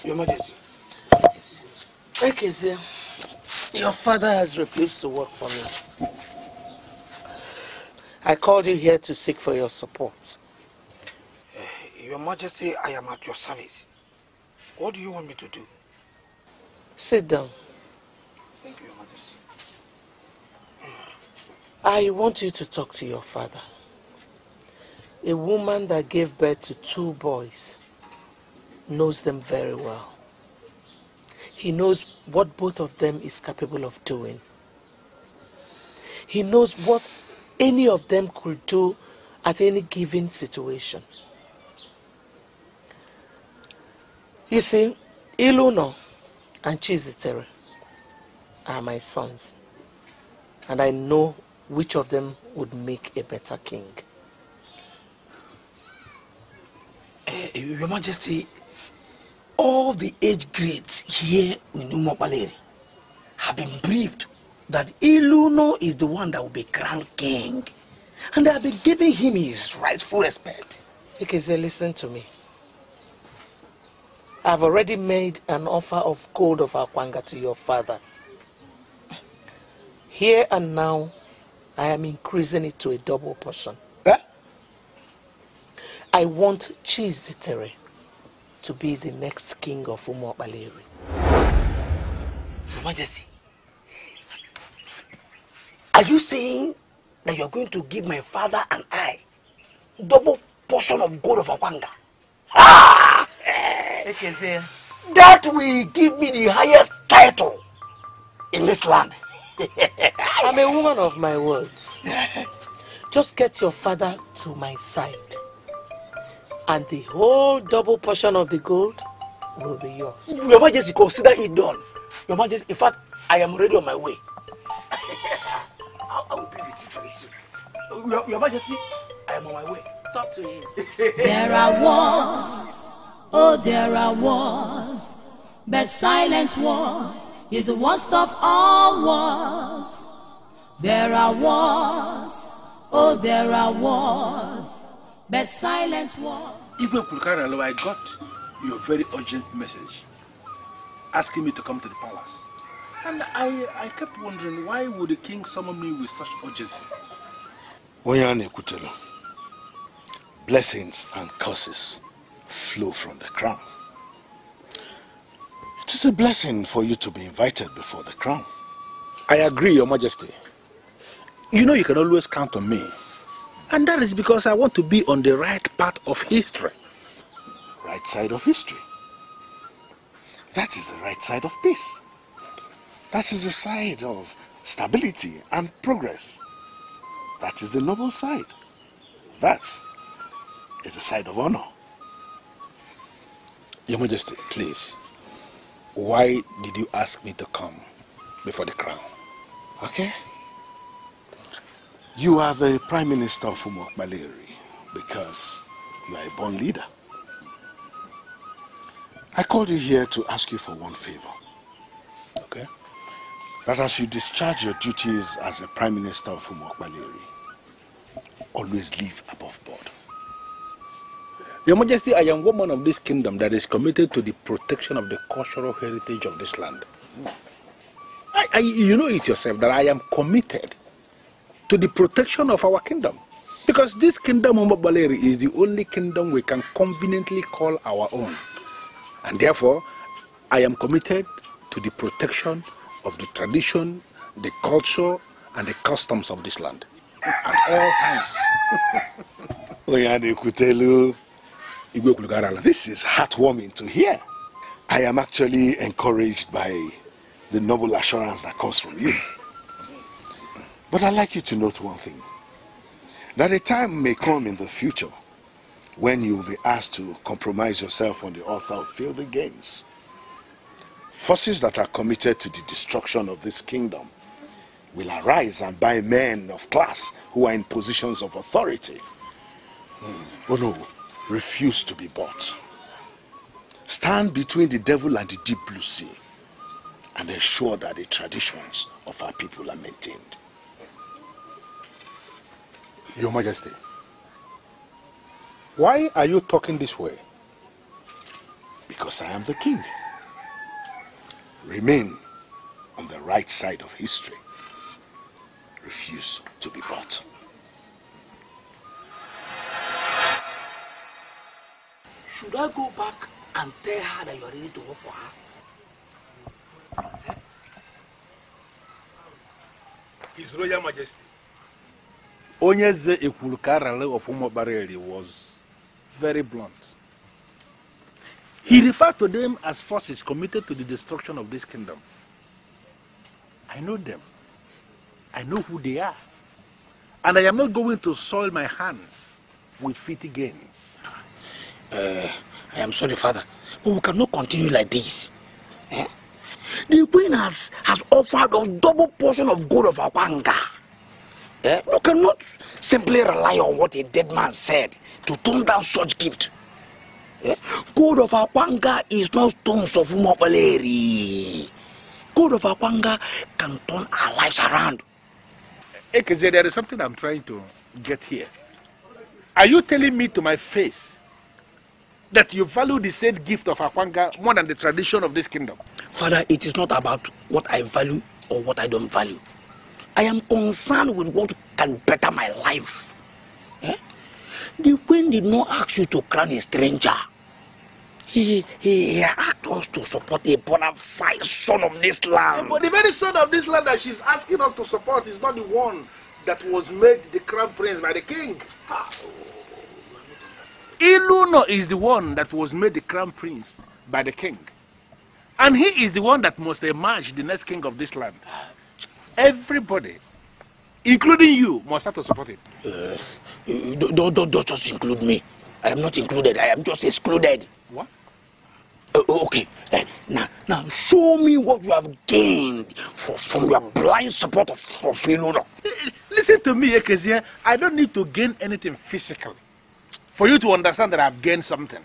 Your Majesty. Okay, your father has refused to work for me. I called you here to seek for your support. Your Majesty, I am at your service. What do you want me to do? Sit down. Thank you, Your Majesty. I want you to talk to your father. A woman that gave birth to 2 boys knows them very well. He knows what both of them is capable of doing. He knows what any of them could do at any given situation. You see, Iluno and Chizitere are my sons, and I know which of them would make a better king. Your Majesty, all the age grades here in Umobaleri have been briefed that Iluno is the one that will be crowned king, and they have been giving him his rightful respect. Ikeze, listen to me. I've already made an offer of gold of Akwanga to your father. Here and now, I am increasing it to a double portion. Huh? I want Chizitere to be the next king of Umobaleri. Your Majesty, are you saying that you are going to give my father and I double portion of gold of Akwanga? Ah! That will give me the highest title in this land. I'm a woman of my words. Just get your father to my side, and the whole double portion of the gold will be yours. Your Majesty, consider it done. Your Majesty, in fact, I am already on my way. I will be with you very soon. Your Majesty, I am on my way. Talk to him. There are wars, oh there are wars, but silent war is the worst of all wars. There are wars, oh there are wars, but silent war. Igwe Kulkaralo, I got your very urgent message asking me to come to the palace. And I kept wondering, why would the king summon me with such urgency? Oyane Kutelo, blessings and curses flow from the crown. It is a blessing for you to be invited before the crown. I agree, Your Majesty. You know you can always count on me. And that is because I want to be on the right part of history. Right side of history. That is the right side of peace. That is the side of stability and progress. That is the noble side. That is the side of honor. Your Majesty, please, why did you ask me to come before the crown? Okay. You are the Prime Minister of Umokbaleri because you are a born leader. I called you here to ask you for one favor. Okay. That as you discharge your duties as a Prime Minister of Umokbaleri, always live above board. Your Majesty, I am one man of this kingdom that is committed to the protection of the cultural heritage of this land. You know it yourself that I am committed to the protection of our kingdom. Because this kingdom of Umokbaleri is the only kingdom we can conveniently call our own. And therefore, I am committed to the protection of the tradition, the culture, and the customs of this land at all times. Oyane Kutelu, this is heartwarming to hear. I am actually encouraged by the noble assurance that comes from you. But I'd like you to note one thing. That a time may come in the future when you will be asked to compromise yourself on the altar of filthy gains. Forces that are committed to the destruction of this kingdom will arise and buy men of class who are in positions of authority. Oh no, refuse to be bought. Stand between the devil and the deep blue sea and ensure that the traditions of our people are maintained. Your Majesty, why are you talking this way? because I am the king. Remain on the right side of history. Refuse to be bought. Should I go back and tell her that you are ready to work for her? His Royal Majesty, Onyeze Ekwulukarale of Umobareli was very blunt. He referred to them as forces committed to the destruction of this kingdom. I know them. I know who they are. And I am not going to soil my hands with petty gains. I am sorry, Father, but we cannot continue like this. The queen has offered us double portion of gold of Akwanga. We cannot simply rely on what a dead man said to turn down such gift. Gold of Akwanga is not stones of Umobaleri. Gold of Akwanga can turn our lives around. Ekeze, there is something I'm trying to get here. Are you telling me to my face that you value the said gift of Akwanga more than the tradition of this kingdom? Father, it is not about what I value or what I don't value. I am concerned with what can better my life. The queen did not ask you to crown a stranger. He asked us to support a bona fide son of this land. But the very son of this land that she's asking us to support is not the one that was made the crown prince by the king. Ezeonu is the one that was made the crown prince by the king. And he is the one that must emerge the next king of this land. Everybody, including you, must have to support him. Don't just include me. I am not included. I am just excluded. What? Okay. Now show me what you have gained from your blind support of Ezeonu. Listen to me, Ekeze. I don't need to gain anything physically for you to understand that I've gained something.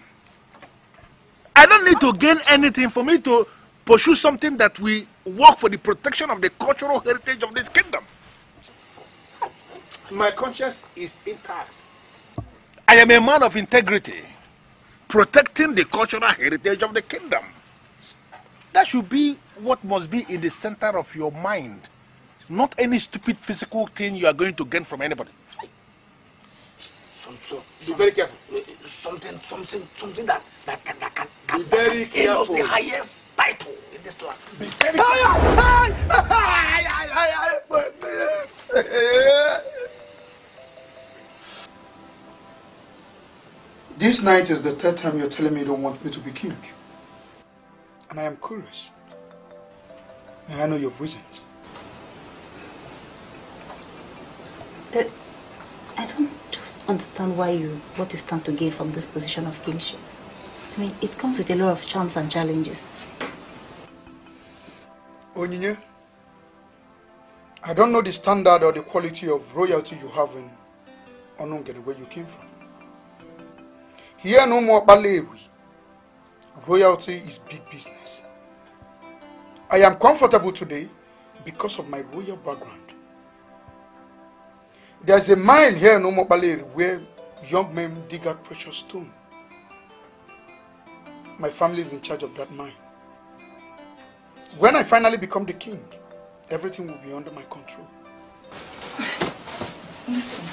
I don't need to gain anything for me to pursue something that we work for the protection of the cultural heritage of this kingdom. My conscience is intact. I am a man of integrity, protecting the cultural heritage of the kingdom. That should be what must be in the center of your mind, not any stupid physical thing you are going to gain from anybody. Be very careful. Something that can be very careful. The highest title in this land. Be very This night is the third time you're telling me you don't want me to be king. And I am curious. And I know your reasons. But I don't just understand what you stand to gain from this position of kingship. I mean, it comes with a lot of charms and challenges. Onyinye, I don't know the standard or the quality of royalty you have in Onungere, where you came from. Here no more Balewi. Royalty is big business. I am comfortable today because of my royal background. There's a mine here in Omobaleri where young men dig out precious stone. My family is in charge of that mine. When I finally become the king, everything will be under my control. Listen.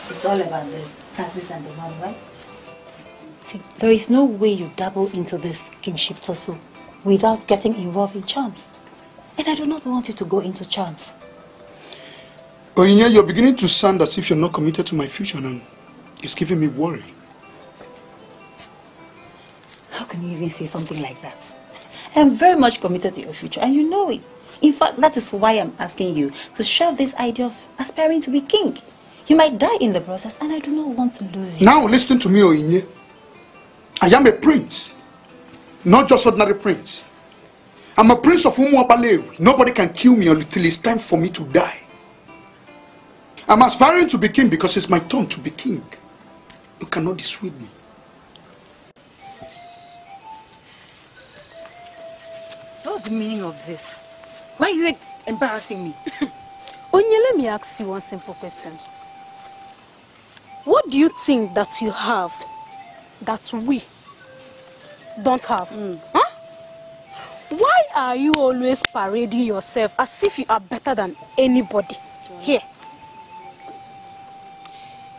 It's all about the taxes and the money, right? See, there is no way you dabble into this kingship tussle without getting involved in charms. And I do not want you to go into charms. Onyinye, you're beginning to sound as if you're not committed to my future, and it's giving me worry. How can you even say something like that? I am very much committed to your future, and you know it. In fact, that is why I'm asking you to shelve this idea of aspiring to be king. You might die in the process, and I do not want to lose you. Now listen to me, Onyinye. I am a prince, not just ordinary prince. I'm a prince of Umuabalewi. Nobody can kill me until it's time for me to die. I'm aspiring to be king because it's my turn to be king. You cannot dissuade me. What's the meaning of this? Why are you embarrassing me? Onye, let me ask you one simple question. What do you think that you have that we don't have? Huh? Why are you always parading yourself as if you are better than anybody here?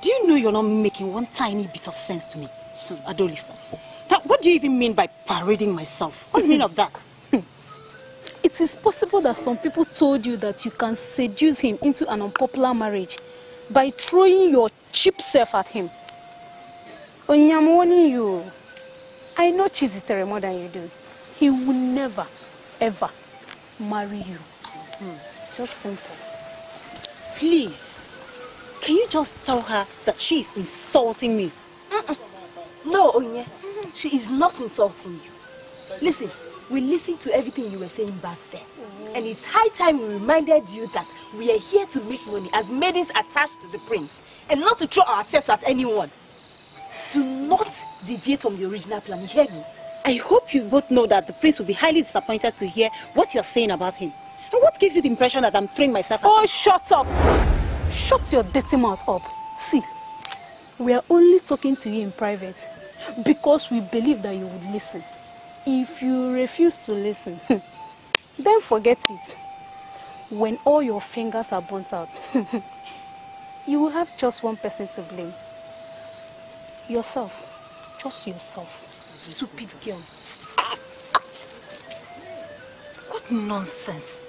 Do you know you're not making one tiny bit of sense to me, Adolisa? Now, what do you even mean by parading myself? What's the meaning of that? It is possible that some people told you that you can seduce him into an unpopular marriage by throwing your cheap self at him. I'm warning you. I know Chizitere more than you do. He will never, ever marry you. Just simple. Please, can you just tell her that she is insulting me? No, Onye. She is not insulting you. Listen, we listened to everything you were saying back then. And it's high time we reminded you that we are here to make money as maidens attached to the prince and not to throw ourselves at anyone. Do not deviate from the original plan, you hear me? I hope you both know that the prince will be highly disappointed to hear what you're saying about him. And what gives you the impression that I'm throwing myself at him? Oh, shut up! Shut your dirty mouth up. See, we are only talking to you in private because we believe that you would listen. If you refuse to listen, then forget it. When all your fingers are burnt out, you will have just one person to blame. Yourself. Just yourself. Stupid girl. What nonsense.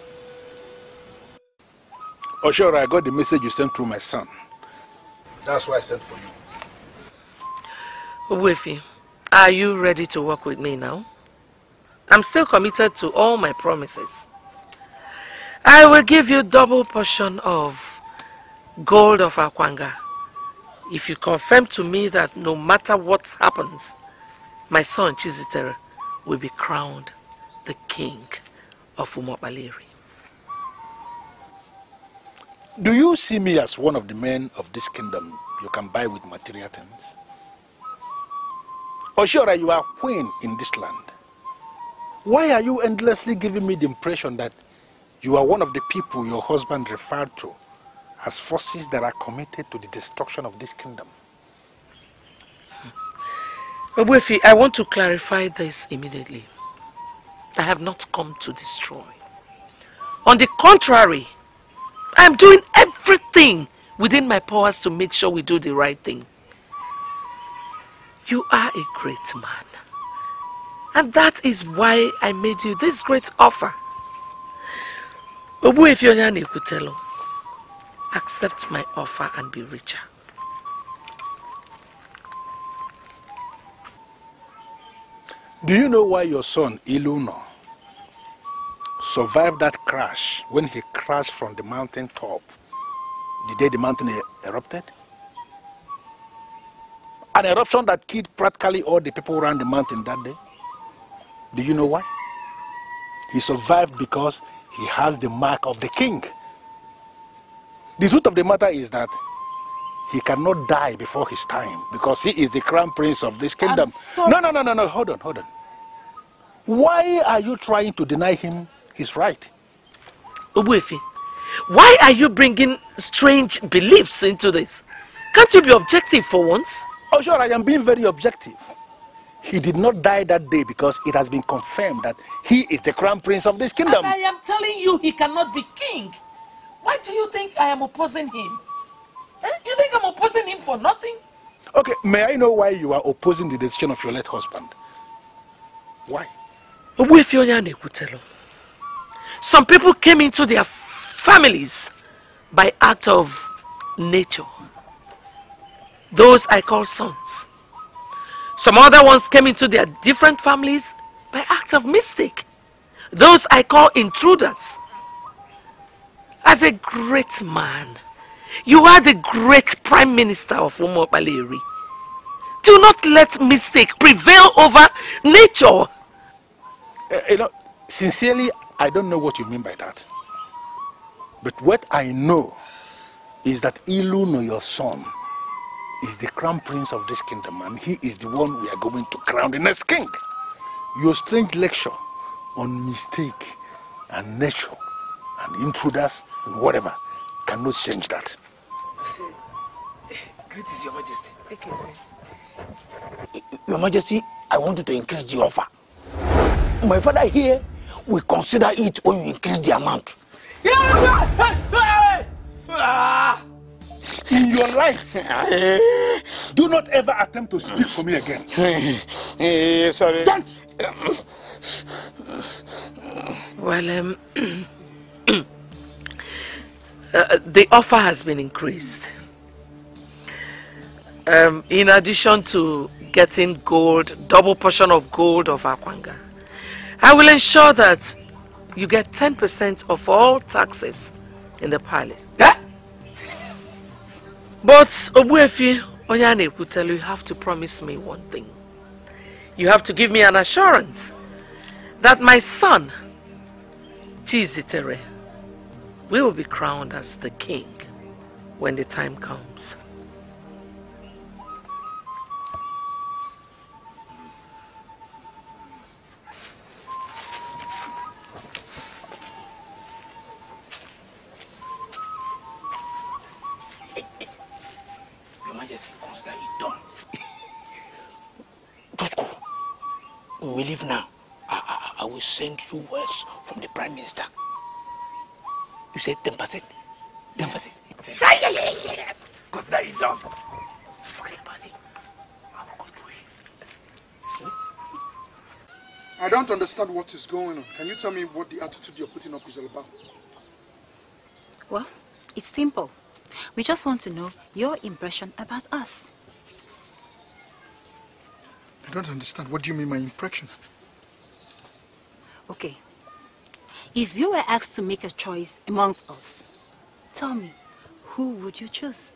Oh, sure, I got the message you sent through my son. That's why I sent for you. Wefi, are you ready to work with me now? I'm still committed to all my promises. I will give you double portion of gold of Akwanga if you confirm to me that no matter what happens, my son Chizitere will be crowned the king of Umobaleri. Do you see me as one of the men of this kingdom you can buy with material things? Or sure, you are queen in this land. Why are you endlessly giving me the impression that you are one of the people your husband referred to as forces that are committed to the destruction of this kingdom? Wefi, I want to clarify this immediately. I have not come to destroy. On the contrary, I am doing everything within my powers to make sure we do the right thing. You are a great man. And that is why I made you this great offer. Obuefi Onyane Kutelo, accept my offer and be richer. Do you know why your son, Ezeonu, survived that crash when he crashed from the mountain top the day the mountain erupted? An eruption that killed practically all the people around the mountain that day. Do you know why? He survived because he has the mark of the king. The truth of the matter is that he cannot die before his time because he is the crown prince of this kingdom. No, hold on. Why are you trying to deny him his right? Obuefi, why are you bringing strange beliefs into this? Can't you be objective for once? Oh sure, I am being very objective. He did not die that day because it has been confirmed that he is the crown prince of this kingdom. And I am telling you he cannot be king. Why do you think I am opposing him? You think I'm opposing him for nothing? Okay, may I know why you are opposing the decision of your late husband? Why? Some people came into their families by act of nature. Those I call sons. Some other ones came into their different families by act of mistake. Those I call intruders. As a great man, you are the great prime minister of Umobaleri. Do not let mistake prevail over nature. Sincerely, I don't know what you mean by that. But what I know is that Ezeonu, your son, is the crown prince of this kingdom, and he is the one we are going to crown the next king. Your strange lecture on mistake and nature and intruders and whatever cannot change that. Great is your majesty. Your Majesty, I want you to increase the offer. My father here will consider it when you increase the amount. In your life, do not ever attempt to speak for me again. Sorry. Don't! Well, the offer has been increased. In addition to getting gold, double portion of gold of Akwanga, I will ensure that you get 10% of all taxes in the palace. Yeah? But Obuefi Onyane will tell you, you have to promise me one thing. You have to give me an assurance that my son, Chizitere, will be crowned as the king when the time comes. Your Majesty, consider it done. Just go. We leave now. I will send you words from the Prime Minister. You said 10%? 10%? Yeah. Consider it done. Forget about it. I will go through it. I don't understand what is going on. Can you tell me what the attitude you're putting up is all about? Well, it's simple. We just want to know your impression about us. I don't understand. What do you mean my impression? Okay. If you were asked to make a choice amongst us, tell me, who would you choose?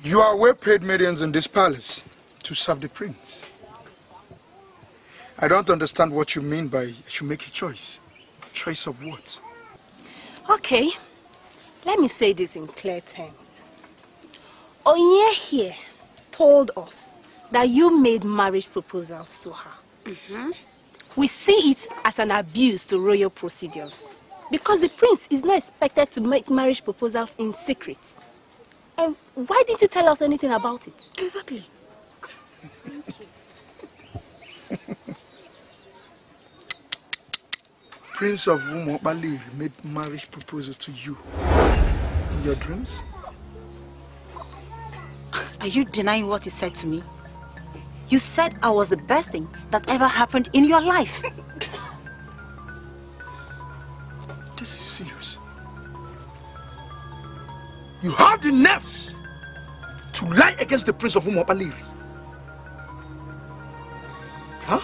You are well-paid millions in this palace to serve the prince. I don't understand what you mean by I should make a choice. Choice of what? Okay, let me say this in clear terms. Onye here told us that you made marriage proposals to her. We see it as an abuse to royal procedures because the prince is not expected to make marriage proposals in secret. And why didn't you tell us anything about it? Exactly. Prince of Umobali made marriage proposal to you in your dreams? Are you denying what you said to me? You said I was the best thing that ever happened in your life. This is serious. You have the nerves to lie against the Prince of Umobali. Huh?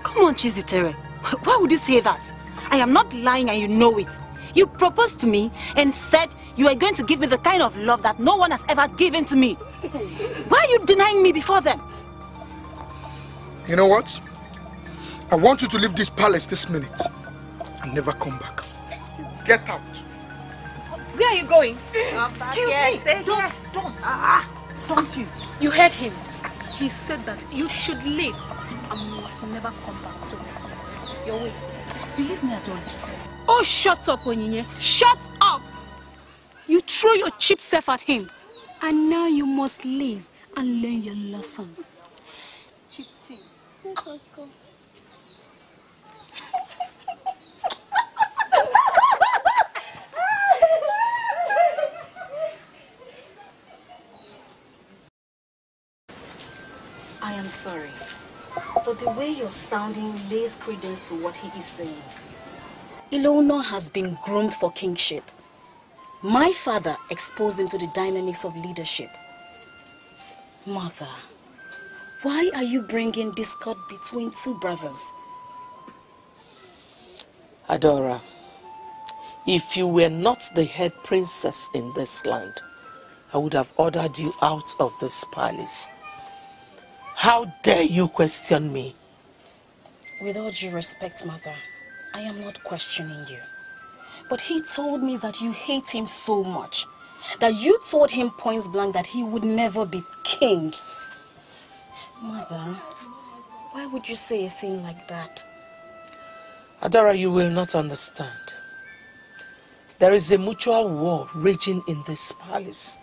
Come on, Chizitere. Why would you say that? I am not lying and you know it. You proposed to me and said you are going to give me the kind of love that no one has ever given to me. Why are you denying me before then? You know what? I want you to leave this palace this minute and never come back. Get out. Where are you going? Don't you? You heard him. He said that you should leave and must never come back. So, your way. Believe me, I don't. Oh, shut up, Onyinye. Shut up! You threw your cheap self at him. And now you must leave and learn your lesson. Chitty, let us go. I am sorry, but the way you're sounding lays credence to what he is saying. Ezeonu has been groomed for kingship. My father exposed him to the dynamics of leadership. Mother, why are you bringing discord between two brothers? Adora, if you were not the head princess in this land, I would have ordered you out of this palace. How dare you question me? With all due respect, Mother, I am not questioning you. But he told me that you hate him so much, that you told him point blank that he would never be king. Mother, why would you say a thing like that? Adora, you will not understand. There is a mutual war raging in this palace.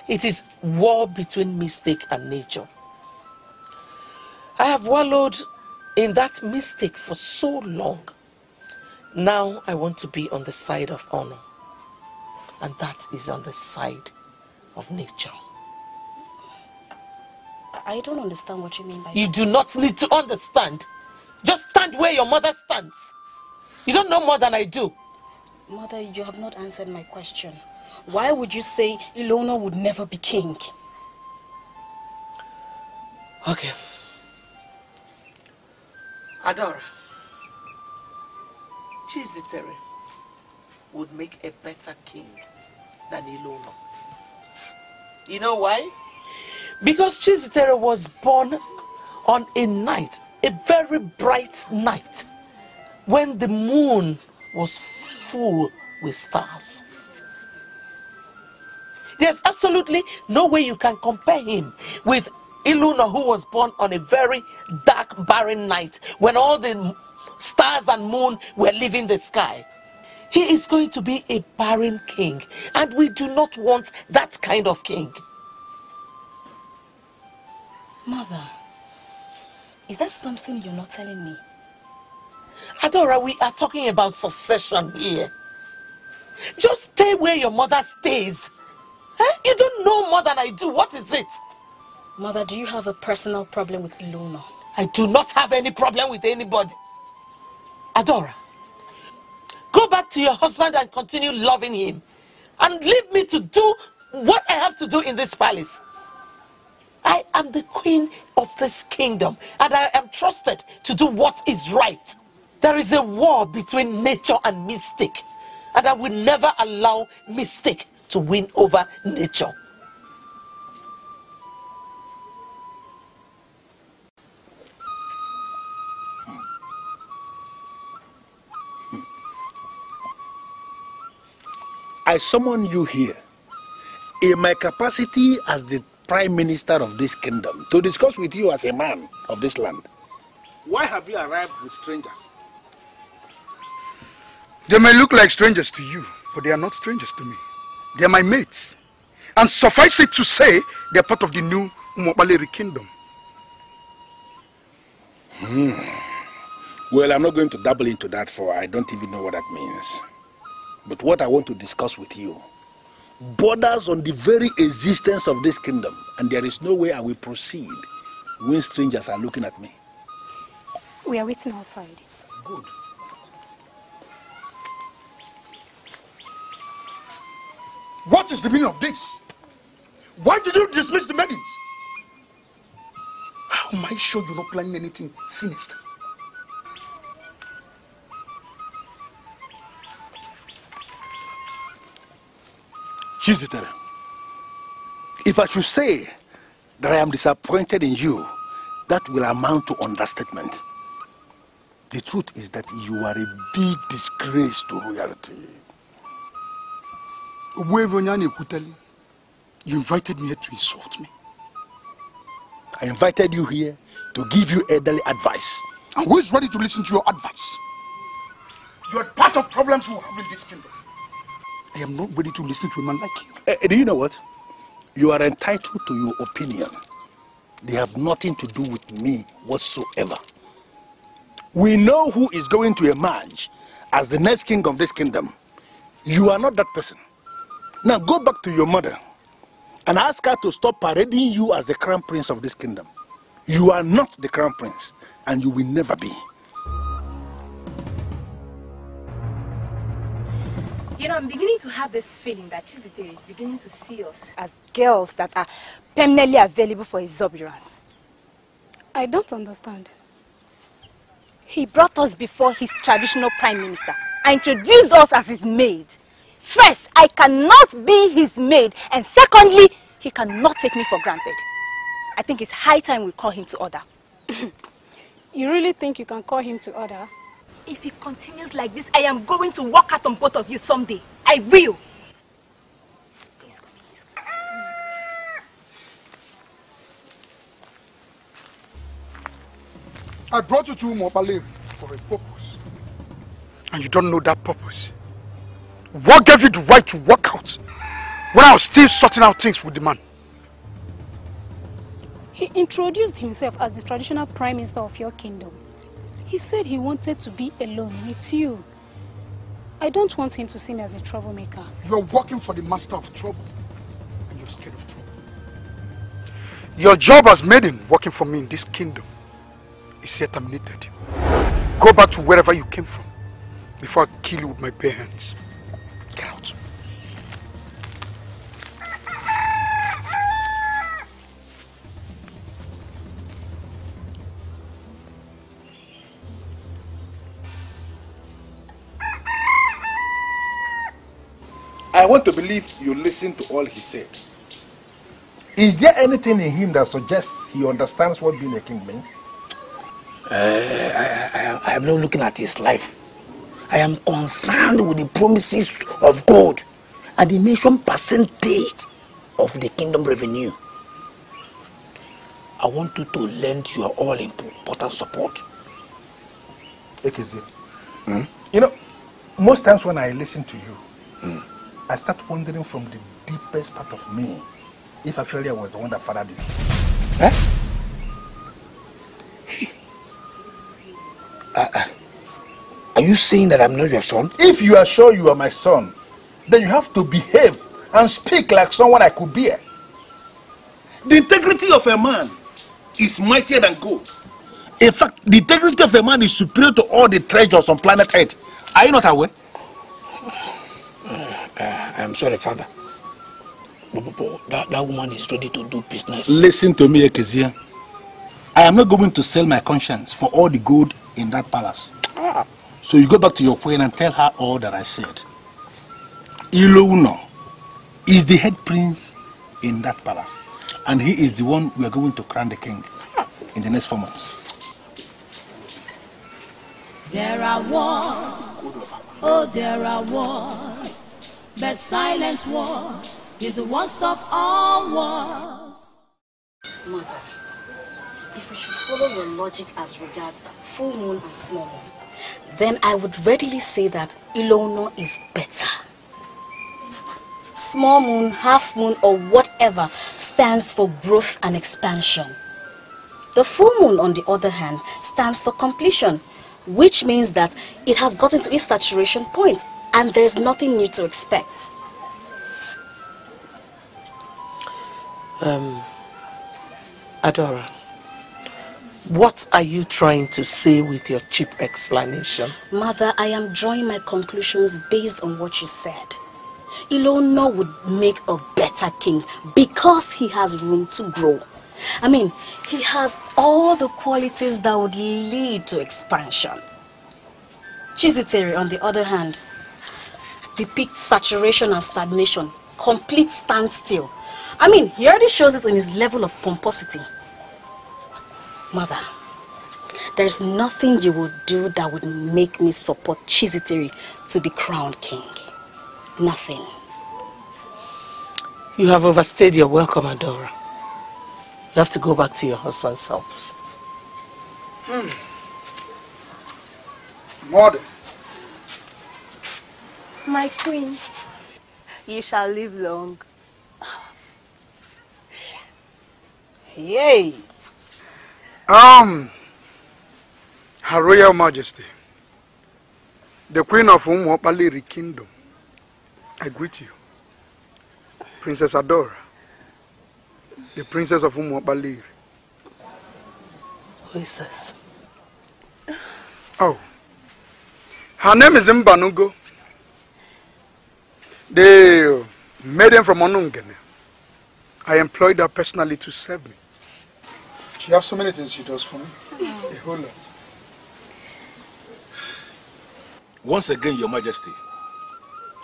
It is war between mistake and nature. I have wallowed in that mistake for so long. Now I want to be on the side of honor. And that is on the side of nature. I don't understand what you mean by that. You do not need to understand. Just stand where your mother stands. You don't know more than I do. Mother, you have not answered my question. Why would you say Ezeonu would never be king? Okay. Adora, Chizitere would make a better king than Ezeonu. You know why? Because Chizitere was born on a night, a very bright night, when the moon was full with stars. There's absolutely no way you can compare him with Ezeonu, who was born on a very dark, barren night when all the stars and moon were leaving the sky. He is going to be a barren king, and we do not want that kind of king. Mother, is that something you're not telling me? Adora, we are talking about succession here. Just stay where your mother stays. Huh? You don't know more than I do. What is it? Mother, do you have a personal problem with Ezeonu? I do not have any problem with anybody. Adora, go back to your husband and continue loving him. And leave me to do what I have to do in this palace. I am the queen of this kingdom, and I am trusted to do what is right. There is a war between nature and mystic, and I will never allow mystic to win over nature. I summon you here in my capacity as the Prime Minister of this kingdom to discuss with you as a man of this land. Why have you arrived with strangers? They may look like strangers to you, but they are not strangers to me. They are my mates. And suffice it to say, they are part of the new Umobaleri kingdom. Well, I'm not going to dabble into that, for I don't even know what that means. But what I want to discuss with you borders on the very existence of this kingdom, and there is no way I will proceed when strangers are looking at me. We are waiting outside. Good. What is the meaning of this? Why did you dismiss the maidens? How am I sure you're not planning anything sinister? Chizitere, if I should say that I am disappointed in you, that will amount to understatement. The truth is that you are a big disgrace to royalty. You invited me here to insult me. I invited you here to give you elderly advice. And who is ready to listen to your advice? You are part of problems we have in this kingdom. I am not ready to listen to a man like you. Do you know what? You are entitled to your opinion. They have nothing to do with me whatsoever. We know who is going to emerge as the next king of this kingdom. You are not that person. Now go back to your mother and ask her to stop parading you as the crown prince of this kingdom. You are not the crown prince, and you will never be. You know, I'm beginning to have this feeling that Chizitere is beginning to see us as girls that are permanently available for exuberance. I don't understand. He brought us before his traditional prime minister and introduced us as his maid. First, I cannot be his maid, and secondly, he cannot take me for granted. I think it's high time we call him to order. You really think you can call him to order? If he continues like this, I am going to walk out on both of you someday. I will. Please go, please go. I brought you to Umobaleri for a purpose. And you don't know that purpose. What gave you the right to walk out when I was still sorting out things with the man. He introduced himself as the traditional prime minister of your kingdom. He said he wanted to be alone with you. I don't want him to see me as a troublemaker. You're working for the master of trouble, and you're scared of trouble. Your job has made him working for me in this kingdom. Is yet terminated. Go back to wherever you came from before I kill you with my bare hands. Get out. I want to believe you listened to all he said. Is there anything in him that suggests he understands what being a king means? I am not looking at his life. I am concerned with the promises of God and the mentioned percentage of the kingdom revenue. I want you to lend your all important support. Ekezi, you know, most times when I listen to you, I start wondering from the deepest part of me if actually I was the one that fathered you. Are you saying that I'm not your son? If you are sure you are my son, then you have to behave and speak like someone I could bear. The integrity of a man is mightier than gold. In fact, the integrity of a man is superior to all the treasures on planet Earth. Are you not aware? I'm sorry, Father. But that woman is ready to do business. Listen to me, Ekezia. I am not going to sell my conscience for all the gold in that palace. So you go back to your queen and tell her all that I said. Ezeonu is the head prince in that palace. And he is the one we are going to crown the king in the next 4 months. There are wars, oh there are wars, but silent war is the worst of all wars. Mother, if we should follow your logic as regards full moon and small moon, then I would readily say that Ezeonu is better. Small moon, half moon, or whatever stands for growth and expansion. The full moon, on the other hand, stands for completion, which means that it has gotten to its saturation point and there's nothing new to expect. Adora, what are you trying to say with your cheap explanation? Mother, I am drawing my conclusions based on what you said. Ezeonu would make a better king because he has room to grow. I mean, he has all the qualities that would lead to expansion. Chizitere, on the other hand, depicts saturation and stagnation, complete standstill. I mean, he already shows it in his level of pomposity. Mother, there's nothing you would do that would make me support Chizitere to be crowned king. Nothing. You have overstayed your welcome, Adora. You have to go back to your husband's house. Mother. My queen, you shall live long. Yay! Her Royal Majesty, the Queen of Umuopaleri Kingdom, I greet you. Princess Adora, the Princess of Umuopaleri. Who is this? Oh, her name is Mbanugo, the maiden from Onungene. I employed her personally to serve me. She has so many things she does for me. A whole lot. Once again, Your Majesty,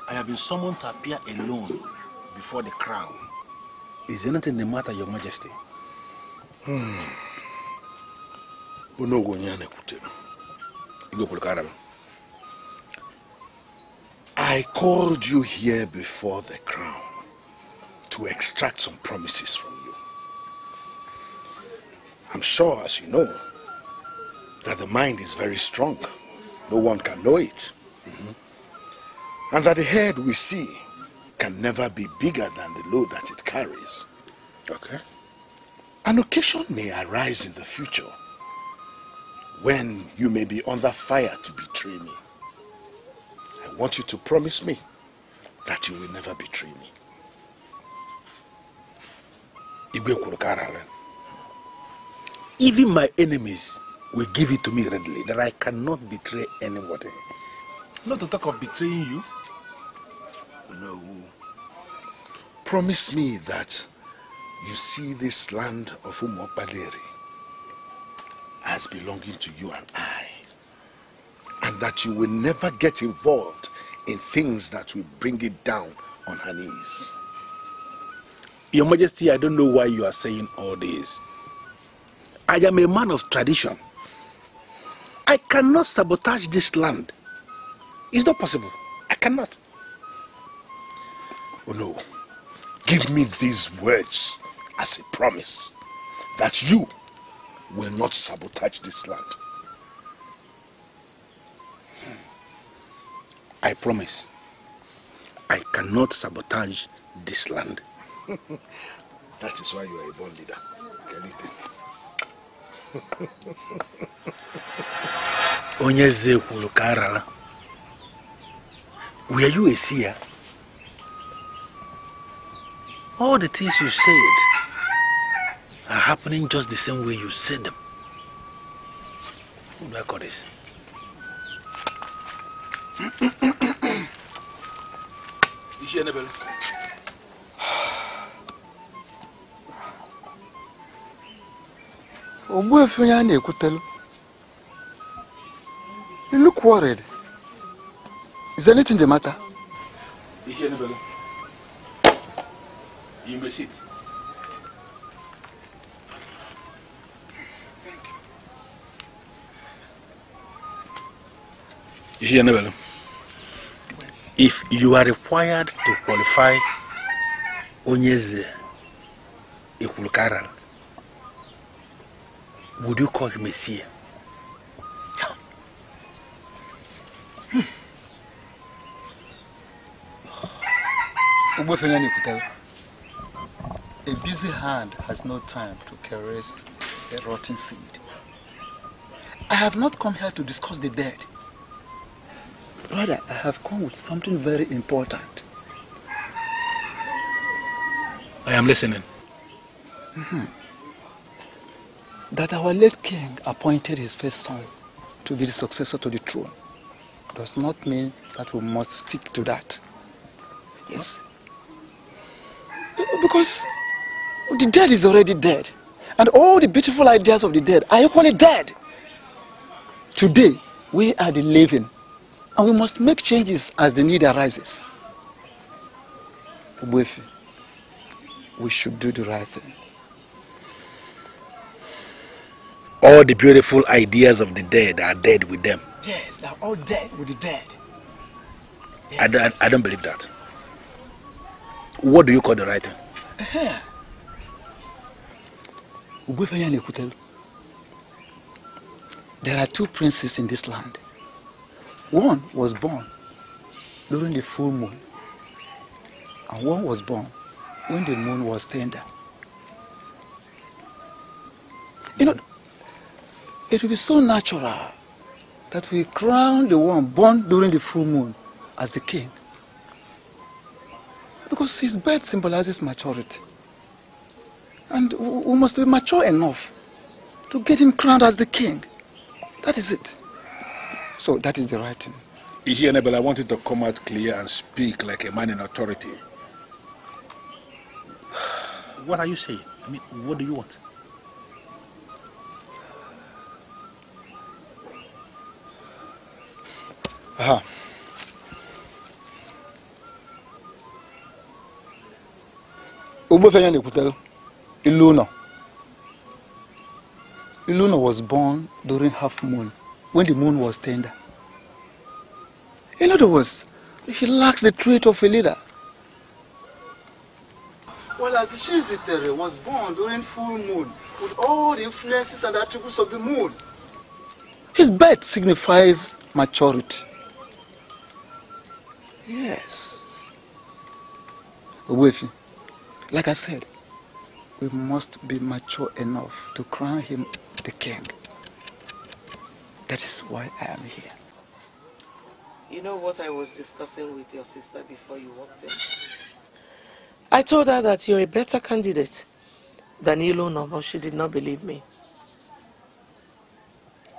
I have been summoned to appear alone before the crown. Is anything the matter, Your Majesty? I called you here before the crown to extract some promises from you. I'm sure, as you know, that the mind is very strong. No one can know it. And that the head we see can never be bigger than the load that it carries. Okay. An occasion may arise in the future when you may be under fire to betray me. I want you to promise me that you will never betray me. Even my enemies will give it to me readily that I cannot betray anybody. Not to talk of betraying you. No. Promise me that you see this land of Umuopaleri as belonging to you and I, and that you will never get involved in things that will bring it down on her knees. Your Majesty, I don't know why you are saying all this. I am a man of tradition. I cannot sabotage this land. It's not possible. I cannot. Oh no. Give me these words as a promise that you will not sabotage this land. I promise. I cannot sabotage this land. That is why you are a born leader. Onyeze kwuru ka arala. Were you a seer? All the things you said are happening just the same way you said them. Who do I call this? You look worried. Is anything the matter? You may sit. If you are required to qualify Onyeze Ekwulukaral, would you call him a seer? A busy hand has no time to caress a rotten seed. I have not come here to discuss the dead. Rather, I have come with something very important. I am listening. That our late king appointed his first son to be the successor to the throne does not mean that we must stick to that. Yes. Because the dead is already dead. And all the beautiful ideas of the dead are equally dead. Today, we are the living. And we must make changes as the need arises. Ubuefi, we should do the right thing. All the beautiful ideas of the dead are dead with them. Yes, they're all dead with the dead. Yes. I don't believe that. What do you call the right thing? There are two princes in this land. One was born during the full moon, and one was born when the moon was tender. You know, it will be so natural that we crown the one born during the full moon as the king, because his birth symbolizes maturity. And we must be mature enough to get him crowned as the king. That is it. So that is the right thing. Ezeonu, I want you to come out clear and speak like a man in authority. What are you saying? I mean, what do you want? Aha. Ezeonu was born during half moon, when the moon was tender. In other words, he lacks the trait of a leader. Whereas Shizitere was born during full moon, with all the influences and attributes of the moon. His birth signifies maturity. Yes. Owefi, like I said, we must be mature enough to crown him the king. That is why I am here. You know what I was discussing with your sister before you walked in? I told her that you're a better candidate than Ezeonu, but she did not believe me.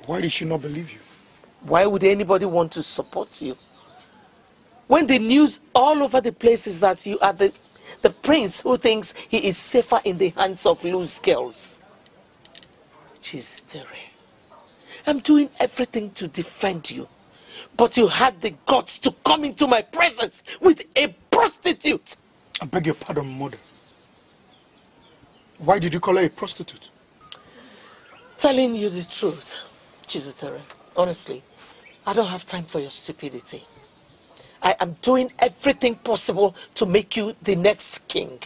Why did she not believe you? Why would anybody want to support you? When the news all over the place is that you are the prince who thinks he is safer in the hands of loose girls. Chizere, I'm doing everything to defend you. But you had the guts to come into my presence with a prostitute. I beg your pardon, mother. Why did you call her a prostitute? Telling you the truth, Chizere, honestly, I don't have time for your stupidity. I am doing everything possible to make you the next king.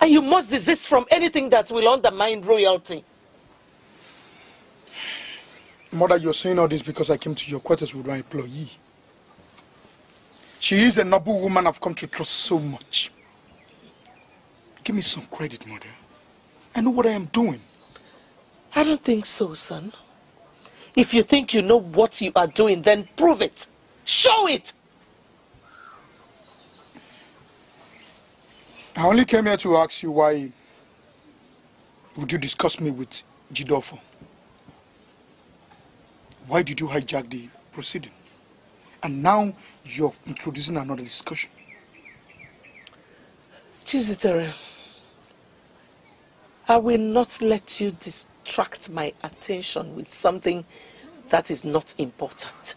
And you must desist from anything that will undermine royalty. Mother, you're saying all this because I came to your quarters with my employee. She is a noble woman I've come to trust so much. Give me some credit, Mother. I know what I am doing. I don't think so, son. If you think you know what you are doing, then prove it. Show it! I only came here to ask you why would you discuss me with Jidofo? Why did you hijack the proceeding? And now you're introducing another discussion. Chizitere, I will not let you distract my attention with something that is not important.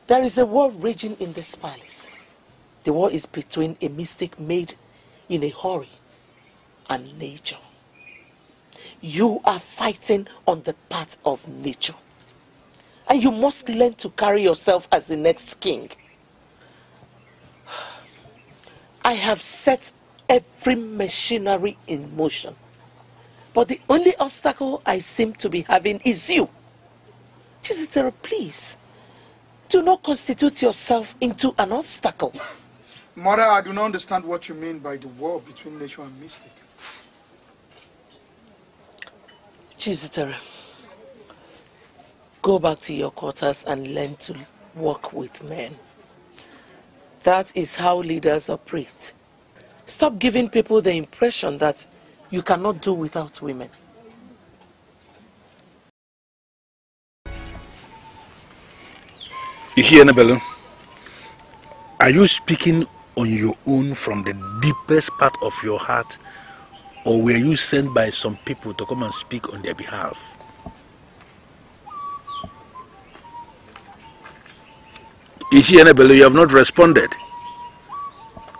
There is a war raging in this palace. The war is between a mistake made in a hurry and nature. You are fighting on the part of nature. And you must learn to carry yourself as the next king. I have set every machinery in motion. But the only obstacle I seem to be having is you. Chizitere, please, do not constitute yourself into an obstacle. Mother, I do not understand what you mean by the war between nature and mystic. Chizitere, go back to your quarters and learn to work with men. That is how leaders operate. Stop giving people the impression that you cannot do without women. You hear, Nebelu? Are you speaking on your own from the deepest part of your heart, or were you sent by some people to come and speak on their behalf? Ishi Enebelu, you have not responded.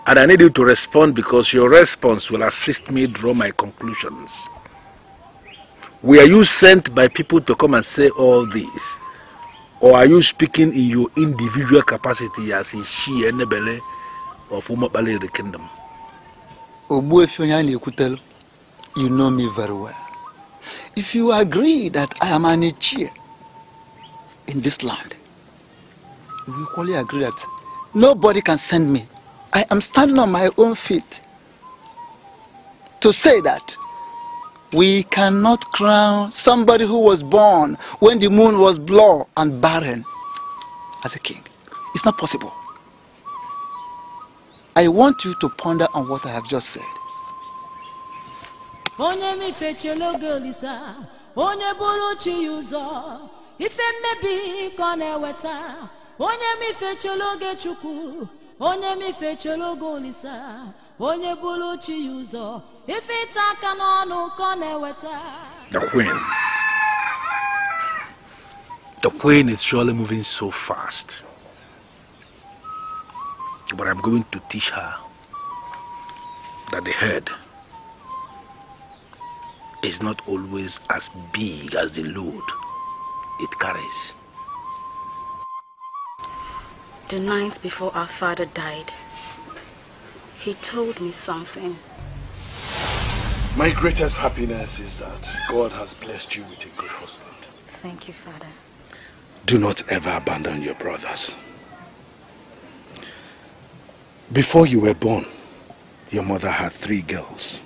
And I need you to respond because your response will assist me draw my conclusions. Were you sent by people to come and say all this? Or are you speaking in your individual capacity as Ishi Enebele of Umobale the kingdom? You know me very well. If you agree that I am an Ichie in this land, we equally agree that nobody can send me. I am standing on my own feet to say that we cannot crown somebody who was born when the moon was blood and barren as a king. It's not possible. I want you to ponder on what I have just said. Onye mi fechelo golisa, onye buluchi yuzo, ife mebi kone weta. Onye mi fechelo gechuku, onye mi fechelo golisa, onye buluchi yuzo, ife taka nonu kone weta. The queen is surely moving so fast. But I'm going to teach her that the head is not always as big as the load it carries. The night before our father died, he told me something. My greatest happiness is that God has blessed you with a good husband. Thank you, Father. Do not ever abandon your brothers. Before you were born, your mother had 3 girls.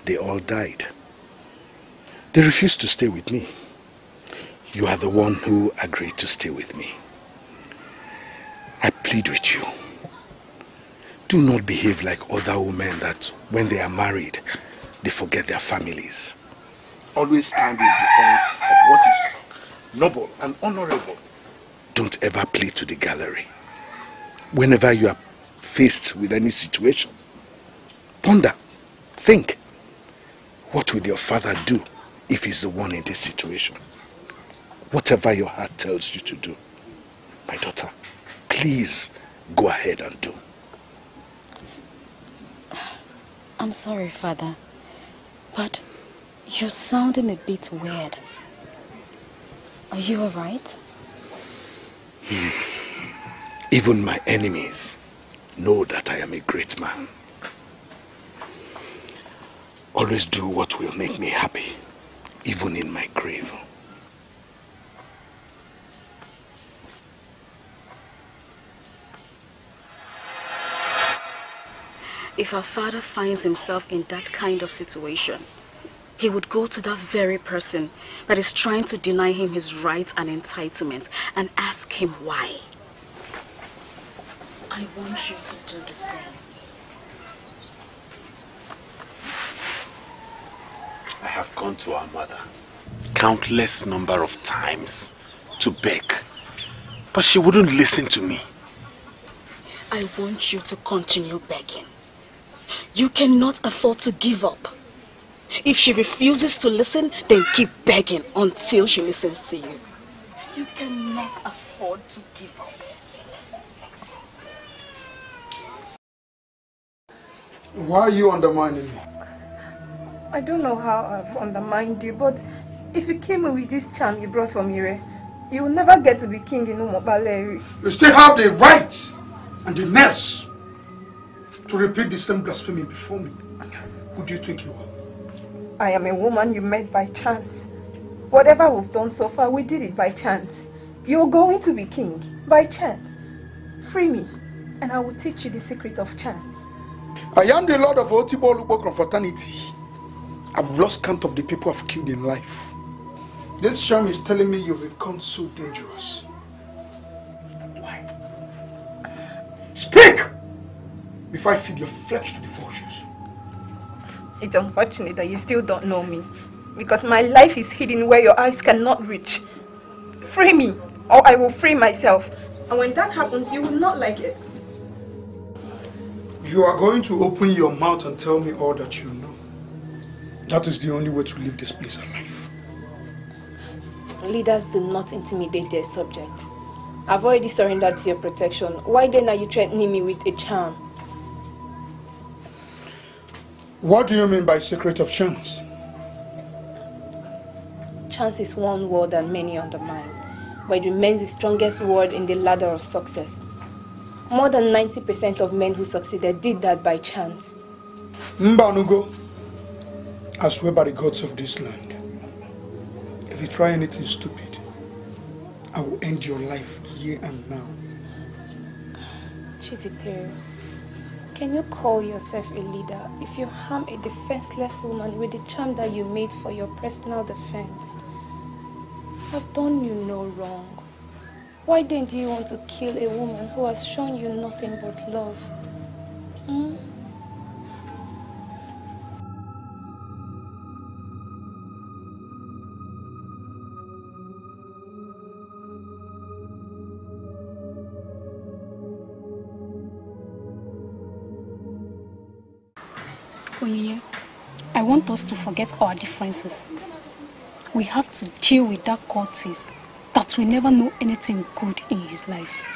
They all died. They refused to stay with me. You are the one who agreed to stay with me. I plead with you. Do not behave like other women that when they are married, they forget their families. Always stand in defense of what is noble and honorable. Don't ever play to the gallery. Whenever you are faced with any situation, ponder, think. What will your father do if he's the one in this situation? Whatever your heart tells you to do, my daughter, please go ahead and do. I'm sorry, Father, but you're sounding a bit weird. Are you alright? Even my enemies know that I am a great man. Always do what will make me happy, even in my grave. If our father finds himself in that kind of situation, he would go to that very person that is trying to deny him his rights and entitlement and ask him why. I want you to do the same. I have gone to our mother countless number of times to beg, but she wouldn't listen to me. I want you to continue begging. You cannot afford to give up. If she refuses to listen, then keep begging until she listens to you. You cannot afford to give up. Why are you undermining me? I don't know how I've undermined you, but if you came with this charm you brought from Ire, you will never get to be king in Umobaleri. You still have the right and the nerves to repeat the same blasphemy before me. Who do you think you are? I am a woman you met by chance. Whatever we've done so far, we did it by chance. You're going to be king by chance. Free me, and I will teach you the secret of chance. I am the Lord of Otibo Lubo Confraternity. I've lost count of the people I've killed in life. This charm is telling me you've become so dangerous. Why? Speak! Before I feed your flesh to the vultures. It's unfortunate that you still don't know me, because my life is hidden where your eyes cannot reach. Free me, or I will free myself. And when that happens, you will not like it. You are going to open your mouth and tell me all that you know. That is the only way to leave this place alive. Leaders do not intimidate their subjects. I've already surrendered to your protection. Why then are you threatening me with a charm? What do you mean by secret of chance? Chance is one word that many undermine, but it remains the strongest word in the ladder of success. More than 90% of men who succeeded did that by chance. Mbanugo, I swear by the gods of this land, if you try anything stupid, I will end your life here and now. Chizitere, can you call yourself a leader if you harm a defenseless woman with the charm that you made for your personal defense? I've done you no wrong. Why then do you want to kill a woman who has shown you nothing but love? Onyinye, I want us to forget our differences. We have to deal with that Curtis that will never know anything good in his life.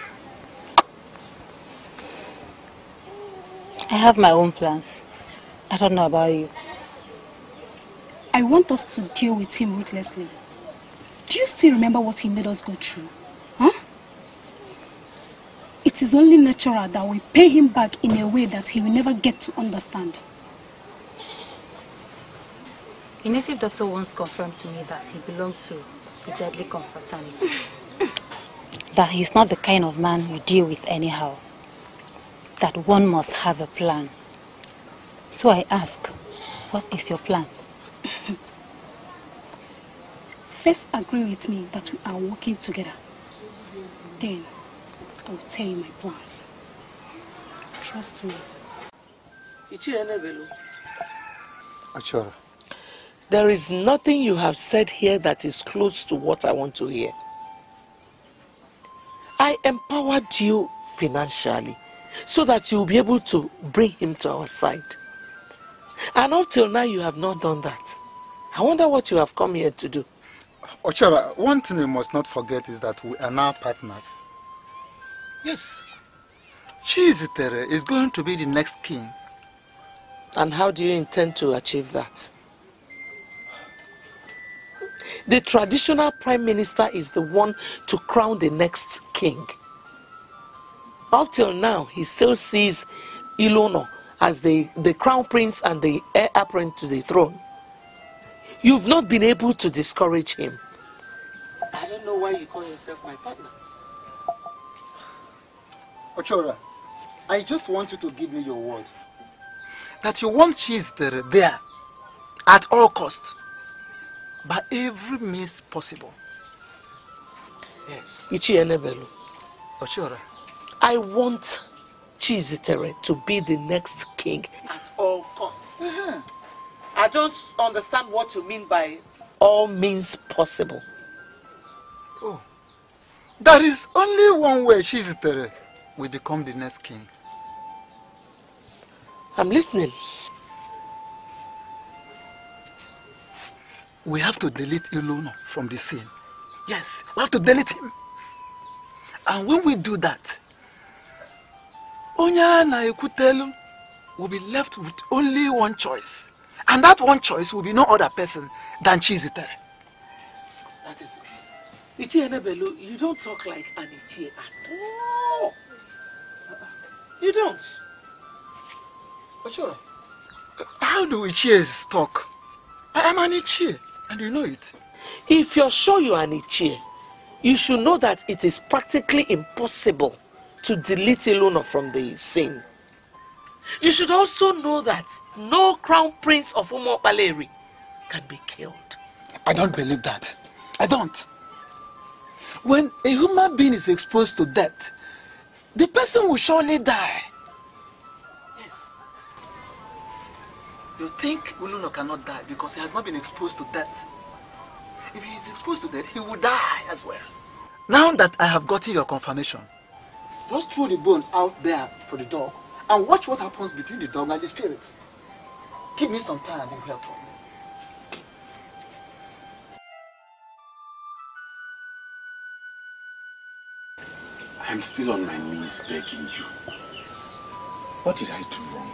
I have my own plans. I don't know about you. I want us to deal with him ruthlessly. Do you still remember what he made us go through? Huh? It is only natural that we pay him back in a way that he will never get to understand. A native doctor once confirmed to me that he belonged to the deadly confraternity. That he's not the kind of man you deal with anyhow. that one must have a plan. So I ask, what is your plan? First, agree with me that we are working together. Then, I will tell you my plans. Trust me. Achora. There is nothing you have said here that is close to what I want to hear. I empowered you financially so that you will be able to bring him to our side. And up till now, you have not done that. I wonder what you have come here to do. Ochara, one thing you must not forget is that we are now partners. Yes. Chizitere is going to be the next king. And how do you intend to achieve that? The traditional prime minister is the one to crown the next king. Up till now, he still sees Ezeonu as the crown prince and the heir apparent to the throne. You've not been able to discourage him. I don't know why you call yourself my partner. Ochora, I just want you to give me your word that you want Chizitere there at all costs, by every means possible. Yes. Ichienebelu. Ochora. I want Chizitere to be the next king at all costs. I don't understand what you mean by all means possible. Oh. There is only one way Chizitere will become the next king. I'm listening. We have to delete Ezeonu from the scene. Yes, we have to delete him. And when we do that, Onya na Ekutelu will be left with only one choice. And that one choice will be no other person than Chizitere. That is it. Ichienebelu, you don't talk like an Ichie at all. You don't. But sure. How do Ichies talk? I am an Ichie, and you know it. If you're sure you are an Ichie, you should know that it is practically impossible to delete Ezeonu from the scene. You should also know that no crown prince of Umuokpaleri can be killed. I don't believe that. I don't. When a human being is exposed to death, the person will surely die. Yes. You think Ezeonu cannot die because he has not been exposed to death? If he is exposed to death, he will die as well. Now that I have gotten your confirmation, just throw the bone out there for the dog and watch what happens between the dog and the spirits. Give me some time and help me. I'm still on my knees begging you. What did I do wrong?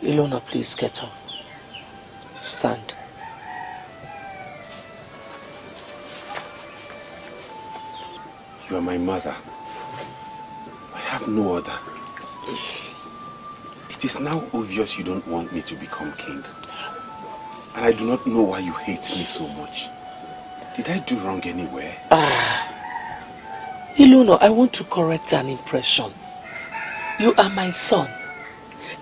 Ezeonu, please get up. Stand. You are my mother. I have no other. It is now obvious you don't want me to become king. And I do not know why you hate me so much. Did I do wrong anywhere? Ezeonu, I want to correct an impression. You are my son.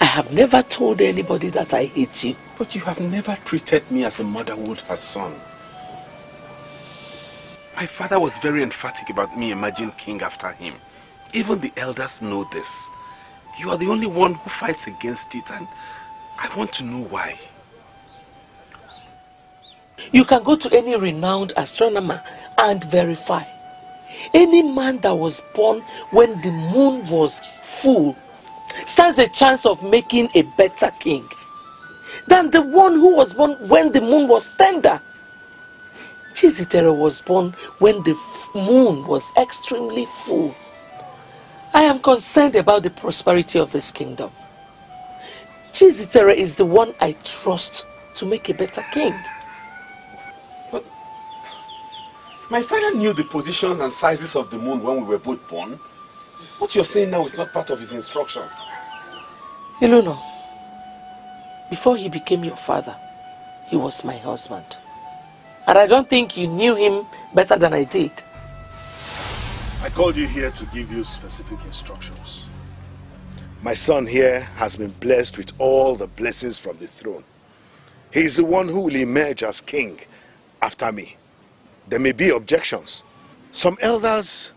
I have never told anybody that I hate you. But you have never treated me as a mother would her son. My father was very emphatic about me emerging king after him. Even the elders know this. You are the only one who fights against it, and I want to know why. You can go to any renowned astronomer and verify. Any man that was born when the moon was full stands a chance of making a better king than the one who was born when the moon was tender. Chizitere was born when the moon was extremely full. I am concerned about the prosperity of this kingdom. Chizitere is the one I trust to make a better king. But my father knew the positions and sizes of the moon when we were both born. What you're saying now is not part of his instruction. Ezeonu, before he became your father, he was my husband. And I don't think you knew him better than I did. I called you here to give you specific instructions. My son here has been blessed with all the blessings from the throne. He is the one who will emerge as king after me. There may be objections. Some elders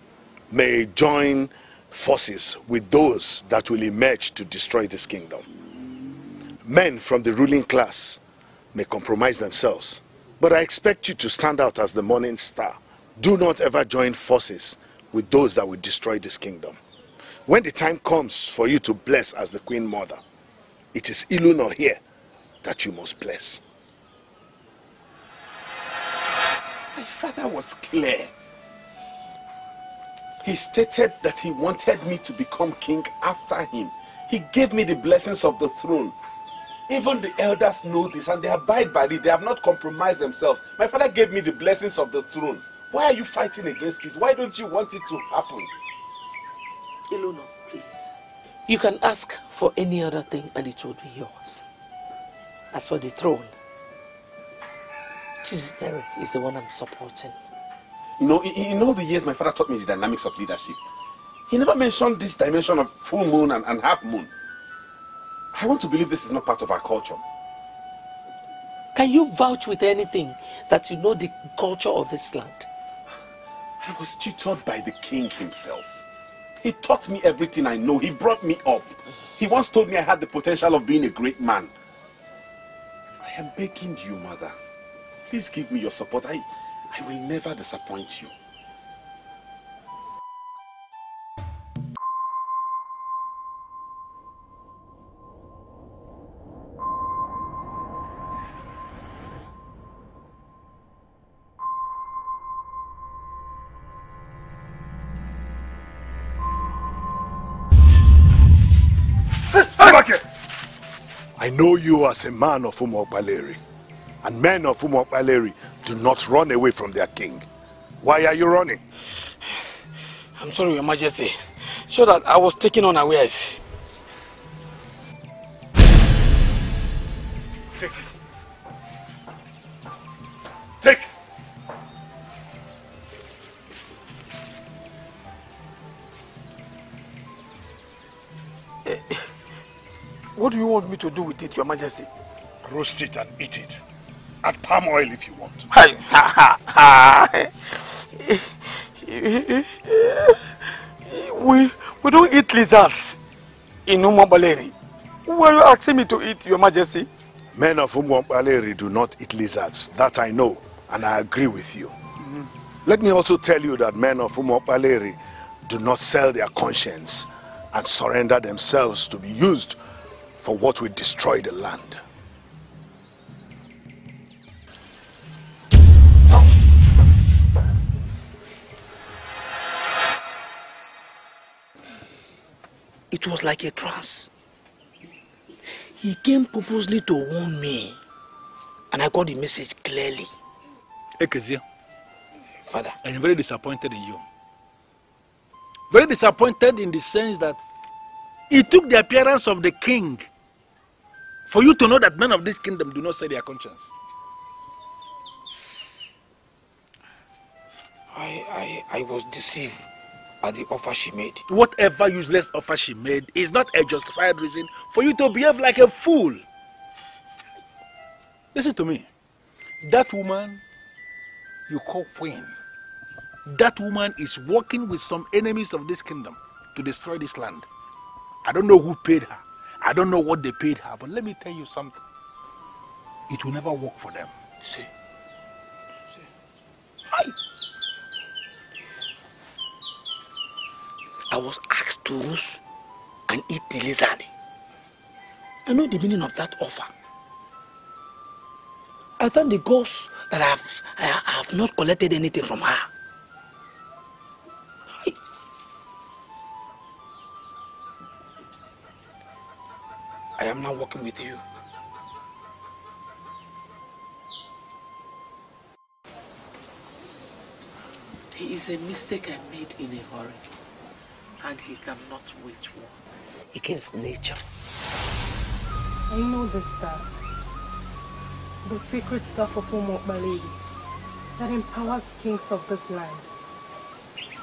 may join forces with those that will emerge to destroy this kingdom. Men from the ruling class may compromise themselves, but I expect you to stand out as the morning star. Do not ever join forces with those that will destroy this kingdom. When the time comes for you to bless as the Queen Mother, it is Ezeonu here that you must bless. My father was clear. He stated that he wanted me to become king after him. He gave me the blessings of the throne. Even the elders know this and they abide by it. They have not compromised themselves. My father gave me the blessings of the throne. Why are you fighting against it? Why don't you want it to happen? Ezeonu, please. You can ask for any other thing and it will be yours. As for the throne, Chizitere is the one I'm supporting. You know, in all the years my father taught me the dynamics of leadership. He never mentioned this dimension of full moon and half moon. I want to believe this is not part of our culture. Can you vouch with anything that you know the culture of this land? I was tutored by the king himself. He taught me everything I know. He brought me up. He once told me I had the potential of being a great man. I am begging you, mother. Please give me your support. I will never disappoint you. I know you as a man of Umokbaleri, and men of Umokbaleri do not run away from their king. Why are you running? I'm sorry, Your Majesty. So that I was taken unawares. Take it. Take. What do you want me to do with it, Your Majesty? Roast it and eat it. Add palm oil if you want. We don't eat lizards in Umokbaleri. Why are you asking me to eat, Your Majesty? Men of Umokbaleri do not eat lizards. That I know, and I agree with you. Let me also tell you that men of Umokbaleri do not sell their conscience and surrender themselves to be used for what will destroy the land. It was like a trance. He came purposely to warn me, and I got the message clearly. Ekezia, Father, I am very disappointed in you. Very disappointed in the sense that it took the appearance of the king for you to know that men of this kingdom do not sell their conscience. I was deceived by the offer she made. Whatever useless offer she made is not a justified reason for you to behave like a fool. Listen to me. That woman you call queen, that woman is working with some enemies of this kingdom to destroy this land. I don't know who paid her. I don't know what they paid her, but let me tell you something. It will never work for them. See. Hi. I was asked to roast and eat the lizard. I know the meaning of that offer. I thank the gods that I have not collected anything from her. I am now working with you. There is a mistake I made in a hurry, and he cannot wage war against nature. I know this staff, the secret staff of Umokbaleri that empowers kings of this land.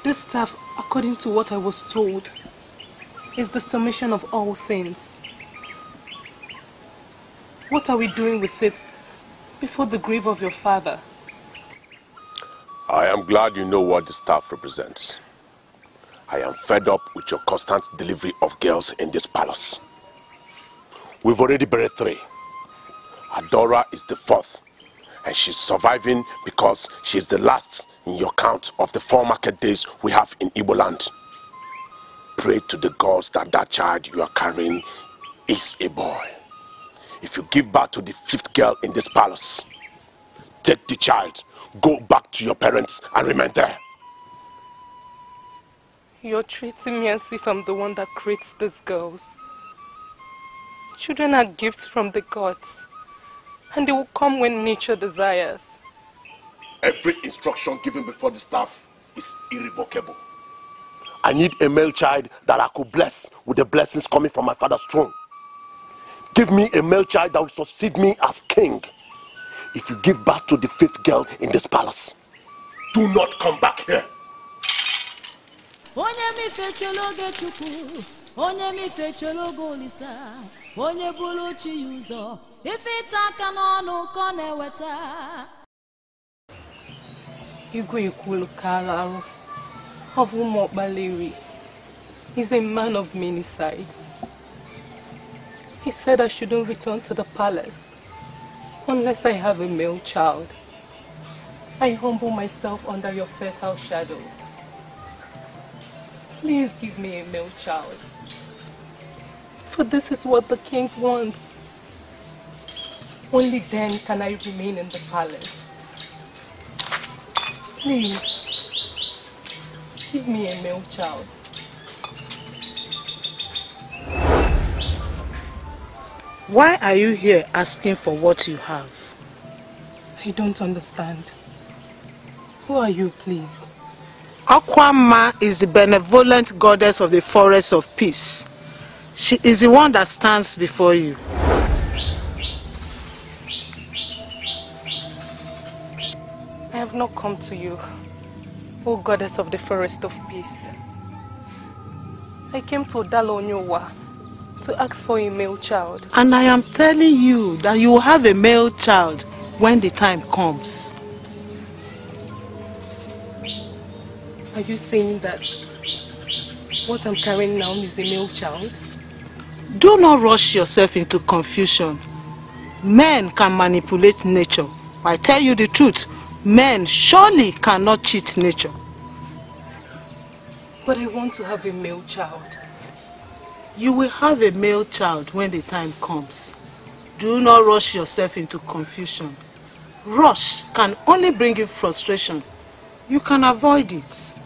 This staff, according to what I was told, is the summation of all things. What are we doing with it before the grave of your father? I am glad you know what the staff represents. I am fed up with your constant delivery of girls in this palace. We've already buried 3. Adora is the 4th, and she's surviving because she's the last in your count of the 4 market days we have in Igbo land. Pray to the gods that that child you are carrying is a boy. If you give birth to the 5th girl in this palace, take the child, go back to your parents and remain there. You're treating me as if I'm the one that creates these girls. Children are gifts from the gods, and they will come when nature desires. Every instruction given before the staff is irrevocable. I need a male child that I could bless with the blessings coming from my father's throne. Give me a male child that will succeed me as king. If you give birth to the 5th girl in this palace, do not come back here. Igwe Ikwulukalaru of Umokbaleri is a man of many sides. He said I shouldn't return to the palace unless I have a male child. I humble myself under your fertile shadow. Please give me a male child. For this is what the king wants. Only then can I remain in the palace. Please, give me a male child. Why are you here asking for what you have? I don't understand. Who are you, please? Akwamma is the benevolent goddess of the forest of peace. She is the one that stands before you. I have not come to you, O goddess of the forest of peace. I came to Dalonyowa to ask for a male child. And I am telling you that you will have a male child when the time comes. Are you saying that what I'm carrying now is a male child? Do not rush yourself into confusion. Men can manipulate nature. I tell you the truth, men surely cannot cheat nature. But I want to have a male child. You will have a male child when the time comes. Do not rush yourself into confusion. Rush can only bring you frustration. You can avoid it.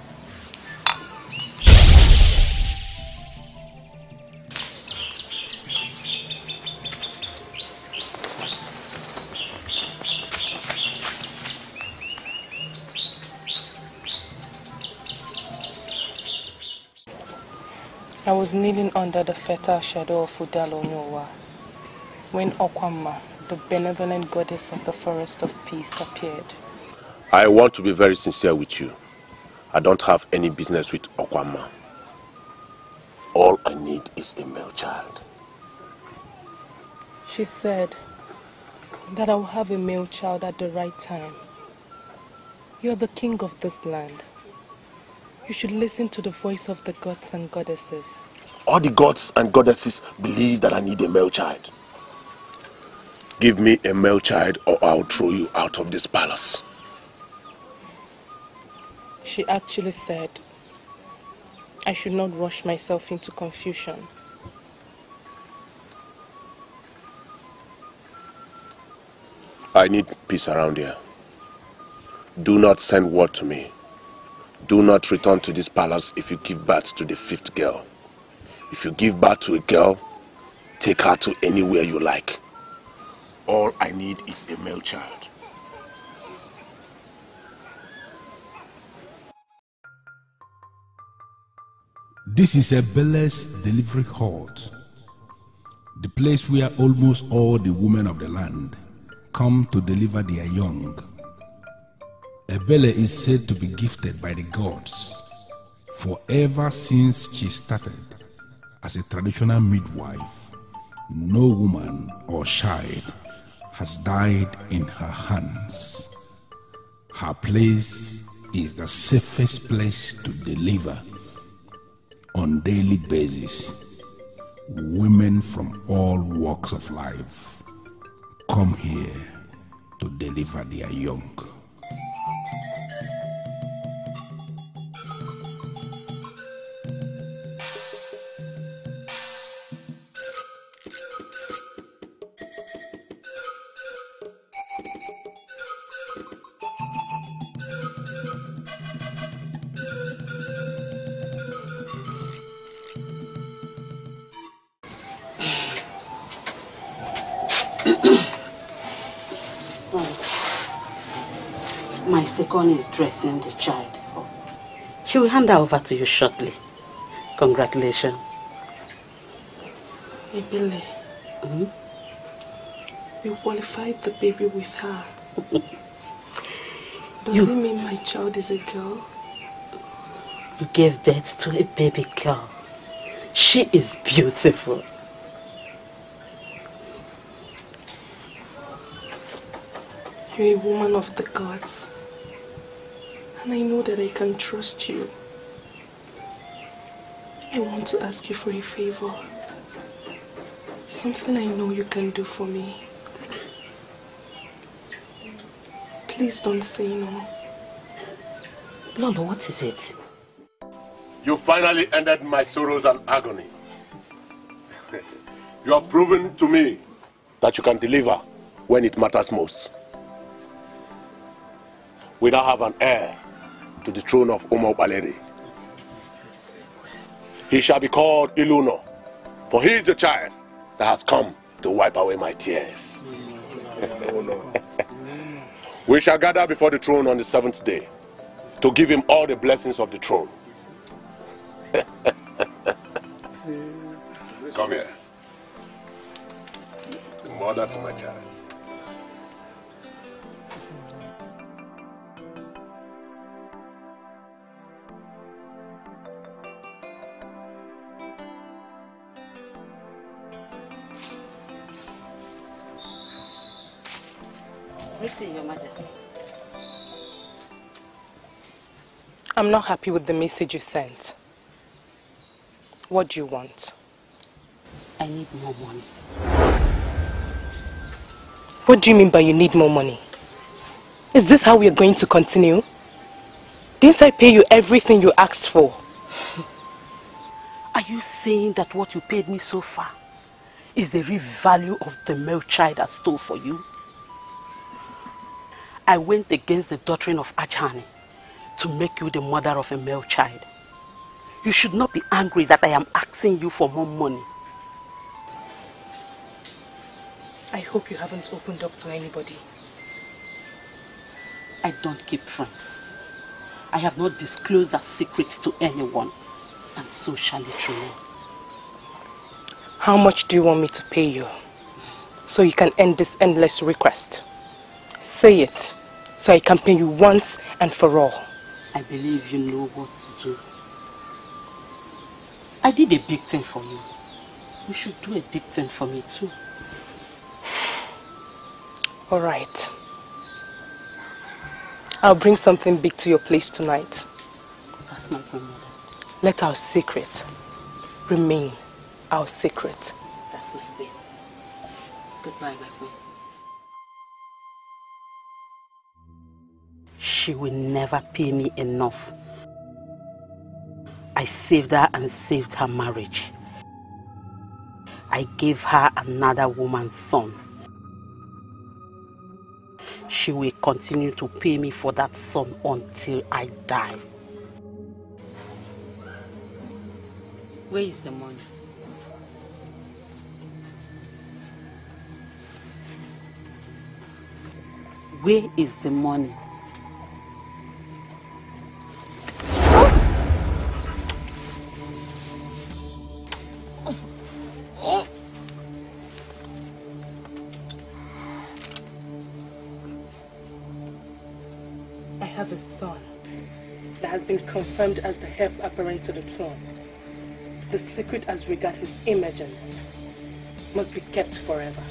I was kneeling under the fertile shadow of Udalonyowa when Okwamma, the benevolent goddess of the forest of peace, appeared. I want to be very sincere with you. I don't have any business with Okwamma. All I need is a male child. She said that I will have a male child at the right time. You are the king of this land. You should listen to the voice of the gods and goddesses. All the gods and goddesses believe that I need a male child. Give me a male child or I'll throw you out of this palace. She actually said I should not rush myself into confusion. I need peace around here. Do not send word to me. Do not return to this palace if you give birth to the 5th girl. If you give birth to a girl, take her to anywhere you like. All I need is a male child. This is Ebele's delivery hut, the place where almost all the women of the land come to deliver their young. Ebele is said to be gifted by the gods for ever since she started as a traditional midwife, no woman or child has died in her hands. Her place is the safest place to deliver. On daily basis, women from all walks of life come here to deliver their young. My second is dressing the child. She will hand her over to you shortly. Congratulations. Ebele, you qualified the baby with her. Does it mean my child is a girl? You gave birth to a baby girl. She is beautiful. You're a woman of the gods. And I know that I can trust you. I want to ask you for a favor. Something I know you can do for me. Please don't say no. Lolo, what is it? You finally ended my sorrows and agony. You have proven to me that you can deliver when it matters most. We now have an heir to the throne of Baleri. He shall be called Iluno, for he is the child that has come to wipe away my tears. We shall gather before the throne on the 7th day to give him all the blessings of the throne. Come here. The mother to my child. Your Majesty. I'm not happy with the message you sent. What do you want? I need more money. What do you mean by you need more money? Is this how we are going to continue? Didn't I pay you everything you asked for? Are you saying that what you paid me so far is the real value of the male child I stole for you? I went against the doctrine of Ajani to make you the mother of a male child. You should not be angry that I am asking you for more money. I hope you haven't opened up to anybody. I don't keep friends. I have not disclosed that secret to anyone, and so shall it remain. How much do you want me to pay you so you can end this endless request? Say it, so I can pay you once and for all. I believe you know what to do. I did a big thing for you. You should do a big thing for me too. All right. I'll bring something big to your place tonight. That's my grandmother. Let our secret remain our secret. That's my queen. Goodbye, my queen. She will never pay me enough. I saved her and saved her marriage. I gave her another woman's son. She will continue to pay me for that son until I die. Where is the money? Where is the money? I have a son that has been confirmed as the heir apparent to the throne. The secret as regards his emergence must be kept forever.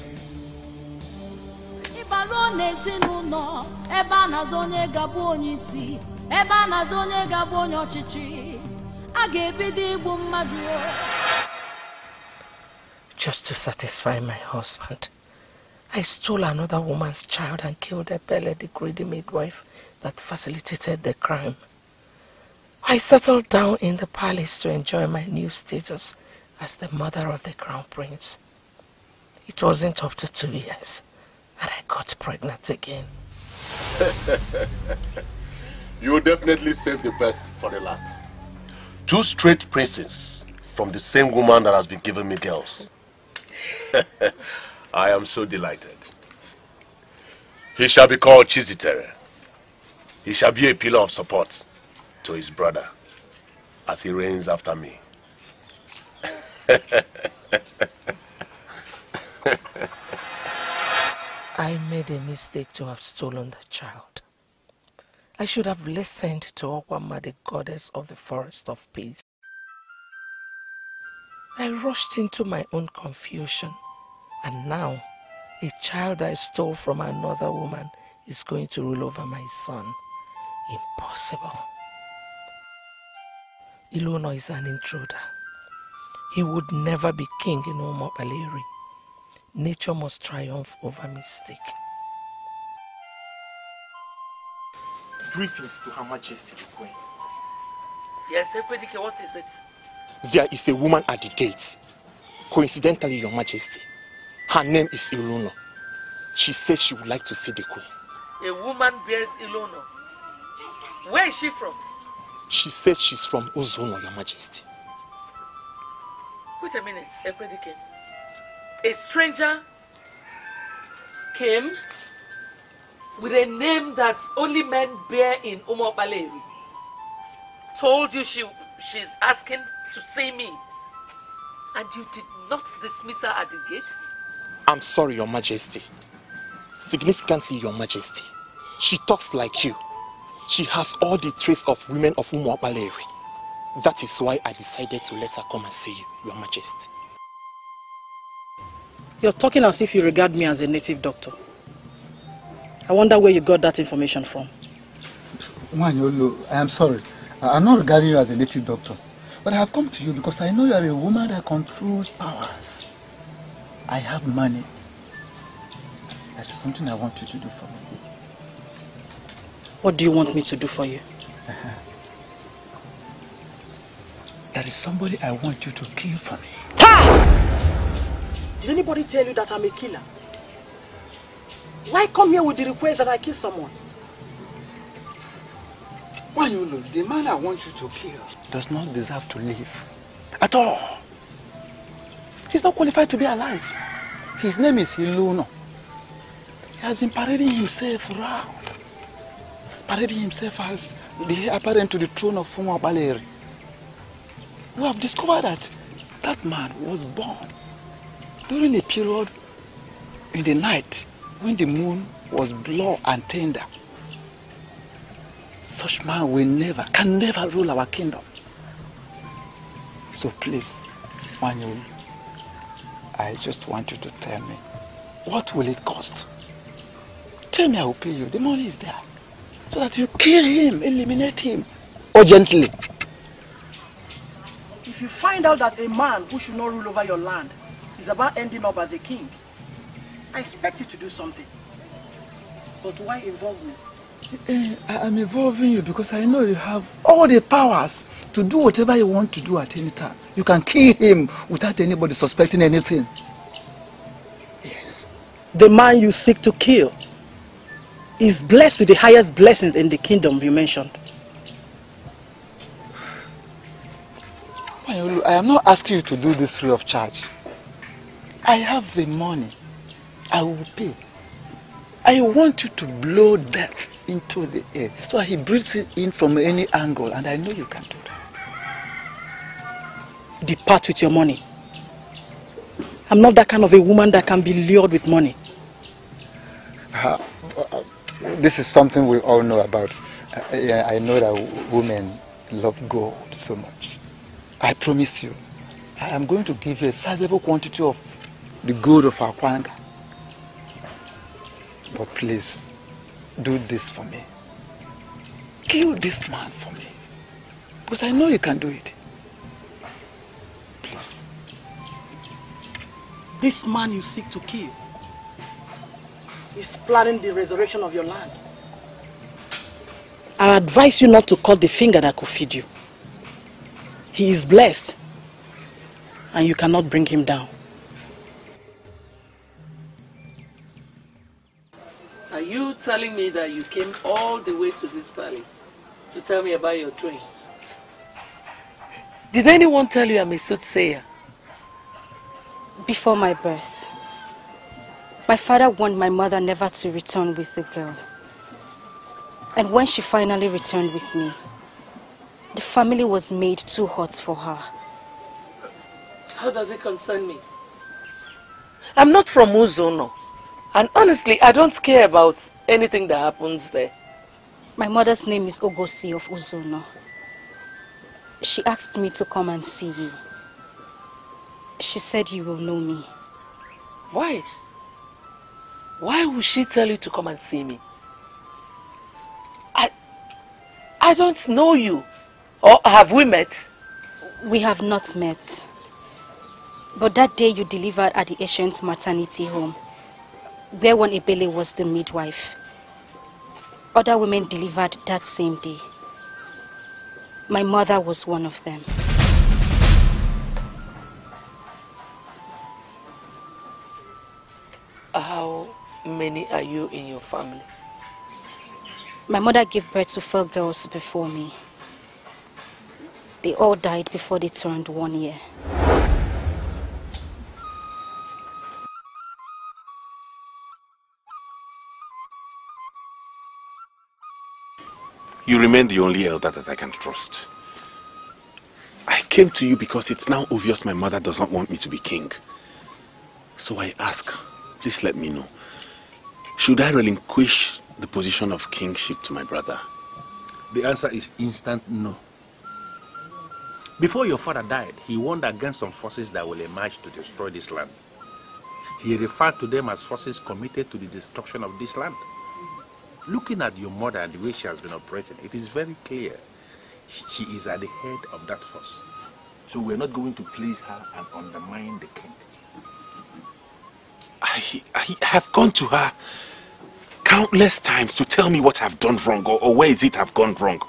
Just to satisfy my husband, I stole another woman's child and killed Ebele, the greedy midwife that facilitated the crime. I settled down in the palace to enjoy my new status as the mother of the crown prince. It wasn't up to 2 years and I got pregnant again. You will definitely save the best for the last. 2 straight princes from the same woman that has been giving me girls. I am so delighted. He shall be called Chizitere. He shall be a pillar of support to his brother as he reigns after me. I made a mistake to have stolen the child. I should have listened to Okwama, the goddess of the forest of peace. I rushed into my own confusion, and now a child I stole from another woman is going to rule over my son. Impossible. Ilono is an intruder. He would never be king in Omobaleri. Nature must triumph over mistake. Greetings to Her Majesty the Queen. Yes, Ekwedike, what is it? There is a woman at the gate. Coincidentally, Your Majesty. Her name is Ilono. She says she would like to see the Queen. A woman bears Ilono. Where is she from? She says she's from Ezeonu, Your Majesty. Wait a minute, Ekwedike. A stranger came with a name that only men bear in Umobaleri. Told you she's asking to see me. And you did not dismiss her at the gate? I'm sorry, Your Majesty. Significantly, Your Majesty, she talks like you. She has all the traits of women of Umobaleri. That is why I decided to let her come and see you, Your Majesty. You're talking as if you regard me as a native doctor. I wonder where you got that information from. Wanyolo, I am sorry. I'm not regarding you as a native doctor. But I have come to you because I know you are a woman that controls powers. I have money. That is something I want you to do for me. What do you want me to do for you? There is somebody I want you to kill for me. Did anybody tell you that I'm a killer? Why come here with the request that I kill someone? Wanyolo, the man I want you to kill does not deserve to live. At all. He's not qualified to be alive. His name is Ilono. He has been parading himself around. Parading himself as the heir apparent to the throne of Umobaleri. We have discovered that that man was born during a period in the night when the moon was blue and tender. Such man can never rule our kingdom. So please, Wanyolu, I just want you to tell me, what will it cost? Tell me, I will pay you. The money is there. So that you kill him, eliminate him, urgently. If you find out that a man who should not rule over your land is about ending up as a king, I expect you to do something. But why involve me? I'm involving you because I know you have all the powers to do whatever you want to do at any time. You can kill him without anybody suspecting anything. Yes. The man you seek to kill is blessed with the highest blessings in the kingdom you mentioned. I am not asking you to do this free of charge. I have the money. I will pay. I want you to blow death into the air so he breathes it in from any angle, and I know you can do that. Depart with your money. I'm not that kind of a woman that can be lured with money. This is something we all know about. I know that women love gold so much. I promise you, I am going to give you a sizable quantity of the gold of our Kwanga. But please, do this for me. Kill this man for me. Because I know you can do it. Please. This man you seek to kill is planning the resurrection of your land. I advise you not to cut the finger that could feed you. He is blessed, and you cannot bring him down. Are you telling me that you came all the way to this palace to tell me about your dreams? Did anyone tell you I'm a soothsayer? Before my birth, my father warned my mother never to return with the girl. And when she finally returned with me, the family was made too hot for her. How does it concern me? I'm not from Ezeonu. And honestly, I don't care about anything that happens there. My mother's name is Ngozi of Ezeonu. She asked me to come and see you. She said you will know me. Why? Why would she tell you to come and see me? I don't know you. Or have we met? We have not met. But that day you delivered at the ancient maternity home, where one Ebele was the midwife. Other women delivered that same day. My mother was one of them. How many are you in your family? My mother gave birth to 4 girls before me. They all died before they turned 1 year. You remain the only elder that I can trust. I came to you because it's now obvious my mother doesn't want me to be king. So I ask, please let me know. Should I relinquish the position of kingship to my brother? The answer is instant no. Before your father died, he warned against some forces that will emerge to destroy this land. He referred to them as forces committed to the destruction of this land. Looking at your mother and the way she has been operating, it is very clear she is at the head of that force. So we're not going to please her and undermine the king. I have gone to her countless times to tell me what I've done wrong or where is it I've gone wrong.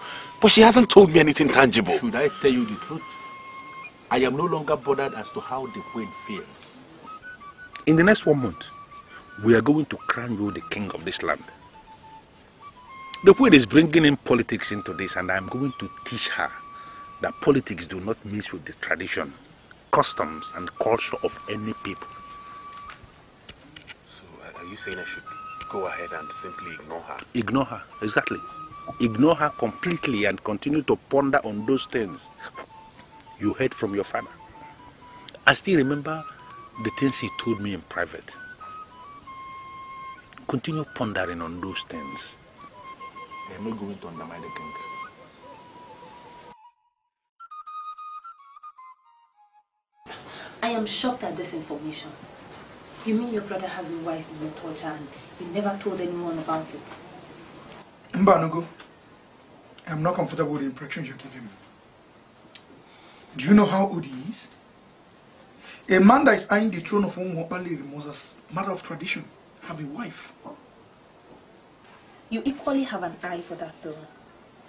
But she hasn't told me anything tangible. Should I tell you the truth? I am no longer bothered as to how the queen feels. In the next 1 month, we are going to crown you the king of this land. The queen is bringing in politics into this, and I'm going to teach her that politics do not mix with the tradition, customs, and culture of any people. So are you saying I should go ahead and simply ignore her? Ignore her, exactly. Ignore her completely and continue to ponder on those things you heard from your father. I still remember the things he told me in private. Continue pondering on those things. They are not going to undermine the king. I am shocked at this information. You mean your brother has a wife in your torture and you never told anyone about it? Mbanogo, I am not comfortable with the impressions you're giving me. Do you know how old he is? A man that is eyeing the throne of Umwapale must, as a matter of tradition, have a wife. You equally have an eye for that throne.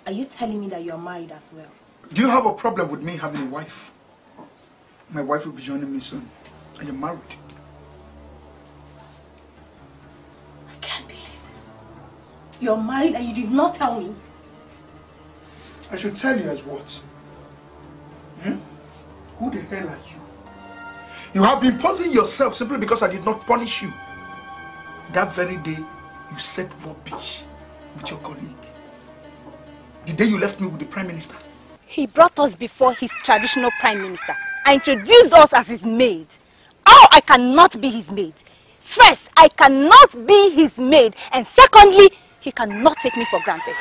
Are you telling me that you are married as well? Do you have a problem with me having a wife? My wife will be joining me soon. I am married. I can't believe this. You're married and you did not tell me. I should tell you as what? Who the hell are you? You have been posing yourself simply because I did not punish you. That very day, you said rubbish with your colleague. The day you left me with the Prime Minister. He brought us before his traditional Prime Minister and introduced us as his maid. How I cannot be his maid? First, I cannot be his maid. And secondly, he cannot take me for granted.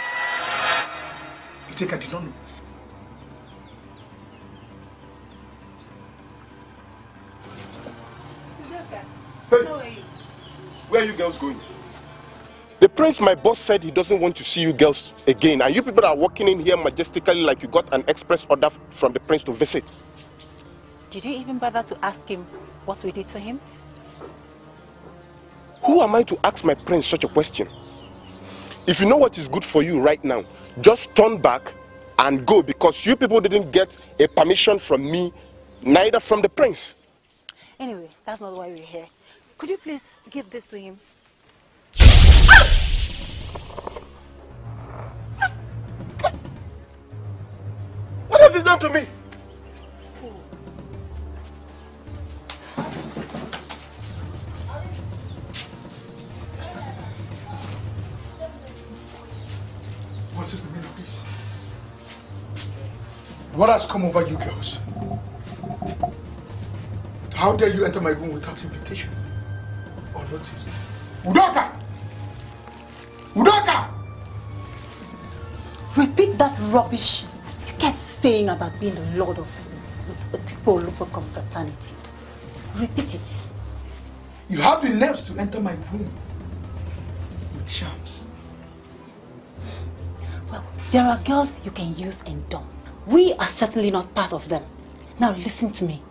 You think I did not know? Hey, where are you girls going? The prince, my boss, said he doesn't want to see you girls again. And you people are walking in here majestically like you got an express order from the prince to visit. Did you even bother to ask him what we did to him? Who am I to ask my prince such a question? If you know what is good for you right now, just turn back and go, because you people didn't get a permission from me, neither from the prince. Anyway, that's not why we're here. Could you please give this to him? What have you done to me? What is the meaning of this? What has come over you girls? How dare you enter my room without invitation or notice? Udoka! Udoka! Repeat that rubbish you kept saying about being the lord of Tipo confraternity. Repeat it. You have the nerves to enter my room with shams. Well, there are girls you can use and dump. We are certainly not part of them. Now listen to me.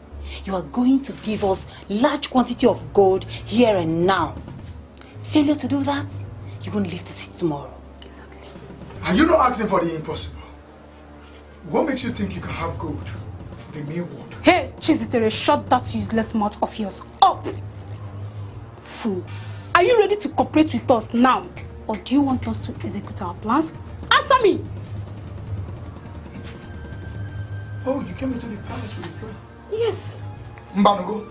You are going to give us large quantity of gold here and now. Failure to do that, you won't live to see tomorrow. Exactly. Are you not asking for the impossible? What makes you think you can have gold for the mere word? Hey, Chizitere, shut that useless mouth of yours up! Fool. Are you ready to cooperate with us now? Or do you want us to execute our plans? Answer me! Oh, you came into the palace with a plan? Yes. Mbanogo,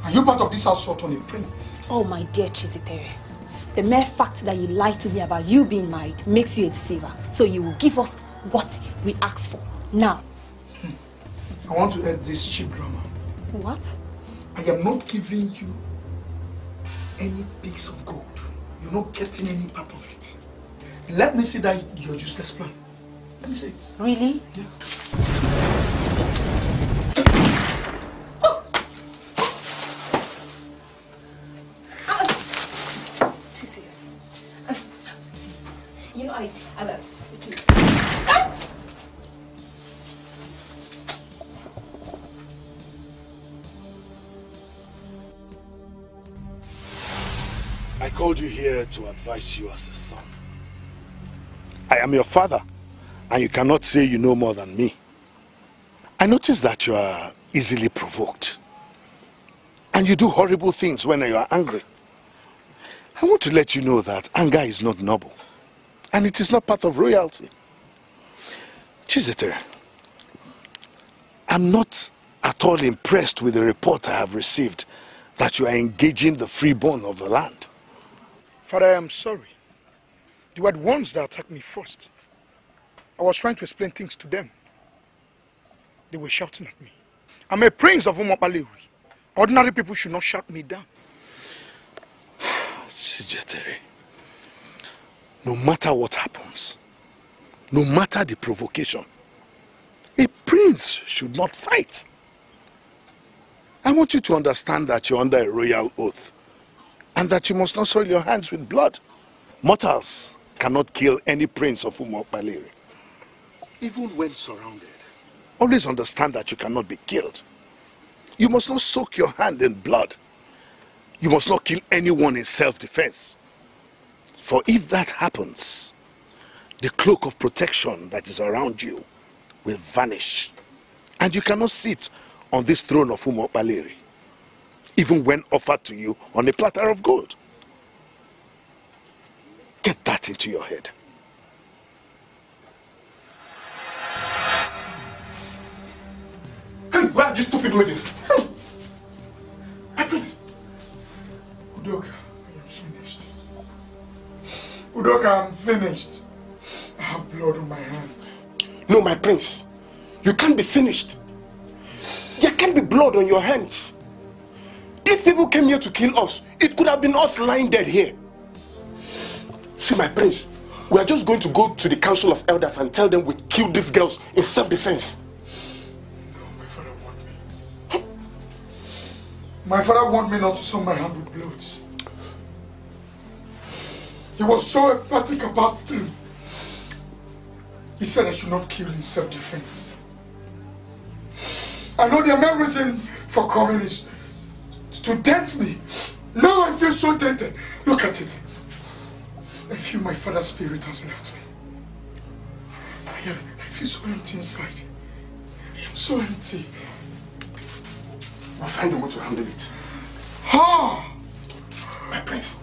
are you part of this assault on a prince? Oh, my dear Chizitere. The mere fact that you lied to me about you being married makes you a deceiver. So you will give us what we asked for. Now. I want to end this cheap drama. What? I am not giving you any piece of gold. You're not getting any part of it. Let me see that your useless plan. Let me see it. Really? Yeah. You know, I called you here to advise you as a son. I am your father, and you cannot say you know more than me. I notice that you are easily provoked, and you do horrible things when you are angry. I want to let you know that anger is not noble, and it is not part of royalty. Chizitere, I'm not at all impressed with the report I have received that you are engaging the freeborn of the land. Father, I am sorry. You were the ones that attacked me first. I was trying to explain things to them. They were shouting at me. I'm a prince of Umopalewi. Ordinary people should not shout me down. Chizitere, no matter what happens, no matter the provocation, a prince should not fight. I want you to understand that you're under a royal oath, and that you must not soil your hands with blood. Mortals cannot kill any prince of Umopalewi, even when surrounded. Always understand that you cannot be killed. You must not soak your hand in blood. You must not kill anyone in self-defense. For if that happens, the cloak of protection that is around you will vanish. And you cannot sit on this throne of Umopalewi, even when offered to you on a platter of gold. Get that into your head. Hey, where are these stupid ladies? My prince. Udoka, I am finished. Udoka, I'm finished. I have blood on my hands. No, my prince. You can't be finished. There can't be blood on your hands. If people came here to kill us, it could have been us lying dead here. See, my prince, we are just going to go to the council of elders and tell them we killed these girls in self-defense. No, my father warned me. My father warned me not to soil my hand with blood. He was so emphatic about them. He said I should not kill in self-defense. I know the main reason for coming is to dent me. Now I feel so dented. Look at it. I feel my father's spirit has left me. I feel so empty inside. I am so empty. We'll find a way to handle it. Ah! My prince,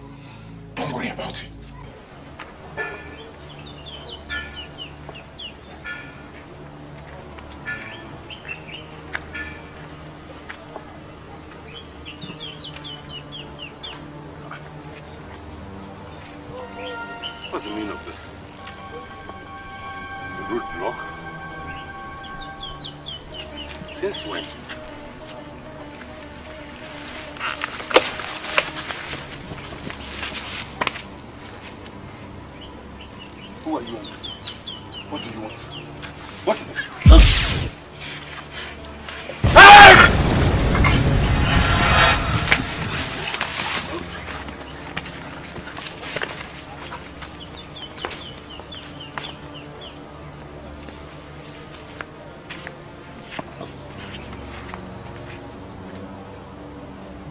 don't worry about it. What's the meaning of this? The road block? Since when? Who are you? What do you want? What is it?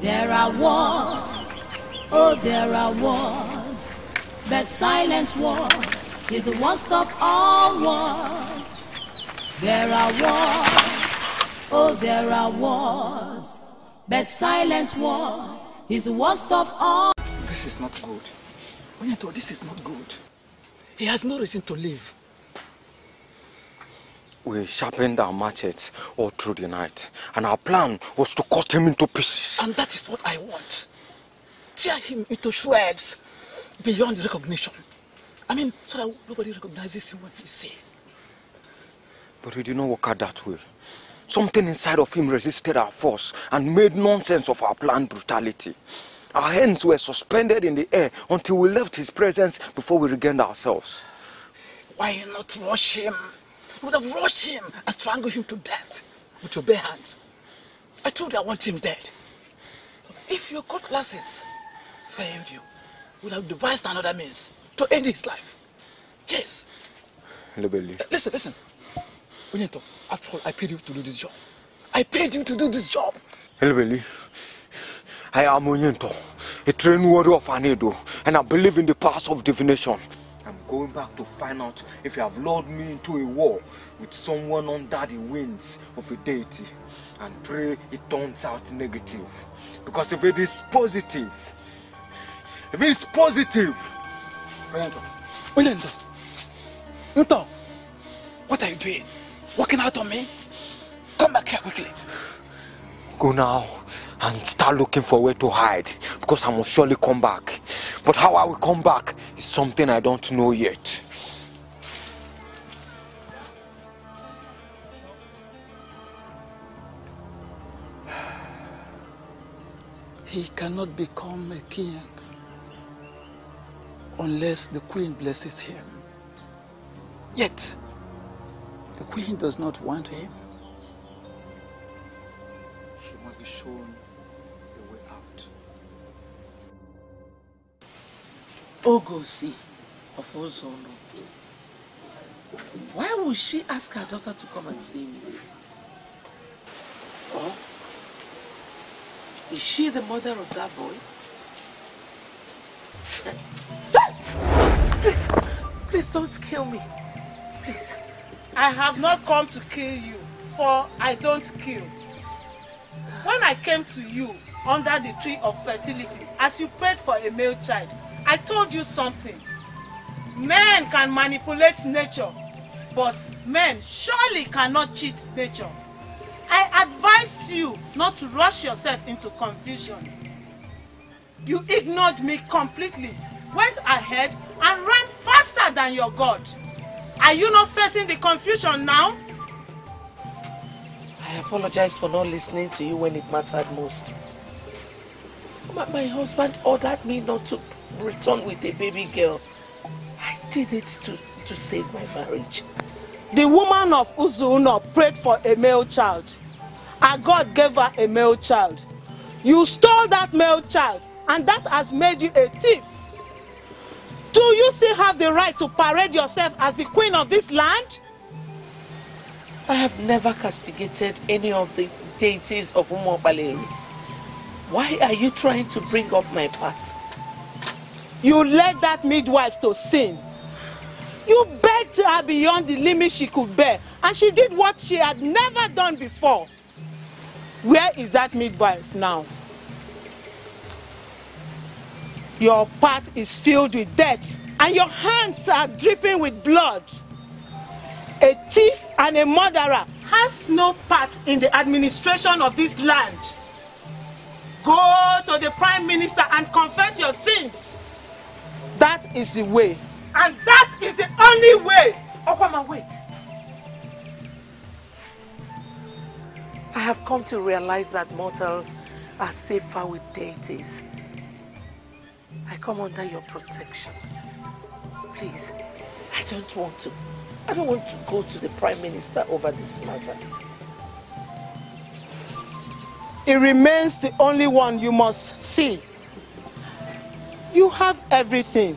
There are wars, oh there are wars, but silent war is the worst of all wars. There are wars, oh there are wars, but silent war is the worst of all. This is not good. Onyeto, this is not good. He has no reason to live. We sharpened our machetes all through the night, and our plan was to cut him into pieces. And that is what I want. Tear him into shreds beyond recognition. I mean, so that nobody recognizes him when he's seen. But it did not work out that way. Something inside of him resisted our force and made nonsense of our planned brutality. Our hands were suspended in the air until we left his presence before we regained ourselves. Why not rush him? You would have rushed him and strangled him to death with your bare hands. I told you I want him dead. If your cutlasses failed you, you would have devised another means to end his life. Yes. Listen. Onyeto, after all, I paid you to do this job. I paid you to do this job. Helbeli, I am Onyeto, a trained warrior of Anedo, and I believe in the powers of divination. I'm going back to find out if you have lured me into a war with someone under the wings of a deity, and pray it turns out negative. Because if it is positive, Onyeto, what are you doing? Walking out on me? Come back here quickly. Go now and start looking for where to hide, because I must surely come back. But how I will come back is something I don't know yet. He cannot become a king unless the queen blesses him. Yet, the queen does not want him. She must be shown a way out. Ngozi of Ezeonu. Why would she ask her daughter to come and see me? Or is she the mother of that boy? Please don't kill me. Please. I have not come to kill you, for I don't kill. When I came to you under the tree of fertility, as you prayed for a male child, I told you something. Men can manipulate nature, but men surely cannot cheat nature. I advised you not to rush yourself into confusion. You ignored me completely, went ahead and ran faster than your God. Are you not facing the confusion now? I apologize for not listening to you when it mattered most. My husband ordered me not to return with a baby girl. I did it to save my marriage. The woman of Ezeonu prayed for a male child, and God gave her a male child. You stole that male child, and that has made you a thief. Do you still have the right to parade yourself as the queen of this land? I have never castigated any of the deities of Umuopaleri. Why are you trying to bring up my past? You led that midwife to sin. You begged her beyond the limit she could bear, and she did what she had never done before. Where is that midwife now? Your path is filled with death, and your hands are dripping with blood. A thief and a murderer has no part in the administration of this land. Go to the Prime Minister and confess your sins. That is the way. And that is the only way. Okwama, wait. I have come to realize that mortals are safer with deities. I come under your protection. Please, I don't want to go to the Prime Minister over this matter. It remains the only one you must see. You have everything,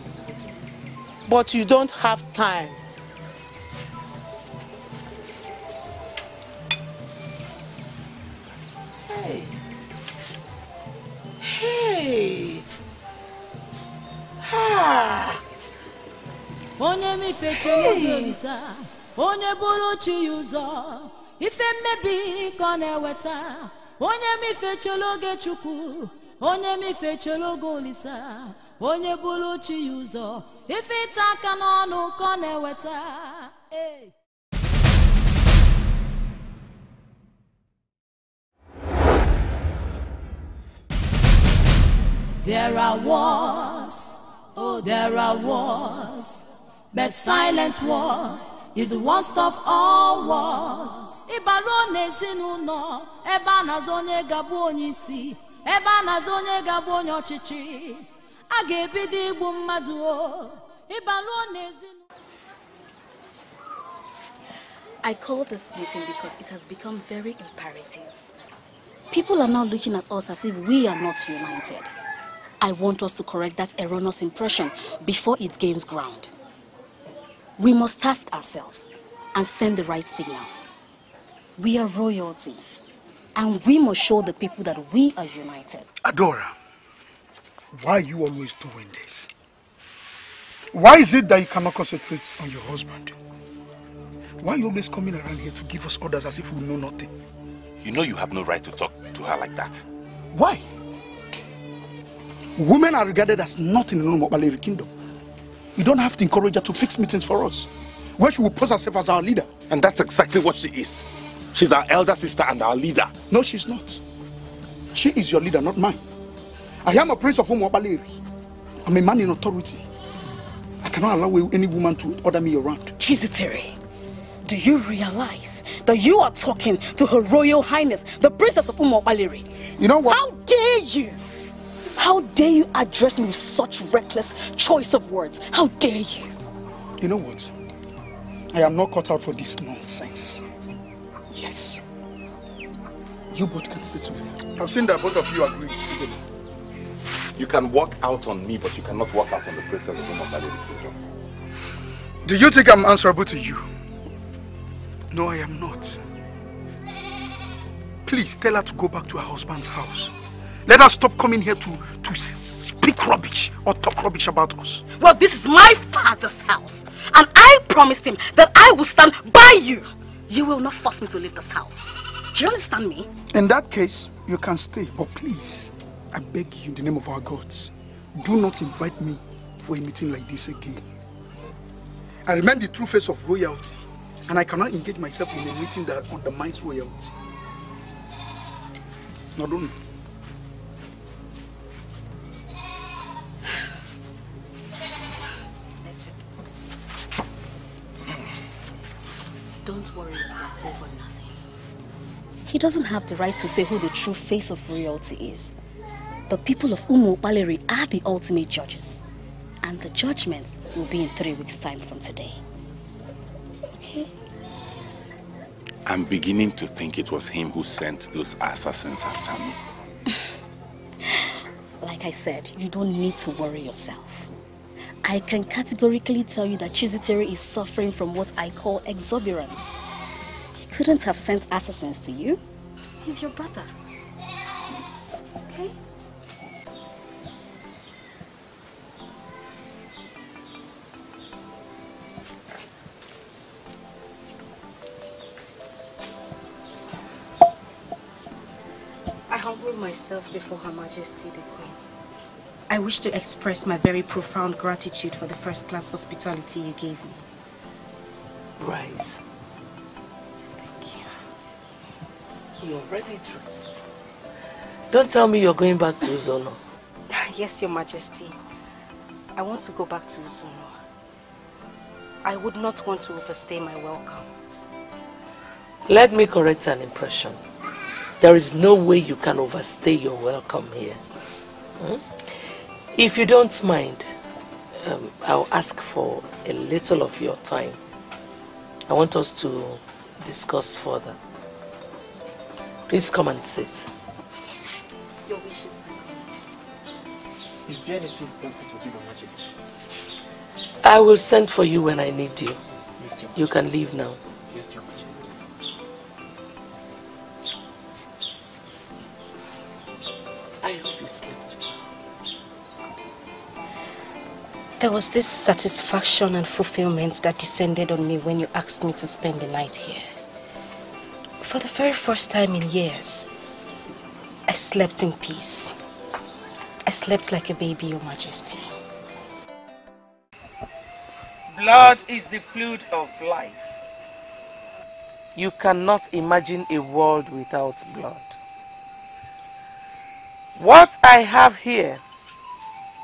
but you don't have time. Hey. Hey. Ha. Onye mi fechelo gelisa, onye bulu chi yuzo, ife mmebi kone weta. Onye mi fechelo ge chuku, onye mi fechelo golisa, onye bulu chi yuzo, ife taka n'onu kone weta. Hey. There are wars, oh there are wars, but silent war is the worst of all wars. Ibalo nezinuno, eba nazonye gabo onyisi, eba nazonye gabo onyochichi. Agebidi igbu mmadu o, ibalo nezinu. I call this meeting because it has become very imperative. People are now looking at us as if we are not united. I want us to correct that erroneous impression before it gains ground. We must task ourselves and send the right signal. We are royalty, and we must show the people that we are united. Adora, why are you always doing this? Why is it that you cannot concentrate on your husband? Why are you always coming around here to give us orders as if we know nothing? You know you have no right to talk to her like that. Why? Women are regarded as nothing in the Umuopaleri kingdom. You don't have to encourage her to fix meetings for us, where she will pose herself as our leader. And that's exactly what she is. She's our elder sister and our leader. No, she's not. She is your leader, not mine. I am a prince of Umuopaleri. I'm a man in authority. I cannot allow any woman to order me around. Chizitere, do you realize that you are talking to Her Royal Highness, the Princess of Umuopaleri? You know what? How dare you? How dare you address me with such reckless choice of words? How dare you? You know what? I am not cut out for this nonsense. Yes. You both can stay together. I've seen that both of you agree. You can walk out on me, but you cannot walk out on the princess of Umuopaleri. Do you think I'm answerable to you? No, I am not. Please tell her to go back to her husband's house. Let us stop coming here to speak rubbish or talk rubbish about us. Well, this is my father's house, and I promised him that I will stand by you. You will not force me to leave this house. Do you understand me? In that case, you can stay, but please, I beg you in the name of our gods, do not invite me for a meeting like this again. I remain the true face of royalty, and I cannot engage myself in a meeting that undermines royalty. Not only. Don't worry yourself over nothing. He doesn't have the right to say who the true face of royalty is. The people of Umuopaleri are the ultimate judges. And the judgment will be in 3 weeks' time from today. Okay? I'm beginning to think it was him who sent those assassins after me. Like I said, you don't need to worry yourself. I can categorically tell you that Chizitere is suffering from what I call exuberance. He couldn't have sent assassins to you. He's your brother. Okay? I humble myself before Her Majesty the Queen. I wish to express my very profound gratitude for the first-class hospitality you gave me. Rise. Thank you. You're already dressed. Don't tell me you're going back to Ezeonu. Yes, Your Majesty. I want to go back to Ezeonu. I would not want to overstay my welcome. Let me correct an impression. There is no way you can overstay your welcome here. If you don't mind, I'll ask for a little of your time. I want us to discuss further. Please come and sit. Your wish is my command. Is there anything you want me to do, Your Majesty? I will send for you when I need you. Yes, Your Majesty. You can leave now. Yes, Your Majesty. I hope you slept well. There was this satisfaction and fulfillment that descended on me when you asked me to spend the night here. For the very first time in years, I slept in peace. I slept like a baby, Your Majesty. Blood is the fluid of life. You cannot imagine a world without blood. What I have here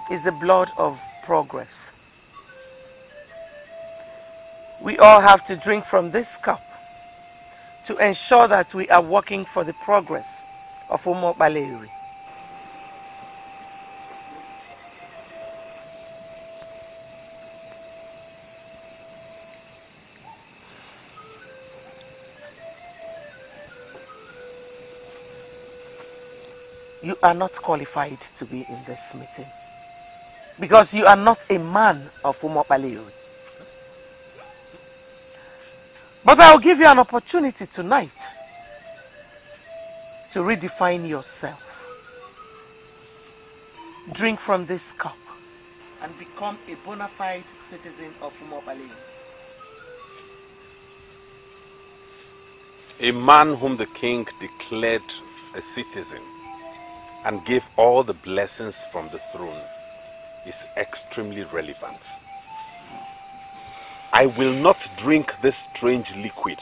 is the blood of progress. We all have to drink from this cup to ensure that we are working for the progress of Umo Baleri. You are not qualified to be in this meeting because you are not a man of Umo Baleri. But I'll give you an opportunity tonight to redefine yourself. Drink from this cup and become a bona fide citizen of Umo Baleri. A man whom the king declared a citizen and gave all the blessings from the throne is extremely relevant. I will not drink this strange liquid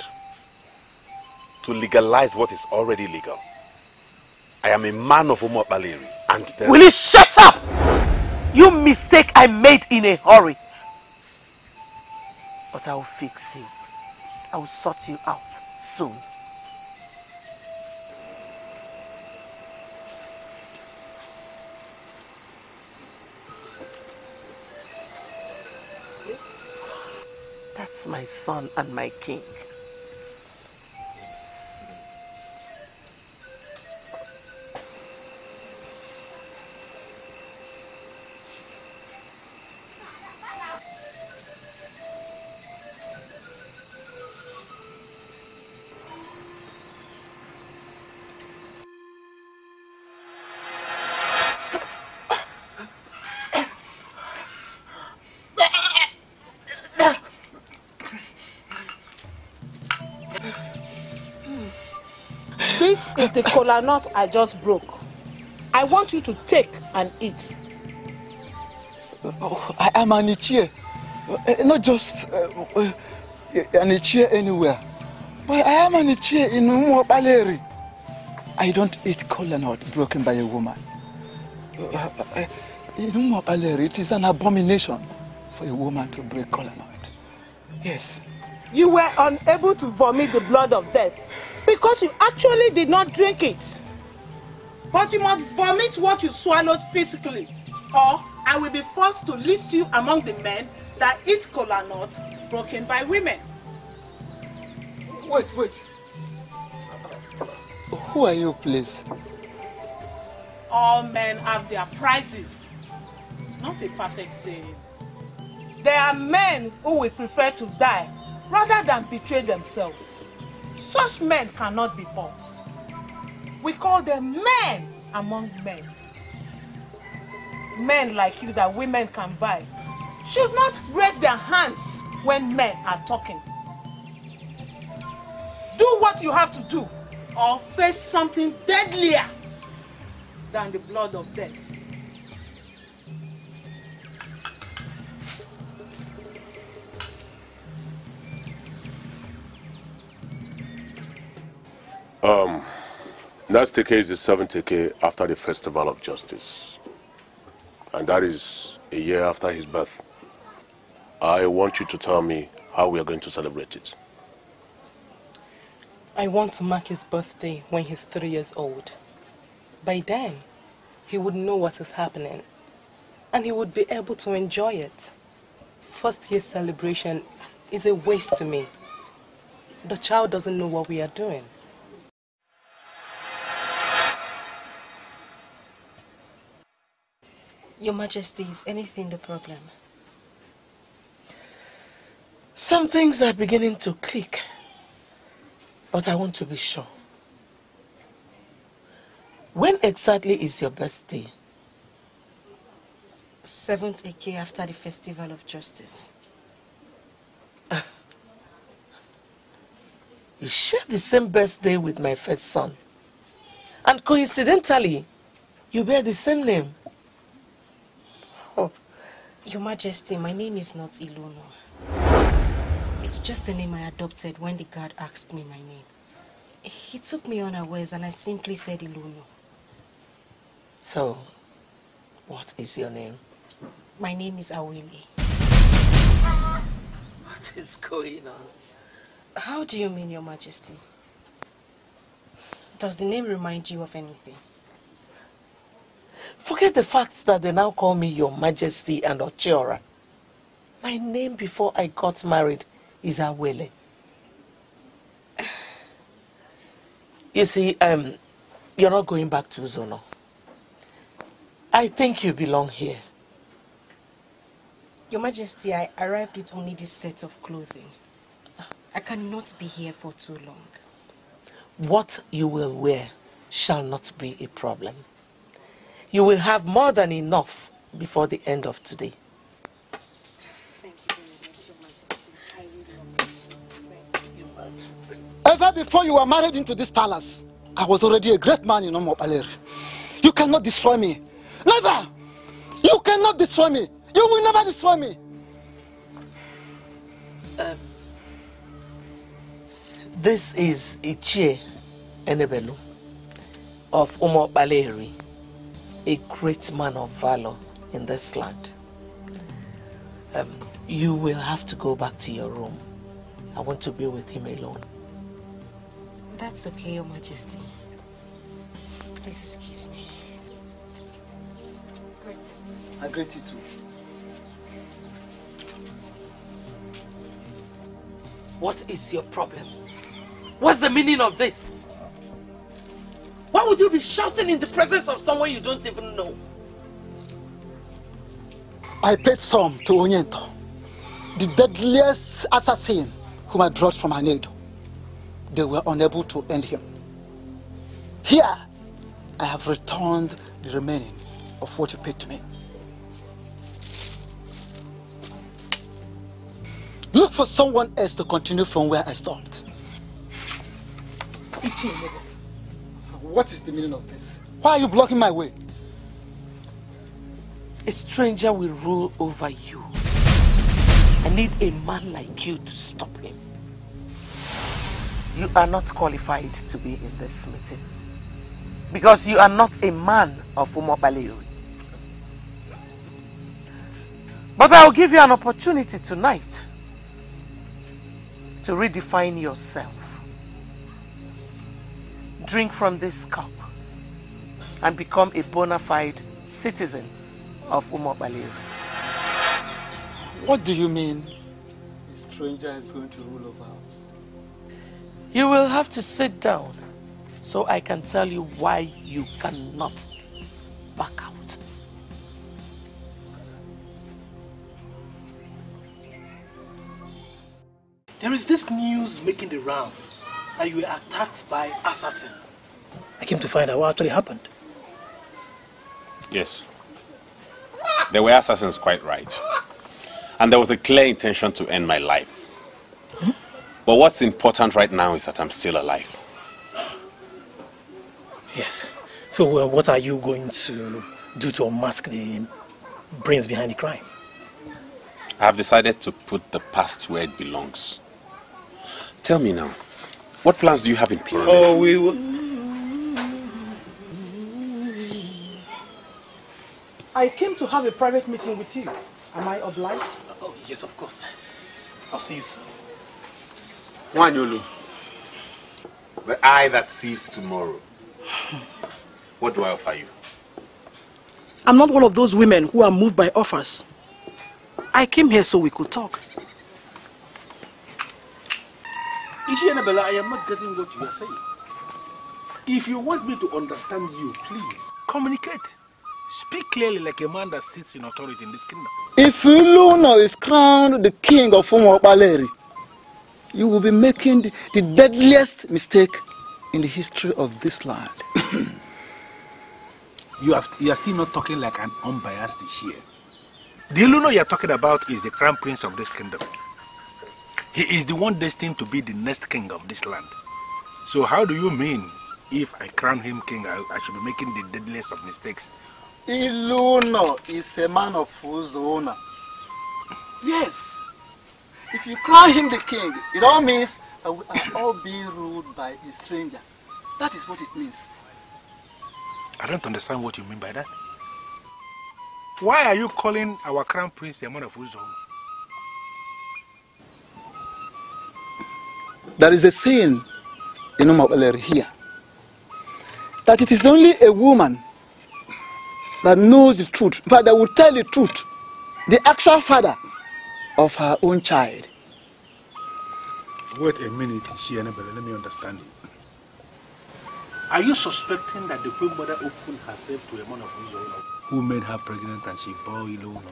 to legalize what is already legal. I am a man of Umo Baleri and Will you shut up? You mistake I made in a hurry. But I will fix you. I will sort you out soon. That's my son and my king. This is the kola nut I just broke. I want you to take and eat. I am an Ichie. Not just an Ichie anywhere. But I am an Ichie in Umo Baleri. I don't eat kola nut broken by a woman. In Umo Baleri, it is an abomination for a woman to break kola nut. Yes. You were unable to vomit the blood of death because you actually did not drink it. But you must vomit what you swallowed physically, or I will be forced to list you among the men that eat kola nuts broken by women. Wait. Who are you, please? All men have their prices. Not a perfect saying. There are men who will prefer to die rather than betray themselves. Such men cannot be bought. We call them men among men. Men like you that women can buy should not raise their hands when men are talking. Do what you have to do, or face something deadlier than the blood of death. Next Teke is the 7th Teke after the Festival of Justice. And that is a year after his birth. I want you to tell me how we are going to celebrate it. I want to mark his birthday when he's 3 years old. By then, he would know what is happening. And he would be able to enjoy it. First year celebration is a waste to me. The child doesn't know what we are doing. Your Majesty, is anything the problem? Some things are beginning to click, but I want to be sure. When exactly is your birthday? 7th Eke after the Festival of Justice. You share the same birthday with my first son. And coincidentally, you bear the same name. Oh. Your Majesty, my name is not Ezeonu. It's just the name I adopted when the guard asked me my name. He took me unawares and I simply said Ezeonu. So, what is your name? My name is Awili. What is going on? How do you mean, Your Majesty? Does the name remind you of anything? Forget the fact that they now call me Your Majesty and Ochiora. My name before I got married is Awele. You see, you're not going back to Ezeonu. I think you belong here. Your Majesty, I arrived with only this set of clothing. I cannot be here for too long. What you will wear shall not be a problem. You will have more than enough before the end of today. Thank you very much, Your Majesty. Ever before you were married into this palace, I was already a great man in Omopaleri. You cannot destroy me. Never! You cannot destroy me. You will never destroy me. This is Ichie Enebelu of Omopaleri, a great man of valor in this land. You will have to go back to your room. I want to be with him alone. That's okay, Your Majesty. Please excuse me. I greet you too. What is your problem? What's the meaning of this? Why would you be shouting in the presence of someone you don't even know? I paid some to Onyento, the deadliest assassin whom I brought from Anedo. They were unable to end him. Here, I have returned the remaining of what you paid to me. Look for someone else to continue from where I stopped. What is the meaning of this? Why are you blocking my way? A stranger will rule over you. I need a man like you to stop him. You are not qualified to be in this meeting because you are not a man of Omopaleri. But I will give you an opportunity tonight to redefine yourself. Drink from this cup and become a bona fide citizen of Omopaleri. What do you mean a stranger is going to rule over us? You will have to sit down so I can tell you why you cannot back out. There is this news making the rounds that you were attacked by assassins. I came to find out what actually happened. Yes. There were assassins, quite right. And there was a clear intention to end my life. But what's important right now is that I'm still alive. Yes. So what are you going to do to unmask the brains behind the crime? I have decided to put the past where it belongs. Tell me now, what plans do you have in place? Oh, we will... I came to have a private meeting with you. Am I obliged? Oh, yes, of course. I'll see you soon. Wanyolu, the eye that sees tomorrow. What do I offer you? I'm not one of those women who are moved by offers. I came here so we could talk. Ishianabella, I am not getting what you are saying. If you want me to understand you, please communicate. Speak clearly like a man that sits in authority in this kingdom. If Ezeonu is crowned the king of Umuokpaleri, you will be making the deadliest mistake in the history of this land. You are still not talking like an unbiased Ishie. The Ezeonu you are talking about is the crown prince of this kingdom. He is the one destined to be the next king of this land. So how do you mean if I crown him king, I should be making the deadliest of mistakes? Ezeonu is a man of Ezeonu. Yes. If you crown him the king, it all means that we are all being ruled by a stranger. That is what it means. I don't understand what you mean by that. Why are you calling our crown prince a man of Ezeonu? There is a saying in Umuokpaleri here that it is only a woman that knows the truth, but that will tell the truth, the actual father of her own child. Wait a minute, Ishianabella, let me understand you. Are you suspecting that the queen mother opened herself to a man of Ezeonu who made her pregnant and she bore Ezeonu?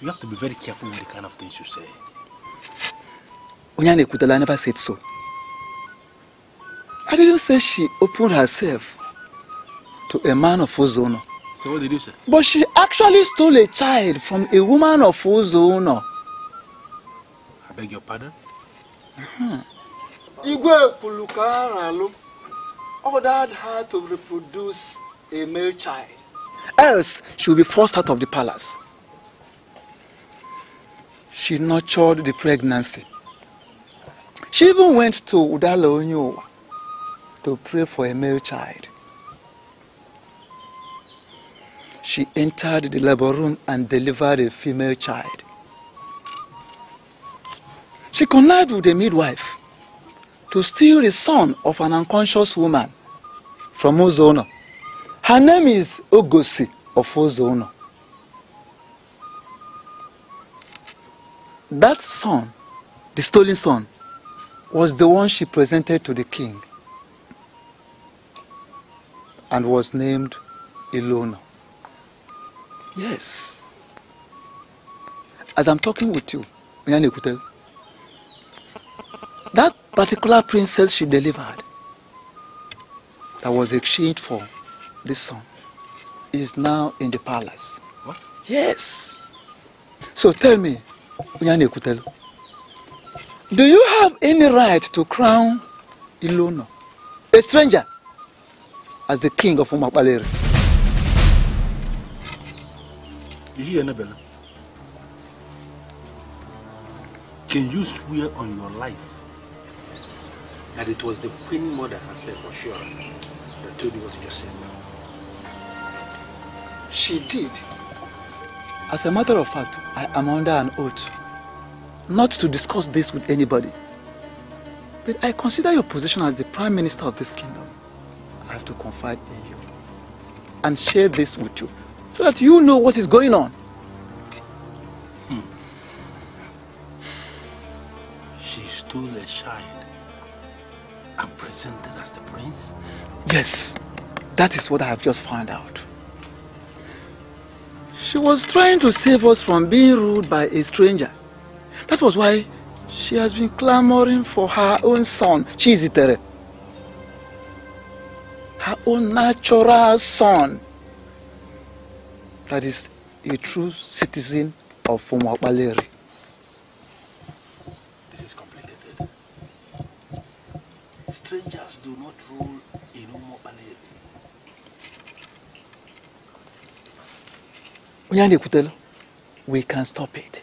You have to be very careful with the kind of things you say. Onyane Kutela never said so. I didn't say she opened herself to a man of Ezeonu. So what did you say? But she actually stole a child from a woman of Ezeonu. I beg your pardon? Igwe Pulukaralu ordered her to reproduce a male child. Else, she will be forced out of the palace. She nurtured the pregnancy. She even went to Udala Onyowa to pray for a male child. She entered the labor room and delivered a female child. She connived with a midwife to steal the son of an unconscious woman from Ezeonu. Her name is Ngozi of Ezeonu. That son, the stolen son, was the one she presented to the king and was named Ezeonu. Yes. As I'm talking with you, that particular princess she delivered, that was exchanged for this son, is now in the palace. What? Yes. So tell me, do you have any right to crown Ezeonu, a stranger, as the king of Umuokpaleri? Ishianabella, can you swear on your life that it was the queen mother herself, for sure, that told you what you just said now? She did. As a matter of fact, I am under an oath not to discuss this with anybody. But I consider your position as the Prime Minister of this kingdom. I have to confide in you and share this with you so that you know what is going on. She stole a child and presented as the prince? Yes, that is what I have just found out. She was trying to save us from being ruled by a stranger. That was why she has been clamoring for her own son, Chizitere. Her own natural son. That is a true citizen of Umuokpaleri. This is complicated. Strangers do not rule in Umuokpaleri. We can stop it.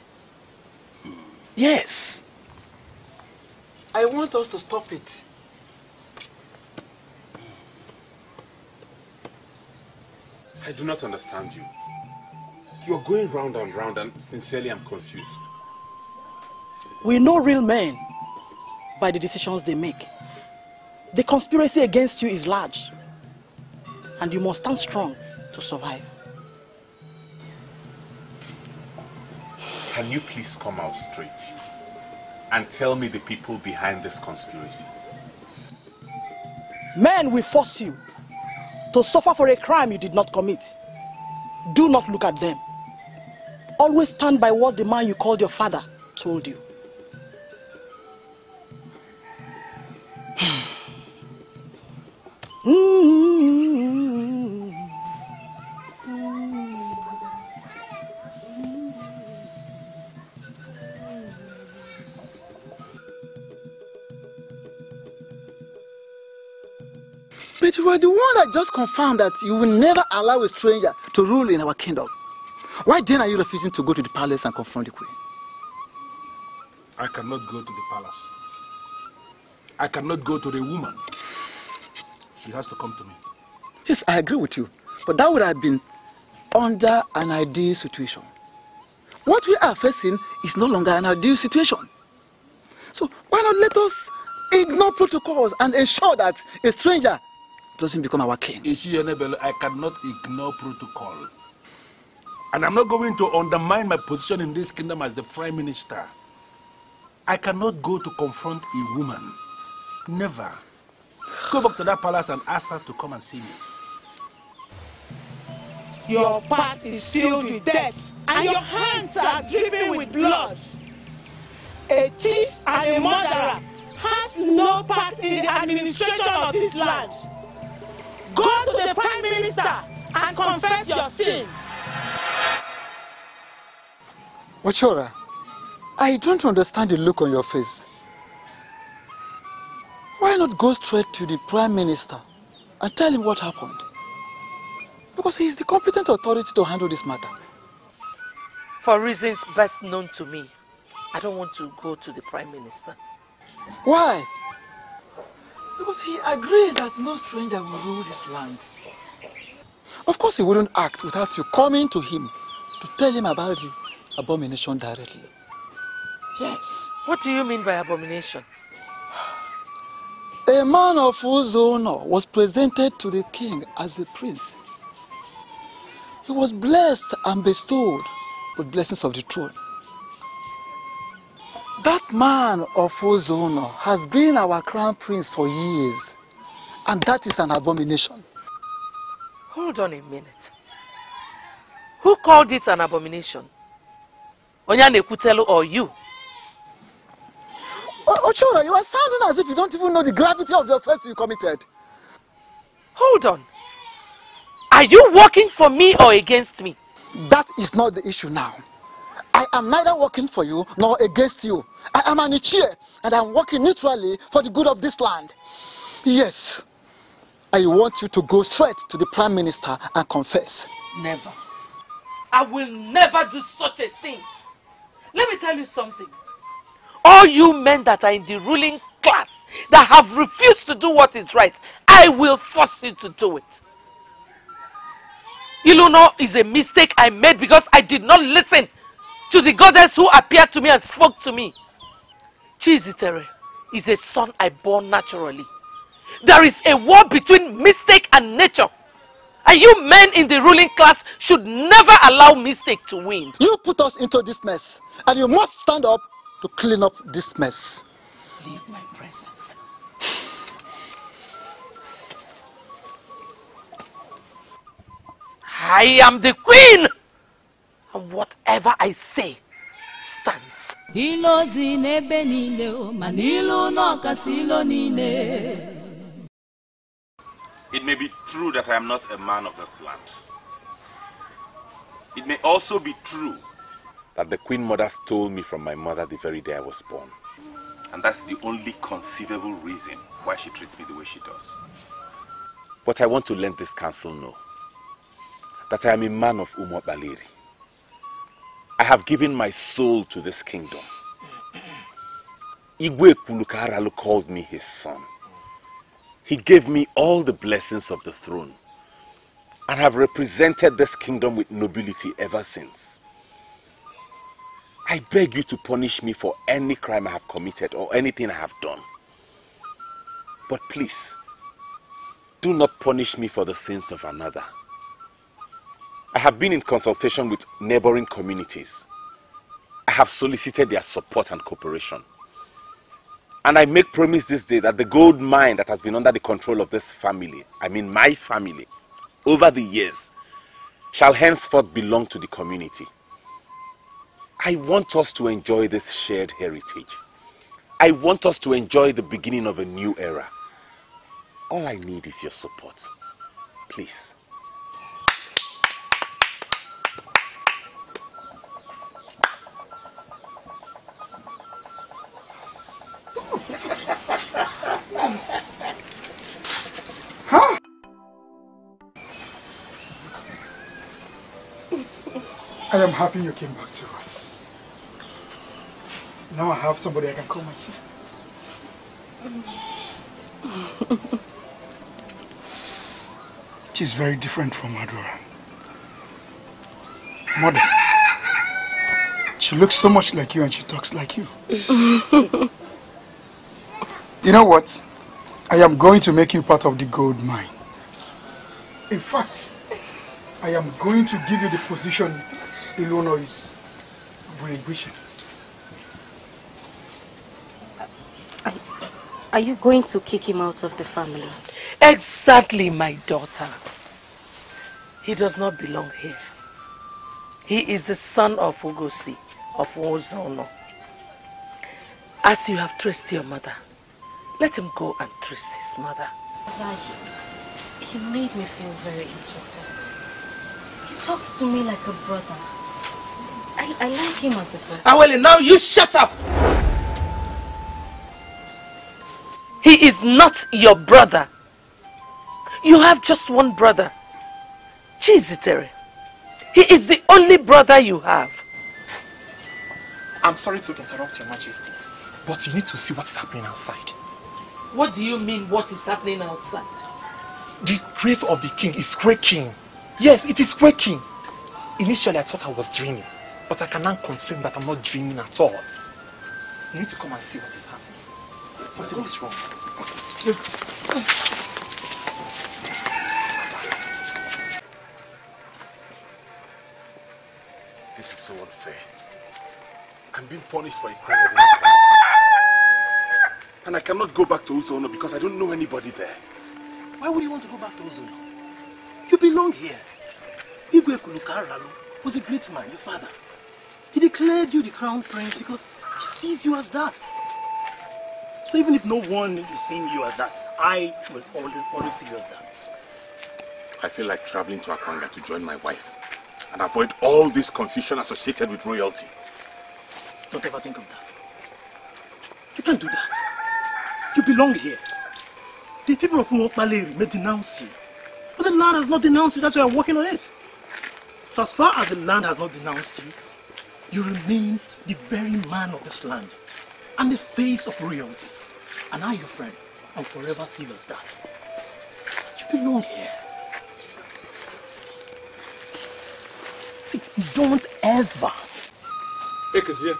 Yes. I want us to stop it. I do not understand you. You're going round and sincerely I'm confused. We know real men by the decisions they make. The conspiracy against you is large, and you must stand strong to survive. Can you please come out straight and tell me the people behind this conspiracy? Men will force you to suffer for a crime you did not commit. Do not look at them. Always stand by what the man you called your father told you. But you are the one that just confirmed that you will never allow a stranger to rule in our kingdom. Why then are you refusing to go to the palace and confront the queen? I cannot go to the palace. I cannot go to the woman. She has to come to me. Yes, I agree with you. But that would have been under an ideal situation. What we are facing is no longer an ideal situation. So why not let us ignore protocols and ensure that a stranger doesn't become our king? I cannot ignore protocol. And I'm not going to undermine my position in this kingdom as the prime minister. I cannot go to confront a woman. Never. Go back to that palace and ask her to come and see me. Your path is filled with death, and your hands are dripping with blood. A thief and a murderer has no part in the administration of this land. Go to the Prime Minister and confess your sin. Wachora, I don't understand the look on your face. Why not go straight to the Prime Minister and tell him what happened? Because he is the competent authority to handle this matter. For reasons best known to me, I don't want to go to the Prime Minister. Why? Because he agrees that no stranger will rule this land. Of course he wouldn't act without you coming to him to tell him about the abomination directly. Yes. What do you mean by abomination? A man of Ezeonu was presented to the king as a prince. He was blessed and bestowed with blessings of the throne. That man of Ezeonu has been our crown prince for years, and that is an abomination. Hold on a minute. Who called it an abomination? Onyane Kutelu or you? Ochora, you are sounding as if you don't even know the gravity of the offense you committed. Hold on. Are you working for me or against me? That is not the issue now. I am neither working for you nor against you. I am an Ichie and I am working neutrally for the good of this land. Yes, I want you to go straight to the Prime Minister and confess. Never. I will never do such a thing. Let me tell you something. All you men that are in the ruling class that have refused to do what is right, I will force you to do it. Iluno is a mistake I made because I did not listen to the goddess who appeared to me and spoke to me. Chizitere is a son I bore naturally. There is a war between mistake and nature. And you men in the ruling class should never allow mistake to win. You put us into this mess, and you must stand up to clean up this mess. Leave my presence. I am the queen whatever I say stands. It may be true that I am not a man of this land. It may also be true that the Queen Mother stole me from my mother the very day I was born. And that's the only conceivable reason why she treats me the way she does. But I want to let this council know that I am a man of Umotbaleri. I have given my soul to this kingdom. Igwe Kulukaralu called me his son. He gave me all the blessings of the throne and have represented this kingdom with nobility ever since. I beg you to punish me for any crime I have committed or anything I have done. But please, do not punish me for the sins of another. I have been in consultation with neighboring communities. I have solicited their support and cooperation. And I make promise this day that the gold mine that has been under the control of this family, I mean my family, over the years, shall henceforth belong to the community. I want us to enjoy this shared heritage. I want us to enjoy the beginning of a new era. All I need is your support. Please. I am happy you came back to us. Now I have somebody I can call my sister. She's very different from Adora. Mother, she looks so much like you and she talks like you. You know what? I am going to make you part of the gold mine. In fact, I am going to give you the position Ezeonu is relinquishing. Are you going to kick him out of the family? Exactly, my daughter. He does not belong here. He is the son of Ngozi, of Ezeonu. As you have traced your mother, let him go and trace his mother. He made me feel very important. He talks to me like a brother. I like him as a brother. Awele, now you shut up! He is not your brother. You have just one brother. Chizitere. He is the only brother you have. I'm sorry to interrupt your majesties, but you need to see what is happening outside. What do you mean, what is happening outside? The grave of the king is quaking. Yes, it is quaking. Initially, I thought I was dreaming, but I can now confirm that I'm not dreaming at all. You need to come and see what is happening. Something is wrong. This is so unfair. I'm being punished for a crime I didn't commit. And I cannot go back to Ezeonu because I don't know anybody there. Why would you want to go back to Ezeonu? You belong here. Igwe Kulukaralu was a great man, your father. He declared you the crown prince because he sees you as that. So even if no one is seeing you as that, I will always see you as that. I feel like traveling to Akwanga to join my wife and avoid all this confusion associated with royalty. Don't ever think of that. You can't do that. You belong here. The people of Umokbaleri may denounce you, but the land has not denounced you. That's why I'm working on it. So as far as the land has not denounced you, you remain the very man of this land and the face of royalty. And I, your friend, am forever see you as that. You belong here. See, don't ever. Ekezie,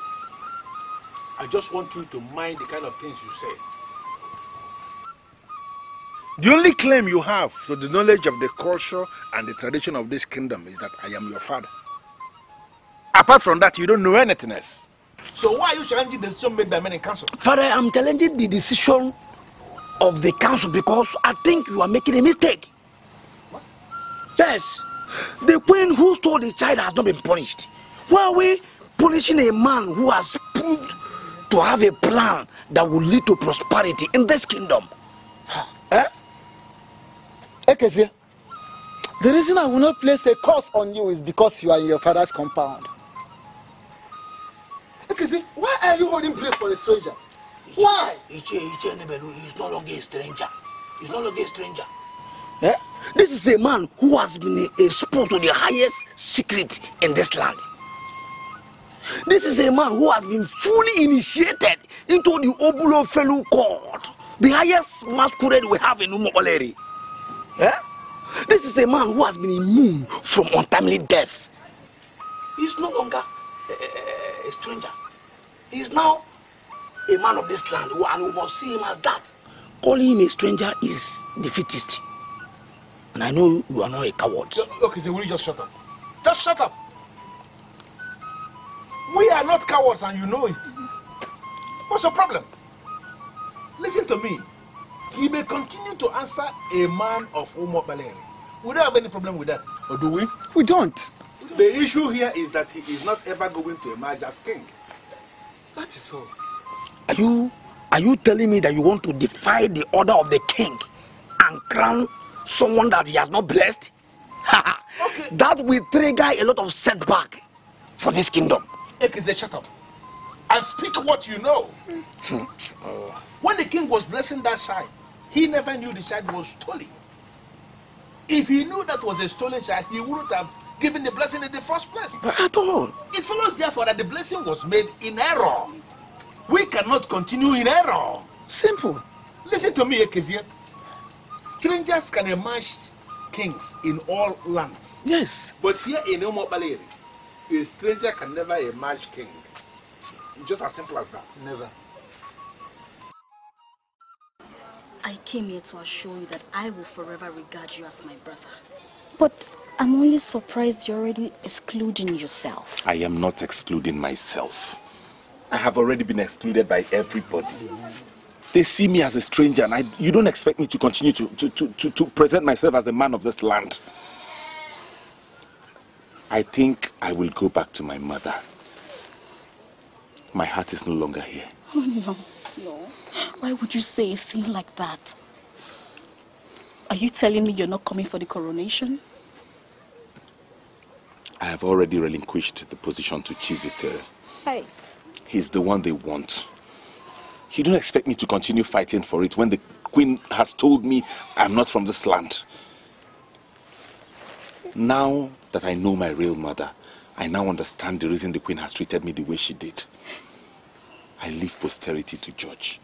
I just want you to mind the kind of things you say. The only claim you have to the knowledge of the culture and the tradition of this kingdom is that I am your father. Apart from that, you don't know anything else. So why are you challenging the decision made by men in council? Father, I'm challenging the decision of the council because I think you are making a mistake. What? Yes, the queen who stole the child has not been punished. Why are we punishing a man who has proved to have a plan that will lead to prosperity in this kingdom? Ekezie, the reason I will not place a curse on you is because you are in your father's compound. Ekezie, why are you holding place for a stranger? Why? He's no longer a stranger. He's no longer a stranger. This is a man who has been exposed to the highest secret in this land. This is a man who has been fully initiated into the Obulo Felu court, the highest masquerade we have in Umuopaleri. This is a man who has been immune from untimely death. He's no longer a stranger. He's now a man of this land, and we must see him as that. Calling him a stranger is defeatist. And I know you are not a coward. Okay, so will you just shut up? Just shut up. We are not cowards and you know it. What's your problem? Listen to me. He may continue to answer a man of Umuopaleri. We don't have any problem with that. Or do we? We don't. The issue here is that he is not ever going to emerge as king. That is all. Are you telling me that you want to defy the order of the king and crown someone that he has not blessed? Okay. That will trigger a lot of setback for this kingdom. Ekize, shut up and speak what you know. When the king was blessing that child, he never knew the child was stolen. If he knew that was a stolen child, he wouldn't have given the blessing in the first place. At all. It follows therefore that the blessing was made in error. We cannot continue in error. Simple. Listen to me, Ekezie. Strangers can emerge kings in all lands. Yes. But here in Umuopaleri, a stranger can never emerge king. Just as simple as that. Never. I came here to assure you that I will forever regard you as my brother. But I'm only surprised you're already excluding yourself. I am not excluding myself. I have already been excluded by everybody. They see me as a stranger and you don't expect me to continue to present myself as a man of this land. I think I will go back to my mother. My heart is no longer here. Oh, no. Why would you say a thing like that? Are you telling me you're not coming for the coronation? I have already relinquished the position to Chizitere. Hey. He's the one they want. You don't expect me to continue fighting for it when the queen has told me I'm not from this land. Now that I know my real mother, I now understand the reason the queen has treated me the way she did. I leave posterity to judge.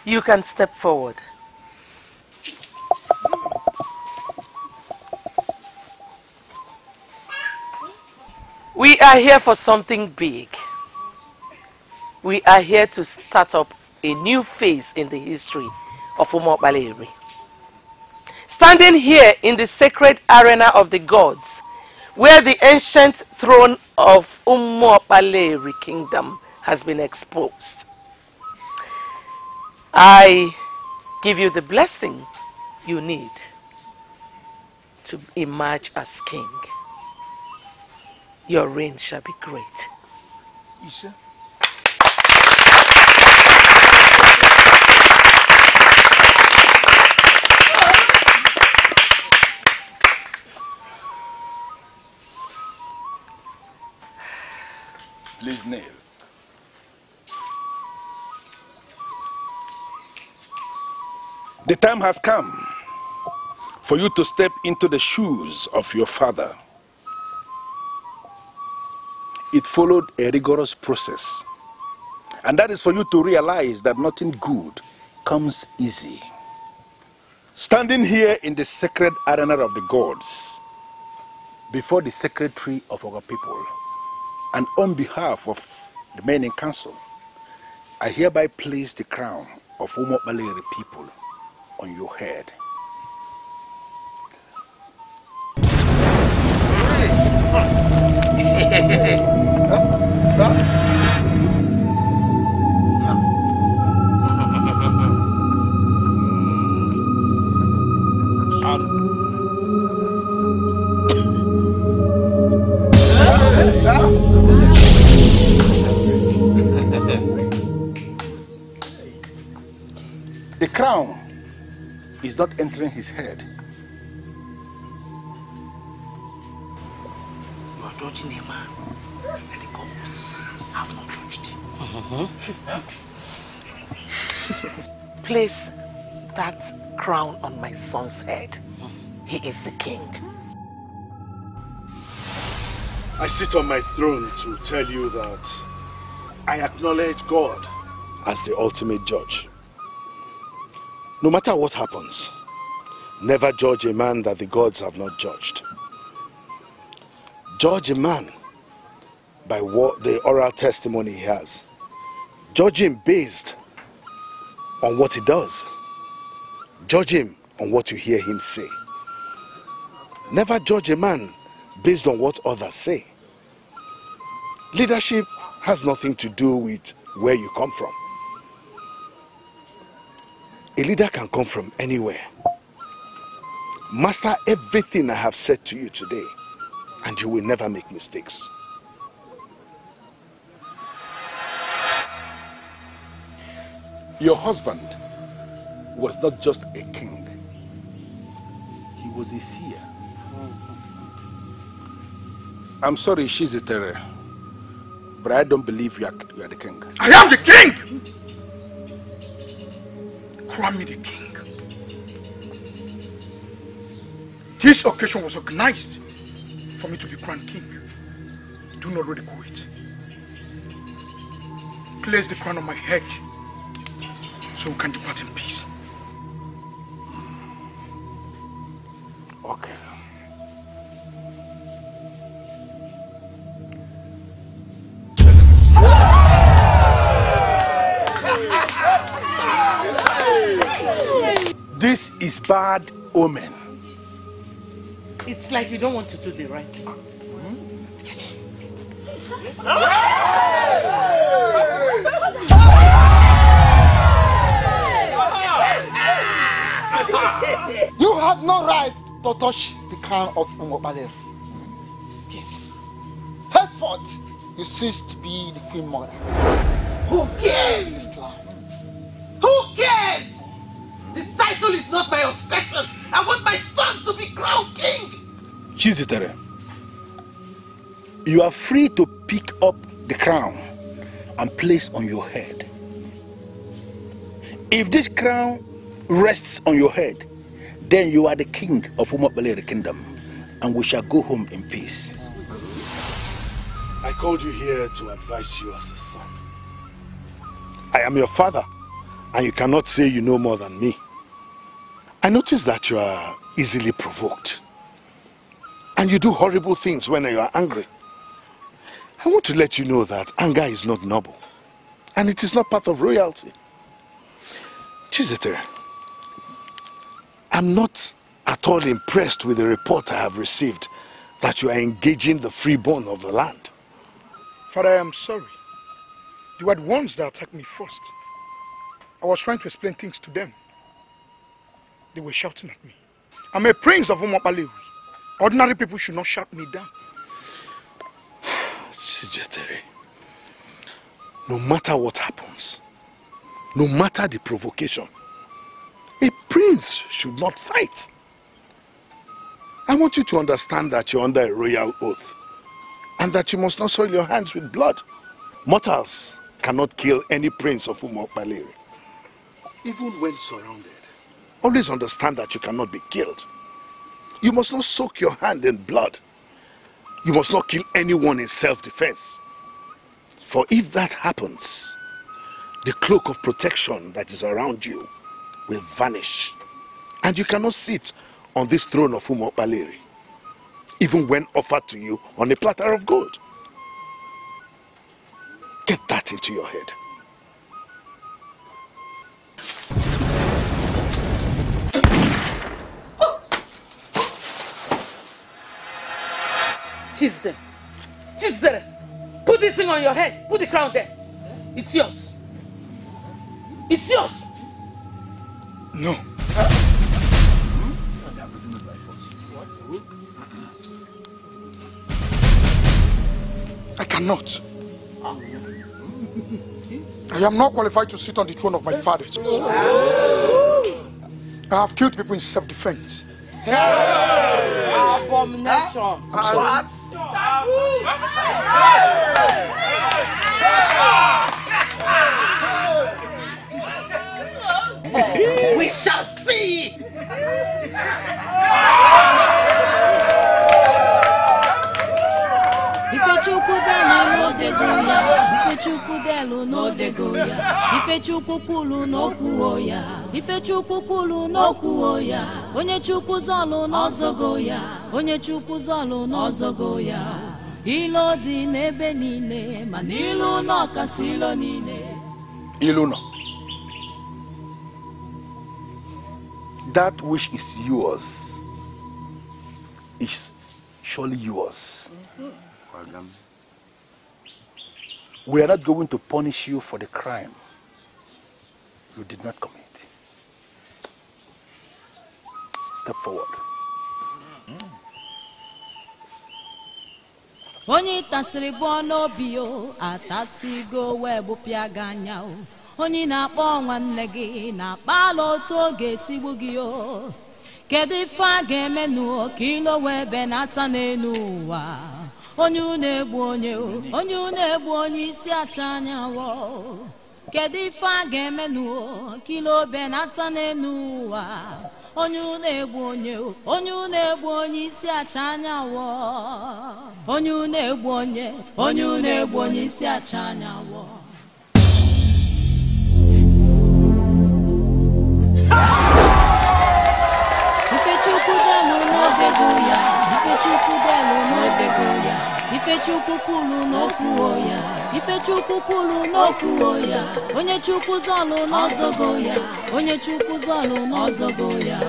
You can step forward. We are here for something big. We are here to start up a new phase in the history of Umokbaleri. Standing here in the sacred arena of the gods, where the ancient throne of Umokbaleri kingdom has been exposed, I give you the blessing you need to emerge as king. Your reign shall be great. Isha? Please kneel. The time has come for you to step into the shoes of your father. It followed a rigorous process. And that is for you to realize that nothing good comes easy. Standing here in the sacred arena of the gods, before the sacred tree of our people, and on behalf of the men in council, I hereby place the crown of Umokbaleri people on your head. The crown is not entering his head. You are judging a man that the gods have not judged. Place that crown on my son's head. He is the king. I sit on my throne to tell you that I acknowledge God as the ultimate judge. No matter what happens, never judge a man that the gods have not judged. Judge a man by what the oral testimony he has. Judge him based on what he does. Judge him on what you hear him say. Never judge a man based on what others say. Leadership has nothing to do with where you come from. A leader can come from anywhere. Master everything I have said to you today, and you will never make mistakes. Your husband was not just a king. He was a seer. I'm sorry, Shizitere, but I don't believe you are the king. I am the king! Crown me the king. This occasion was organized for me to be crowned king. Do not ridicule it. Place the crown on my head so we can depart in peace. Okay. This is bad omen. It's like you don't want to do the right thing. You have no right to touch the crown of Umokbaleri. Yes. Henceforth, you cease to be the queen mother. Who cares? Who cares? The title is not my obsession. I want my son to be crowned king. Chizitere, you are free to pick up the crown and place on your head. If this crown rests on your head, then you are the king of Umokbaleri kingdom, and we shall go home in peace. I called you here to advise you as a son. I am your father, and you cannot say you know more than me. I notice that you are easily provoked. And you do horrible things when you are angry. I want to let you know that anger is not noble. And it is not part of royalty. Chizitere, I'm not at all impressed with the report I have received that you are engaging the freeborn of the land. Father, I am sorry. You were the ones that attacked me first. I was trying to explain things to them. They were shouting at me. I'm a prince of Umopalewi. Ordinary people should not shout me down. Chizitere, no matter what happens, no matter the provocation, a prince should not fight. I want you to understand that you're under a royal oath and that you must not soil your hands with blood. Mortals cannot kill any prince of Umopalewi, even when surrounded. Always understand that you cannot be killed. You must not soak your hand in blood. You must not kill anyone in self-defense. For if that happens, the cloak of protection that is around you will vanish. And you cannot sit on this throne of Umopalewi, even when offered to you on a platter of gold. Get that into your head. Chizitere, put this thing on your head. Put the crown there. It's yours. It's yours. No. I cannot. I am not qualified to sit on the throne of my fathers. I have killed people in self-defense. Abomination. I'm sorry. We shall see. Ifechukudelu no degoya. Ifechukupulu no kuoya. Ifechukupulu no kuoya. Onye chukuzolu no zogoya. Onye chukuzolu no zogoya. Ilo di nebe nine. Manilu no kasilo nine. Iluno. That which is yours is surely yours. We are not going to punish you for the crime you did not commit. Step forward. Onye tasiri bono bio atasigo webu piaganya o. Onye na-akpọ nwanne gị na-akpala otu oge esigbu gị o. Kedu ife a ga-emenu ka ilo wee benata n'elu ụwa? Onye na-egbu onye o, onye na-egbu onye isi acha anyanwụ. Kedu ife a ga-emenu ka ilo benata n'elu ụwa? Onye na-egbu onye o, onye na-egbu onye isi acha anyanwụ. Onye na-egbu onye na-egbu onye isi acha anyanwụ. Ifechukudelu no degoya. Ifechukudelu no degoya. Ifechukupulu no kuoya. Ifechukupulu no kuoya. Onye chukuzolu no zogoya. Onye chukuzolu no zogoya.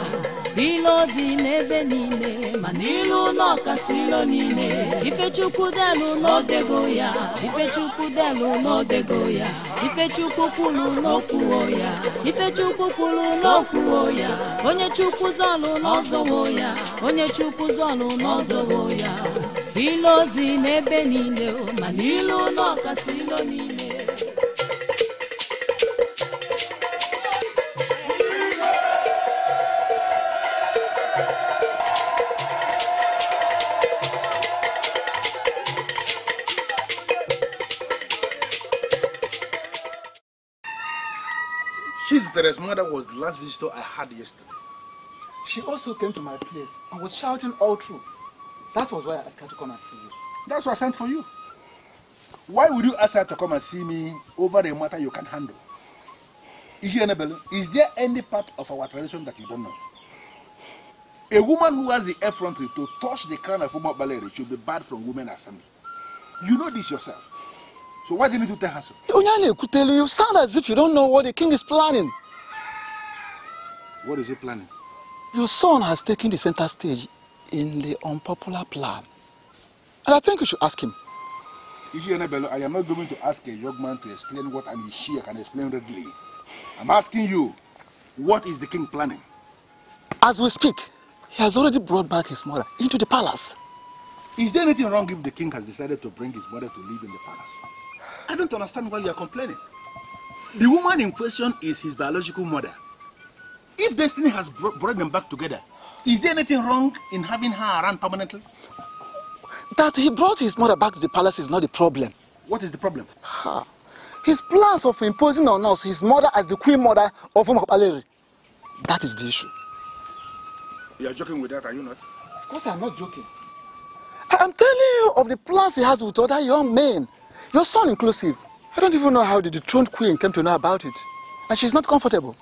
Ilo di nebe nine. Manilu no kasilo nine. Ifechukudelu no degoya. Ifechukudelu no degoya. Ifechukupulu no kuoya. Ifechukupulu no kuoya. Onye chukuzolu no zogoya. Onye chukuzolu no zogoya. Ilo di nebe nine. Manilu no kasilo nine. Chizitere's mother was the last visitor I had yesterday. She also came to my place and was shouting all through. That was why I asked her to come and see you. That's why I sent for you. Why would you ask her to come and see me over a matter you can handle? Is there any part of our tradition that you don't know? A woman who has the effrontery to touch the crown of Umo Baleri should be barred from women assembly. You know this yourself. So why do you need to tell her so? You sound as if you don't know what the king is planning. What is he planning? Your son has taken the center stage in the unpopular plan. And I think you should ask him. I am not going to ask a young man to explain what an Ishia can explain readily. I'm asking you, what is the king planning? As we speak, he has already brought back his mother into the palace. Is there anything wrong if the king has decided to bring his mother to live in the palace? I don't understand why you are complaining. The woman in question is his biological mother. If destiny has brought them back together, is there anything wrong in having her around permanently? That he brought his mother back to the palace is not the problem. What is the problem? His plans of imposing on us his mother as the queen mother of Umapaleri. That is the issue. You are joking with that, are you not? Of course I'm not joking. I'm telling you of the plans he has with other young men. Your son inclusive. I don't even know how the dethroned queen came to know about it. And she's not comfortable.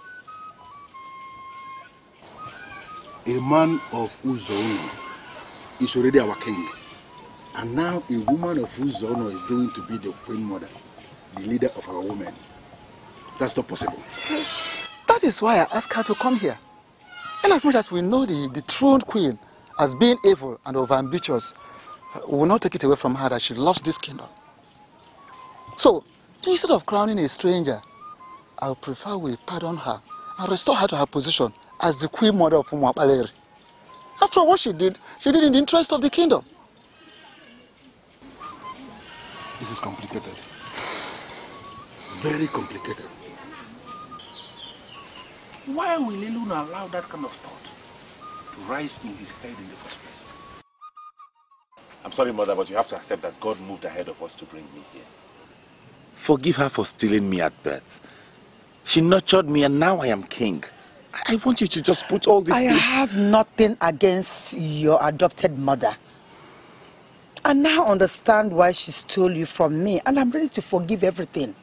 A man of Ezeonu is already our king. And now a woman of Ezeonu is going to be the queen mother, the leader of our women. That's not possible. That is why I asked her to come here. And as much as we know the dethroned queen as being evil and overambitious, we will not take it away from her that she lost this kingdom. So, instead of crowning a stranger, I would prefer we pardon her and restore her to her position as the queen mother of Umuapaleri. After what she did in the interest of the kingdom. This is complicated. Very complicated. Why will Eluna allow that kind of thought to rise in his head in the first place? I'm sorry, Mother, but you have to accept that God moved ahead of us to bring me here. Forgive her for stealing me at birth. She nurtured me and now I am king. I want you to just put all these things... I have nothing against your adopted mother. I now understand why she stole you from me, and I'm ready to forgive everything.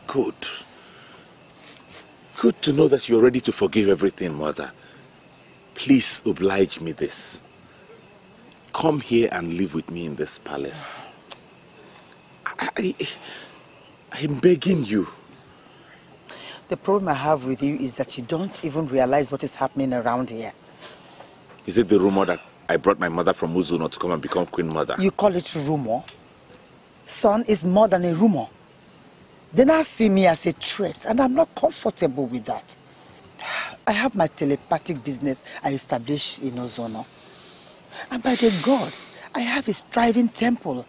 Good. Good to know that you're ready to forgive everything, Mother. Please oblige me this. Come here and live with me in this palace. I'm begging you. The problem I have with you is that you don't even realize what is happening around here. Is it the rumor that I brought my mother from Ezeonu to come and become queen mother? You call it rumor? Son, is more than a rumor. They now see me as a threat, and I'm not comfortable with that. I have my telepathic business I established in Ezeonu. And by the gods, I have a thriving temple.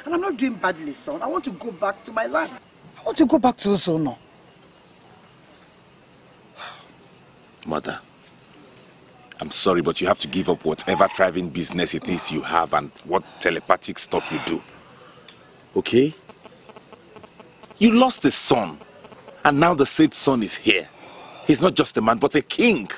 And I'm not doing badly, son. I want to go back to my land. I want to go back to Ezeonu. Mother, I'm sorry, but you have to give up whatever thriving business it is you have and what telepathic stuff you do. Okay? You lost a son, and now the said son is here. He's not just a man, but a king.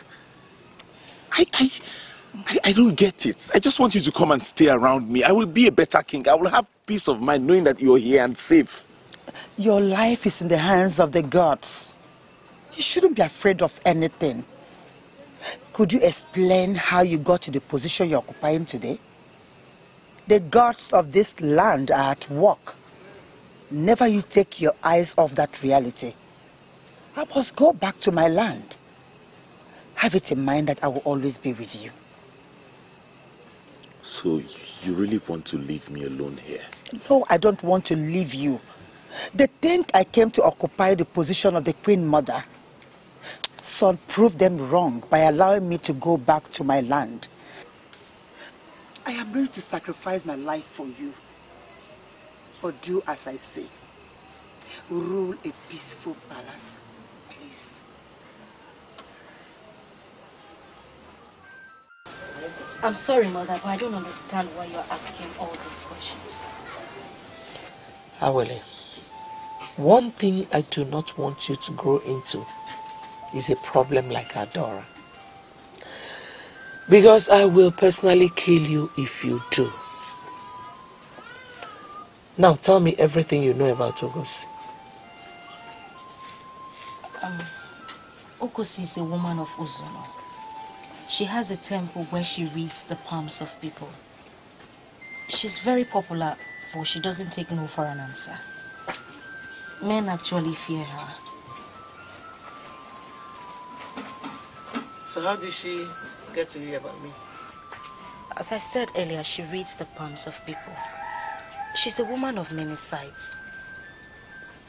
I don't get it. I just want you to come and stay around me. I will be a better king. I will have peace of mind knowing that you're here and safe. Your life is in the hands of the gods. You shouldn't be afraid of anything. Could you explain how you got to the position you're occupying today? The gods of this land are at work. Never you take your eyes off that reality. I must go back to my land. Have it in mind that I will always be with you. So you really want to leave me alone here? No, I don't want to leave you. They think I came to occupy the position of the queen mother. Son, prove them wrong by allowing me to go back to my land. I am ready to sacrifice my life for you. But do as I say. Rule a peaceful palace, please. I'm sorry, Mother, but I don't understand why you're asking all these questions. Awele, one thing I do not want you to grow into is a problem like Adora. Because I will personally kill you if you do. Now tell me everything you know about Ngozi. Ngozi is a woman of Ezeonu. She has a temple where she reads the palms of people. She's very popular, for she doesn't take no for an answer. Men actually fear her. So how did she get to hear about me? As I said earlier, she reads the palms of people. She's a woman of many sides.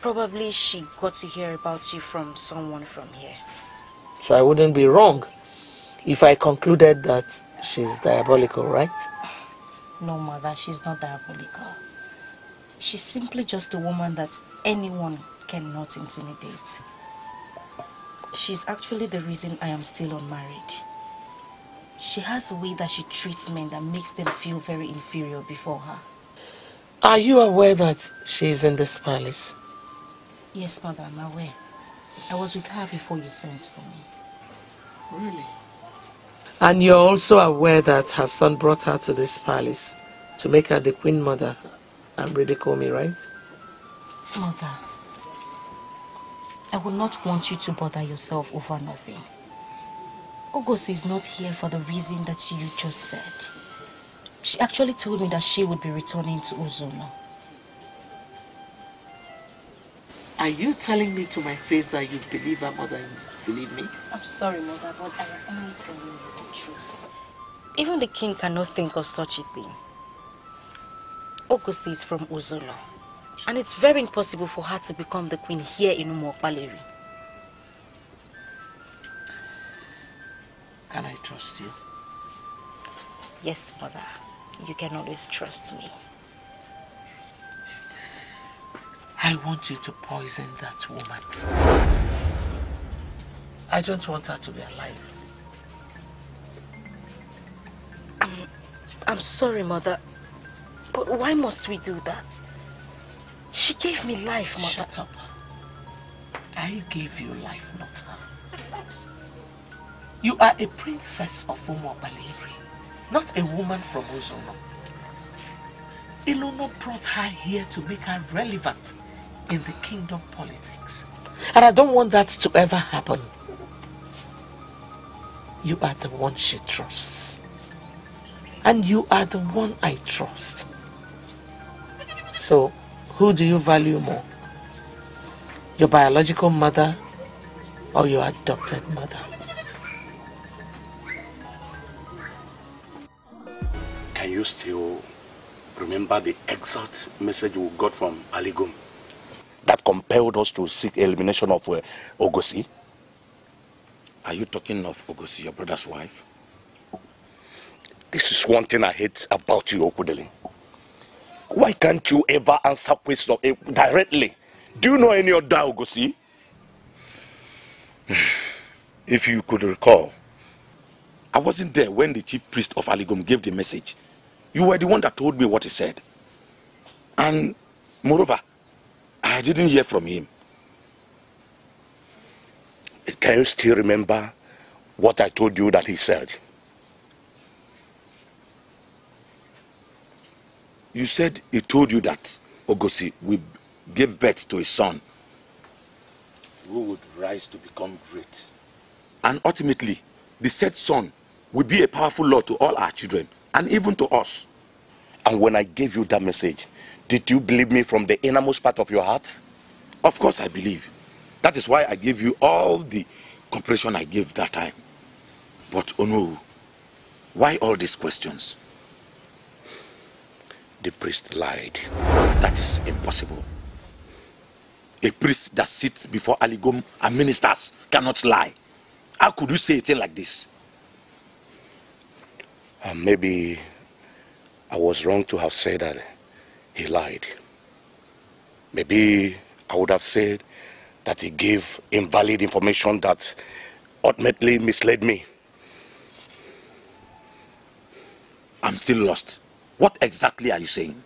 Probably she got to hear about you from someone from here. So I wouldn't be wrong if I concluded that she's diabolical, right? No, mother, she's not diabolical. She's simply just a woman that anyone cannot intimidate. She's actually the reason I am still unmarried. She has a way that she treats men that makes them feel very inferior before her. Are you aware that she's in this palace? Yes, mother, I'm aware. I was with her before you sent for me. Really? And you're also aware that her son brought her to this palace to make her the queen mother and ridicule me, right? Mother, I would not want you to bother yourself over nothing. Ngozi is not here for the reason that you just said. She actually told me that she would be returning to Ezeonu. Are you telling me to my face that you believe her more than you believe me? I'm sorry, mother, but I am only telling you the truth. Even the king cannot think of such a thing. Ngozi is from Ezeonu, and it's very impossible for her to become the queen here in Umuokpaleri. Can I trust you? Yes, mother. You can always trust me. I want you to poison that woman. I don't want her to be alive. I'm sorry, mother, but why must we do that? She gave me life, mother. Shut up. I gave you life, not her. You are a princess of Umuokpaleri, not a woman from Ezeonu. Ezeonu brought her here to make her relevant in the kingdom politics. And I don't want that to ever happen. You are the one she trusts. And you are the one I trust. So, who do you value more? Your biological mother or your adopted mother? Can you still remember the exact message we got from Aligum that compelled us to seek elimination of Ngozi? Are you talking of Ngozi, your brother's wife? This is one thing I hate about you, Okudele. Why can't you ever answer questions directly? Do you know any other Ngozi? If you could recall, I wasn't there when the chief priest of Aligum gave the message. You were the one that told me what he said. And moreover, I didn't hear from him. Can you still remember what I told you that he said? You said he told you that Ngozi will give birth to a son who would rise to become great. And ultimately, the said son will be a powerful Lord to all our children, and even to us. And when I gave you that message, did you believe me from the innermost part of your heart? Of course I believe. That is why I gave you all the cooperation I gave that time. But oh no, why all these questions? The priest lied. That is impossible. A priest that sits before Aligum and ministers cannot lie. How could you say a thing like this? Maybe I was wrong to have said that he lied. Maybe I would have said that he gave invalid information that ultimately misled me. I'm still lost. What exactly are you saying?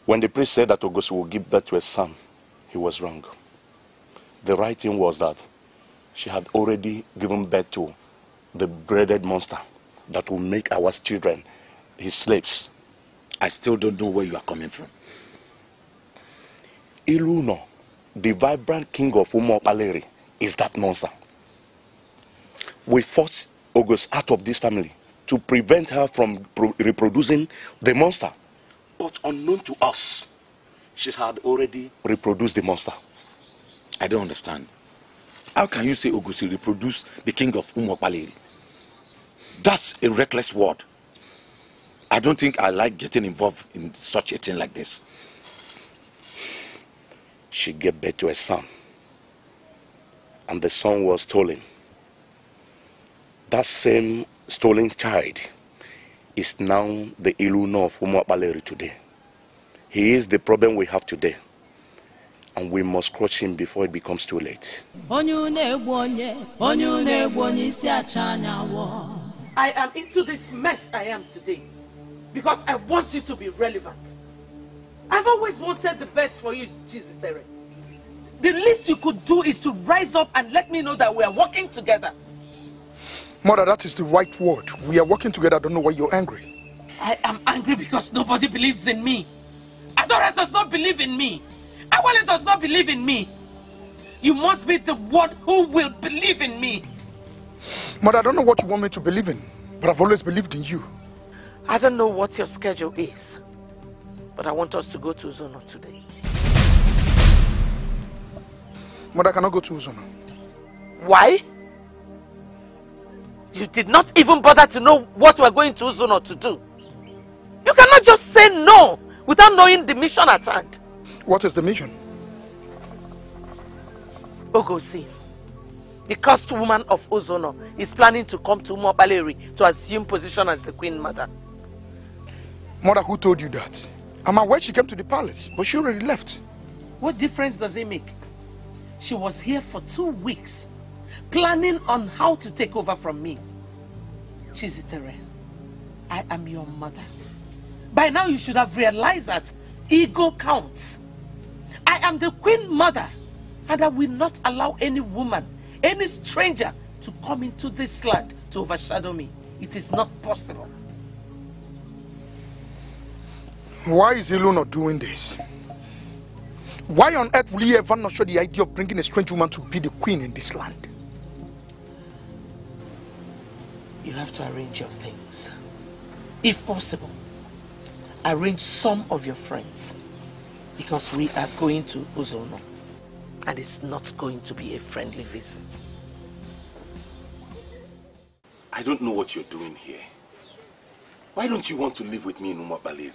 When the priest said that Ngozi will give birth to a son, he was wrong. The right thing was that she had already given birth to the braided monster that will make our children his slaves. I still don't know where you are coming from. Iluno, the vibrant king of Umuokpaleri, is that monster. We forced August out of this family to prevent her from reproducing the monster. But unknown to us, she had already reproduced the monster. I don't understand. How can you say Ogusi reproduced the king of Umuokpaleri? That's a reckless word. I don't think I like getting involved in such a thing like this. She gave birth to a son, and the son was stolen. That same stolen child is now the Iluno of Umuokpaleri today. He is the problem we have today, and we must crush him before it becomes too late. I am into this mess I am today because I want you to be relevant. I've always wanted the best for you, Jesus Tere. The least you could do is to rise up and let me know that we are working together. Mother, that is the right word. We are working together. I don't know why you're angry. I am angry because nobody believes in me. Adora does not believe in me. Awale does not believe in me. You must be the one who will believe in me. Mother, I don't know what you want me to believe in, but I've always believed in you. I don't know what your schedule is, but I want us to go to Ezeonu today. Mother, I cannot go to Ezeonu. Why? You did not even bother to know what we're going to Ezeonu to do. You cannot just say no without knowing the mission at hand. What is the mission? Ngozi, the cursed woman of Ezeonu, is planning to come to Umuokpaleri to assume position as the Queen Mother. Mother, who told you that? I'm aware she came to the palace, but she already left. What difference does it make? She was here for 2 weeks, planning on how to take over from me. Chizitere, I am your mother. By now you should have realized that ego counts. I am the Queen Mother, and I will not allow any woman, any stranger to come into this land to overshadow me. It is not possible. Why is Ilu not doing this? Why on earth will you ever not show the idea of bringing a strange woman to be the queen in this land? You have to arrange your things. If possible, arrange some of your friends, because we are going to Ezeonu, and it's not going to be a friendly visit. I don't know what you're doing here. Why don't you want to live with me in Umuokpaleri?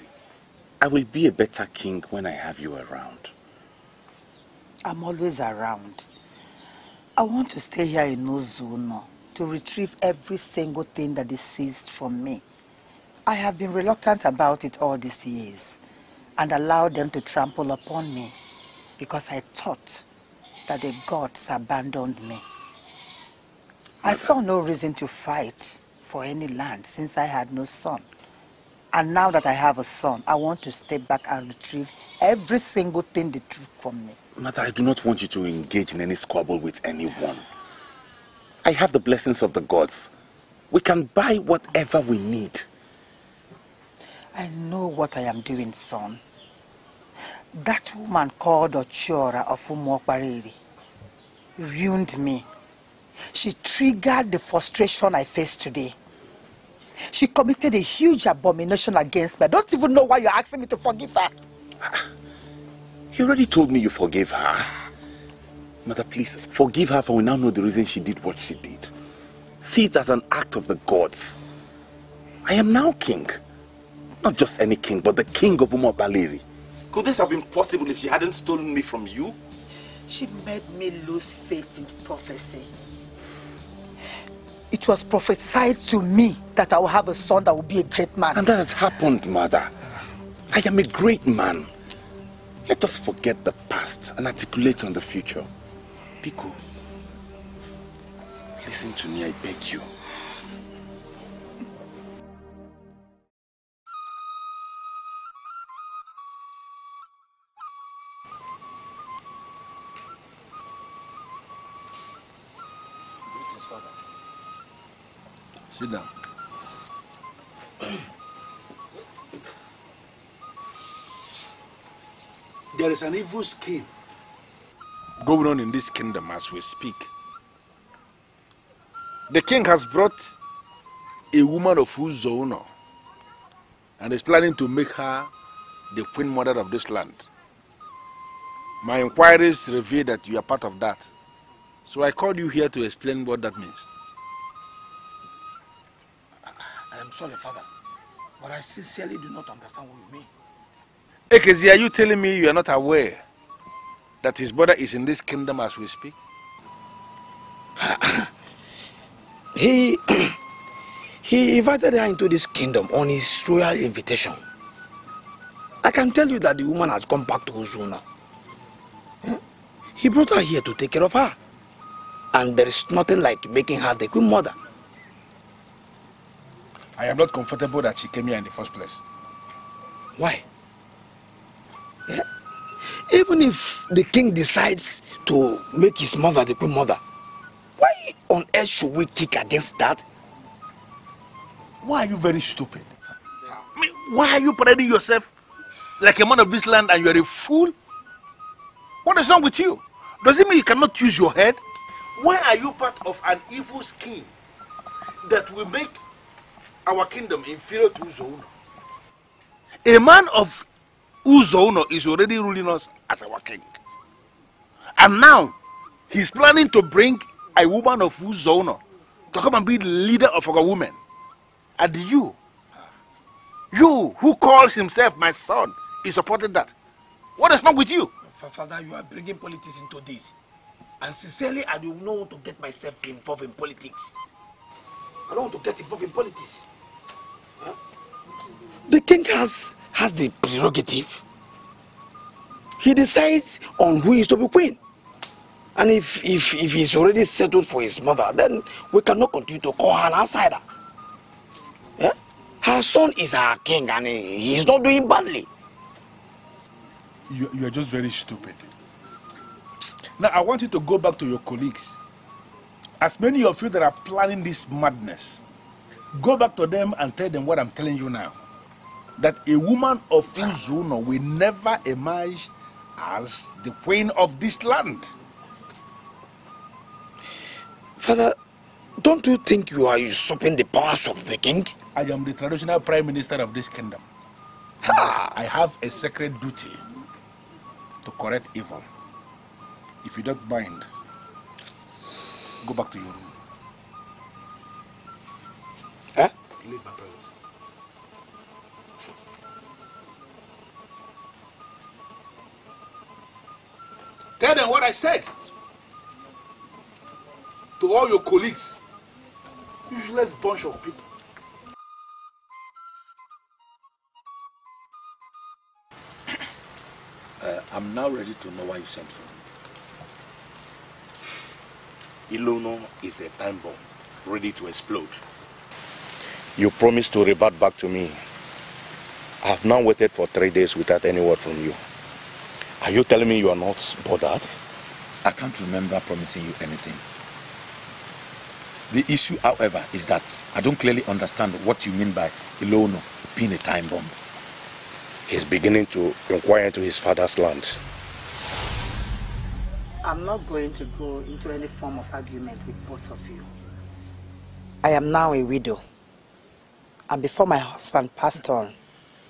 I will be a better king when I have you around. I'm always around. I want to stay here in Ezeonu to retrieve every single thing that is seized from me. I have been reluctant about it all these years and allowed them to trample upon me because I thought that the gods abandoned me. I saw no reason to fight for any land since I had no son. And now that I have a son, I want to step back and retrieve every single thing they took from me. Mother, I do not want you to engage in any squabble with anyone. I have the blessings of the gods. We can buy whatever we need. I know what I am doing, son. That woman called Ochiora of Umuokpaleri ruined me. She triggered the frustration I face today. She committed a huge abomination against me. I don't even know why you're asking me to forgive her. You already told me you forgave her. Mother, please, forgive her, for we now know the reason she did what she did. See it as an act of the gods. I am now king. Not just any king, but the king of Umuokpaleri. Could this have been possible if she hadn't stolen me from you? She made me lose faith in prophecy. It was prophesied to me that I will have a son that will be a great man. And that has happened, Mother. I am a great man. Let us forget the past and articulate on the future. Biko, listen to me, I beg you. Sit down. There is an evil scheme going on in this kingdom as we speak. The king has brought a woman of Ezeonu and is planning to make her the queen mother of this land. My inquiries reveal that you are part of that. So I called you here to explain what that means. I am sorry, Father, but I sincerely do not understand what you mean. Ekezi, are you telling me you are not aware that his brother is in this kingdom as we speak? He invited her into this kingdom on his royal invitation. I can tell you that the woman has come back to Ezeonu. He brought her here to take care of her. And there is nothing like making her the queen mother. I am not comfortable that she came here in the first place. Why? Yeah? Even if the king decides to make his mother the queen mother, why on earth should we kick against that? Why are you very stupid? I mean, why are you parading yourself like a man of this land and you are a fool? What is wrong with you? Does it mean you cannot use your head? Why are you part of an evil scheme that will make our kingdom inferior to Ezeonu? A man of Ezeonu is already ruling us as our king. And now, he's planning to bring a woman of Ezeonu to come and be the leader of our women. And you who calls himself my son, is supporting that. What is wrong with you? Father, you are bringing politics into this. And sincerely, I do not want to get myself involved in politics. I don't want to get involved in politics. Huh? The king has the prerogative. He decides on who is to be queen. And if he's already settled for his mother, then we cannot continue to call her an outsider. Yeah? Her son is our king and he is not doing badly. You are just very stupid. Now, I want you to go back to your colleagues. As many of you that are planning this madness, go back to them and tell them what I'm telling you now. That a woman of Ezeonu will never emerge as the queen of this land. Father, don't you think you are usurping the powers of the king? I am the traditional prime minister of this kingdom. I have a sacred duty to correct evil. If you don't mind, go back to your room. Huh? Leave my presence. Tell them what I said. To all your colleagues. Useless bunch of people. I'm now ready to know why you sent for me. Ezeonu is a time bomb, ready to explode. You promised to revert back to me. I have now waited for 3 days without any word from you. Are you telling me you are not bothered? I can't remember promising you anything. The issue, however, is that I don't clearly understand what you mean by Ezeonu being a time bomb. He's beginning to inquire into his father's land. I'm not going to go into any form of argument with both of you. I am now a widow. And before my husband passed on,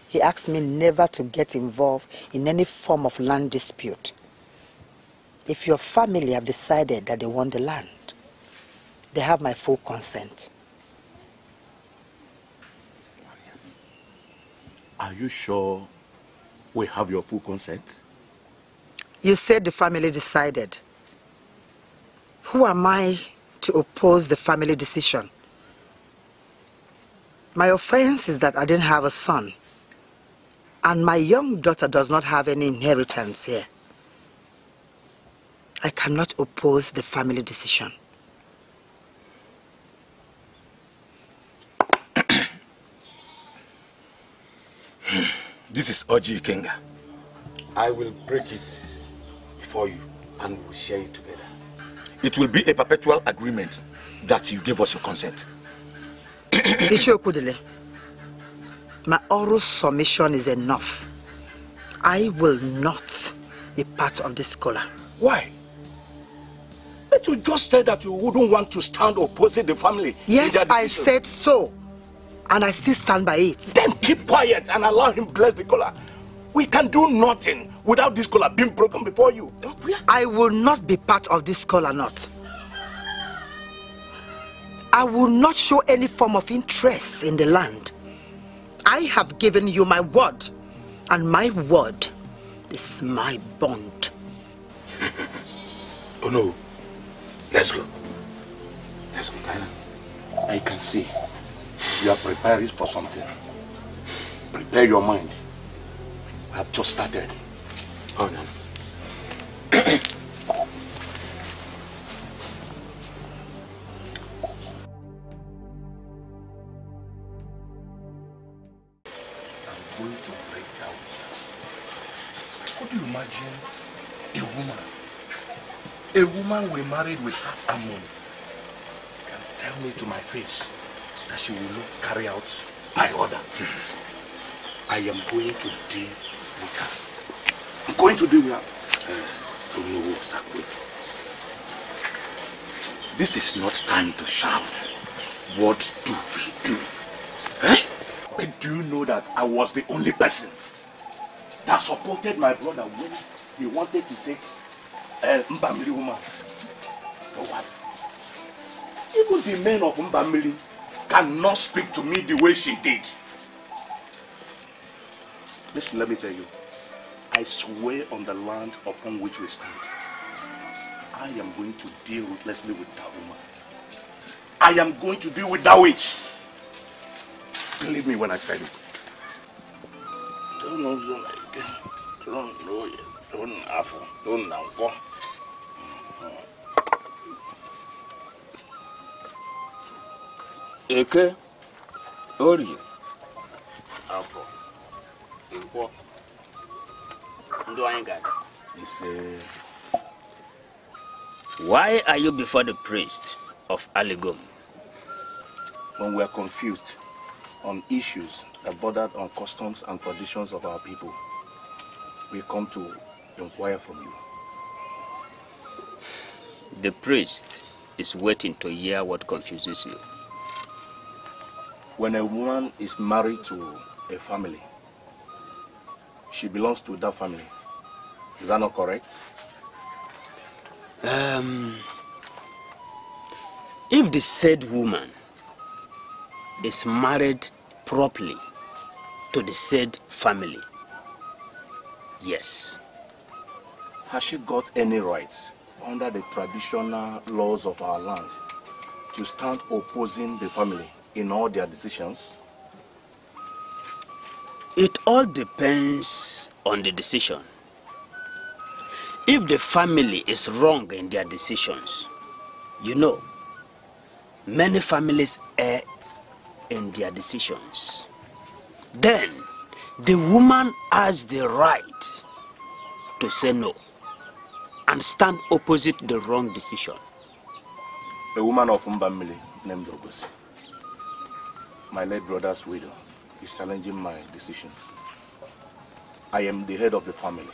he asked me never to get involved in any form of land dispute. If your family have decided that they want the land, they have my full consent. Are you sure we have your full consent? You said the family decided. Who am I to oppose the family decision? My offense is that I didn't have a son. And my young daughter does not have any inheritance here. I cannot oppose the family decision. This is Oji Ikenga. I will break it before you and we will share it together. It will be a perpetual agreement that you give us your consent. Ichokudile, my oral submission is enough. I will not be part of this scholar. Why? But you just said that you wouldn't want to stand opposite the family. Yes, I said so. And I still stand by it. Then keep quiet and allow him bless the collar. We can do nothing without this collar being broken before you. I will not be part of this collar knot. I will not show any form of interest in the land. I have given you my word, and my word is my bond. Oh no. Let's go. Let's go. I can see you are preparing for something. Prepare your mind. I have just started. Oh no. Going to break down. Could you imagine a woman we married with half a money can tell me to my face that she will not carry out my order? I am going to deal with her. I'm going to deal with her. No, Sakwe. This is not time to shout. What do we do? Eh? But do you know that I was the only person that supported my brother when he wanted to take Mbamili woman? For what? Even the men of Mbamili cannot speak to me the way she did. Listen, let me tell you. I swear on the land upon which we stand, I am going to deal ruthlessly with that woman. I am going to deal with that witch. Believe me when I said it. Don't know, don't know, don't know. Eke, Ori, Afo, Info, Why are you before the priest of Aligom? When we are confused on issues that border on customs and traditions of our people, we come to inquire from you. The priest is waiting to hear what confuses you. When a woman is married to a family, she belongs to that family. Is that not correct? If the said woman is married properly to the said family, yes. Has she got any right under the traditional laws of our land to stand opposing the family in all their decisions? It all depends on the decision. If the family is wrong in their decisions, you know, many families err in their decisions, then the woman has the right to say no and stand opposite the wrong decision. A woman of Mbamili named Ngozi, my late brother's widow, is challenging my decisions. I am the head of the family,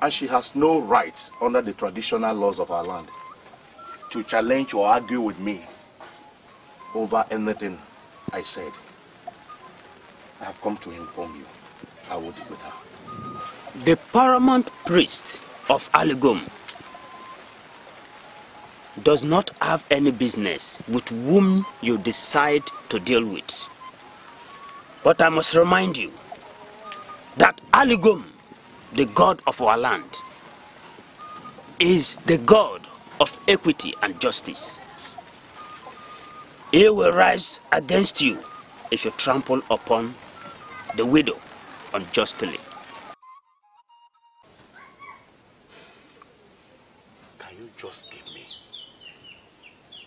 and she has no right under the traditional laws of our land to challenge or argue with me over anything I said. I have come to inform you. I will deal with her. The paramount priest of Aligom does not have any business with whom you decide to deal with. But I must remind you that Aligom, the god of our land, is the god of equity and justice. He will rise against you if you trample upon the widow unjustly. Can you just give me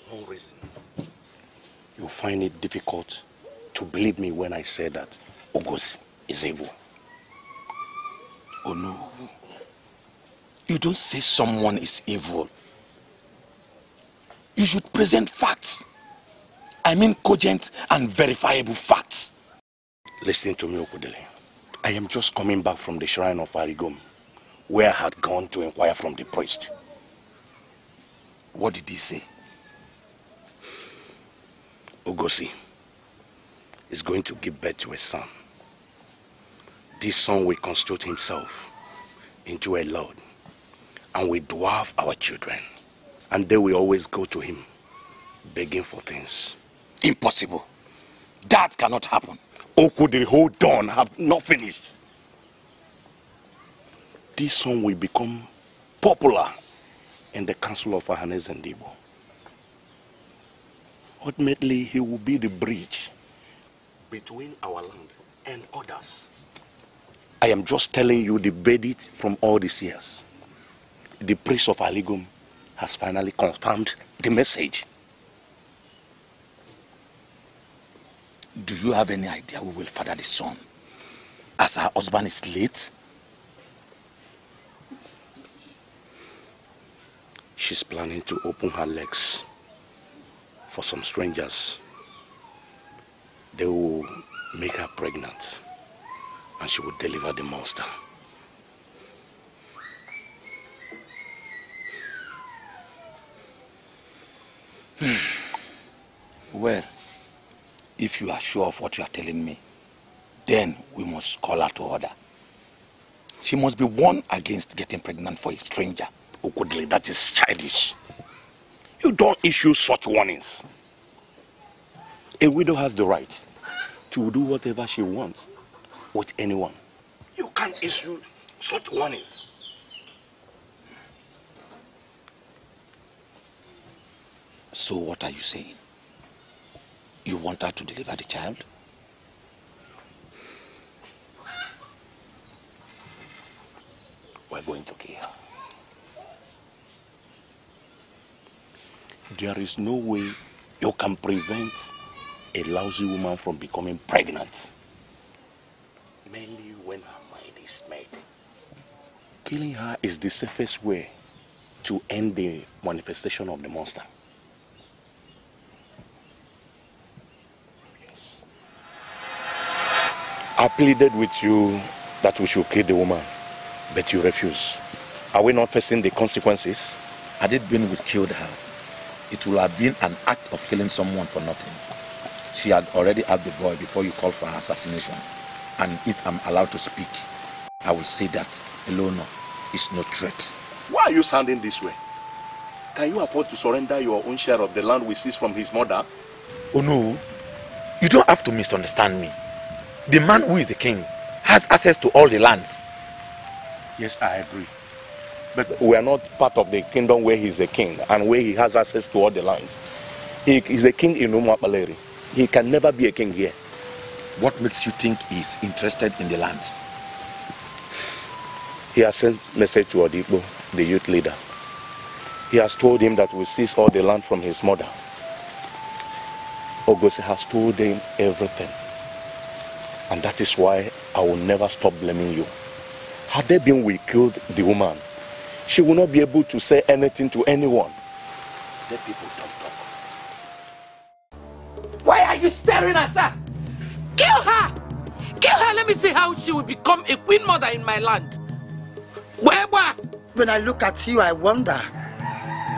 one reason? You find it difficult to believe me when I say that Ngozi is evil. Oh no. You don't say someone is evil. You should present facts. I mean cogent and verifiable facts. Listen to me, Okudele. I am just coming back from the shrine of Aligom, where I had gone to inquire from the priest. What did he say? Ngozi is going to give birth to a son. This son will constitute himself into a lord and will dwarf our children. And they will always go to him begging for things. Impossible. That cannot happen. Okudiri, hold on, I have not finished. This son will become popular in the council of Ahanes and Igbo. Ultimately, he will be the bridge between our land and others. I am just telling you the verdict from all these years. The priest of Aligum has finally confirmed the message. Do you have any idea who will father the son? As her husband is late? She's planning to open her legs for some strangers. They will make her pregnant and she will deliver the monster. Well, if you are sure of what you are telling me, then we must call her to order. She must be warned against getting pregnant for a stranger. Okudili, that is childish. You don't issue such warnings. A widow has the right to do whatever she wants with anyone. You can't issue such warnings. So what are you saying? You want her to deliver the child? We're going to kill her. There is no way you can prevent a lousy woman from becoming pregnant. Mainly when her mind is made. Killing her is the safest way to end the manifestation of the monster. Yes. I pleaded with you that we should kill the woman, but you refuse. Are we not facing the consequences? Had it been we killed her, it would have been an act of killing someone for nothing. She had already had the boy before you called for her assassination. And if I'm allowed to speak, I will say that Ezeonu is no threat. Why are you sounding this way? Can you afford to surrender your own share of the land we seized from his mother? Oh no, you don't have to misunderstand me. The man who is the king has access to all the lands. Yes, I agree. But we are not part of the kingdom where he is a king and where he has access to all the lands. He is a king in Umuapaleri. He can never be a king here. What makes you think he is interested in the lands? He has sent a message to Odibo, the youth leader. He has told him that we seize all the land from his mother. Ngozi has told him everything. And that is why I will never stop blaming you. Had there been we killed the woman, she will not be able to say anything to anyone. Let people talk. Why are you staring at her? Kill her! Kill her! Let me see how she will become a queen mother in my land. When I look at you, I wonder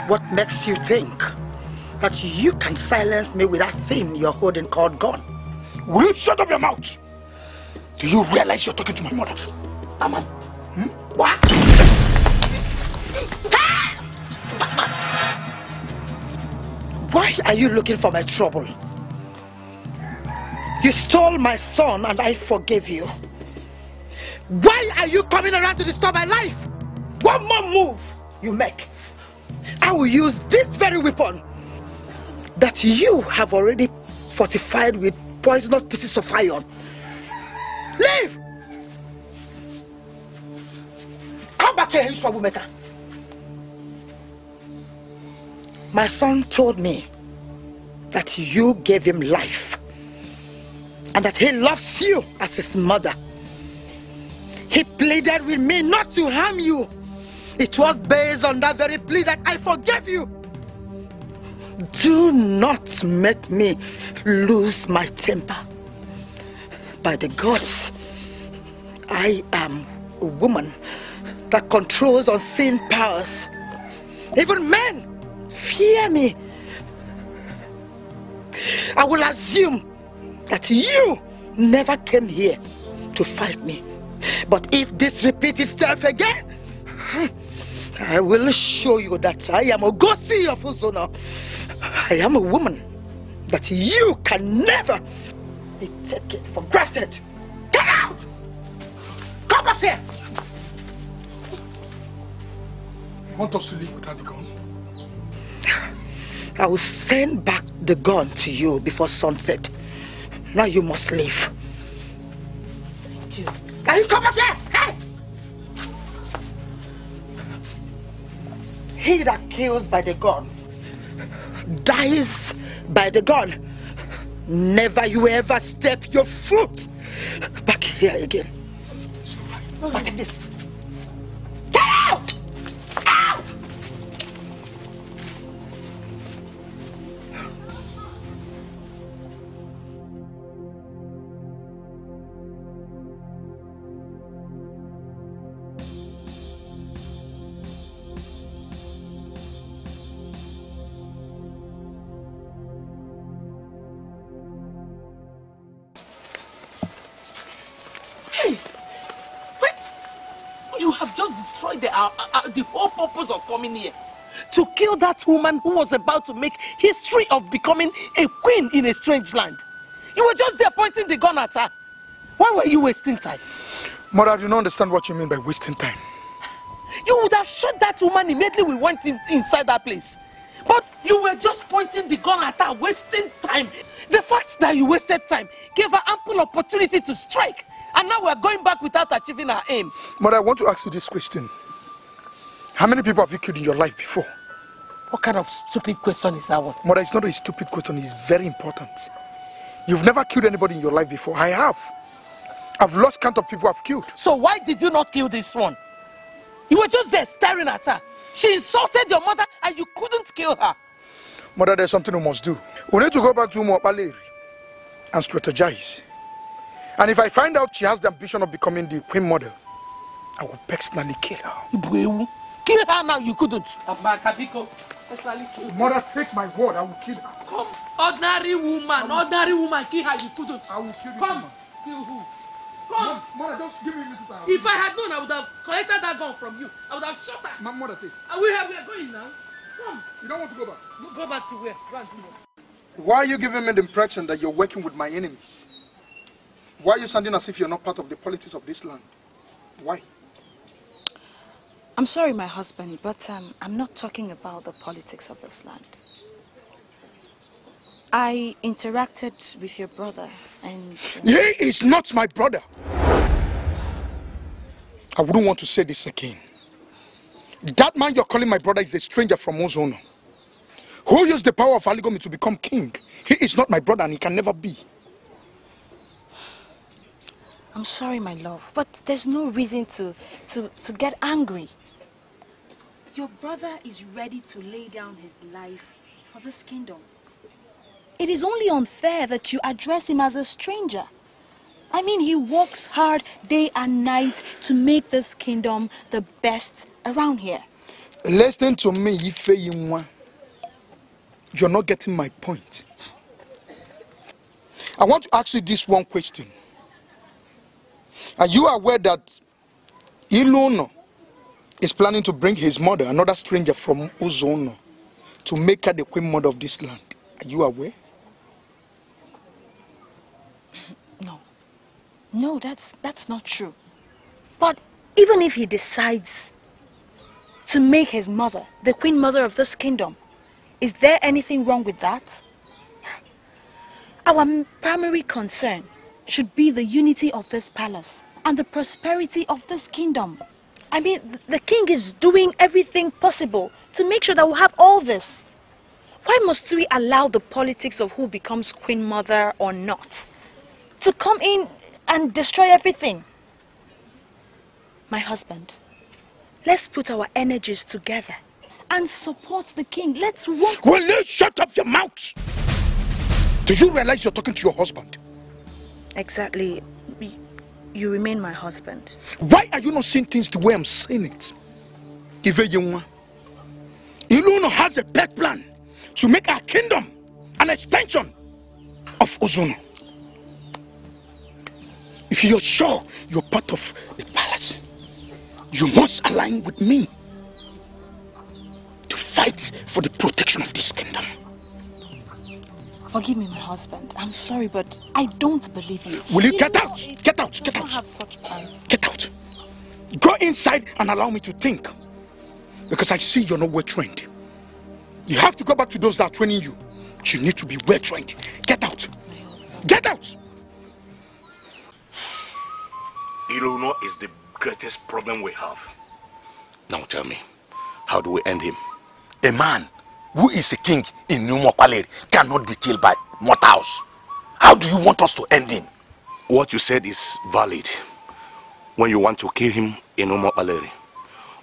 what makes you think that you can silence me with that thing you're holding called gun. Will you shut up your mouth? Do you realize you're talking to my mother? Aman. What? Why are you looking for my trouble? You stole my son and I forgave you. Why are you coming around to disturb my life? One more move you make, I will use this very weapon that you have already fortified with poisonous pieces of iron. Leave! Come back here, you troublemaker. My son told me that you gave him life and that he loves you as his mother. He pleaded with me not to harm you. It was based on that very plea that I forgave you. Do not make me lose my temper. By the gods, I am a woman that controls unseen powers. Even men fear me. I will assume that you never came here to fight me. But if this repeats itself again, I will show you that I am Ngozi of Ezeonu. I am a woman that you can never take it for granted. Get out! Come back here! You want us to leave without the gun? I will send back the gun to you before sunset. Now you must leave. Now you come back here! Hey! He that kills by the gun dies by the gun. Never you ever step your foot back here again. Look at this. Get out! Out! You have just destroyed the whole purpose of coming here. To kill that woman who was about to make history of becoming a queen in a strange land. You were just there pointing the gun at her. Why were you wasting time? Mother, I do not understand what you mean by wasting time. You would have shot that woman immediately we went inside that place. But you were just pointing the gun at her, wasting time. The fact that you wasted time gave her ample opportunity to strike. And now we're going back without achieving our aim. Mother, I want to ask you this question. How many people have you killed in your life before? What kind of stupid question is that one? Mother, it's not a stupid question. It's very important. You've never killed anybody in your life before. I have. I've lost count of people I've killed. So why did you not kill this one? You were just there staring at her. She insulted your mother and you couldn't kill her. Mother, there's something we must do. We need to go back to Umuokpaleri and strategize. And if I find out she has the ambition of becoming the queen mother, I will personally kill her. Kill her now, you couldn't. Mother, take my word, I will kill her. Come, ordinary woman, kill her, you couldn't. I will kill this Come, woman. kill who? Come. Mother, just give me a little time. If I had known, I would have collected that gun from you. I would have shot her. Mother, take. We are going now. Come. You don't want to go back? Go back to where? Go and do what? Why are you giving me the impression that you're working with my enemies? Why are you sounding as if you're not part of the politics of this land? Why? I'm sorry, my husband, but I'm not talking about the politics of this land. I interacted with your brother and... He is not my brother. I wouldn't want to say this again. That man you're calling my brother is a stranger from Ezeonu, who used the power of Aligomi to become king. He is not my brother and he can never be. I'm sorry, my love, but there's no reason to get angry. Your brother is ready to lay down his life for this kingdom. It is only unfair that you address him as a stranger. I mean, he works hard day and night to make this kingdom the best around here. Listen to me, Ifeyinwa. You're not getting my point. I want to ask you this one question. Are you aware that Ezeonu is planning to bring his mother, another stranger from Ezeonu, to make her the queen mother of this land? Are you aware? No, that's not true. But even if he decides to make his mother the queen mother of this kingdom, is there anything wrong with that? Our primary concern should be the unity of this palace and the prosperity of this kingdom. I mean, the king is doing everything possible to make sure that we'll have all this. Why must we allow the politics of who becomes queen mother or not to come in and destroy everything? My husband, let's put our energies together and support the king. Let's work. Will you shut up your mouth? Do you realize you're talking to your husband? Exactly. you remain my husband. Why are you not seeing things the way I'm seeing it? Ezeonu has a bad plan to make our kingdom an extension of Ezeonu. If you're sure you're part of the palace, you must align with me to fight for the protection of this kingdom. Forgive me, my husband. I'm sorry, but I don't believe you. Will you get out? Get out, get out. I don't have such plans. Get out. Go inside and allow me to think. Because I see you're not well trained. You have to go back to those that are training you. You need to be well trained. Get out. Get out. Ezeonu is the greatest problem we have. Now tell me, how do we end him? A man who is a king in Umuokpaleri cannot be killed by mortals. How do you want us to end him? What you said is valid. When you want to kill him in Umuokpaleri,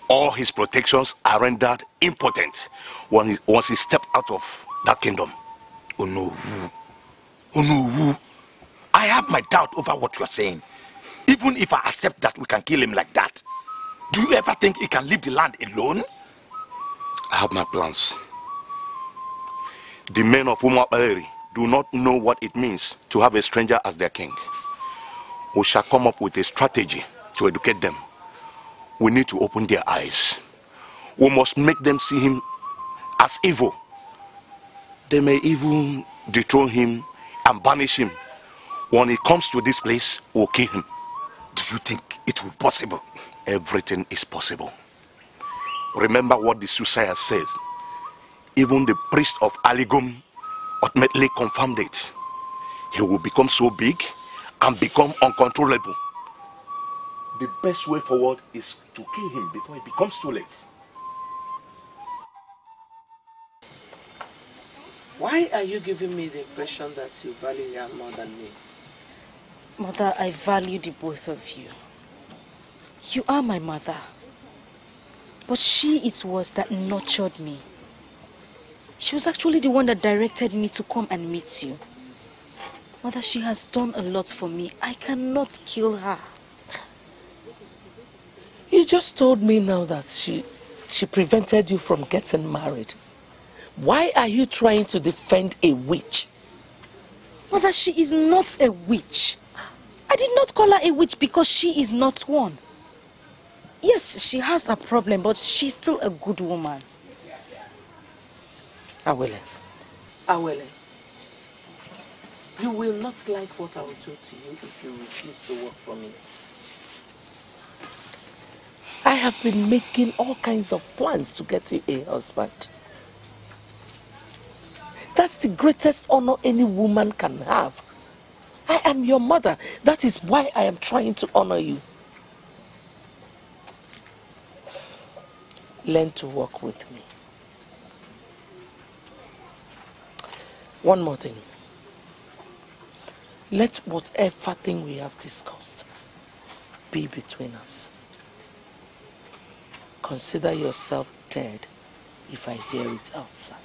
all his protections are rendered impotent once he stepped out of that kingdom. Oh no, I have my doubt over what you're saying. Even if I accept that we can kill him like that, do you ever think he can leave the land alone? I have my plans. The men of Umuokpaleri do not know what it means to have a stranger as their king. We shall come up with a strategy to educate them. We need to open their eyes. We must make them see him as evil. They may even dethrone him and banish him. When he comes to this place, we'll kill him. Do you think it will be possible? Everything is possible. Remember what the soothsayer says. Even the priest of Aligom ultimately confirmed it. He will become so big and become uncontrollable. The best way forward is to kill him before it becomes too late. Why are you giving me the impression that you value Yan more than me? Mother, I value the both of you. You are my mother. But she it was that nurtured me. She was actually the one that directed me to come and meet you. Mother, she has done a lot for me. I cannot kill her. You just told me now that she prevented you from getting married. Why are you trying to defend a witch? Mother, she is not a witch. I did not call her a witch because she is not one. Yes, she has a problem, but she's still a good woman. Awele, you will not like what I will do to you if you refuse to work for me. I have been making all kinds of plans to get you a husband. That's the greatest honor any woman can have. I am your mother. That is why I am trying to honor you. Learn to work with me. One more thing. Let whatever thing we have discussed be between us. Consider yourself dead if I hear it outside.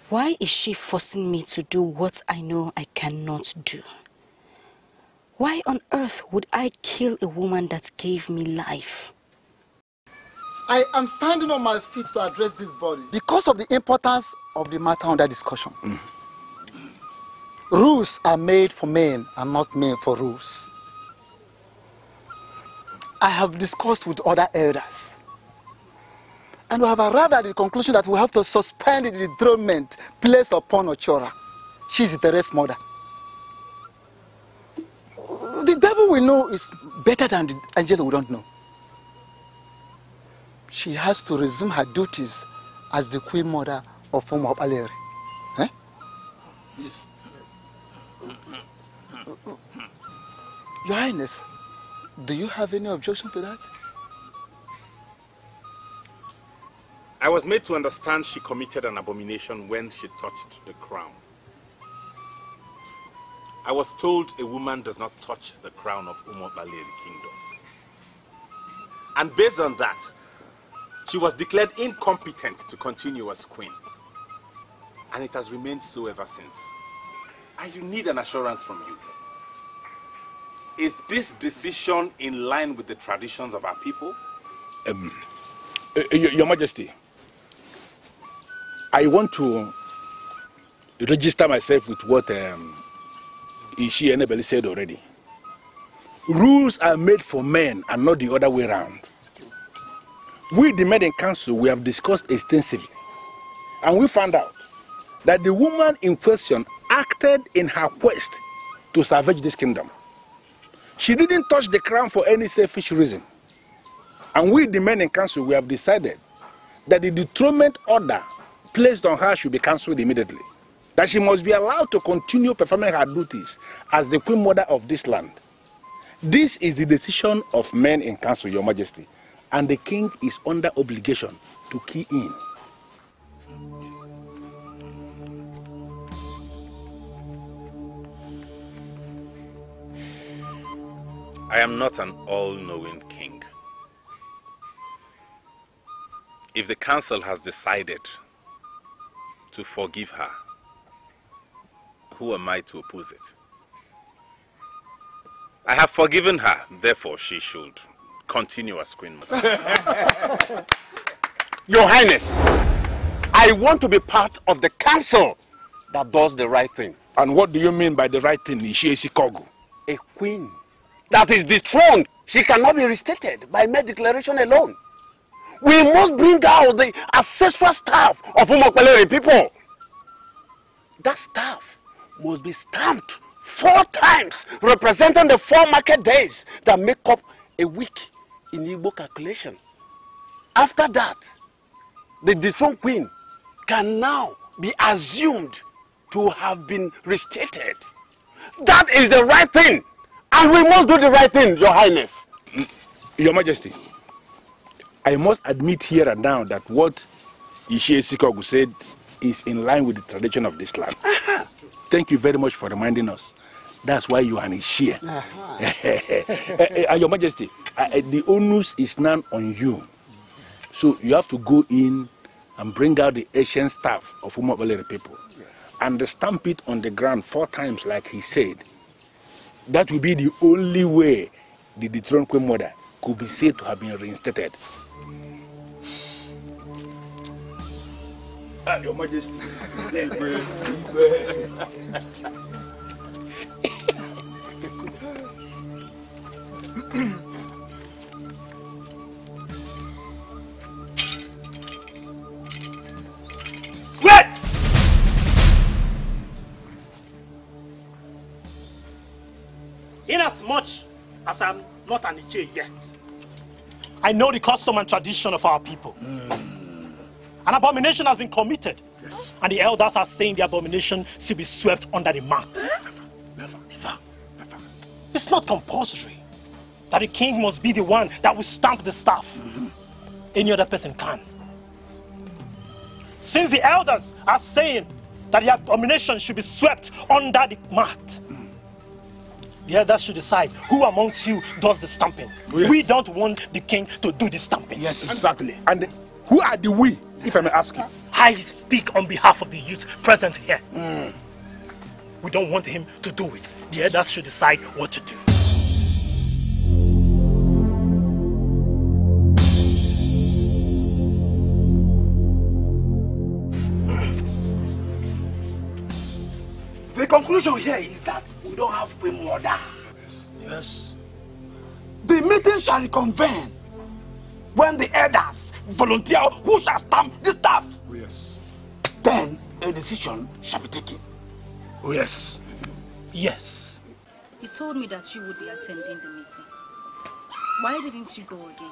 Why is she forcing me to do what I know I cannot do? Why on earth would I kill a woman that gave me life? I am standing on my feet to address this body because of the importance of the matter under discussion. Rules are made for men and not men for rules. I have discussed with other elders, and we have arrived at the conclusion that we have to suspend the enthronement placed upon Ochora. She is Teresa's mother. The devil we know is better than the angel we don't know. She has to resume her duties as the queen mother of Umuokpaleri. Eh? Yes. Your Highness, do you have any objection to that? I was made to understand she committed an abomination when she touched the crown. I was told a woman does not touch the crown of Umuokpaleri kingdom. And based on that, She was declared incompetent to continue as queen. And it has remained so ever since. And you need an assurance from you. Is this decision in line with the traditions of our people? Your Majesty, I want to register myself with what Ishi and Ebeli said already. Rules are made for men and not the other way around. We, the men in council, we have discussed extensively. And we found out that the woman in question acted in her quest to salvage this kingdom. She didn't touch the crown for any selfish reason. And we, the men in council, we have decided that the dethronement order placed on her should be cancelled immediately. That she must be allowed to continue performing her duties as the queen mother of this land. This is the decision of men in council, Your Majesty, and the king is under obligation to key in. I am not an all-knowing king. If the council has decided to forgive her, who am I to oppose it? I have forgiven her, therefore she should continue as queen mother. Your Highness, I want to be part of the council that does the right thing. And what do you mean by the right thing, Ishiesi Kogu? A queen that is dethroned, she cannot be restated by mere declaration alone. We must bring out the ancestral staff of Umokwaleri people. That staff must be stamped 4 times, representing the 4 market days that make up a week in Igbo calculation. After that, the dethroned queen can now be assumed to have been restated. That is the right thing, and we must do the right thing, Your Highness. Your Majesty, I must admit here and now that what Ishiesi Kogu said is in line with the tradition of this land. Thank you very much for reminding us. That's why you are an Ishia. Your Majesty, the onus is now on you. So you have to go in and bring out the ancient staff of Umokwaleri people and stamp it on the ground 4 times like he said. That will be the only way the dethroned queen mother could be said to have been reinstated. Your Majesty. Wait! Inasmuch as I'm not an Iche yet, I know the custom and tradition of our people. An abomination has been committed, and the elders are saying the abomination should be swept under the mat. Never. It's not compulsory that the king must be the one that will stamp the staff. Any other person can. Since the elders are saying that the abomination should be swept under the mat, the elders should decide who amongst you does the stamping. Yes. We don't want the king to do the stamping. Yes, exactly. And who are the we, if I may ask you? I speak on behalf of the youth present here. We don't want him to do it. The elders should decide what to do. The conclusion here is that we don't have queen mother. Yes. The meeting shall reconvene when the elders volunteer who shall stamp the staff. Oh, yes. Then a decision shall be taken. Oh, yes. Yes. You told me that you would be attending the meeting. Why didn't you go again?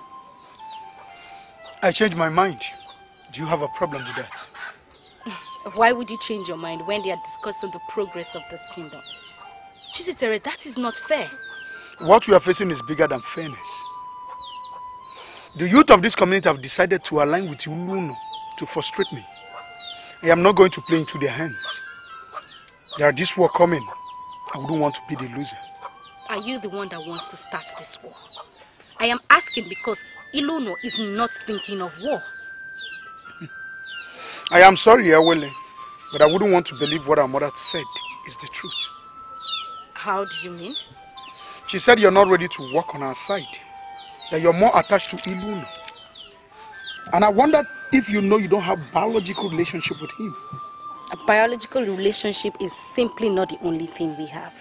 I changed my mind. Do you have a problem with that? Why would you change your mind when they are discussing the progress of this kingdom? Chizitere, that is not fair. What we are facing is bigger than fairness. The youth of this community have decided to align with Uluno to frustrate me. I am not going to play into their hands. There are this war coming. I wouldn't want to be the loser. Are you the one that wants to start this war? I am asking because Ezeonu is not thinking of war. I am sorry, Awele, but I wouldn't want to believe what our mother said is the truth. How do you mean? She said you're not ready to work on our side, that you're more attached to Ezeonu. And I wondered if you know you don't have a biological relationship with him. A biological relationship is simply not the only thing we have.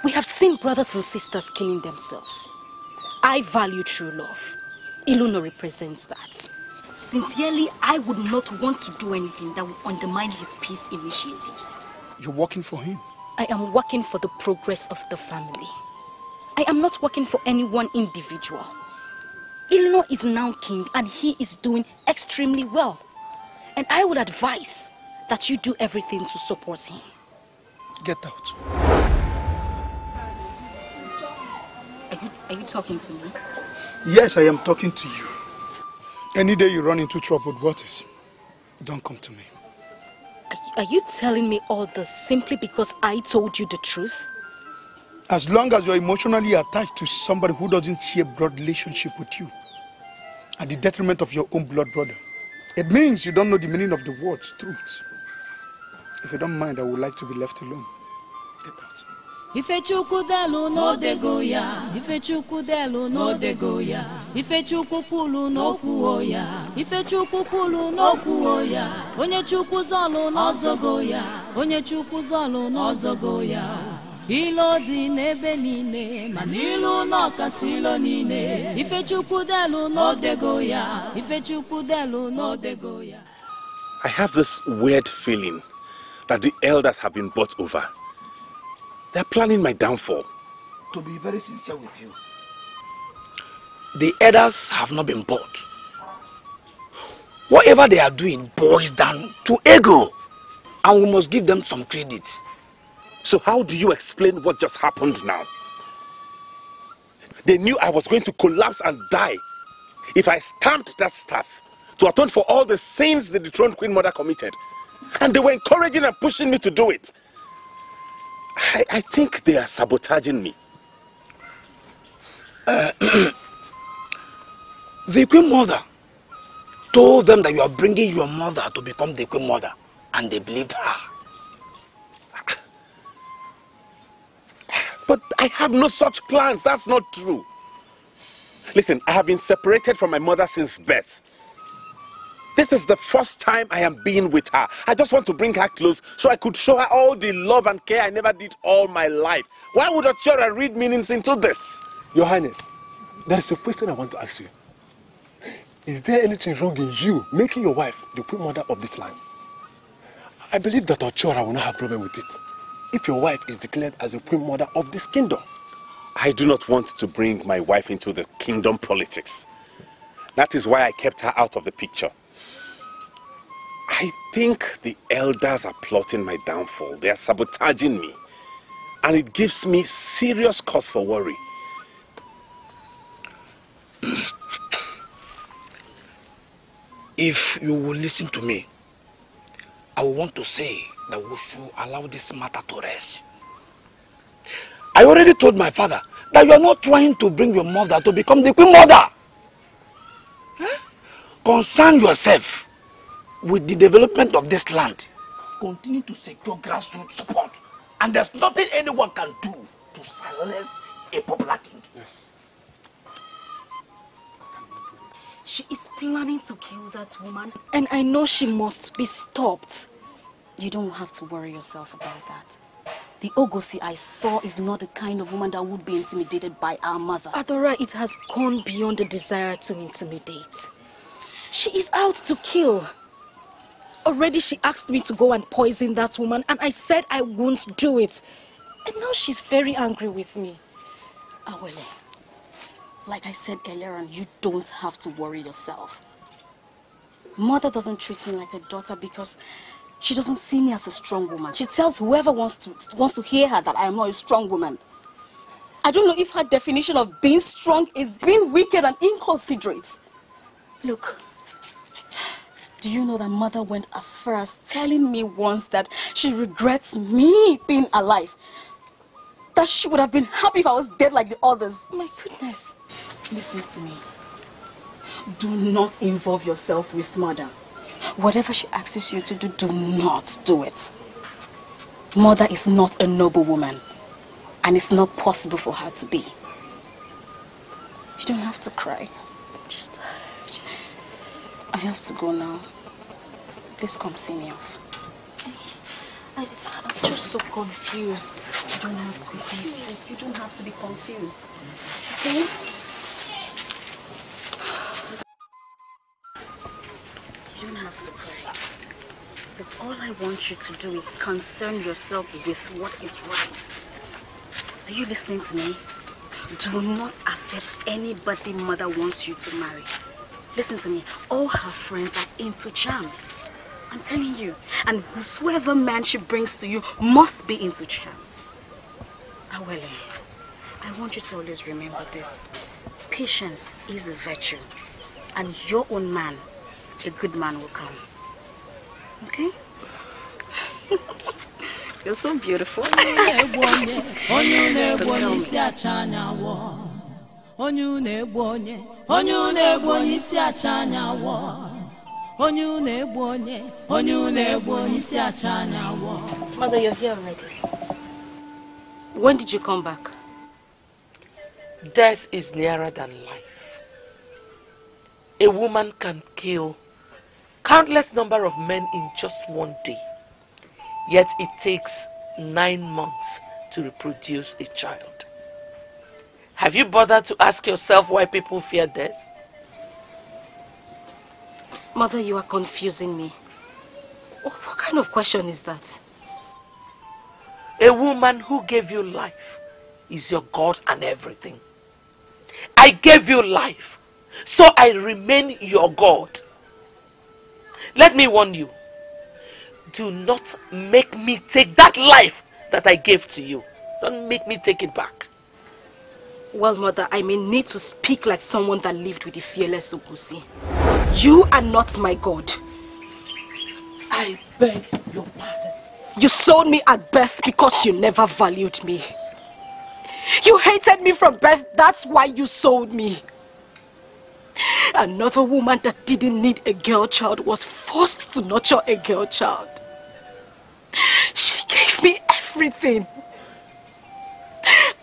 We have seen brothers and sisters killing themselves. I value true love. Ezeonu represents that. Sincerely, I would not want to do anything that would undermine his peace initiatives. You're working for him? I am working for the progress of the family. I am not working for any one individual. Ezeonu is now king and he is doing extremely well. And I would advise that you do everything to support him. Get out. Are you talking to me? Yes, I am talking to you. Any day you run into troubled waters, don't come to me. Are you telling me all this simply because I told you the truth? As long as you're emotionally attached to somebody who doesn't share blood relationship with you, at the detriment of your own blood brother, it means you don't know the meaning of the words, truth. If you don't mind, I would like to be left alone. Get out. Ifechukwu delu no dego ya, Ifechukwu delu no dego ya, Ifechukwu kwulu no kwuo ya, Ifechukwu kwulu no kwuo ya, Onye Chukwu zolu no zogo ya, Onye Chukwu zolu no zogo ya. Ilo di n'ebe niile, mana ilu n'ọkasị ilo niile. Ifechukwu delu no dego ya, Ifechukwu delu no dego ya. I have this weird feeling that the elders have been bought over. They're planning my downfall. To be very sincere with you, the elders have not been bought. Whatever they are doing boils down to ego, and we must give them some credit. So how do you explain what just happened now? They knew I was going to collapse and die if I stamped that staff to atone for all the sins the dethroned Queen Mother committed. And they were encouraging and pushing me to do it. I think they are sabotaging me. The Queen Mother told them that you are bringing your mother to become the Queen Mother, and they believed her. But I have no such plans. That's not true. Listen, I have been separated from my mother since birth. This is the first time I am being with her. I just want to bring her close so I could show her all the love and care I never did all my life. Why would Ochora read meanings into this? Your Highness, there is a question I want to ask you. Is there anything wrong in you making your wife the Queen Mother of this land? I believe that Ochora will not have a problem with it if your wife is declared as the Queen Mother of this kingdom. I do not want to bring my wife into the kingdom politics. That is why I kept her out of the picture. I think the elders are plotting my downfall. They are sabotaging me. And it gives me serious cause for worry. If you will listen to me, I want to say that we should allow this matter to rest. I already told my father that you are not trying to bring your mother to become the Queen Mother. Concern yourself with the development of this land. Continue to secure grassroots support. And there's nothing anyone can do to silence a popular king. Yes. She is planning to kill that woman, and I know she must be stopped. You don't have to worry yourself about that. The Ngozi I saw is not the kind of woman that would be intimidated by our mother. Adora, it has gone beyond the desire to intimidate. She is out to kill. Already she asked me to go and poison that woman, and I said I won't do it. And now she's very angry with me. Awele, like I said earlier on, you don't have to worry yourself. Mother doesn't treat me like a daughter because she doesn't see me as a strong woman. She tells whoever wants to hear her that I am not a strong woman. I don't know if her definition of being strong is being wicked and inconsiderate. Look, do you know that Mother went as far as telling me once that she regrets me being alive? that she would have been happy if I was dead like the others. My goodness. Listen to me. Do not involve yourself with Mother. Whatever she asks you to do, do not do it. Mother is not a noble woman, and it's not possible for her to be. You don't have to cry. Just tired. I have to go now. Please come see me off. I'm just so confused. You don't have to be confused. You don't have to be confused. Okay? You don't have to cry. But all I want you to do is concern yourself with what is right. Are you listening to me? Do not accept anybody Mother wants you to marry. Listen to me. All her friends are into charms. I'm telling you. And whosoever man she brings to you must be into charms. Awele, I want you to always remember this. Patience is a virtue. And your own man, a good man, will come. Okay? You're so beautiful. So tell me. Mother, you're here already. When did you come back? Death is nearer than life. A woman can kill countless number of men in just one day. Yet it takes 9 months to reproduce a child. Have you bothered to ask yourself why people fear death? Mother, you are confusing me. What kind of question is that? A woman who gave you life is your God and everything. I gave you life, so I remain your God. Let me warn you. Do not make me take that life that I gave to you. Don't make me take it back. Well, Mother, I may need to speak like someone that lived with the fearless Ngozi. You are not my God. I beg your pardon. You sold me at birth because you never valued me. You hated me from birth, that's why you sold me. Another woman that didn't need a girl child was forced to nurture a girl child. She gave me everything.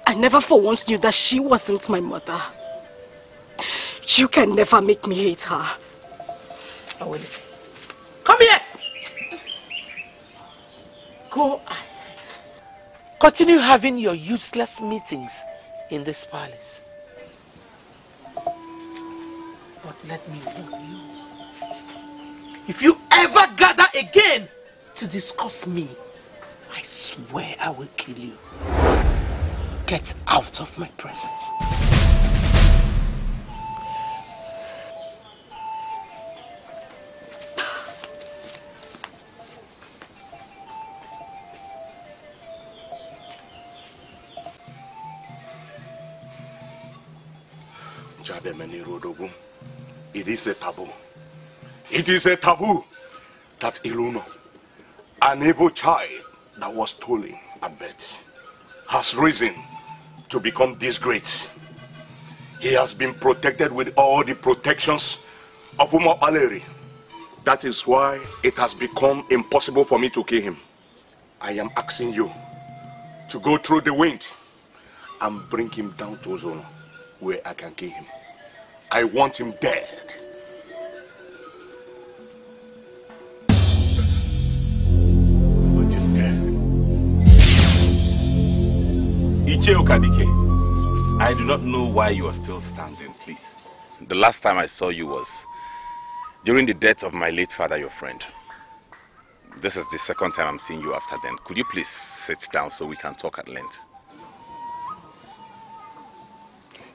I never for once knew that she wasn't my mother. You can never make me hate her. Awele, come here. Go ahead. Continue having your useless meetings in this palace. But let me warn you. If you ever gather again to discuss me, I swear I will kill you. Get out of my presence. It is a taboo. It is a taboo that Ezeonu, an evil child that was stolen at birth, has risen to become this great. He has been protected with all the protections of Umo Baleri. That is why it has become impossible for me to kill him. I am asking you to go through the wind and bring him down to Ezeonu, where I can kill him. I want him dead. Iche Okadike, I do not know why you are still standing, please. The last time I saw you was during the death of my late father, your friend. This is the second time I'm seeing you after then. Could you please sit down so we can talk at length?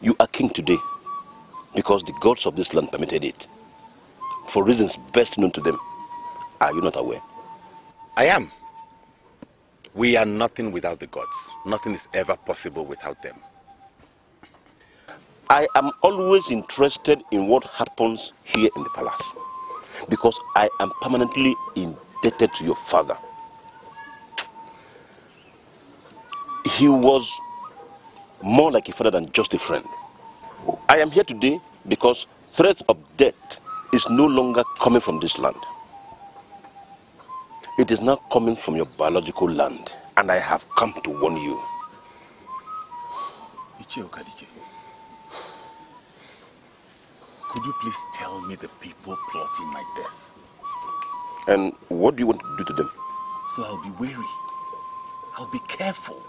You are king today because the gods of this land permitted it. For reasons best known to them. Are you not aware? I am. We are nothing without the gods. Nothing is ever possible without them. I am always interested in what happens here in the palace because I am permanently indebted to your father. He was more like a father than just a friend. I am here today because threat of death is no longer coming from this land. It is now coming from your biological land, and I have come to warn you. Ichie Okadike, could you please tell me the people plotting my death? And what do you want to do to them? So I'll be wary. I'll be careful.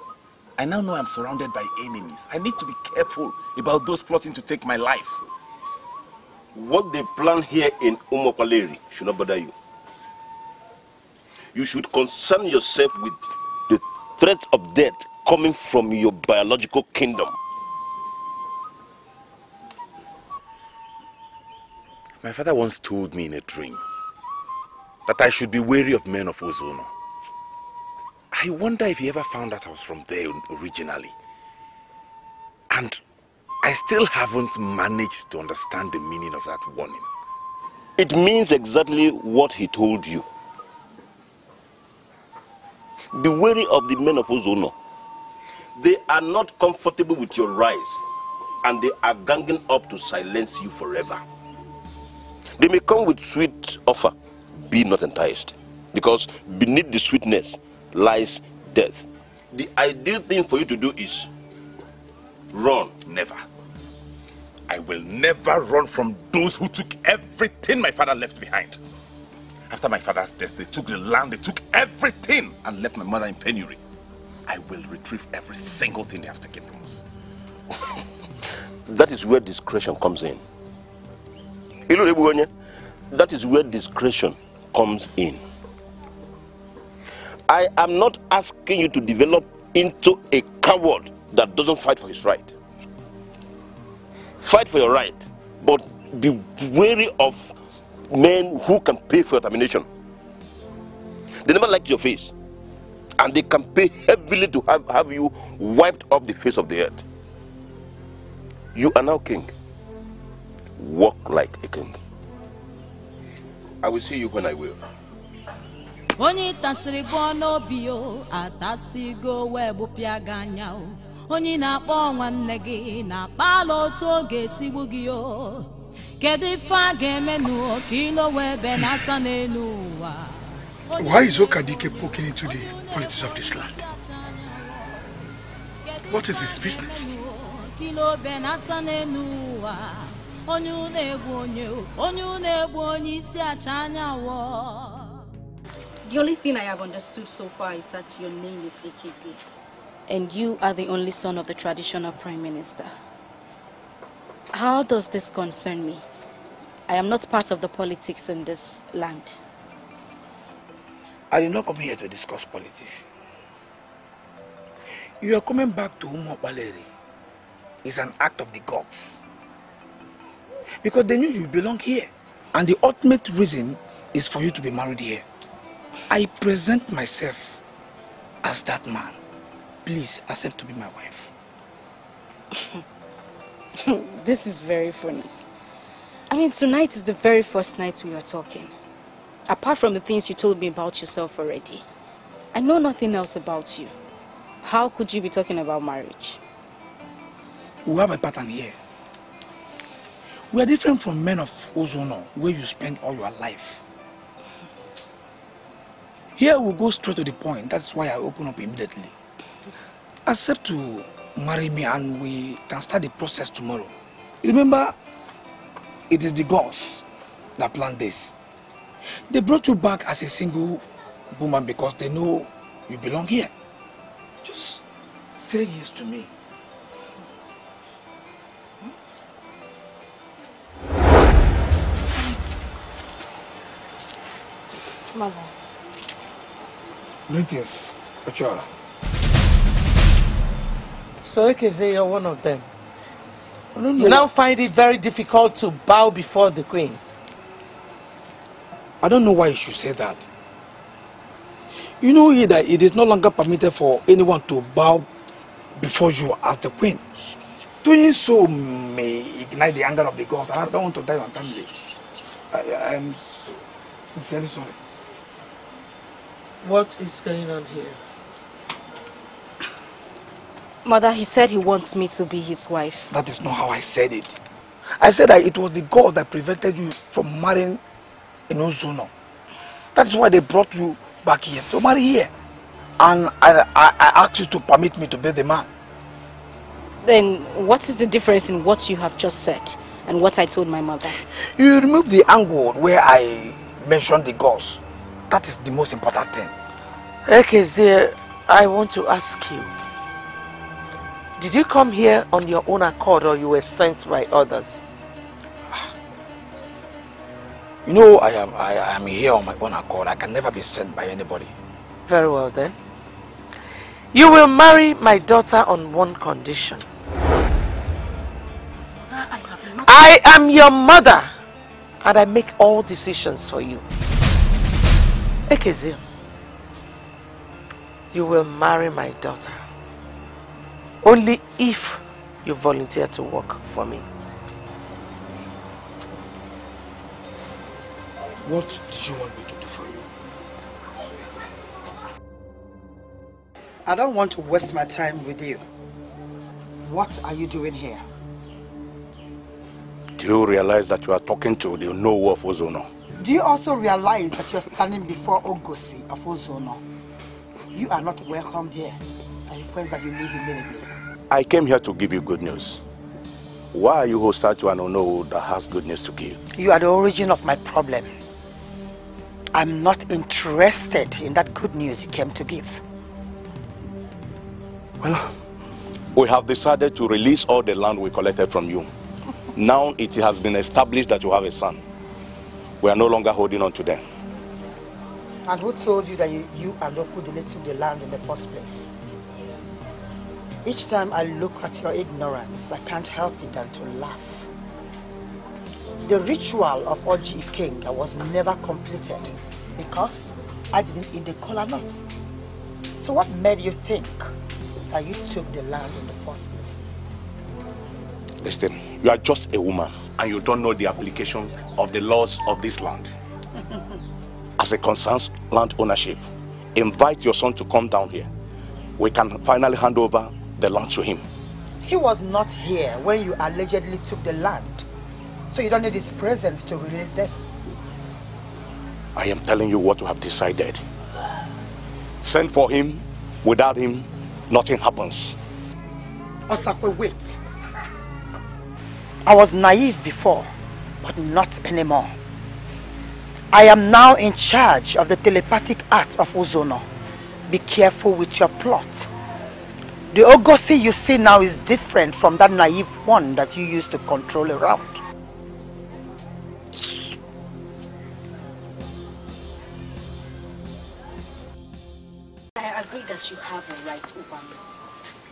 I now know I'm surrounded by enemies. I need to be careful about those plotting to take my life. What they plan here in Umopaleri should not bother you. You should concern yourself with the threat of death coming from your biological kingdom. My father once told me in a dream that I should be wary of men of Ezeonu. I wonder if he ever found out I was from there originally. And I still haven't managed to understand the meaning of that warning. It means exactly what he told you. Be wary of the men of Ezeonu. They are not comfortable with your rise, and they are ganging up to silence you forever. They may come with sweet offer. Be not enticed, because beneath the sweetness lies death. The ideal thing for you to do is run. Never. I will never run from those who took everything my father left behind. After my father's death, they took the land, they took everything and left my mother in penury. I will retrieve every single thing they have taken from us. That is where discretion comes in. That is where discretion comes in. I am not asking you to develop into a coward that doesn't fight for his right. Fight for your right, but be wary of men who can pay for your termination. They never liked your face, and they can pay heavily to have you wiped off the face of the earth. You are now king. Walk like a king. I will see you when I will. Onye tasiri bono bio atasigo webu piaganya o. Onye na-akpọ nwanne gị na-akpala otu oge sigbu gị o. Kedu ife a ga-emenu ka ilo wee benata n'elu ụwa? Why is Okadike poking into the politics of this land? What is his business? Kilo benata n'elu ụwa. Onye na-egbu onye isi acha anya wo. The only thing I have understood so far is that your name is Ekezi. And you are the only son of the traditional prime minister. How does this concern me? I am not part of the politics in this land. I did not come here to discuss politics. You are coming back to Umopaleri. It's an act of the gods. Because they knew you belong here. And the ultimate reason is for you to be married here. I present myself as that man. Please accept to be my wife. This is very funny. I mean, tonight is the very first night we are talking. Apart from the things you told me about yourself already, I know nothing else about you. How could you be talking about marriage? We have a pattern here. We are different from men of Ezeonu, where you spend all your life. Here we go straight to the point. That's why I open up immediately. Accept to marry me and we can start the process tomorrow. Remember, it is the gods that planned this. They brought you back as a single woman because they know you belong here. Just say yes to me. Mother. Greetings, Ochoa. So Ekeze, you're one of them. You now find it very difficult to bow before the queen. I don't know why you should say that. You know that it is no longer permitted for anyone to bow before you as the queen. Doing so may ignite the anger of the gods. I don't want to die untimely. I am sincerely sorry. What is going on here? Mother, he said he wants me to be his wife. That is not how I said it. I said that it was the God that prevented you from marrying Ezeonu. That's why they brought you back here to marry here. And I asked you to permit me to be the man. Then what is the difference in what you have just said and what I told my mother? You removed the angle where I mentioned the gods. That is the most important thing. Ekeze, I want to ask you. Did you come here on your own accord or you were sent by others? You know, I am here on my own accord. I can never be sent by anybody. Very well then. You will marry my daughter on one condition. I am your mother and I make all decisions for you. Ekeze, you will marry my daughter only if you volunteer to work for me. What did you want me to do for you? I don't want to waste my time with you. What are you doing here? Do you realize that you are talking to the Onowu of Ezeonu? Do you also realize that you're standing before Ngozi of Ezeonu? You are not welcomed here. I request that you leave immediately. I came here to give you good news. Why are you hostile to an Onowu that has good news to give? You are the origin of my problem. I'm not interested in that good news you came to give. Well, we have decided to release all the land we collected from you. Now it has been established that you have a son. We are no longer holding on to them. And who told you that you and Okudile took the land in the first place? Each time I look at your ignorance, I can't help it than to laugh. The ritual of Oji Ikenga was never completed because I didn't eat the kola nut. So what made you think that you took the land in the first place? Listen, you are just a woman and you don't know the applications of the laws of this land. As it concerns land ownership, invite your son to come down here. We can finally hand over the land to him. He was not here when you allegedly took the land. So you don't need his presence to release them. I am telling you what we have decided. Send for him. Without him, nothing happens. Osakwe, wait. I was naive before, but not anymore. I am now in charge of the telepathic art of Ezeonu. Be careful with your plot. The Ngozi you see now is different from that naive one that you used to control around. I agree that you have a right over me.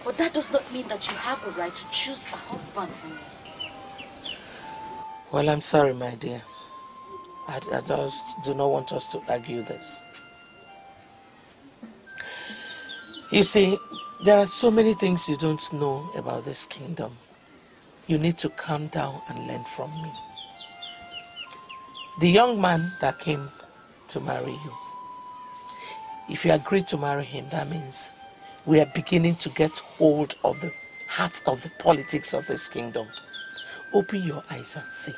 But that does not mean that you have a right to choose a husband for me. Well, I'm sorry, my dear. I just do not want us to argue this. You see, there are so many things you don't know about this kingdom. You need to calm down and learn from me. The young man that came to marry you, if you agree to marry him, that means we are beginning to get hold of the heart of the politics of this kingdom. Open your eyes and see.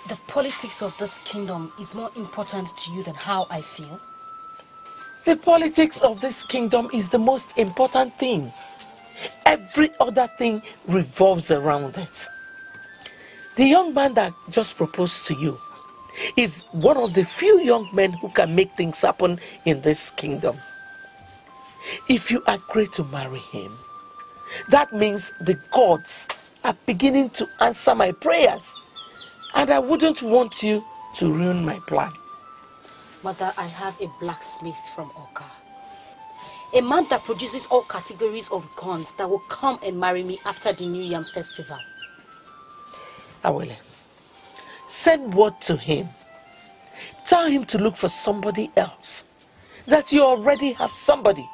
The politics of this kingdom is more important to you than how I feel? The politics of this kingdom is the most important thing. Every other thing revolves around it. The young man that just proposed to you is one of the few young men who can make things happen in this kingdom. If you agree to marry him, that means the gods are beginning to answer my prayers. And I wouldn't want you to ruin my plan. Mother, I have a blacksmith from Oka. A man that produces all categories of guns that will come and marry me after the New Yam festival. Awele, send word to him. Tell him to look for somebody else. That you already have somebody.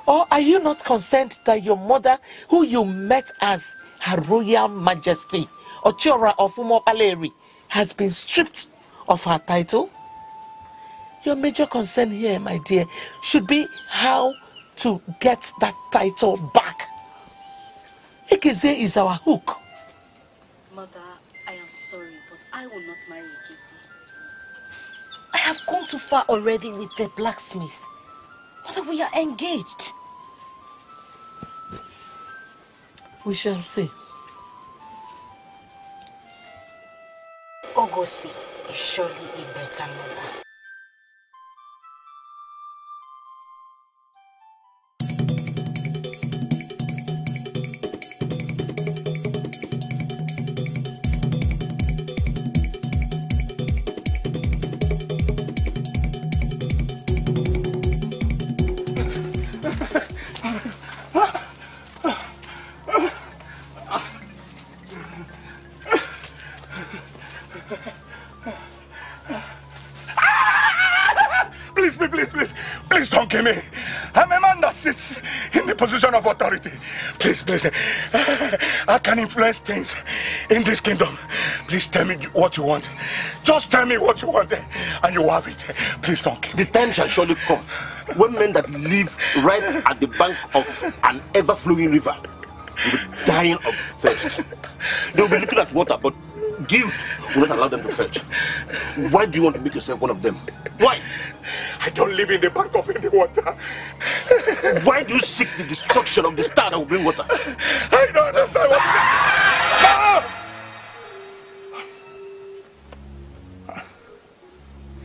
Or are you not concerned that your mother, who you met as Her Royal Majesty, Ochora of Umopaleri, has been stripped of her title? Your major concern here, my dear, should be how to get that title back. Ekeze is our hook. Mother, I am sorry, but I will not marry Ekeze. I have gone too far already with the blacksmith. Mother, we are engaged. We shall see. Ngozi is surely a better mother. Please don't kill me. I'm a man that sits in the position of authority. Please, I can influence things in this kingdom. Please tell me what you want. Just tell me what you want and you have it. Please don't kill me. The time shall surely come when men that live right at the bank of an ever-flowing river will be dying of thirst. They will be looking at water, but guilt will not allow them to fetch. Why do you want to make yourself one of them? Why? I don't live in the bank of any water. Why do you seek the destruction of the star that will bring water? I don't understand what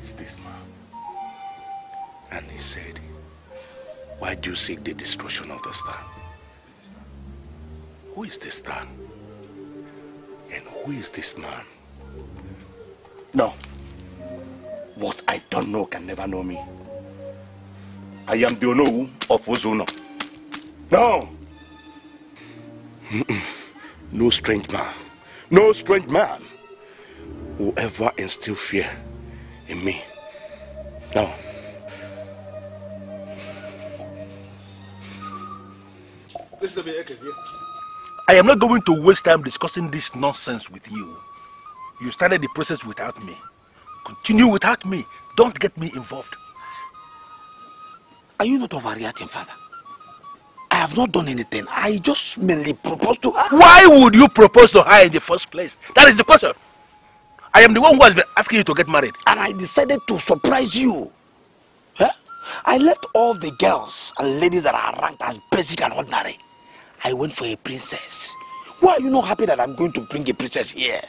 It's this man. And he said, why do you seek the destruction of the star? Who is this star? And who is this man? No. What I don't know can never know me. I am the Onowu of Ezeonu. No. No strange man. No strange man will ever instill fear in me. No. I am not going to waste time discussing this nonsense with you. You started the process without me. Continue without me. Don't get me involved. Are you not overreacting, Father? I have not done anything. I just mainly proposed to her. Why would you propose to her in the first place? That is the question. I am the one who has been asking you to get married. And I decided to surprise you. Huh? I left all the girls and ladies that are ranked as basic and ordinary. I went for a princess. Why are you not happy that I'm going to bring a princess here?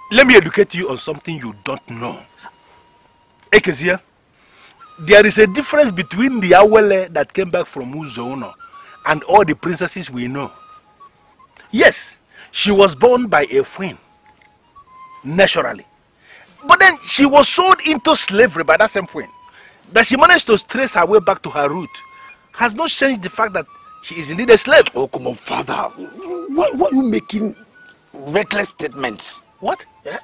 Let me educate you on something you don't know. Ekezia, there is a difference between the Awele that came back from Ezeonu and all the princesses we know. Yes, she was born by a queen, naturally. But then she was sold into slavery by that same queen. That she managed to trace her way back to her root has not changed the fact that she is indeed a slave. Oh, come on, Father. Why are you making reckless statements? What? Yeah?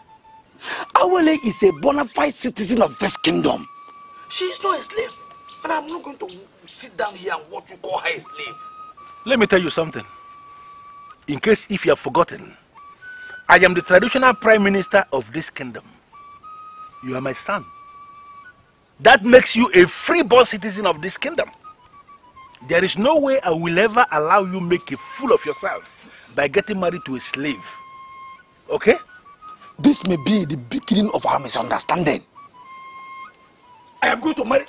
Awele is a bona fide citizen of this kingdom. She is not a slave. And I'm not going to sit down here and watch you call her a slave. Let me tell you something. In case if you have forgotten, I am the traditional prime minister of this kingdom. You are my son. That makes you a free-born citizen of this kingdom. There is no way I will ever allow you make a fool of yourself by getting married to a slave. Okay? This may be the beginning of our misunderstanding. I am going to marry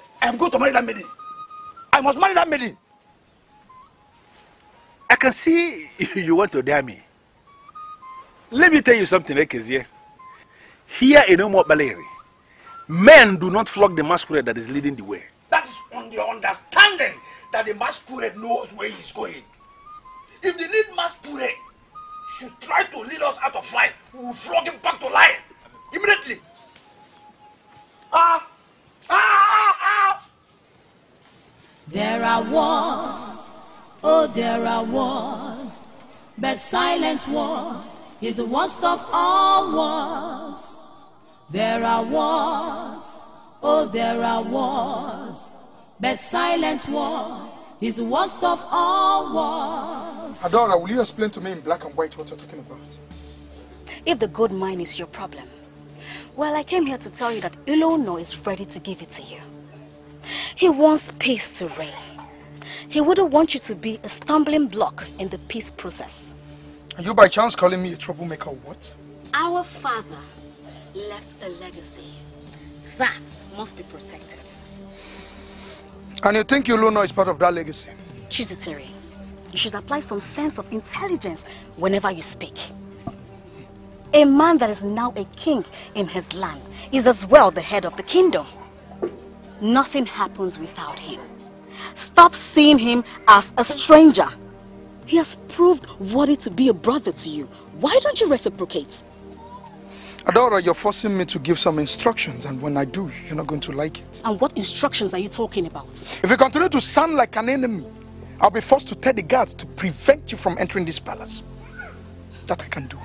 that maiden. I must marry that maiden. I can see you want to dare me. Let me tell you something, Ekezie. Here in Baleri, men do not flog the masquerade that is leading the way. That is on the understanding that the masquerade knows where he is going. If the lead masquerade should try to lead us out of line, we will flog him back to line immediately. There are wars, oh there are wars, but silent war is the worst of all wars. There are wars, oh there are wars, but silent war is the worst of all wars. Adora, will you explain to me in black and white what you're talking about? If the gold mine is your problem, well, I came here to tell you that Ezeonu is ready to give it to you. He wants peace to reign. He wouldn't want you to be a stumbling block in the peace process. Are you by chance calling me a troublemaker or what? Our father left a legacy. That must be protected. And you think Ezeonu is part of that legacy? Chiziteri, you should apply some sense of intelligence whenever you speak. A man that is now a king in his land is as well the head of the kingdom. Nothing happens without him. Stop seeing him as a stranger. He has proved worthy to be a brother to you. Why don't you reciprocate? Adora, you're forcing me to give some instructions, and when I do, you're not going to like it. And what instructions are you talking about? If you continue to sound like an enemy, I'll be forced to tell the guards to prevent you from entering this palace. That I can do.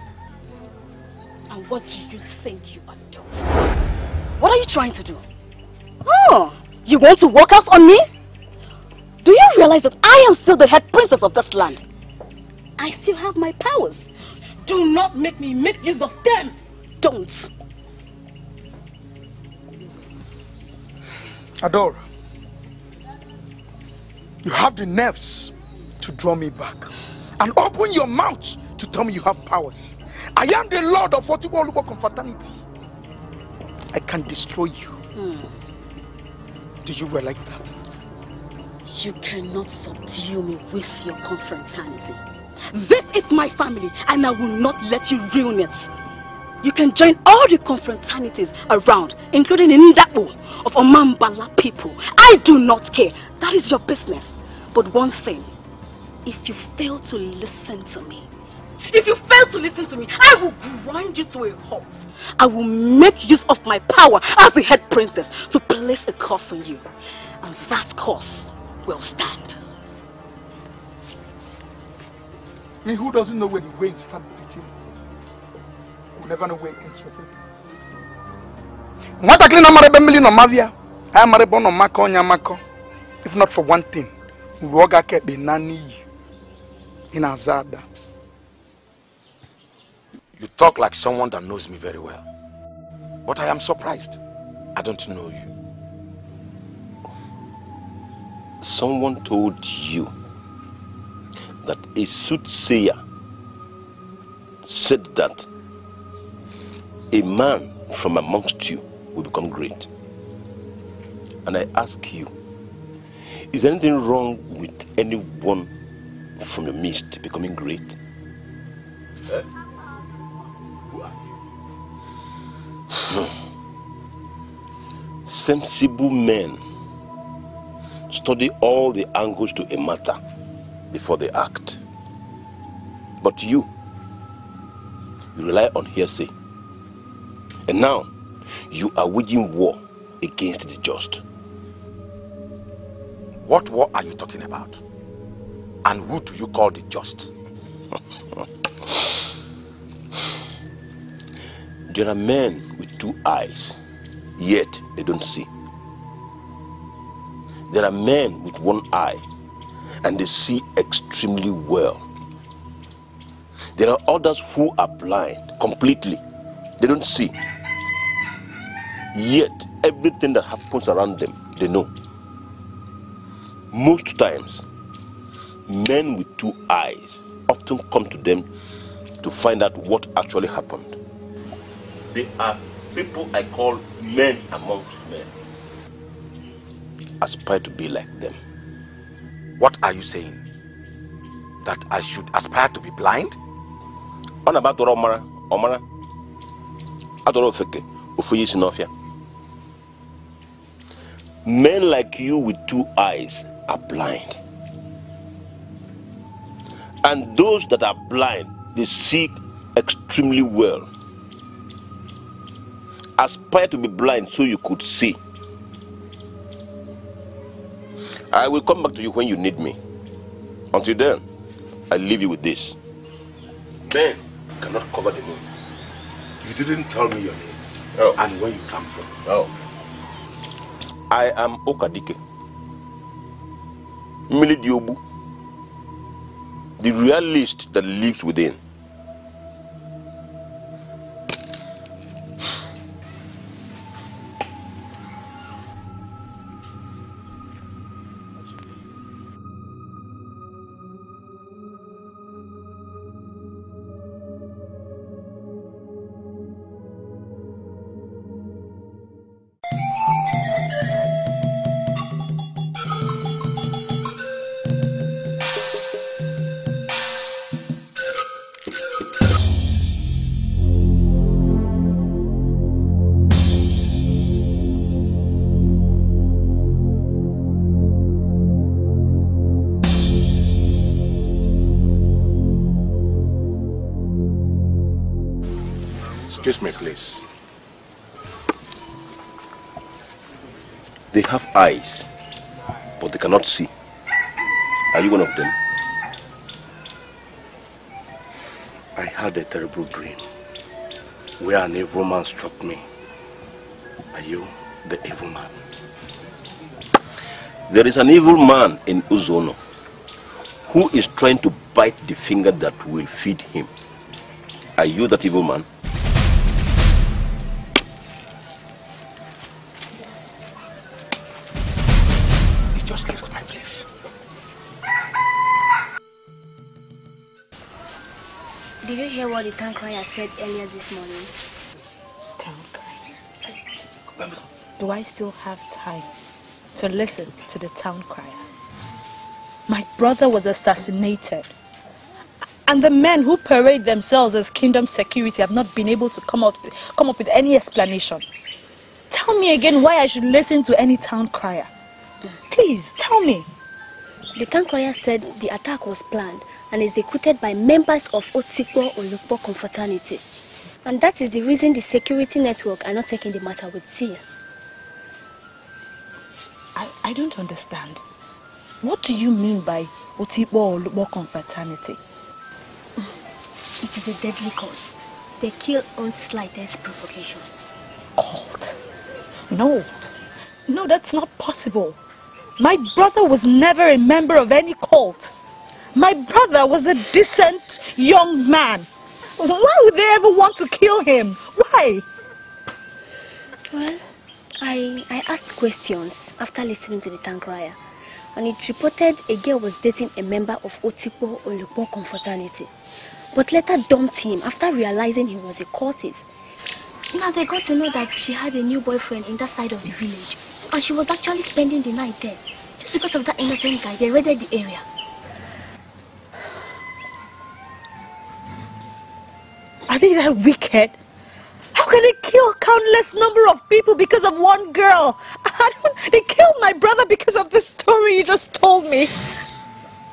And what do you think you are doing? What are you trying to do? Oh, you want to walk out on me? Do you realize that I am still the head princess of this land? I still have my powers. Do not make me make use of them. Don't. Adora, you have the nerves to draw me back and open your mouth to tell me you have powers. I am the Lord of Otibo confraternity. I can destroy you. Do you realize that? You cannot subdue me with your confraternity. This is my family and I will not let you ruin it. You can join all the confraternities around, including in Ndapo of Omambala people. I do not care. That is your business. But one thing, if you fail to listen to me, I will grind you to a halt. I will make use of my power as the head princess to place a curse on you. And that curse will stand. Me who doesn't know where the waves start beating will never know where it ends with it. If not for one thing, we will get the nanny in Azada. You talk like someone that knows me very well. But I am surprised. I don't know you. Someone told you that a soothsayer said that a man from amongst you will become great. And I ask you, is anything wrong with anyone from your midst becoming great? Sensible men study all the angles to a matter before they act. But you rely on hearsay. And now, you are waging war against the just. What war are you talking about? And who do you call the just? There are men with two eyes, yet they don't see. There are men with one eye, and they see extremely well. There are others who are blind completely. They don't see. Yet, everything that happens around them, they know. Most times, men with two eyes often come to them to find out what actually happened. They are people I call men amongst men. Aspire to be like them. What are you saying? That I should aspire to be blind? On about Omara, Adorofeke, Ufuyi Sinofia. Men like you with two eyes are blind. And those that are blind, they see extremely well. Aspire to be blind so you could see. I will come back to you when you need me. Until then, I leave you with this. Men cannot cover the moon. You didn't tell me your name. Oh. And where you come from. Oh. I am Okadike. Milidiobu. The realist that lives within. Excuse me, please. They have eyes, but they cannot see. Are you one of them? I had a terrible dream where an evil man struck me. Are you the evil man? There is an evil man in Ezeonu who is trying to bite the finger that will feed him. Are you that evil man? He just left my place. Did you hear what the town crier said earlier this morning? Town crier? Do I still have time to listen to the town crier? My brother was assassinated. And the men who parade themselves as kingdom security have not been able to come up with any explanation. Tell me again why I should listen to any town crier. Please, tell me. The town crier said the attack was planned and executed by members of Otikpo Olukpo confraternity. And that is the reason the security network are not taking the matter with fear. I don't understand. What do you mean by Otikpo Olukpo confraternity? It is a deadly cult. They kill on slightest provocation. Cult? No. No, that's not possible. My brother was never a member of any cult. My brother was a decent young man. Why would they ever want to kill him? Why? Well, I asked questions after listening to the town crier, and it reported a girl was dating a member of Otikpo Olukpo confraternity, but later dumped him after realizing he was a cultist. Now they got to know that she had a new boyfriend in that side of the village, and she was actually spending the night there. Just because of that innocent guy, they raided the area. Are they that wicked? How can they kill countless number of people because of one girl? They killed my brother because of the story you just told me.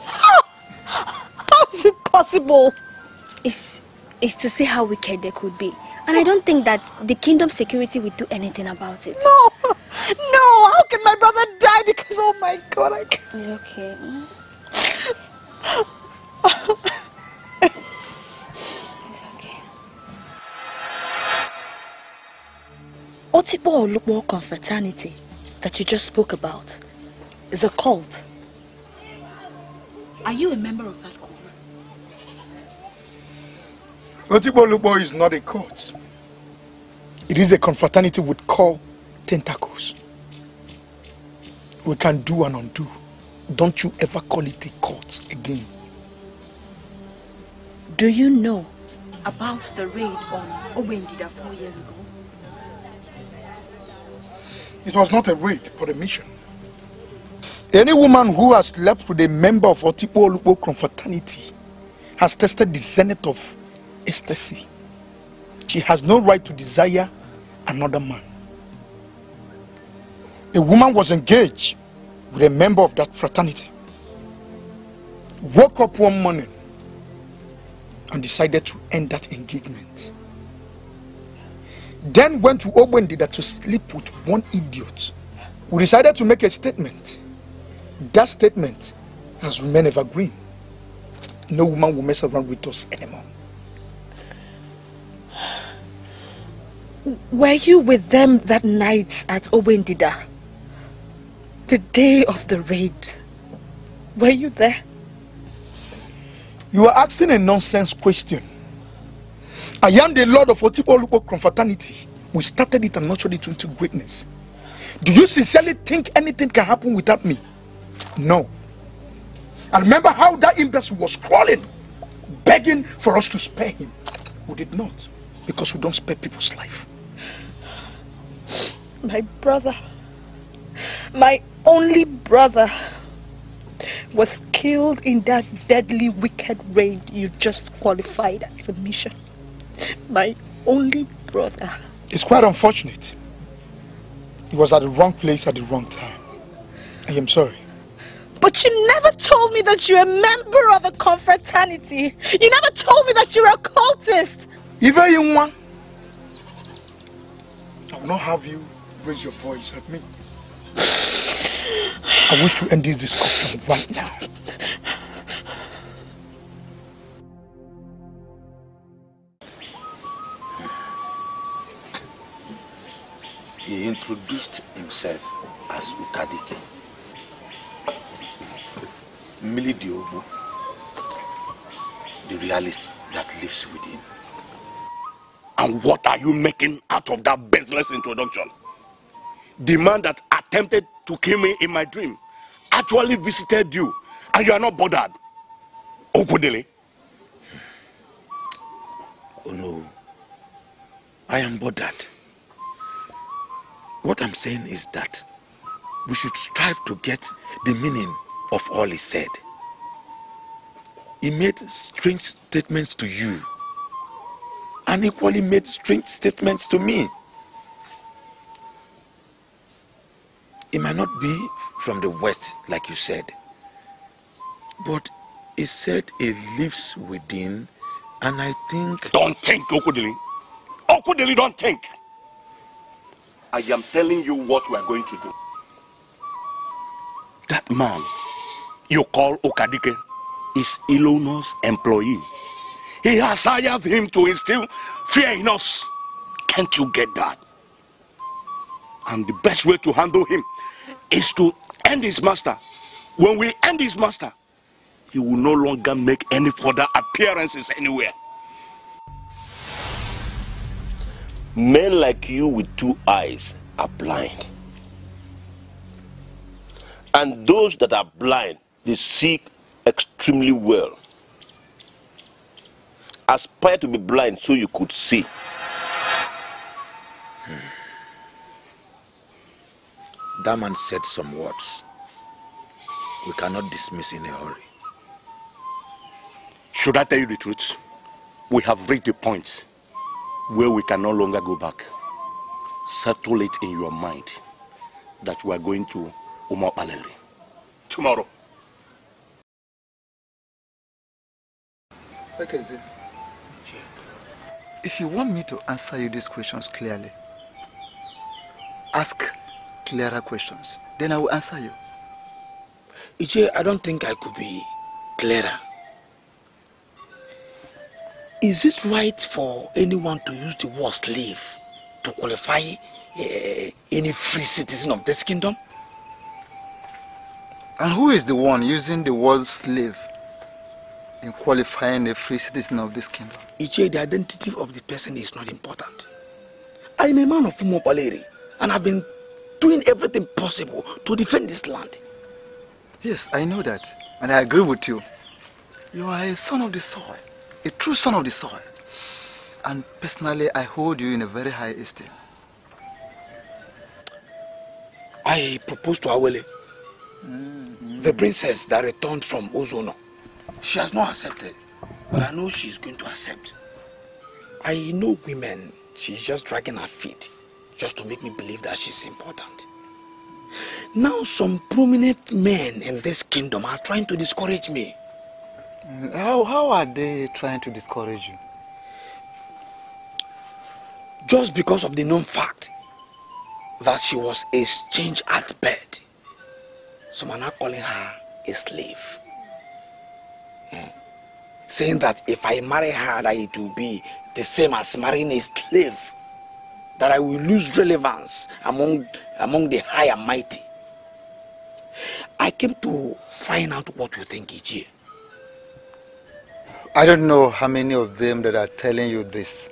How is it possible? It's to see how wicked they could be. And I don't think that the kingdom security will do anything about it. No! No! How can my brother die because, oh my God, I can't. It's okay. Otikpo Olukpo confraternity that you just spoke about is a cult. Are you a member of that cult? Otikpo Olukpo is not a cult. It is a confraternity with core tentacles. We can do and undo. Don't you ever call it a cult again. Do you know about the raid on Obendida 4 years ago? It was not a raid, but a mission. Any woman who has slept with a member of Otikpo Olukpo confraternity has tested the zenith of ecstasy. She has no right to desire another man. A woman was engaged with a member of that fraternity, woke up one morning and decided to end that engagement. Then went to Obendida to sleep with one idiot who decided to make a statement. That statement has remained evergreen. No woman will mess around with us anymore. Were you with them that night at Obendida? The day of the raid? Were you there? You are asking a nonsense question. I am the Lord of Otikpo Olukpo confraternity. We started it and nurtured it into greatness. Do you sincerely think anything can happen without me? No. I remember how that imbecile was crawling, begging for us to spare him. We did not, because we don't spare people's life. My brother, my only brother, was killed in that deadly wicked raid you just qualified as a mission. My only brother. It's quite unfortunate. He was at the wrong place at the wrong time. I am sorry. But you never told me that you're a member of a confraternity. You never told me that you're a cultist. Even you want, will not have you raise your voice at me. I wish to end this discussion right now. He introduced himself as Ukadike, Milidiobu, the realist that lives within. And what are you making out of that baseless introduction? The man that attempted to kill me in my dream actually visited you, and you are not bothered. Okudele. Oh no, I am bothered. What I'm saying is that we should strive to get the meaning of all he said. He made strange statements to you, and equally made strange statements to me. He might not be from the West, like you said, but he said he lives within, and I think... Don't think, Okudili. Okudili, don't think. I am telling you what we are going to do. That man you call Okadike is Ilono's employee. He has hired him to instill fear in us. Can't you get that? And the best way to handle him is to end his master. When we end his master, he will no longer make any further appearances anywhere. Men like you with two eyes are blind. And those that are blind, they see extremely well. Aspire to be blind so you could see. That man said some words we cannot dismiss in a hurry. Should I tell you the truth? We have reached a point where we can no longer go back. Settle it in your mind that we are going to Umar Paleri tomorrow. Okay, Zee. If you want me to answer you these questions clearly, ask clearer questions. Then I will answer you. Ije, I don't think I could be clearer. Is it right for anyone to use the word slave to qualify any free citizen of this kingdom? And who is the one using the word slave in qualifying a free citizen of this kingdom? Ije, the identity of the person is not important. I am a man of Umo Paleri, and I've been doing everything possible to defend this land. Yes, I know that, and I agree with you. You are a son of the soil, a true son of the soil. And personally, I hold you in a very high esteem. I proposed to Awele, the princess that returned from Ezeonu. She has not accepted, but I know she's going to accept. I know women, she's just dragging her feet just to make me believe that she's important. Now some prominent men in this kingdom are trying to discourage me. How are they trying to discourage you? Just because of the known fact that she was exchanged at bed. Some are now calling her a slave. Saying that if I marry her, that it will be the same as marrying a slave. That I will lose relevance among the high and mighty. I came to find out what you think, Ije. I don't know how many of them that are telling you this.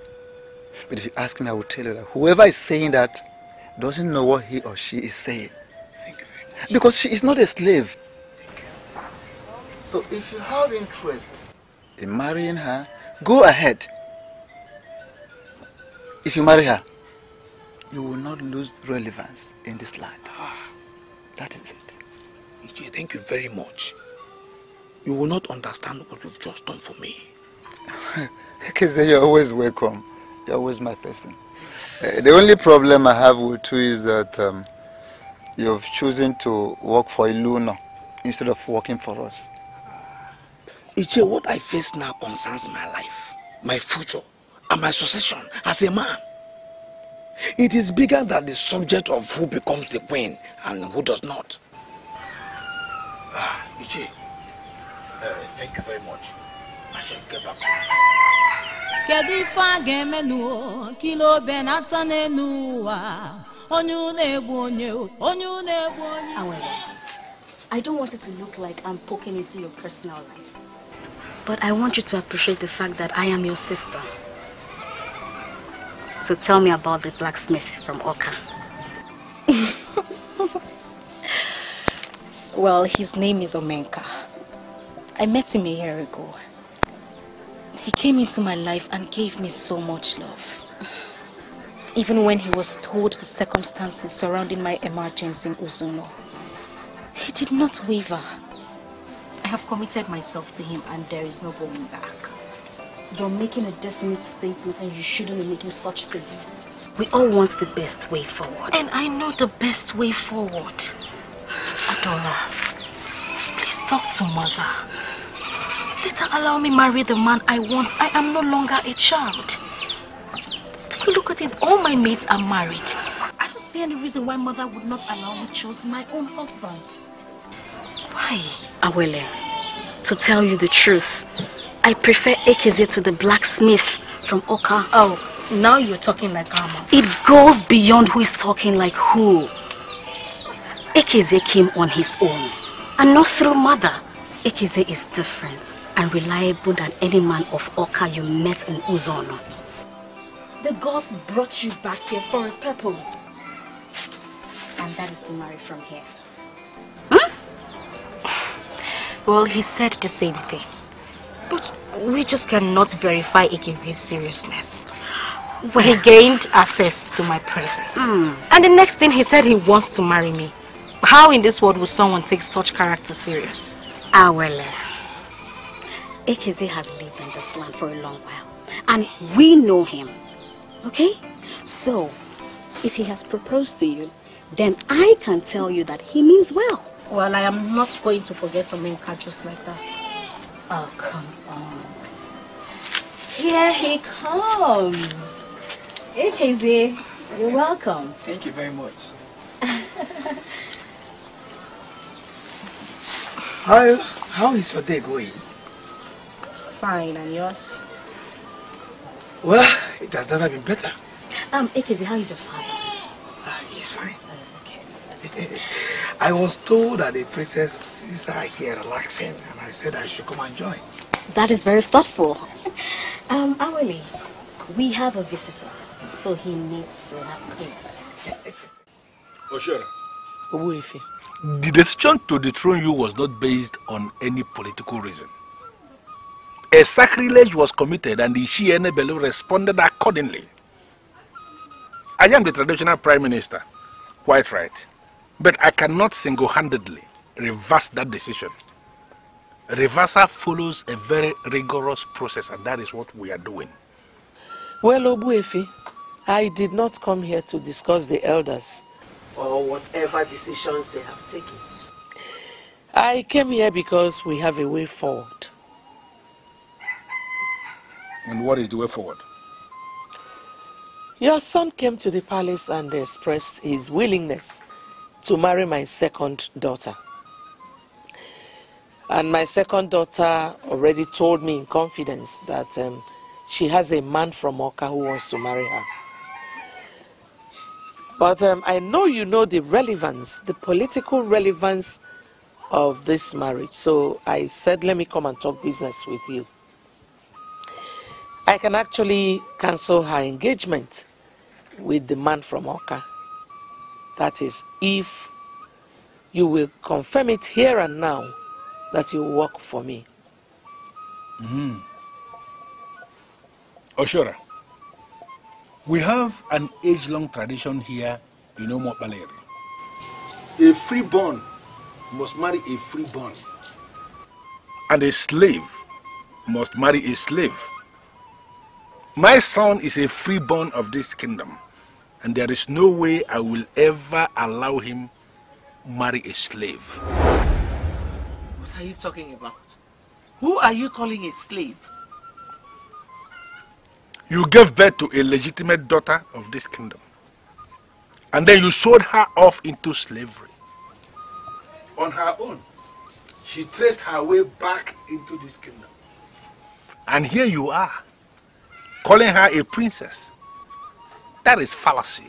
But if you ask me, I will tell you that whoever is saying that doesn't know what he or she is saying. Thank you very much. Because she is not a slave. So if you have interest in marrying her, go ahead. If you marry her, you will not lose relevance in this land. That is it. Ije, thank you very much. You will not understand what you've just done for me. Because you're always welcome. You're always my person. The only problem I have with you is that you've chosen to work for Ilono instead of working for us. Ije, what I face now concerns my life, my future, and my succession as a man. It is bigger than the subject of who becomes the queen and who does not. Ichi, thank you very much. I shall get back to you. Kedifa gemenu kilo benata nenuwa onyu nebu onye. I don't want it to look like I'm poking into your personal life. But I want you to appreciate the fact that I am your sister. So tell me about the blacksmith from Oka. Well, his name is Omenka. I met him a year ago. He came into my life and gave me so much love. Even when he was told the circumstances surrounding my emergence in Ezeonu, he did not waver. I have committed myself to him and there is no going back. You're making a definite statement and you shouldn't be making such statements. We all want the best way forward. And I know the best way forward. Adora, please talk to mother. Let her allow me marry the man I want. I am no longer a child. Take a look at it. All my mates are married. I don't see any reason why mother would not allow me to choose my own husband. Why? Awele, to tell you the truth, I prefer Ekeze to the blacksmith from Oka. Oh, now you're talking like Ama. It goes beyond who is talking like who. Ekeze came on his own and not through mother. Ekeze is different and reliable than any man of Oka you met in Ezeonu. The gods brought you back here for a purpose. And that is to marry from here. Well, he said the same thing. But we just cannot verify Ekeze's seriousness. Well, he gained access to my presence. And the next thing he said he wants to marry me. How in this world would someone take such character serious? Awele, Ekeze has lived in this land for a long while. And we know him. Okay? So, if he has proposed to you, then I can tell you that he means well. Well, I am not going to forget Omenka just like that. Oh, come on. Here he comes. Ekeze, you're welcome. Thank you very much. How is your day going? Fine, and yours? Well, it has never been better. Ekeze, how is your father? He's fine. Okay. I was told that the princesses are here relaxing, and I said I should come and join. That is very thoughtful. Awele, we have a visitor, so he needs to have dinner. Oshora. Obuefi. The decision to dethrone you was not based on any political reason. A sacrilege was committed and the Ishiene responded accordingly. I am the traditional prime minister, quite right. But I cannot single-handedly reverse that decision. Reversal follows a very rigorous process, and that is what we are doing. Well, Obuefi, I did not come here to discuss the elders or whatever decisions they have taken. I came here because we have a way forward. And what is the way forward? Your son came to the palace and expressed his willingness to marry my second daughter. And my second daughter already told me in confidence that she has a man from Oka who wants to marry her. But I know you know the relevance, the political relevance of this marriage. So I said, let me come and talk business with you. I can actually cancel her engagement with the man from Oka. That is, if you will confirm it here and now that you work for me. Oshora, we have an age-long tradition here in Omopaleri. A freeborn must marry a freeborn. And a slave must marry a slave. My son is a freeborn of this kingdom, and there is no way I will ever allow him marry a slave. What are you talking about? Who are you calling a slave? You gave birth to a legitimate daughter of this kingdom. And then you sold her off into slavery. On her own, she traced her way back into this kingdom. And here you are, calling her a princess. That is fallacy.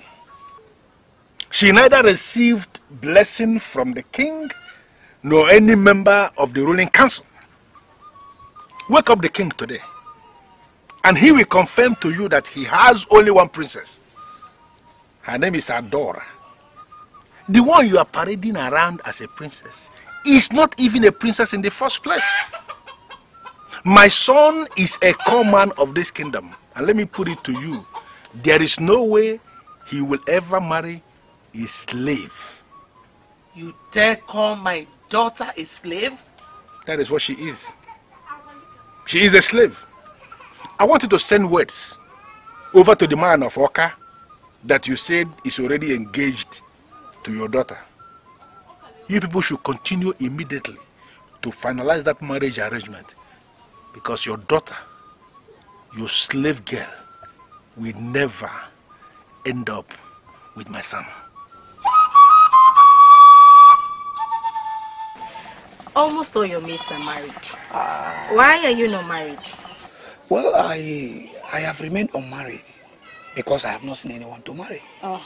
She neither received blessing from the king nor any member of the ruling council. Wake up the king today, and he will confirm to you that he has only one princess. Her name is Adora. The one you are parading around as a princess is not even a princess in the first place. My son is a core man of this kingdom, and let me put it to you, there is no way he will ever marry a slave. You dare call my daughter a slave? That is what she is. She is a slave. I want you to send words over to the man of Oka that you said is already engaged to your daughter. You people should continue immediately to finalize that marriage arrangement, because your daughter, your slave girl, will never end up with my son. Almost all your mates are married. Why are you not married? Well, I have remained unmarried because I have not seen anyone to marry. Oh.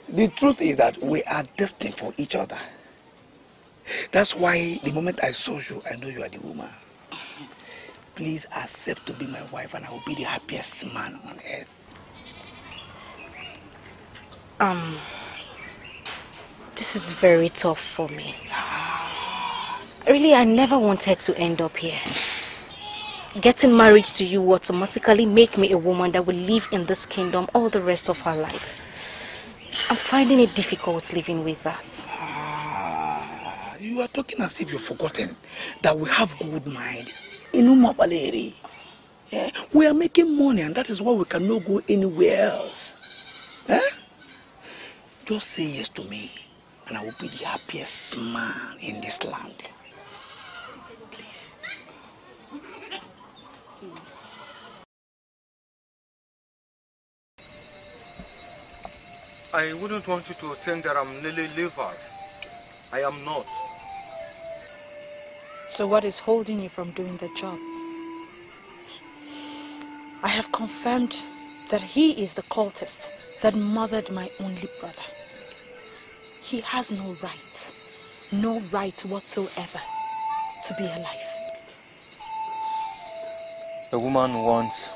The truth is that we are destined for each other. That's why the moment I saw you, I know you are the woman. Please accept to be my wife and I will be the happiest man on earth. This is very tough for me. Really, I never wanted to end up here. Getting married to you will automatically make me a woman that will live in this kingdom all the rest of her life. I'm finding it difficult living with that. You are talking as if you've forgotten that we have good mind in Umabaleri. Yeah? We are making money and that is why we cannot go anywhere else. Eh? Just say yes to me and I will be the happiest man in this land. Please. I wouldn't want you to think that I'm Lily Liver. I am not. So what is holding you from doing the job? I have confirmed that he is the cultist that murdered my only brother. He has no right whatsoever to be alive. A woman once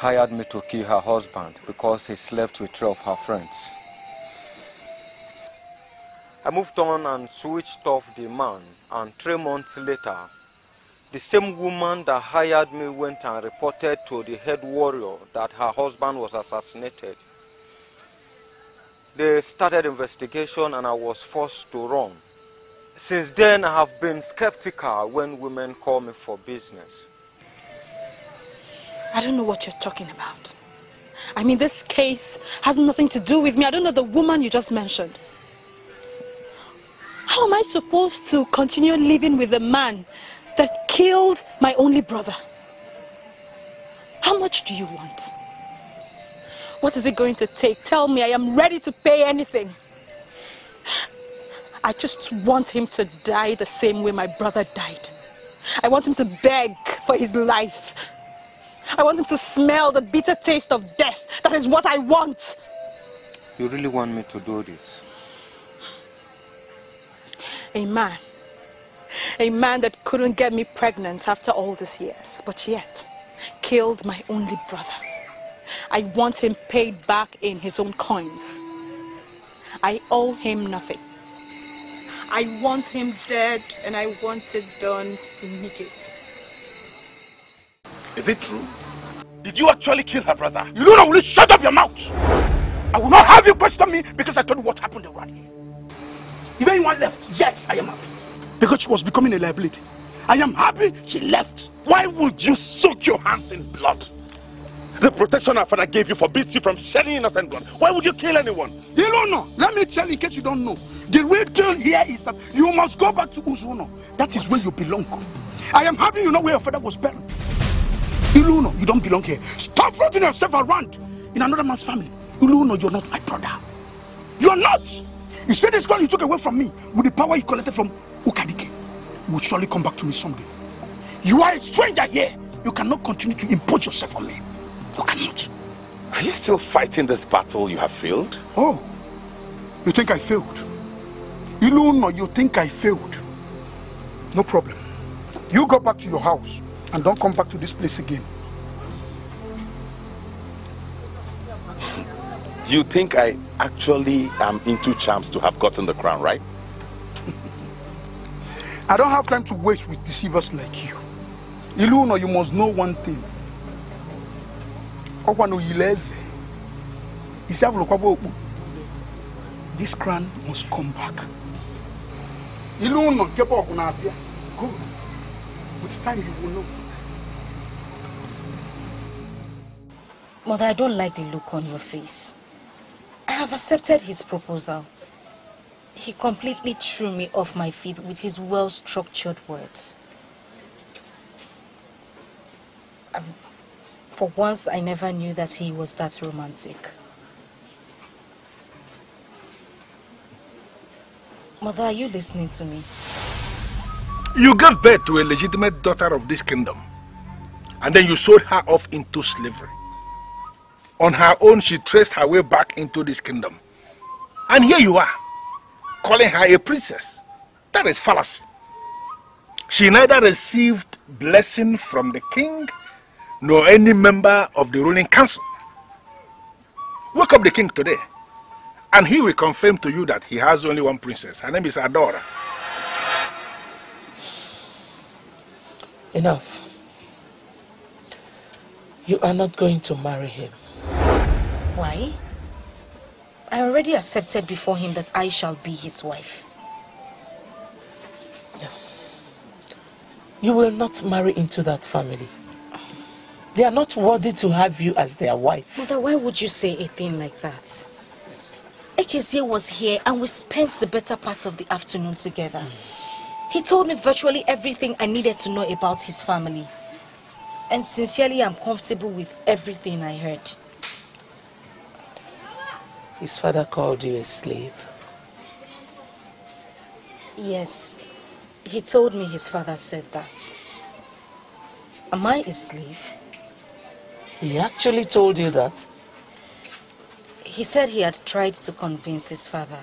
hired me to kill her husband because he slept with 3 of her friends. I moved on and switched off the man, and 3 months later, the same woman that hired me went and reported to the head warrior that her husband was assassinated. They started investigation and I was forced to run. Since then, I have been skeptical when women call me for business. I don't know what you're talking about. I mean, this case has nothing to do with me. I don't know the woman you just mentioned. How am I supposed to continue living with a man that killed my only brother? How much do you want? What is it going to take? Tell me, I am ready to pay anything. I just want him to die the same way my brother died. I want him to beg for his life. I want him to smell the bitter taste of death. That is what I want. You really want me to do this? A man that couldn't get me pregnant after all these years, but yet killed my only brother. I want him paid back in his own coins. I owe him nothing. I want him dead and I want it done immediately. Is it true? Did you actually kill her brother? You don't know, will you shut up your mouth? I will not have you question me because I told you what happened around here. If anyone left, yes, I am happy. Because she was becoming a liability. I am happy she left. Why would you soak your hands in blood? The protection our father gave you forbids you from shedding innocent blood. Why would you kill anyone? You don't know. Let me tell you in case you don't know. The real deal here is that you must go back to Ezeonu. That is where you belong. I am happy you know where your father was buried. Ezeonu, you don't belong here. Stop floating yourself around in another man's family. Iluno, you're not my brother. You're not! You said this girl you took away from me with the power you collected from Ukadike will surely come back to me someday. You are a stranger here. You cannot continue to impose yourself on me. You cannot. Are you still fighting this battle you have failed? Oh, you think I failed? Iluno, you think I failed? No problem. You go back to your house and don't come back to this place again. You think I actually am into charms to have gotten the crown, right? I don't have time to waste with deceivers like you. Iluno, you must know one thing. This crown must come back. Iluno, good. With time you will know. Mother, I don't like the look on your face. I have accepted his proposal. He completely threw me off my feet with his well-structured words. For once, I never knew that he was that romantic. Mother, are you listening to me? You gave birth to a legitimate daughter of this kingdom, and then you sold her off into slavery. On her own, she traced her way back into this kingdom. And here you are, calling her a princess. That is fallacy. She neither received blessing from the king, nor any member of the ruling council. Wake up the king today, and he will confirm to you that he has only one princess. Her name is Adora. Enough. You are not going to marry him. Why? I already accepted before him that I shall be his wife. You will not marry into that family. They are not worthy to have you as their wife. Mother, why would you say a thing like that? Ekezie was here and we spent the better part of the afternoon together. He told me virtually everything I needed to know about his family. And sincerely, I'm comfortable with everything I heard. His father called you a slave. Yes, he told me his father said that. Am I a slave? He actually told you that? He said he had tried to convince his father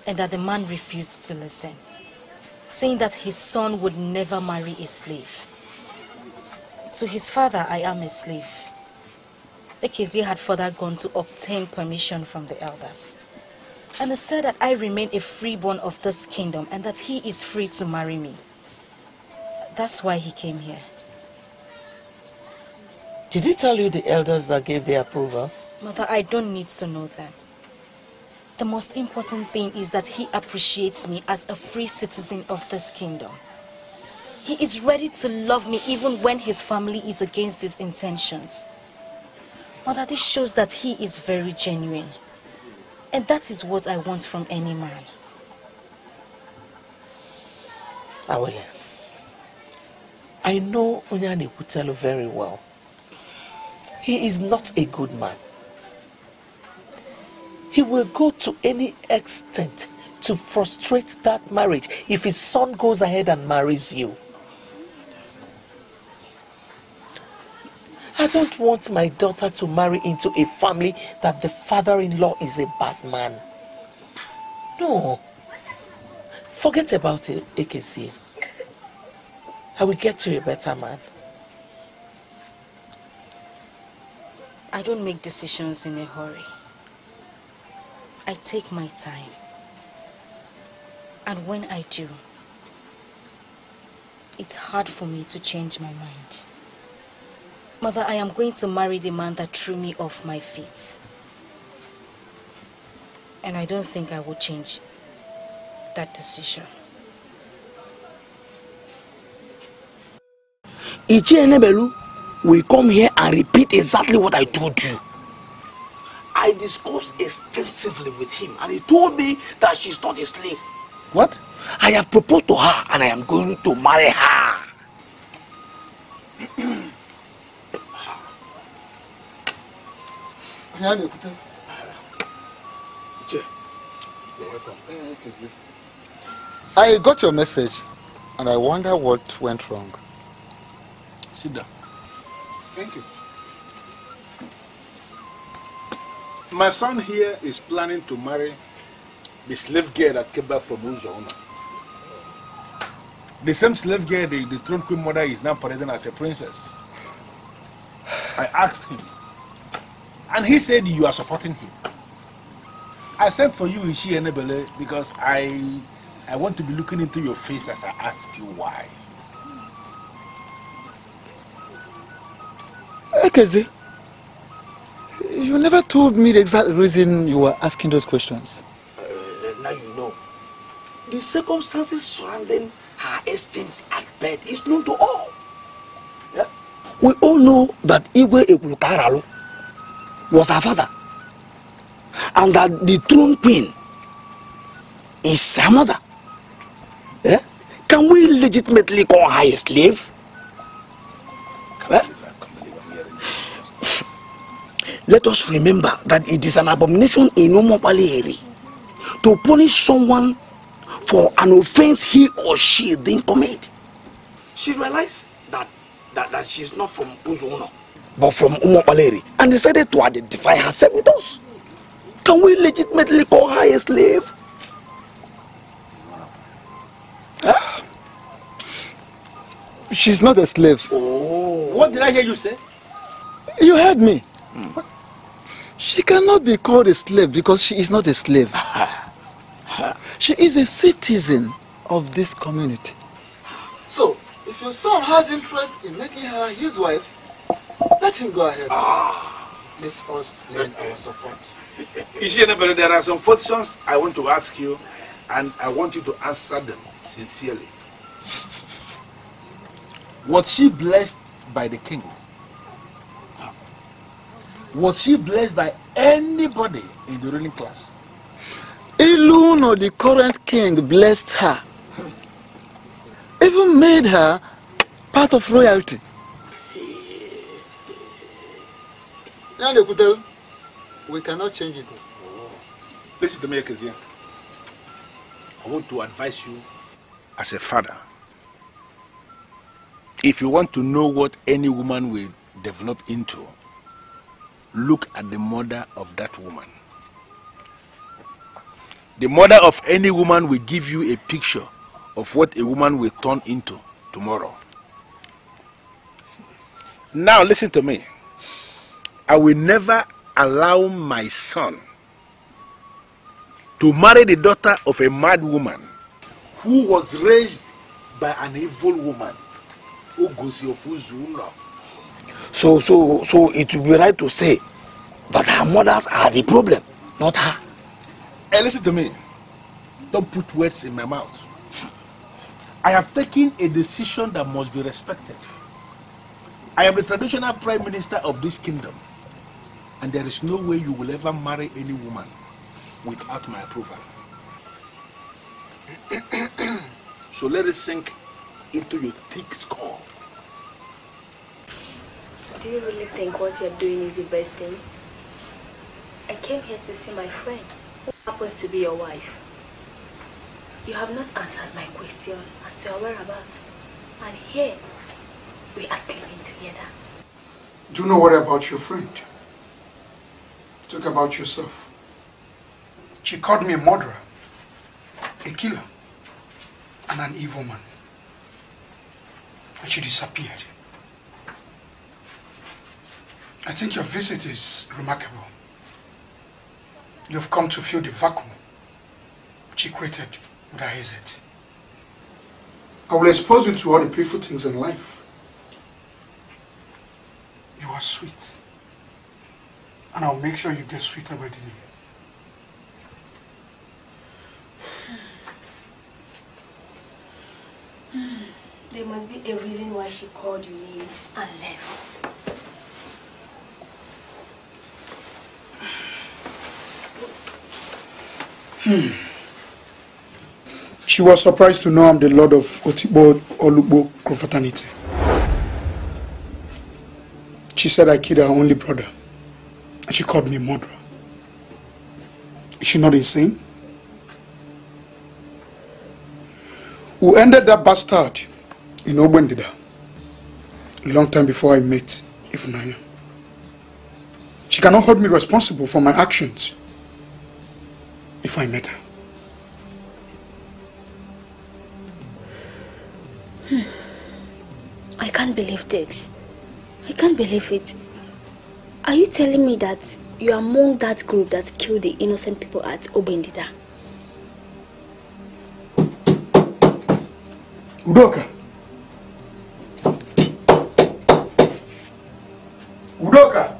and that the man refused to listen, saying that his son would never marry a slave. To his father, I am a slave. Ekezie had further gone to obtain permission from the elders. And he said that I remain a freeborn of this kingdom and that he is free to marry me. That's why he came here. Did he tell you the elders that gave the approval? Mother, I don't need to know them. The most important thing is that he appreciates me as a free citizen of this kingdom. He is ready to love me even when his family is against his intentions. Mother, this shows that he is very genuine. And that is what I want from any man. Awele, I know Onyane Kutelu very well. He is not a good man. He will go to any extent to frustrate that marriage if his son goes ahead and marries you. I don't want my daughter to marry into a family that the father-in-law is a bad man. No. Forget about it, Ekezie. I will get you a better man. I don't make decisions in a hurry. I take my time. And when I do, it's hard for me to change my mind. Mother, I am going to marry the man that threw me off my feet. And I don't think I will change that decision. Ichienebelu will come here and repeat exactly what I told you. I discussed extensively with him and he told me that she's not a slave. What? I have proposed to her and I am going to marry her. You're welcome. I got your message, and I wonder what went wrong. Sit down. Thank you. My son here is planning to marry the slave girl that came back from Ezeonu. The same slave girl the throne queen mother is now parading as a princess. I asked him, and he said you are supporting him. I sent for you Ishi Enebele because I want to be looking into your face as I ask you why. Ekeze, you never told me the exact reason you were asking those questions. Now you know. The circumstances surrounding her exchange at birth is known to all. Yeah? We all know that Igwe Ekulukaralu was her father, and that the throne queen is her mother. Yeah? Can we legitimately call her a slave? Let us remember that it is an abomination in Omopaleri to punish someone for an offense he or she didn't commit. She realized that she is not from Ezeonu, but from Omopaleri, and decided to identify herself with us. Can we legitimately call her a slave? Huh? She's not a slave. Oh. What did I hear you say? You heard me. She cannot be called a slave because she is not a slave. She is a citizen of this community. So, if your son has interest in making her his wife, let him go ahead. Let us lend our support. Ishienebele, there are some questions I want to ask you, and I want you to answer them sincerely. Was she blessed by the king? Was she blessed by anybody in the ruling class? Ezeonu, the current king, blessed her. Even made her part of royalty. We cannot change it. Listen to me, Ekezia. I want to advise you as a father. If you want to know what any woman will develop into, look at the mother of that woman. The mother of any woman will give you a picture of what a woman will turn into tomorrow. Now listen to me. I will never allow my son to marry the daughter of a mad woman who was raised by an evil woman, Ngozi of Ezeonu. So it would be right to say that her mothers are the problem, not her. Hey, listen to me. Don't put words in my mouth. I have taken a decision that must be respected. I am the traditional prime minister of this kingdom, and there is no way you will ever marry any woman without my approval. So let it sink into your thick skull. Do you really think what you're doing is the best thing? I came here to see my friend, who happens to be your wife. You have not answered my question as to your whereabouts. And here, we are sleeping together. Do you know what about your friend? Talk about yourself. She called me a murderer, a killer, and an evil man. And she disappeared. I think your visit is remarkable. You've come to fill the vacuum she created with her exit. I will expose you to all the beautiful things in life. You are sweet. And I'll make sure you get sweeter by the day. There must be a reason why she called you names and left. She was surprised to know I'm the Lord of Otibo Olugbo Confraternity. She said I killed her only brother, and she called me a murderer. Is she not insane? Who ended that bastard in Obendida a long time before I met Ifunanya. She cannot hold me responsible for my actions if I met her. I can't believe this. I can't believe it. Are you telling me that you are among that group that killed the innocent people at Obendida? Udoka! Udoka!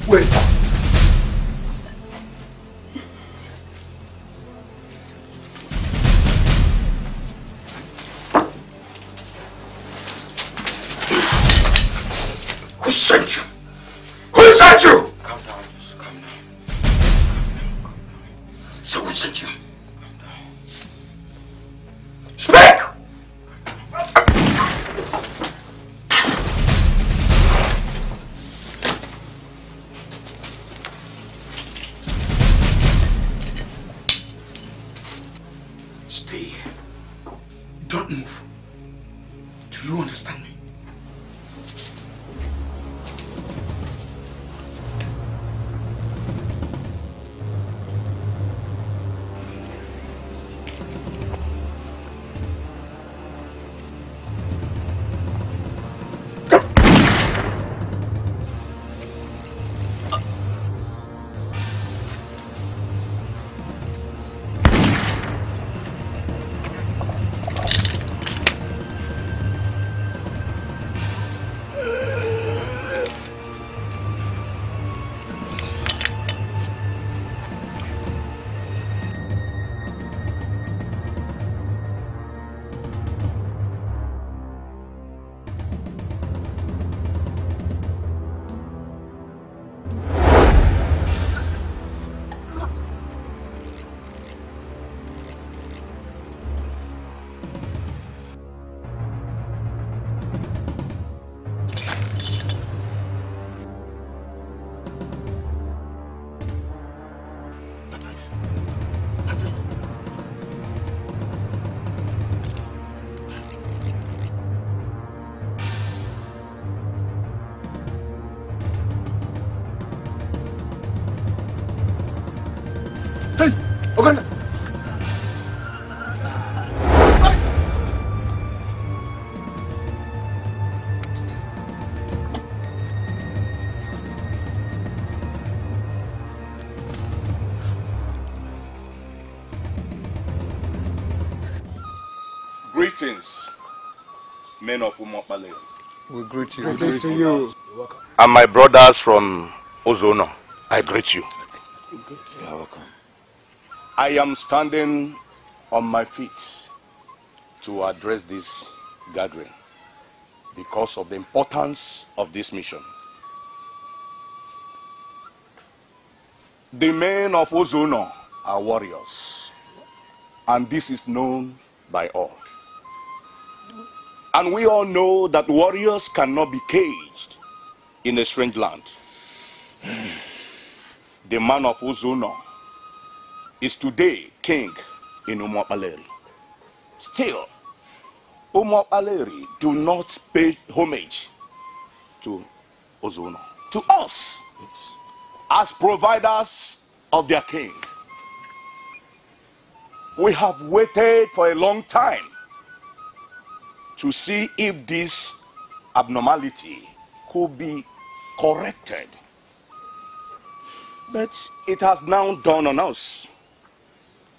Wait. Who sent you? Who sent you? Calm down, just calm down. So who sent you? Speak! Stay here. Don't move. Do you understand me? Ogana! Greetings, men of Umokbale. We greet you. Greetings to you. And my brothers from Ezeonu, I greet you. You are welcome. I am standing on my feet to address this gathering because of the importance of this mission. The men of Ezeonu are warriors, and this is known by all. And we all know that warriors cannot be caged in a strange land. The man of Ezeonu is today king in Umokbale. Still, Umokbale do not pay homage to Ezeonu, to us, as providers of their king. We have waited for a long time to see if this abnormality could be corrected. But it has now dawned on us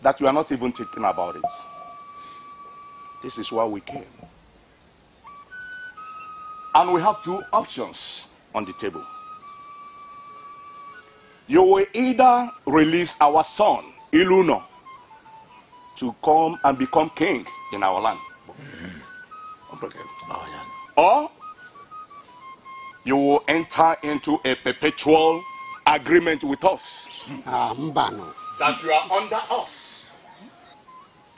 that we are not even thinking about it. This is why we came. And we have two options on the table. You will either release our son, Iluno, to come and become king in our land. Or you will enter into a perpetual agreement with us that you are under us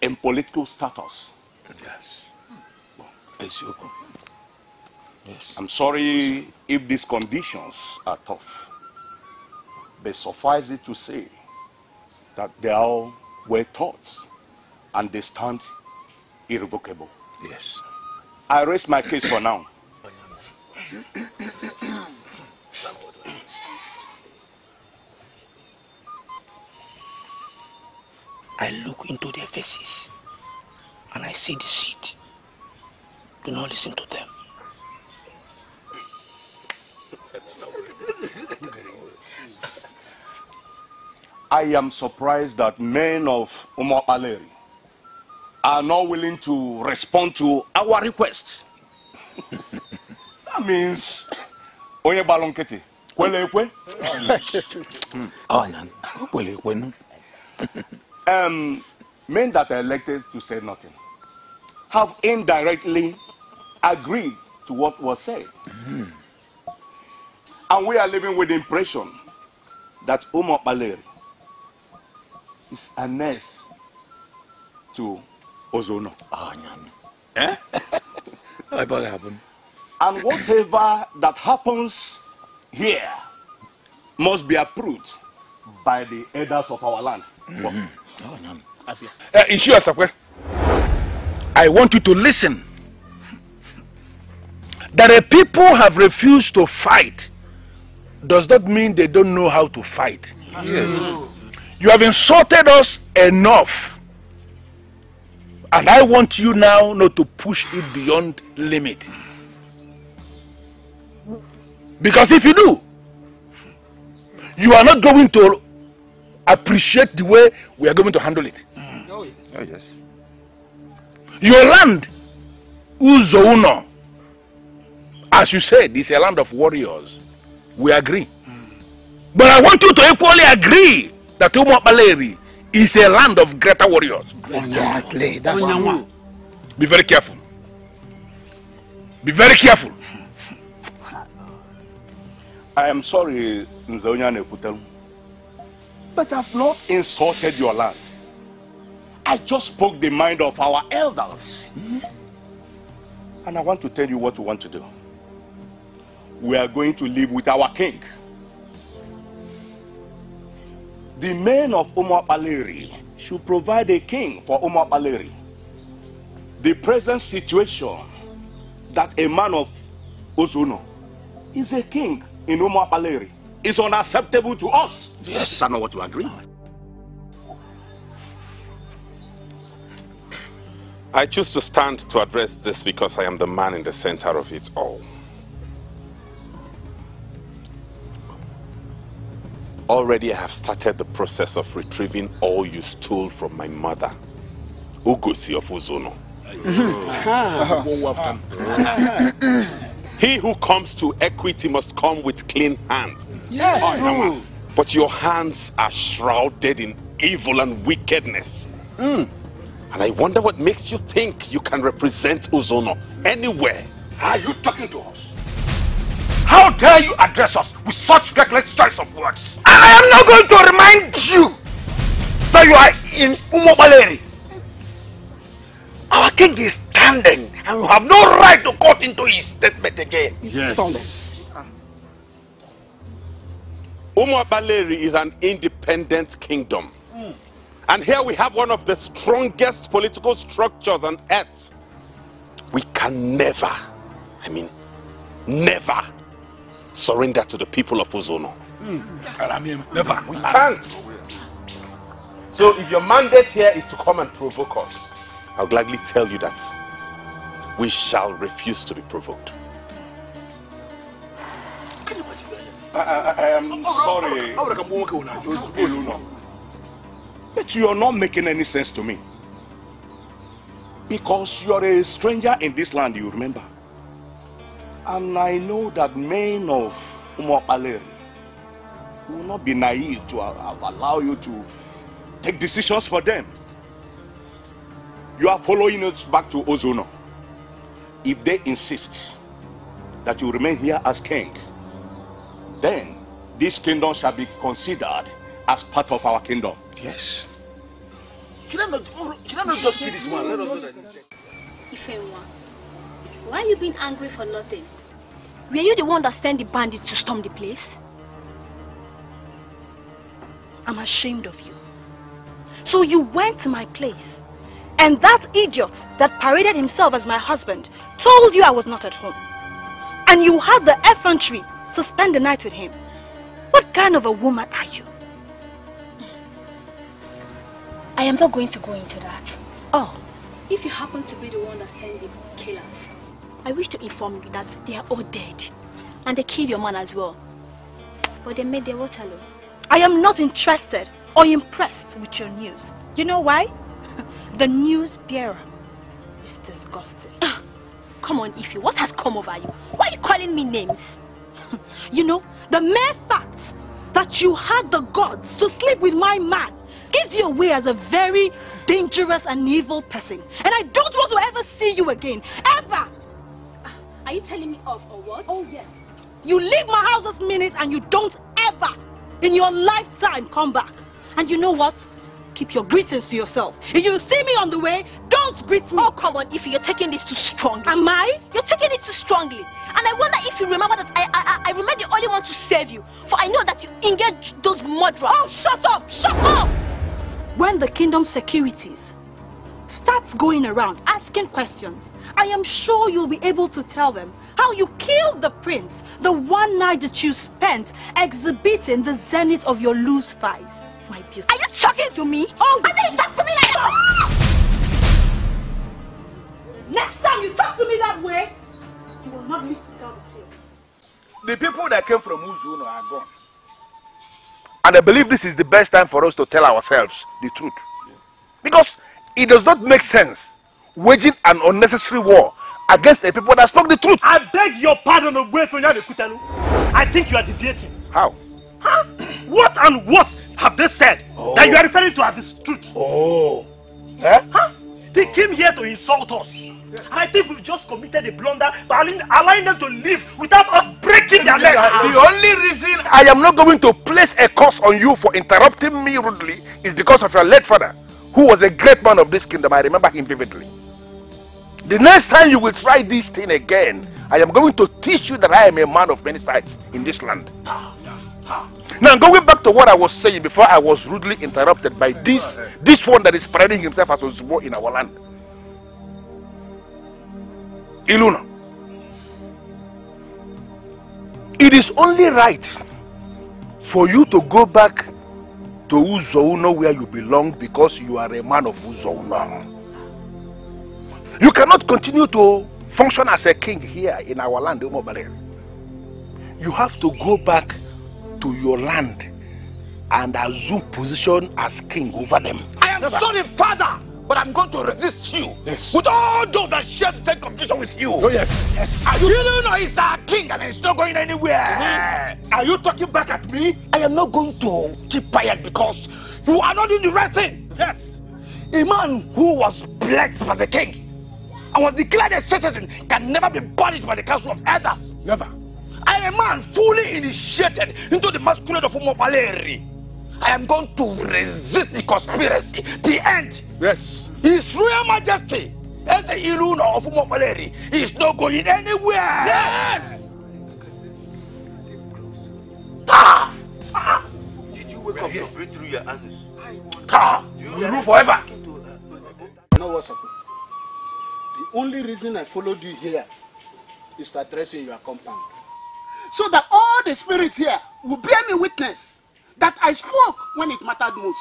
in political status. Yes. Yes. I'm sorry if these conditions are tough, but suffice it to say that they all were taught and they stand irrevocable. Yes. I raise my case for now. I look into their faces and I see deceit. Do not listen to them. I am surprised that men of Umar Aleri are not willing to respond to our request. That means onye balonketi kwele ekwe. Men that are elected to say nothing have indirectly agreed to what was said. And we are living with the impression that Umar Aleri is a nurse to Ezeonu. Eh? And whatever that happens here must be approved by the elders of our land. I want you to listen. That the people have refused to fight does not mean they don't know how to fight. Yes. You have insulted us enough. And I want you now not to push it beyond limit. Because if you do, you are not going to appreciate the way we are going to handle it. Oh, yes. Your land, Ezeonu, as you said, is a land of warriors. We agree. But I want you to equally agree that Umar Aleri is a land of greater warriors. Exactly. That's one. Be very careful. Be very careful. I am sorry, Nzonyane, but I've not insulted your land. I just spoke the mind of our elders. And I want to tell you what we want to do. We are going to live with our king. The men of Umar Aleri should provide a king for Umar Aleri. The present situation that a man of Ezeonu is a king in Umar Aleri is unacceptable to us. Yes. Is that not what you agree? I choose to stand to address this because I am the man in the center of it all. Already I have started the process of retrieving all you stole from my mother, Ngozi of Ezeonu. He who comes to equity must come with clean hands. Yes. But your hands are shrouded in evil and wickedness. And I wonder what makes you think you can represent Ezeonu anywhere. Are you talking to us? How dare you address us with such reckless choice of words? And I am not going to remind you that you are in Umar Aleri. Our king is standing and you have no right to cut into his statement again. Yes. Umar Aleri is an independent kingdom. And here we have one of the strongest political structures on earth. We can never, never surrender to the people of Ezeonu. Never. We can't. So if your mandate here is to come and provoke us, I'll gladly tell you that we shall refuse to be provoked. I am sorry, but you are not making any sense to me. Because you are a stranger in this land, you remember. And I know that men of Umar Aleri will not be naive to allow you to take decisions for them. You are following us back to Ezeonu. If they insist that you remain here as king, then this kingdom shall be considered as part of our kingdom. Yes. Should I not just kill this man? Let us know that he's dead. Ifewa, Why are you being angry for nothing? Were you the one that sent the bandits to storm the place? I'm ashamed of you. So you went to my place, and that idiot that paraded himself as my husband told you I was not at home. And you had the effrontery to spend the night with him. What kind of a woman are you? I am not going to go into that. Oh. If you happen to be the one that sent the killers, I wish to inform you that they are all dead. And they killed your man as well. But they made their Waterloo. I am not interested or impressed with your news. You know why? The news bearer is disgusting. Come on, Ify, what has come over you? Why are you calling me names? You know, the mere fact that you had the gods to sleep with my man gives you away as a very dangerous and evil person. And I don't want to ever see you again. Ever! Are you telling me off or what? Oh, yes. You leave my house this minute and you don't ever in your lifetime come back. And you know what? Keep your greetings to yourself. If you see me on the way, don't greet me. Oh, come on, Ify, you're taking this too strongly. Am I? You're taking it too strongly. And I wonder if you remember that I remain the only one to save you. For I know that you engaged those murderers. Oh, shut up! Shut up! When the kingdom securities starts going around asking questions, I am sure you'll be able to tell them how you killed the prince the one night that you spent exhibiting the zenith of your loose thighs. My beauty. Are you talking to me? Oh, how dare you talk to me like that? Next time you talk to me that way, you will not live to tell the tale. The people that came from Ezeonu are gone. And I believe this is the best time for us to tell ourselves the truth. Yes. Because it does not make sense waging an unnecessary war against the people that spoke the truth. I beg your pardon, Kutelu. I think you are deviating. How? Huh? What and what have they said that you are referring to as the truth? Oh. Eh? Huh? They came here to insult us. And I think we've just committed a blunder by allowing them to live without us breaking their legs. The only reason I am not going to place a curse on you for interrupting me rudely is because of your late father, who was a great man of this kingdom. I remember him vividly. The next time you will try this thing again, I am going to teach you that I am a man of many sides in this land. Now, going back to what I was saying before I was rudely interrupted by this one that is spreading himself as Ozugbo in our land. Iluna, it is only right for you to go back to Ezeonu where you belong because you are a man of Ezeonu. You cannot continue to function as a king here in our land, You have to go back to your land and assume position as king over them. I am sorry, father, but I'm going to resist you. Yes. With all those that share the same confusion with you. Oh, yes. Yes. You don't know he's our king and he's not going anywhere. Are you talking back at me? I am not going to keep quiet because you are not doing the right thing. Yes. A man who was blessed by the king and was declared a citizen can never be punished by the council of elders. Never. I am a man fully initiated into the masquerade of Umobaleri. I am going to resist the conspiracy. The end. Yes. His Royal Majesty, Ezeonu of Umobaleri, is not going anywhere. Yes. Did you wake up to breathe through your anus? You rule forever. You know what's up? The only reason I followed you here is to address you in your compound. So that all the spirits here will bear me witness that I spoke when it mattered most.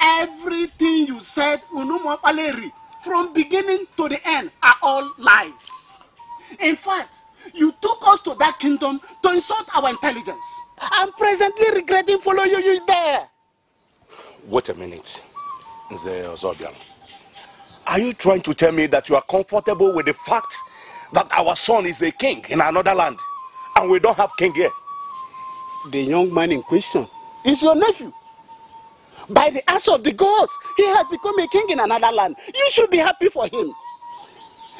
Everything you said, Unumo Paleri, from beginning to the end, are all lies. In fact, you took us to that kingdom to insult our intelligence. I'm presently regretting following you there. Wait a minute, Mr. Zobian. Are you trying to tell me that you are comfortable with the fact that our son is a king in another land and we don't have king here? The young man in question is your nephew. By the act of the gods, he has become a king in another land. You should be happy for him.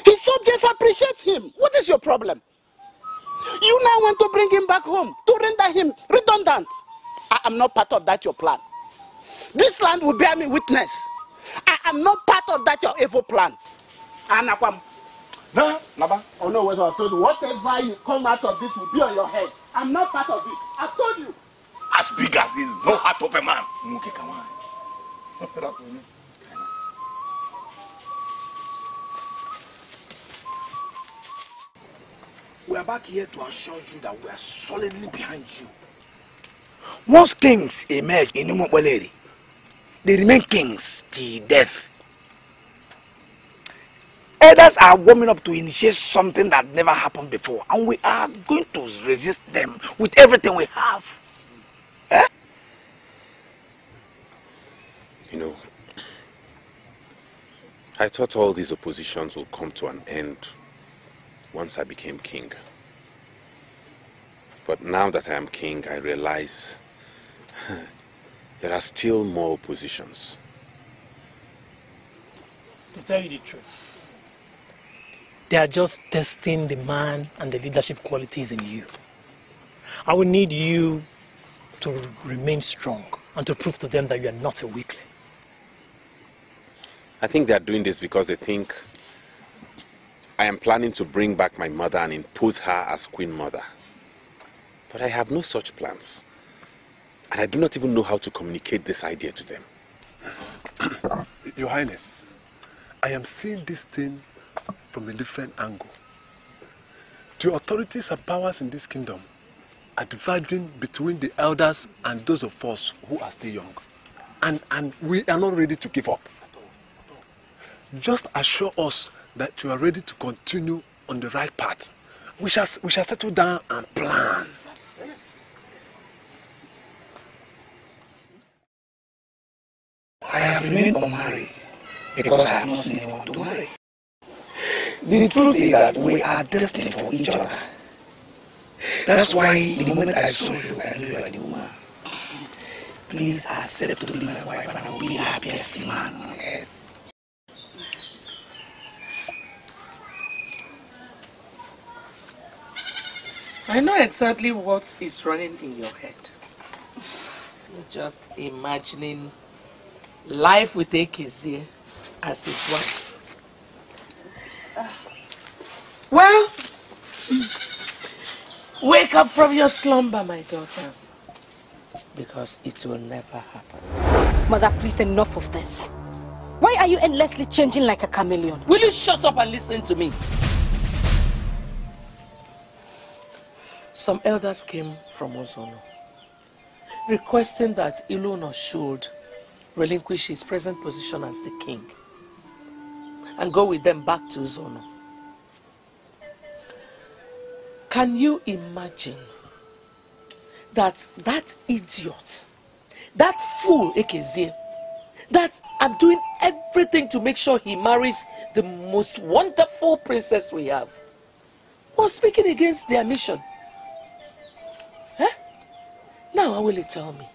His subjects appreciate him. What is your problem? You now want to bring him back home to render him redundant. I am not part of that your plan. This land will bear me witness. I am not part of that your evil plan. Anakwam, No, Naba. Oh no, what I told you. Whatever you come out of this will be on your head. I'm not part of it. I told you. As big as is no heart of a man. Muke Kawan. We are back here to assure you that we are solidly behind you. Once kings emerge in Umuopaleri, they remain kings till death. Others are warming up to initiate something that never happened before, and we are going to resist them with everything we have. Eh? You know, I thought all these oppositions would come to an end once I became king. But now that I am king, I realize there are still more oppositions. To tell you the truth, they are just testing the man and the leadership qualities in you. I will need you to remain strong and to prove to them that you are not a weakling. I think they are doing this because they think I am planning to bring back my mother and impose her as Queen Mother. But I have no such plans. And I do not even know how to communicate this idea to them. Your Highness, I am seeing this thing from a different angle. The authorities and powers in this kingdom are dividing between the elders and those of us who are still young. And we are not ready to give up. Just assure us that you are ready to continue on the right path. We shall settle down and plan. I have remained unmarried because I have not seen anyone to marry. The truth is that we are destined for each other. That's why the moment I saw you, I knew you were the woman. Please accept to be my wife and I will be the happiest man on earth. I know exactly what is running in your head. You're just imagining life with Ekezi as his wife. Well, wake up from your slumber, my daughter, because it will never happen. Mother, please, enough of this. Why are you endlessly changing like a chameleon? Will you shut up and listen to me? Some elders came from Ezeonu, requesting that Ezeonu should relinquish his present position as the king and go with them back to Ezeonu. Can you imagine that idiot, that fool Ekezi, that I'm doing everything to make sure he marries the most wonderful princess we have, was speaking against their mission? Huh? Now, will you tell me,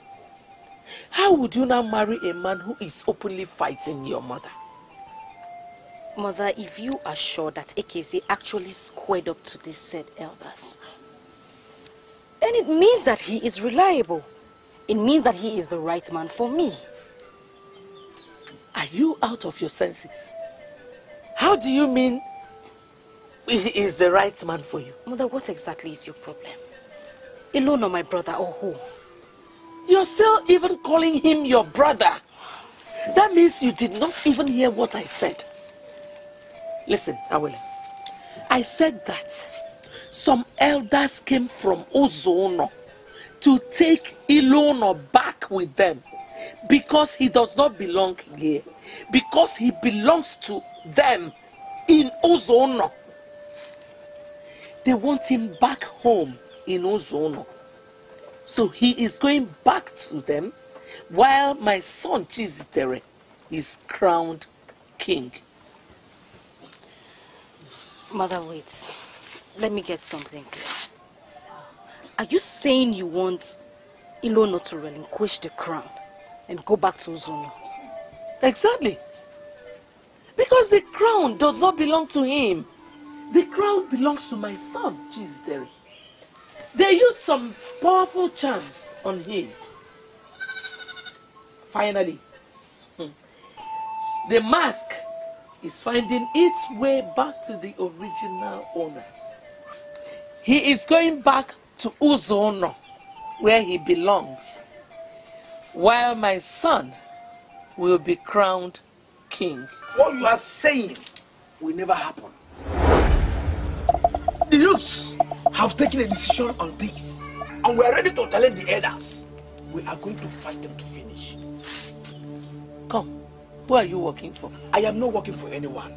how would you now marry a man who is openly fighting your mother? Mother, if you are sure that Ekezi actually squared up to these said elders, then it means that he is reliable. It means that he is the right man for me. Are you out of your senses? How do you mean he is the right man for you? Mother, what exactly is your problem? Ezeonu, my brother, or who? You're still even calling him your brother. That means you did not even hear what I said. Listen, Awele. I said that some elders came from Ezeonu to take Ezeonu back with them because he does not belong here. Because he belongs to them in Ezeonu. They want him back home in Ezeonu. So he is going back to them while my son Chizitere is crowned king. Mother, wait. Let me get something clear. Are you saying you want Ezeonu to relinquish the crown and go back to Ezeonu? Exactly. Because the crown does not belong to him. The crown belongs to my son, Chizitere. They used some powerful charms on him. Finally, the mask is finding its way back to the original owner. He is going back to Ezeonu, where he belongs, while my son will be crowned king. What you are saying will never happen. The youths have taken a decision on this, and we are ready to challenge the elders. We are going to fight them to finish. Come, who are you working for? I am not working for anyone.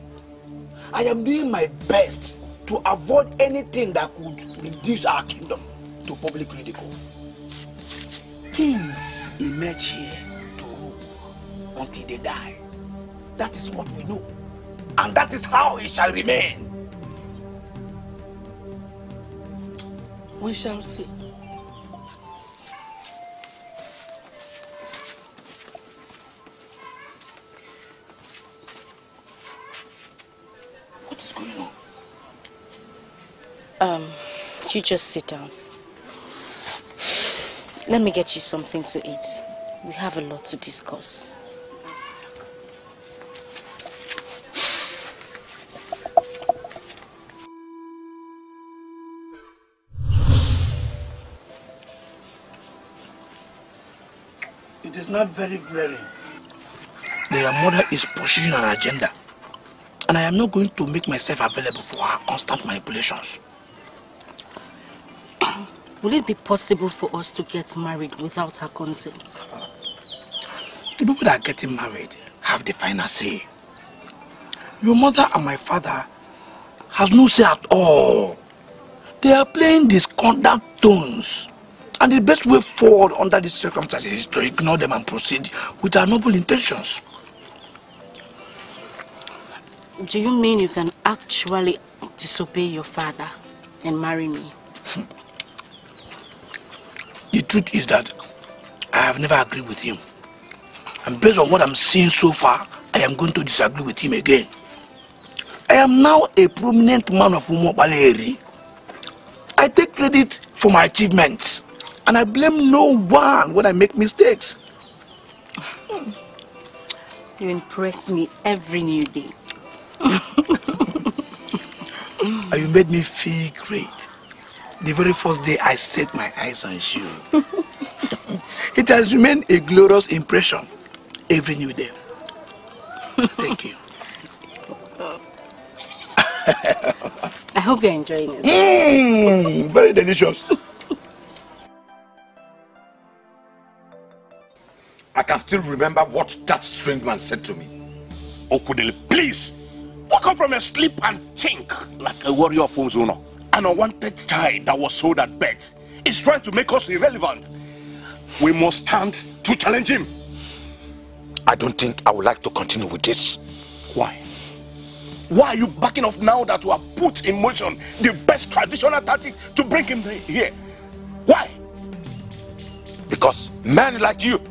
I am doing my best to avoid anything that could reduce our kingdom to public ridicule. Kings emerge here to rule until they die. That is what we know. And that is how it shall remain. We shall see. What is going on? You just sit down. Let me get you something to eat. We have a lot to discuss. It is not very glaring. Their mother is pursuing an agenda, and I am not going to make myself available for her constant manipulations. Will it be possible for us to get married without her consent? The people that are getting married have the final say. Your mother and my father has no say at all. They are playing discordant tones. And the best way forward under these circumstances is to ignore them and proceed with our noble intentions. Do you mean you can actually disobey your father and marry me? The truth is that I have never agreed with him. And based on what I'm seeing so far, I am going to disagree with him again. I am now a prominent man of Umobaleri. I take credit for my achievements. And I blame no one when I make mistakes. You impress me every new day. And you made me feel great. The very first day I set my eyes on you. It has remained a glorious impression every new day. Thank you. I hope you're enjoying it. Very delicious. I can still remember what that strange man said to me. Okudele, please, wake up from your sleep and think like a warrior of Ezeonu. An unwanted child that was sold at birth is trying to make us irrelevant. We must stand to challenge him. I don't think I would like to continue with this. Why? Why are you backing off now that we have put in motion the best traditional tactic to bring him here? Why? Because men like you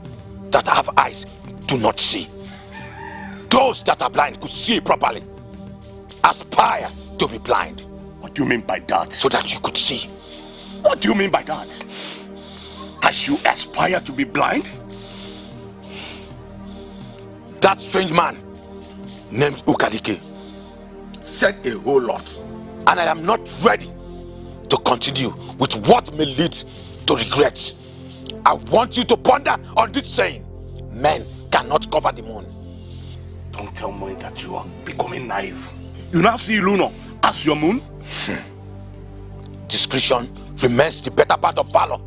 that have eyes do not see. Those that are blind could see properly. Aspire to be blind. What do you mean by that? So that you could see. What do you mean by that? As you aspire to be blind? That strange man named Ukadike said a whole lot, and I am not ready to continue with what may lead to regret. I want you to ponder on this saying: men cannot cover the moon. Don't tell me that you are becoming naive. You now see Ezeonu as your moon? Discretion remains the better part of valor.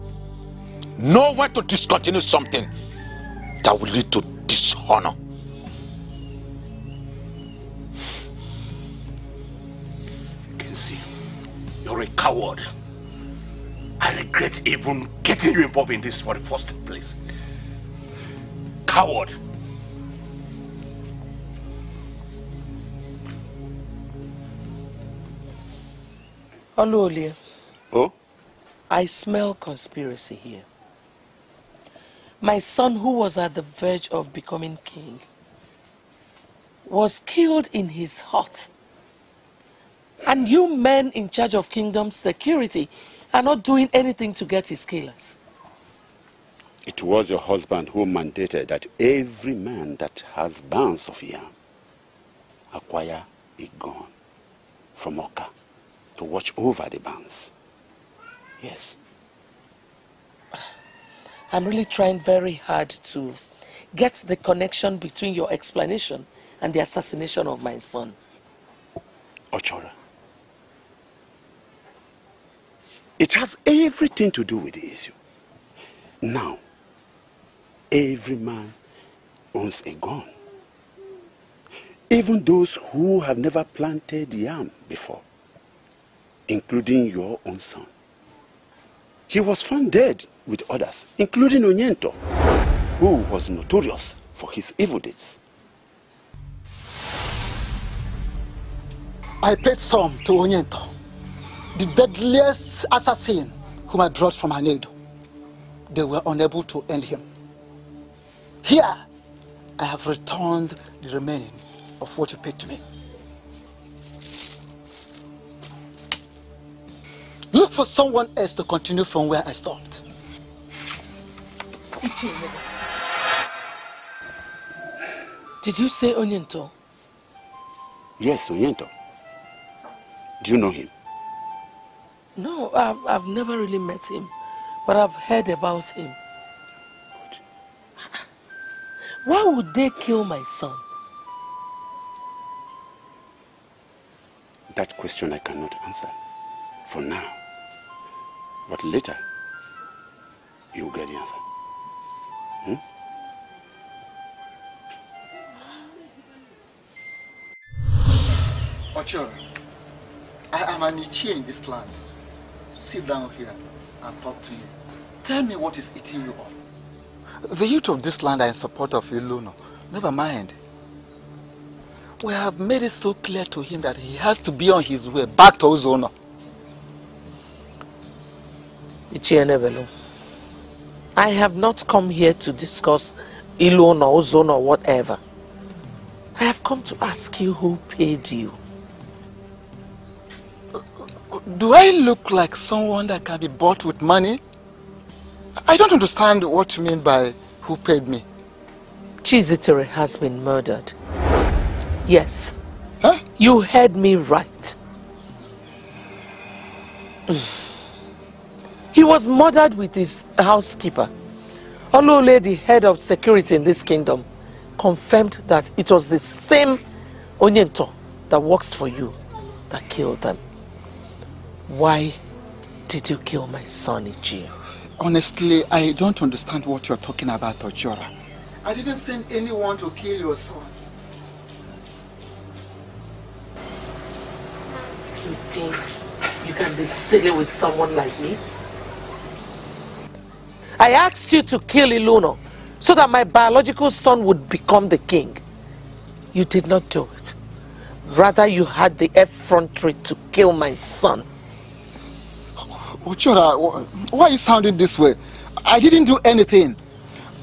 Know when to discontinue something that will lead to dishonor. You're a coward. I regret even getting you involved in this for the first place. Coward. Oluolie. Oh? I smell conspiracy here. My son, who was at the verge of becoming king, was killed in his hut. And you men in charge of kingdom security are not doing anything to get his killers. It was your husband who mandated that every man that has bands of yam acquire a gun from Oka to watch over the bands. Yes. I'm really trying very hard to get the connection between your explanation and the assassination of my son. Ochora, it has everything to do with the issue. Now, every man owns a gun. Even those who have never planted yam before, including your own son. He was found dead with others, including Onyento, who was notorious for his evil deeds. I paid some to Onyento, the deadliest assassin whom I brought from Anedo. They were unable to end him. Here, I have returned the remaining of what you paid to me. Look for someone else to continue from where I stopped. Did you say Onyento? Yes, Onyento. Do you know him? No, I've never really met him, but I've heard about him. Why would they kill my son? That question I cannot answer for now. But later, you'll get the answer. Ochora, I am an Ichie in this land. Sit down here and talk to you. Tell me what is eating you up. The youth of this land are in support of Ezeonu. Never mind. We have made it so clear to him that he has to be on his way back to Ezeonu. Ichie Nebelu, I have not come here to discuss Ezeonu or Ezeonu or whatever. I have come to ask you who paid you. Do I look like someone that can be bought with money? I don't understand what you mean by who paid me. Chizitere has been murdered. Yes. Huh? You heard me right. He was murdered with his housekeeper. Olole, the head of security in this kingdom, confirmed that it was the same Onyento that works for you that killed them. Why did you kill my son, Ichie? Honestly, I don't understand what you're talking about, Ochora. I didn't send anyone to kill your son. You think you can be silly with someone like me? I asked you to kill Ezeonu so that my biological son would become the king. You did not do it. Rather, you had the effrontery to kill my son. Ochora, why are you sounding this way? I didn't do anything.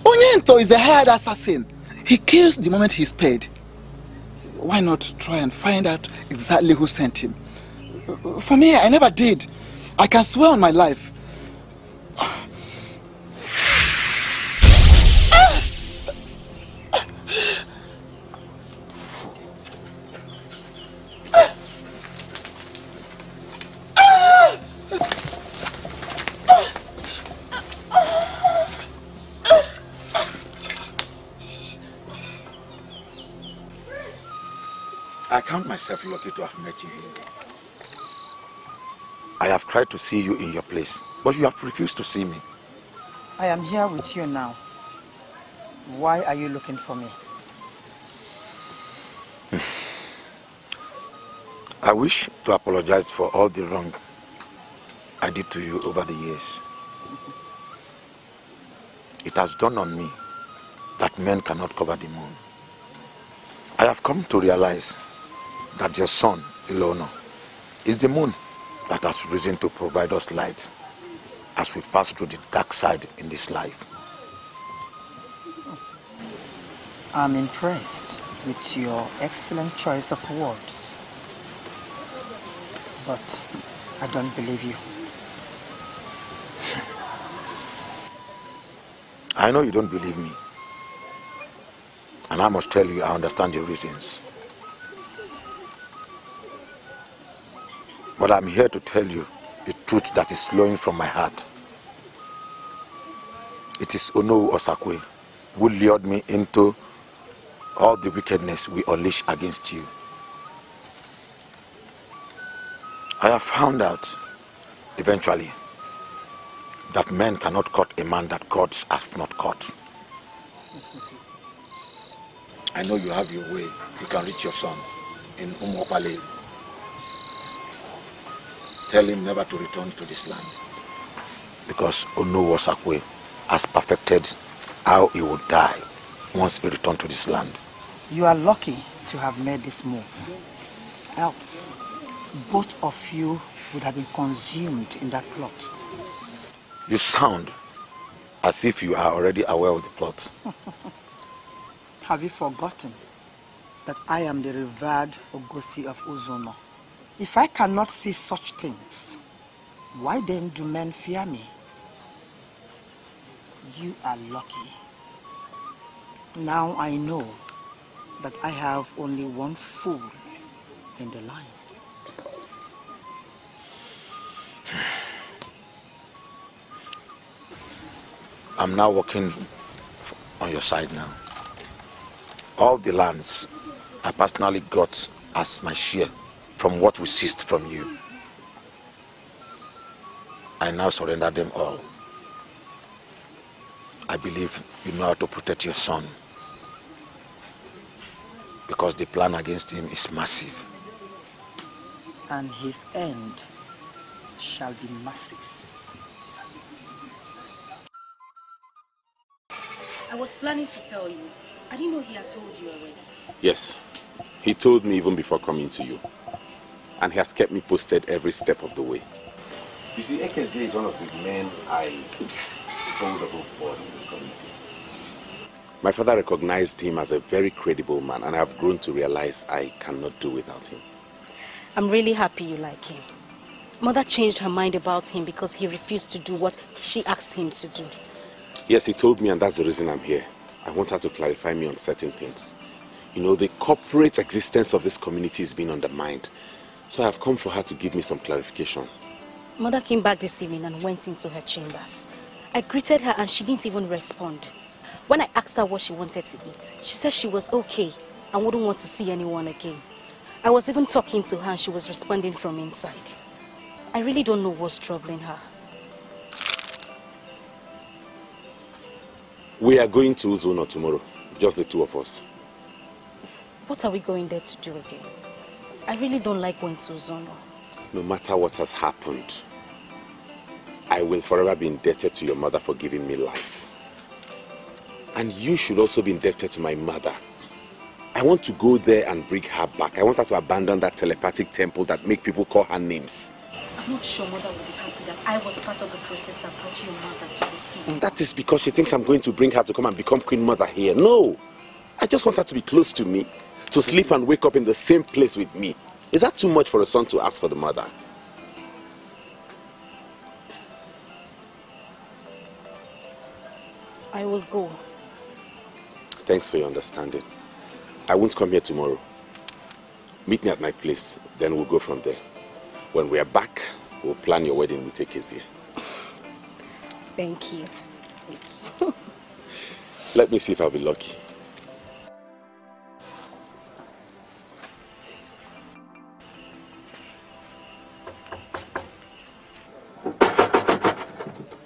Onyento is a hired assassin. He kills the moment he's paid. Why not try and find out exactly who sent him? For me, I never did. I can swear on my life. I count myself lucky to have met you. I have tried to see you in your place, but you have refused to see me. I am here with you now. Why are you looking for me? I wish to apologize for all the wrong I did to you over the years. It has dawned on me that men cannot cover the moon. I have come to realize that your son, Ezeonu, is the moon that has risen to provide us light as we pass through the dark side in this life. I'm impressed with your excellent choice of words, but I don't believe you. I know you don't believe me, and I must tell you I understand your reasons. But I'm here to tell you the truth that is flowing from my heart. It is Ono Osakwe who lured me into all the wickedness we unleash against you. I have found out eventually that men cannot cut a man that God has not cut. I know you have your way. You can reach your son in Umopale. Tell him never to return to this land, because Ono Osakwe has perfected how he would die once he returned to this land. You are lucky to have made this move. Else, both of you would have been consumed in that plot. You sound as if you are already aware of the plot. Have you forgotten that I am the revered Ngozi of Ezeonu? If I cannot see such things, why then do men fear me? You are lucky. Now I know that I have only one fool in the line. I'm now working on your side now. All the lands I personally got as my share from what we seized from you, I now surrender them all. I believe you know how to protect your son, because the plan against him is massive. And his end shall be massive. I was planning to tell you. I didn't know he had told you already. Yes, he told me even before coming to you. And he has kept me posted every step of the way. You see, Ekeze is one of the men I hold above board in this community. My father recognized him as a very credible man, and I have grown to realize I cannot do without him. I'm really happy you like him. Mother changed her mind about him because he refused to do what she asked him to do. Yes, he told me, and that's the reason I'm here. I want her to clarify me on certain things. You know, the corporate existence of this community is being undermined. So I have come for her to give me some clarification. Mother came back this evening and went into her chambers. I greeted her and she didn't even respond. When I asked her what she wanted to eat, she said she was okay and wouldn't want to see anyone again. I was even talking to her and she was responding from inside. I really don't know what's troubling her. We are going to Ezeonu tomorrow, just the two of us. What are we going there to do again? I really don't like going to Ezeonu. No matter what has happened, I will forever be indebted to your mother for giving me life. And you should also be indebted to my mother. I want to go there and bring her back. I want her to abandon that telepathic temple that make people call her names. I'm not sure Mother will be happy that I was part of the process that brought your mother to this people. That is because she thinks I'm going to bring her to come and become Queen Mother here. No! I just want her to be close to me, to sleep and wake up in the same place with me. Is that too much for a son to ask for the mother? I will go. Thanks for your understanding. I won't come here tomorrow. Meet me at my place, then we'll go from there. When we are back, we'll plan your wedding with Ekeze. Thank you. Let me see if I'll be lucky.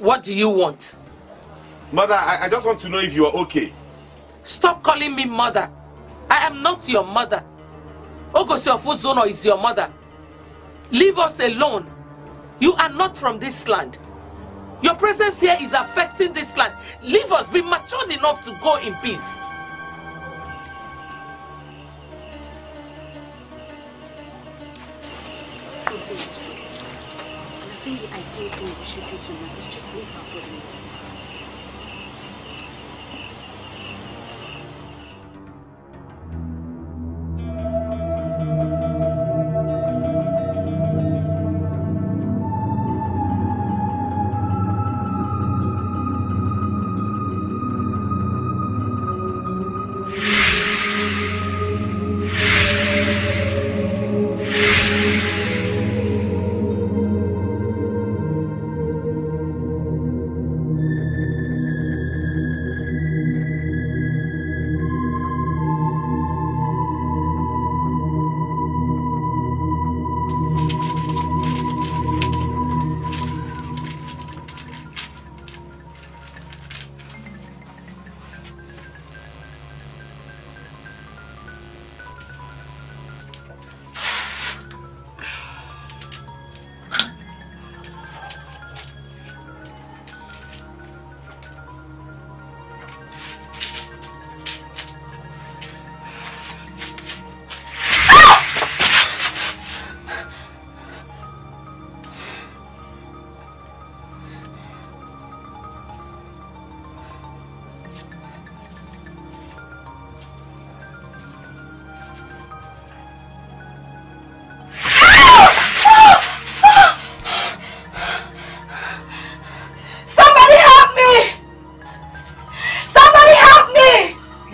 What do you want? Mother, I just want to know if you are okay. Stop calling me mother. I am not your mother. Ngozi of Ezeonu is your mother. Leave us alone. You are not from this land. Your presence here is affecting this land. Leave us. Be matured enough to go in peace. So the thing I don't think we should do tonight is just leave our body.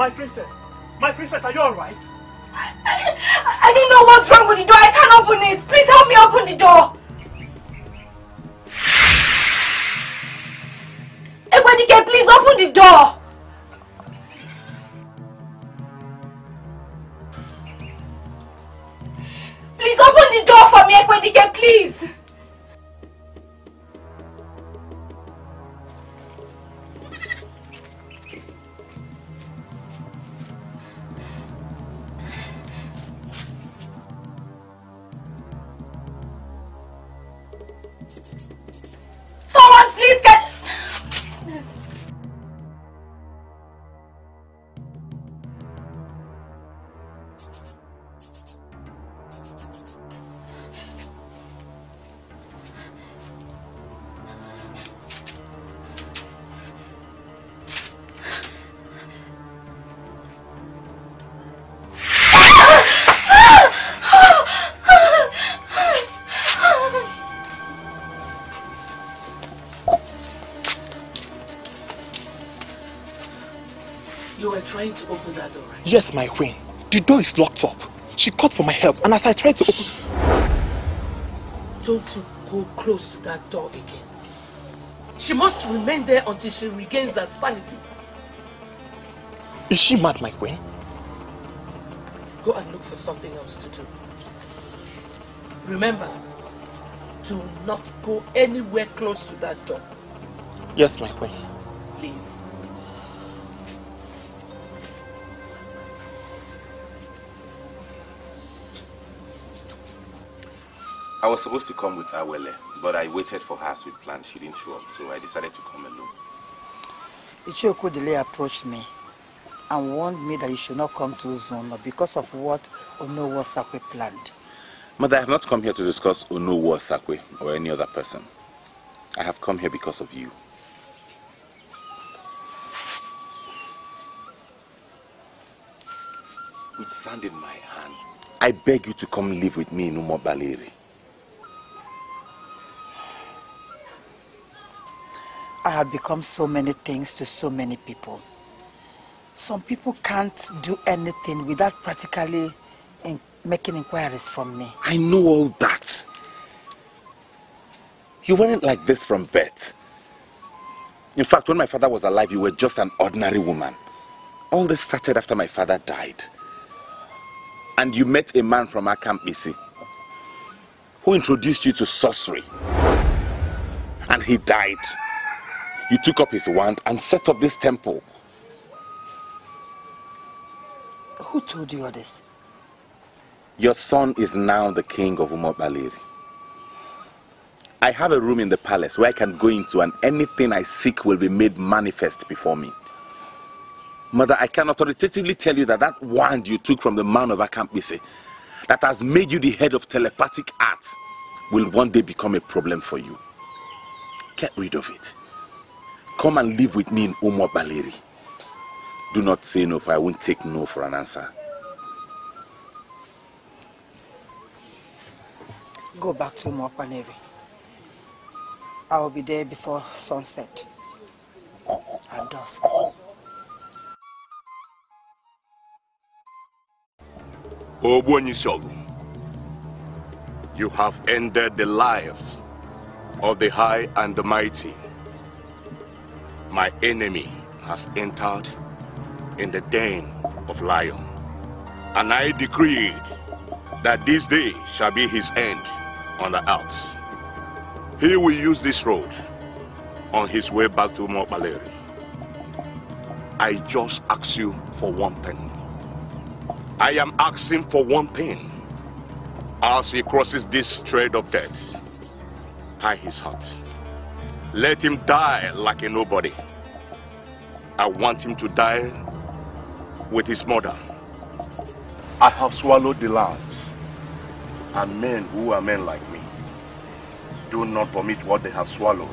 My princess, are you alright? I don't know what's wrong with the door. I can't open it. Please help me open the door. Ekwenike, please open the door. Please open the door for me, Ekwenike, please. Someone please get... You were trying to open that door, right? Yes, my queen. The door is locked up. She called for my help, and as I tried to open... Don't you go close to that door again. She must remain there until she regains her sanity. Is she mad, my queen? Go and look for something else to do. Remember, do not go anywhere close to that door. Yes, my queen. Leave. I was supposed to come with Awele, but I waited for her as we planned. She didn't show up, so I decided to come alone. Ichioku Dele approached me and warned me that you should not come to Ezeonu because of what Onowo Sakwe planned. Mother, I have not come here to discuss Onowo Sakwe or any other person. I have come here because of you. With sand in my hand, I beg you to come live with me in Umobaleri. I have become so many things to so many people. Some people can't do anything without practically making inquiries from me. I know all that. You weren't like this from birth. In fact, when my father was alive, you were just an ordinary woman. All this started after my father died. And you met a man from our camp, BC, who introduced you to sorcery. And he died. You took up his wand and set up this temple. Who told you all this? Your son is now the king of Umobaleri. I have a room in the palace where I can go into and anything I seek will be made manifest before me. Mother, I can authoritatively tell you that that wand you took from the man of Akampisi, that has made you the head of telepathic art, will one day become a problem for you. Get rid of it. Come and live with me in Umobaleri. Do not say no, for I won't take no for an answer. Go back to Umobaleri. I will be there before sunset, at dusk. Obonyisogu, you have ended the lives of the high and the mighty. My enemy has entered in the den of lion, and I decreed that this day shall be his end on the earth. He will use this road on his way back to Umobaleri. I just ask you for one thing. I am asking for one thing. As he crosses this thread of death, tie his heart. Let him die like a nobody. I want him to die with his mother. I have swallowed the land, and men who are men like me do not vomit what they have swallowed.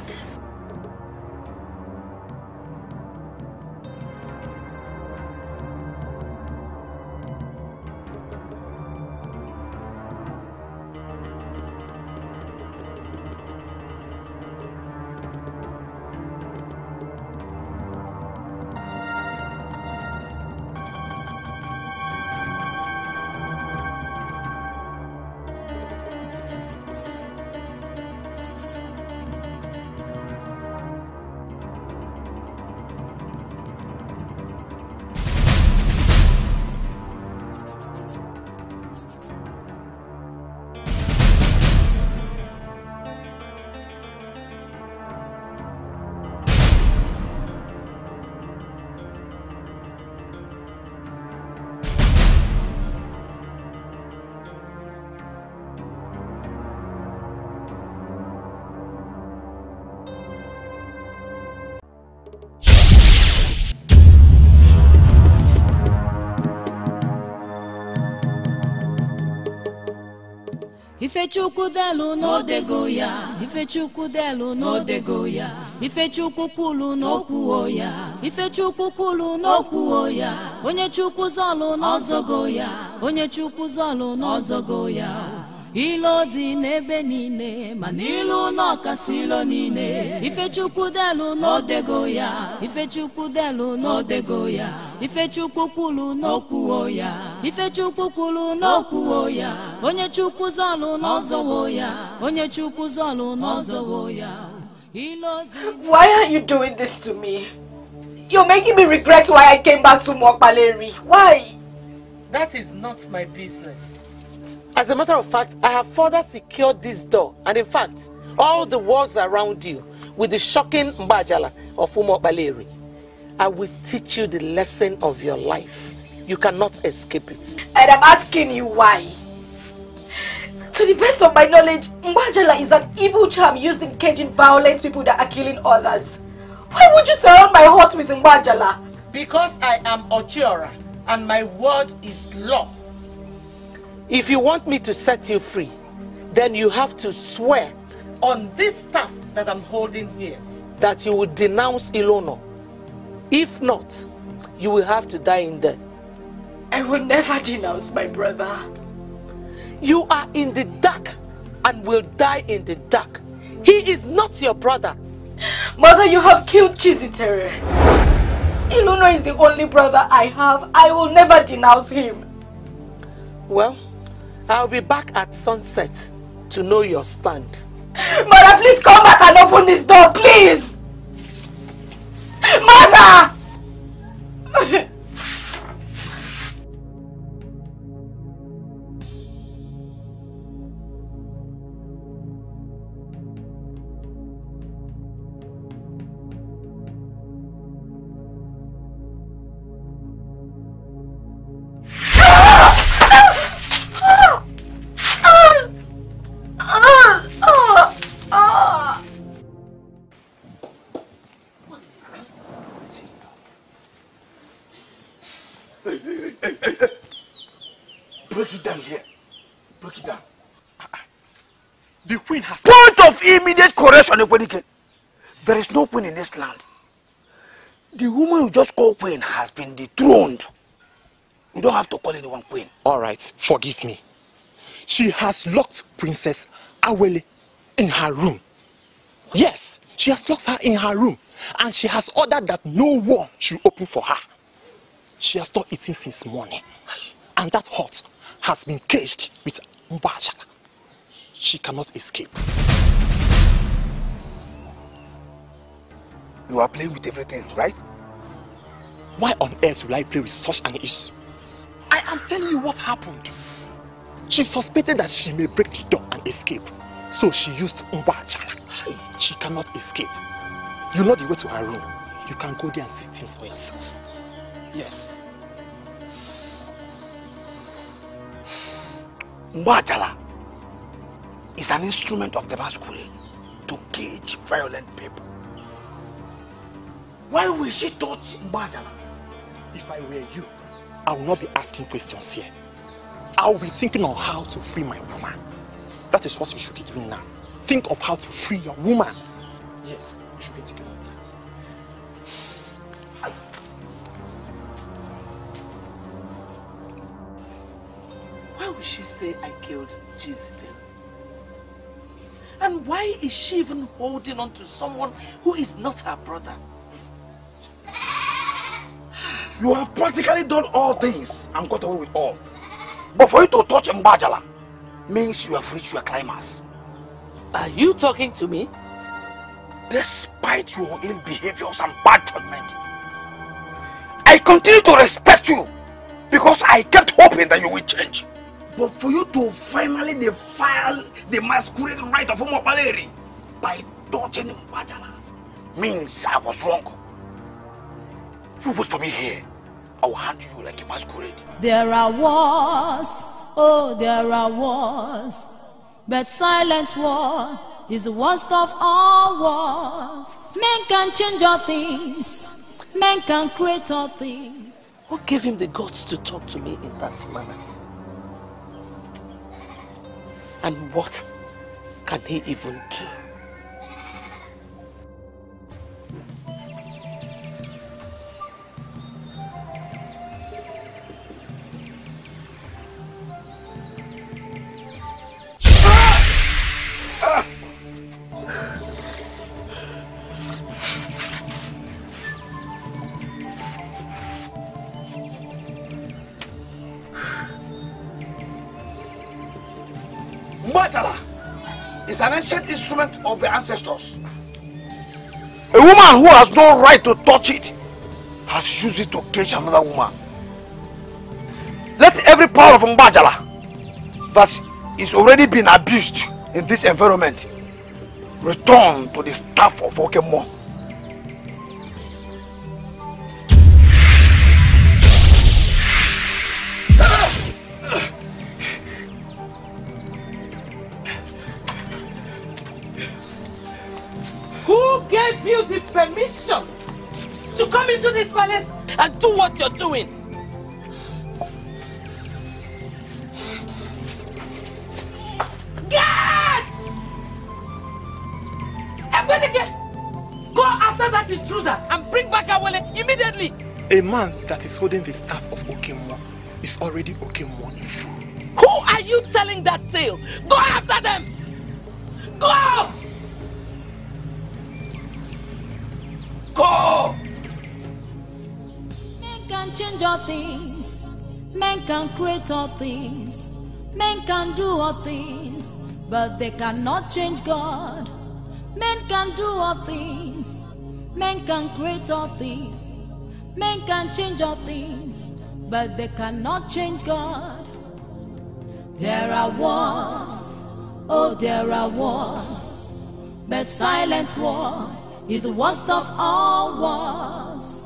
Ifechukwu delu no dego ya. Ifechukwu delu no dego ya. Ifechukwu kwulu no kwuo ya. Ifechukwu kwulu no kwuo ya. Onye Chukwu zolu no zogo ya. Onye Chukwu zolu no zogo ya. Ilo dị n'ebe niile, mana ilu n'ọkasị ilo niile. Ifechukwu delu n'odego ya, Ifechukwu delu n'odego ya, Ifechukwu kwulu n'okwuo ya, Ifechukwu kwulu n'okwuo ya. Onye Chukwu zolu n'ọzọwo ya, Onye Chukwu zolu n'ọzọwo ya. Why are you doing this to me? You're making me regret why I came back to Mokpaleri. Why? That is not my business. As a matter of fact, I have further secured this door, and in fact, all the walls around you with the shocking Mbajala of Umokpaleri. I will teach you the lesson of your life. You cannot escape it. And I'm asking you why. To the best of my knowledge, Mbajala is an evil charm used in caging violent people that are killing others. Why would you surround my heart with Mbajala? Because I am Ochiora, and my word is law. If you want me to set you free, then you have to swear on this staff that I'm holding here that you will denounce Ilono. If not, you will have to die in there. I will never denounce my brother. You are in the dark and will die in the dark. He is not your brother. Mother, you have killed Chizitere. Ilono is the only brother I have. I will never denounce him. Well, I'll be back at sunset to know your stand. Mother, please come back and open this door, please! Mother! Break it down here. Break it down. The queen has... Point of immediate correction, Ekwenike. There is no queen in this land. The woman you just call queen has been dethroned. You don't have to call anyone queen. Alright, forgive me. She has locked Princess Awele in her room. Yes, she has locked her in her room. And she has ordered that no one should open for her. She has not eaten since morning. And that hut has been caged with Mbajala. She cannot escape. You are playing with everything, right? Why on earth will I play with such an issue? I am telling you what happened. She suspected that she may break the door and escape. So she used Mbajala. She cannot escape. You know the way to her room. You can go there and see things for yourself. Yes. Mbajala is an instrument of the masquerade to cage violent people. Why will she touch Mbajala? If I were you, I will not be asking questions here. I will be thinking on how to free my woman. That is what you should be doing now. Think of how to free your woman. Yes, you should be thinking of that. Why would she say I killed Jizite? And why is she even holding on to someone who is not her brother? You have practically done all things and got away with all. But for you to touch Mbajala means you have reached your climax. Are you talking to me? Despite your ill behaviors and bad judgment, I continue to respect you because I kept hoping that you will change. But for you to finally defile the masquerade right of Umokpaleri by touching Mbajala means I was wrong. You wait for me here. I will hand you like a masquerade. There are wars, oh there are wars, but silent war is the worst of all wars. Men can change all things, men can create all things. What gave him the guts to talk to me in that manner? And what can he even do? Mbatala is an ancient instrument of the ancestors. A woman who has no right to touch it has used it to cage another woman. Let every power of Mbajala that is already been abused in this environment return to the staff of Okemo. Who gave you the permission to come into this palace and do what you're doing? Get! Go after that intruder and bring back Awele immediately! A man that is holding the staff of Okemo is already Okemo in full. Who are you telling that tale? Go after them! Go! Go! Men can change all things. Men can create all things. Men can do all things. But they cannot change God. Men can do all things. Men can create all things. Men can change all things. But they cannot change God. There are wars. Oh, there are wars. But silent war is the worst of all wars.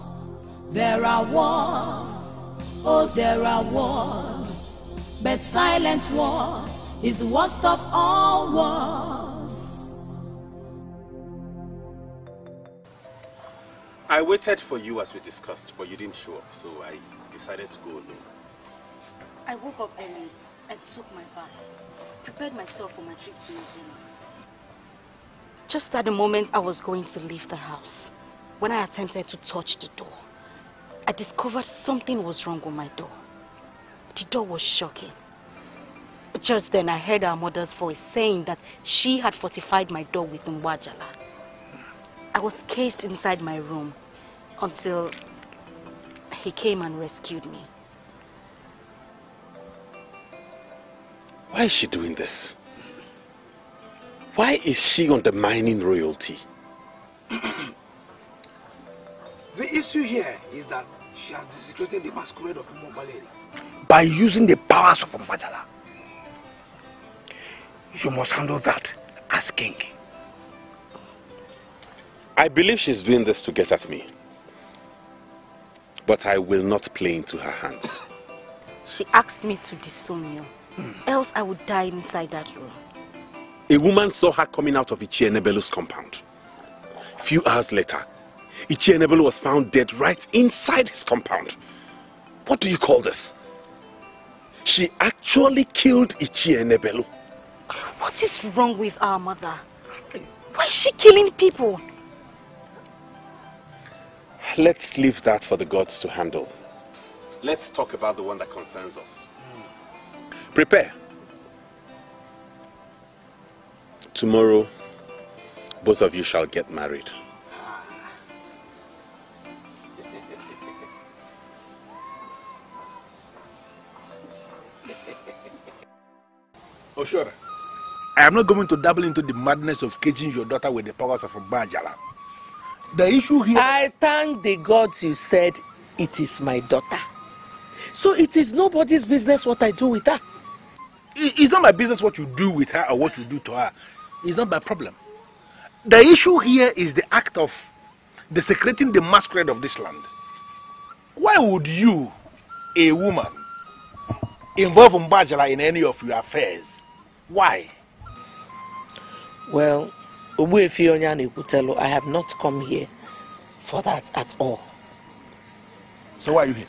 There are wars, oh there are wars, but silent war is the worst of all wars. I waited for you as we discussed, but you didn't show up, so I decided to go alone. I woke up early and took my bath, prepared myself for my trip to Ezeonu. Just at the moment I was going to leave the house, when I attempted to touch the door, I discovered something was wrong with my door. The door was shocking. Just then I heard our mother's voice saying that she had fortified my door with Nwajala. I was caged inside my room until he came and rescued me. Why is she doing this? Why is she undermining royalty? The issue here is that she has desecrated the masquerade of Umobaleri by using the powers of Mbajala. You must handle that as king. I believe she's doing this to get at me. But I will not play into her hands. She asked me to disown you, else I would die inside that room. A woman saw her coming out of Echienebelu's compound. A few hours later, Echienebelu was found dead right inside his compound. What do you call this? She actually killed Echienebelu. What is wrong with our mother? Why is she killing people? Let's leave that for the gods to handle. Let's talk about the one that concerns us. Prepare. Tomorrow, both of you shall get married. Oh, sure. I am not going to dabble into the madness of caging your daughter with the powers of Mbajala. The issue here... I thank the gods you said it is my daughter. So it is nobody's business what I do with her. It's not my business what you do with her or what you do to her. It's not my problem. The issue here is the act of desecrating the masquerade of this land. Why would you, a woman, involve Mbajala in any of your affairs? Why? Well, I have not come here for that at all. So why are you here?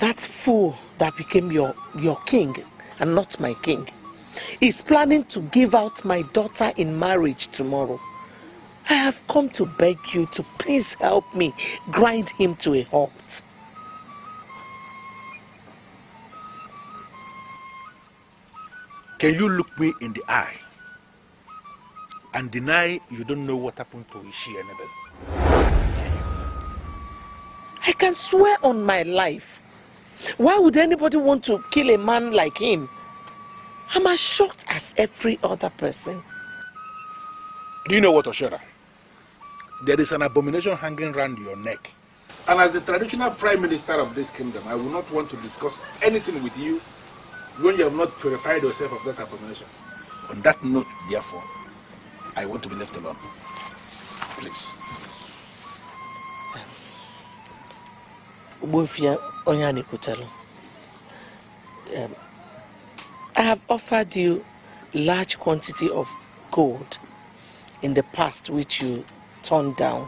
That fool that became your king and not my king, is planning to give out my daughter in marriage tomorrow. I have come to beg you to please help me grind him to a halt. Can you look me in the eye and deny you don't know what happened to Ishi and Ebel? I can swear on my life. Why would anybody want to kill a man like him? I'm as shocked as every other person. Do you know what, Oshora? There is an abomination hanging around your neck. And as the traditional prime minister of this kingdom, I will not want to discuss anything with you when you have not purified yourself of that abomination. On that note, therefore, I want to be left alone. Please. I have offered you large quantity of gold in the past which you turned down,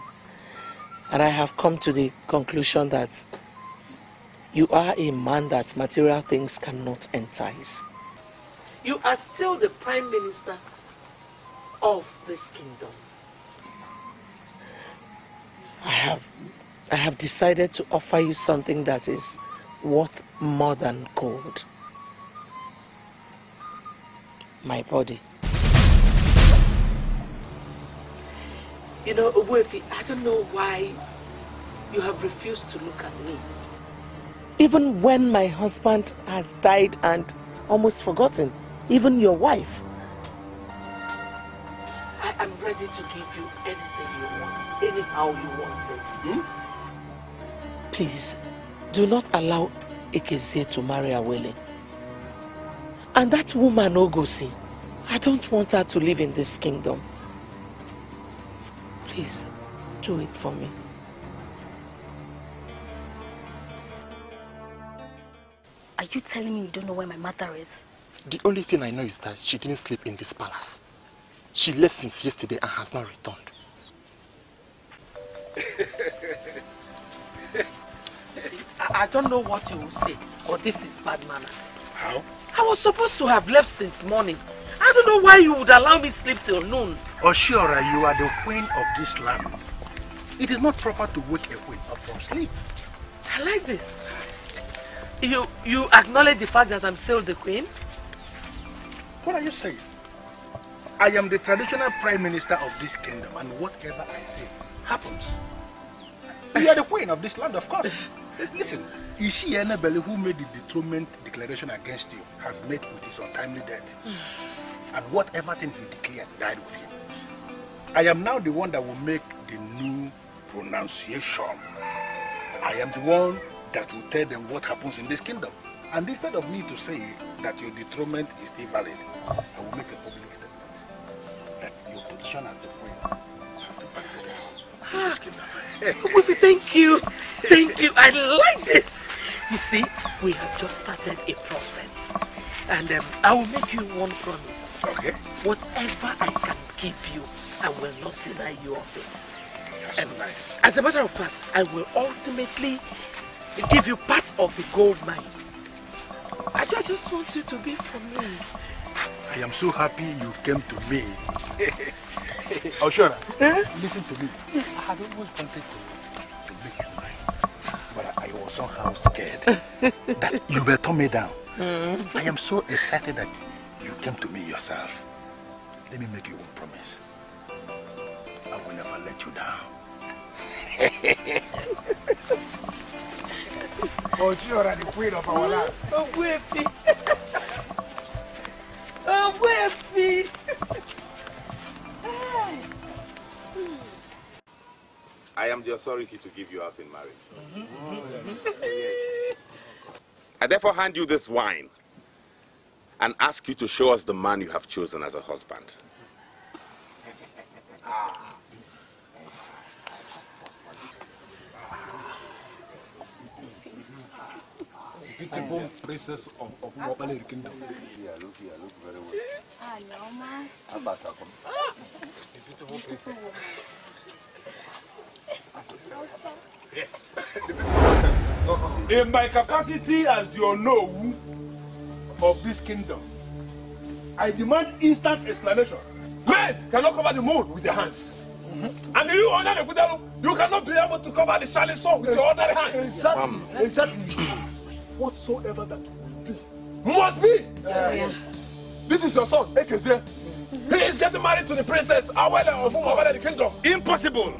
and I have come to the conclusion that you are a man that material things cannot entice. You are still the prime minister of this kingdom. I have decided to offer you something that is worth more than gold. My body. You know, Uwefi, I don't know why you have refused to look at me. Even when my husband has died and almost forgotten, even your wife. I am ready to give you anything you want, anyhow you want it. Please, do not allow Ekeze to marry Awele. And that woman, Ngozi, I don't want her to live in this kingdom. Please, do it for me. Are you telling me you don't know where my mother is? The only thing I know is that she didn't sleep in this palace. She left since yesterday and has not returned. See, I don't know what you will say, but this is bad manners. How? I was supposed to have left since morning. I don't know why you would allow me sleep till noon. Oshora, you are the queen of this land. It is not proper to wake a queen up from sleep. I like this. You acknowledge the fact that I'm still the queen? What are you saying? I am the traditional prime minister of this kingdom, and whatever I say happens. You are the queen of this land, of course. Listen, Ishi Enebele, who made the dethronement declaration against you, has met with his untimely death. And whatever thing he declared died with him. I am now the one that will make the new pronunciation. I am the one that will tell them what happens in this kingdom. And instead of me to say that your dethronement is still valid, I will make a public statement that your position as the queen has to back in this kingdom. Wufi, thank you. Thank you. I like this. You see, we have just started a process. And I will make you one promise. Okay. Whatever I can give you, I will not deny you of it. That's so nice. As a matter of fact, I will ultimately give you part of the gold mine. I just want you to be for me. I am so happy you came to me. Oshora, listen to me. I had always wanted to make you mine, but I was somehow scared that you will turn me down. I am so excited that you came to me yourself. Let me make you one promise. I will never let you down. Oshora, the queen of our land. Oh, Wufi. Oh, Wufi. I am the authority to give you out in marriage. I therefore hand you this wine and ask you to show us the man you have chosen as a husband. Beautiful princess of Mopale Kingdom. Look very well. The beautiful princess. Yes. In my capacity as your no, of this kingdom. I demand instant explanation. Men cannot cover the moon with their hands. And you, you cannot be able to cover the shining sun with your other hands. Exactly. Whatsoever that will be. Must be. This is your son, Ezeonu. He is getting married to the princess Awele of the kingdom. Impossible.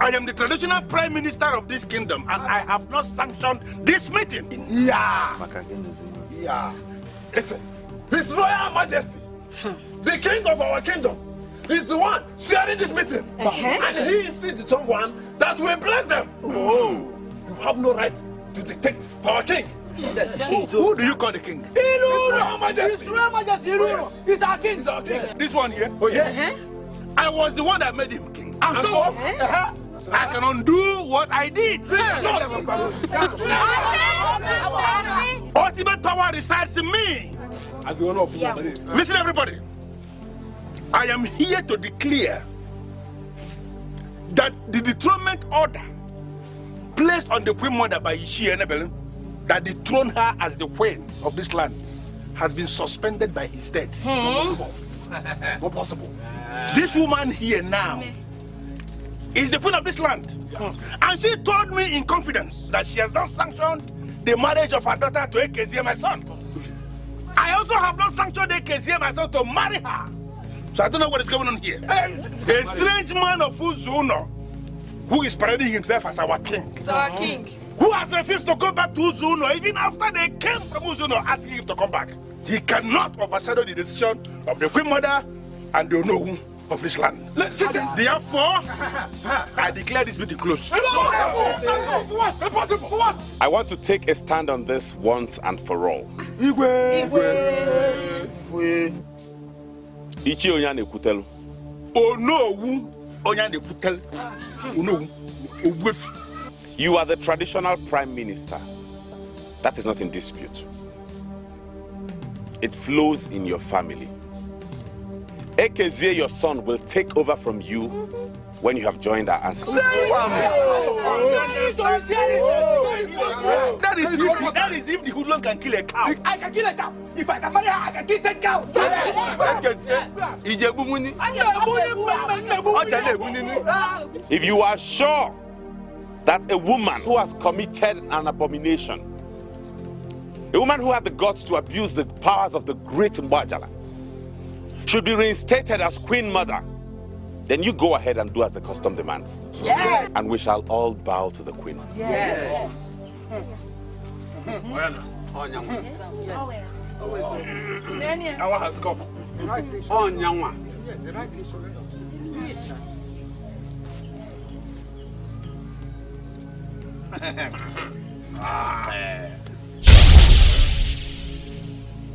I am the traditional prime minister of this kingdom and I have not sanctioned this meeting. Yeah. Listen, His Royal Majesty, the king of our kingdom, is the one sharing this meeting. And he is still the strong one that will bless them. You have no right to dictate for our king. Yes. Who do you call the king? Royal Majesty. His Royal Majesty. He's our king. He's our king. This one here? Oh, yes. I was the one that made him king. And so? I can undo what I did. Ultimate power resides in me. As the owner of Listen, everybody. I am here to declare that the dethronement order placed on the Queen Mother by Ishie Nebelin, that dethroned her as the queen of this land, has been suspended by his death. Not possible. This woman here now is the queen of this land. And she told me in confidence that she has not sanctioned the marriage of her daughter to Ezeonu, my son. I also have not sanctioned Ezeonu, my son, to marry her. So I don't know what is going on here. A strange man of Ezeonu, who is parading himself as our king. It's our king. Who has refused to go back to Ezeonu even after they came from Ezeonu asking him to come back. He cannot overshadow the decision of the Queen Mother and the Onowu of this land. Therefore, I declare this meeting closed. I want to take a stand on this once and for all. Ichi Onyane Kutelu. Onowu Onyane Kutelu. Onowu. You are the traditional prime minister. That is not in dispute. It flows in your family. Ezeonu, your son, will take over from you when you have joined our ancestors. That is if the hoodlum can kill a cow. I can kill a cow. If I can marry her, I can kill 10 cows. If you are sure that a woman who has committed an abomination, a woman who had the guts to abuse the powers of the great Mbajala, should be reinstated as Queen Mother, then you go ahead and do as the custom demands. Yes. And we shall all bow to the Queen. Yes. Our has come.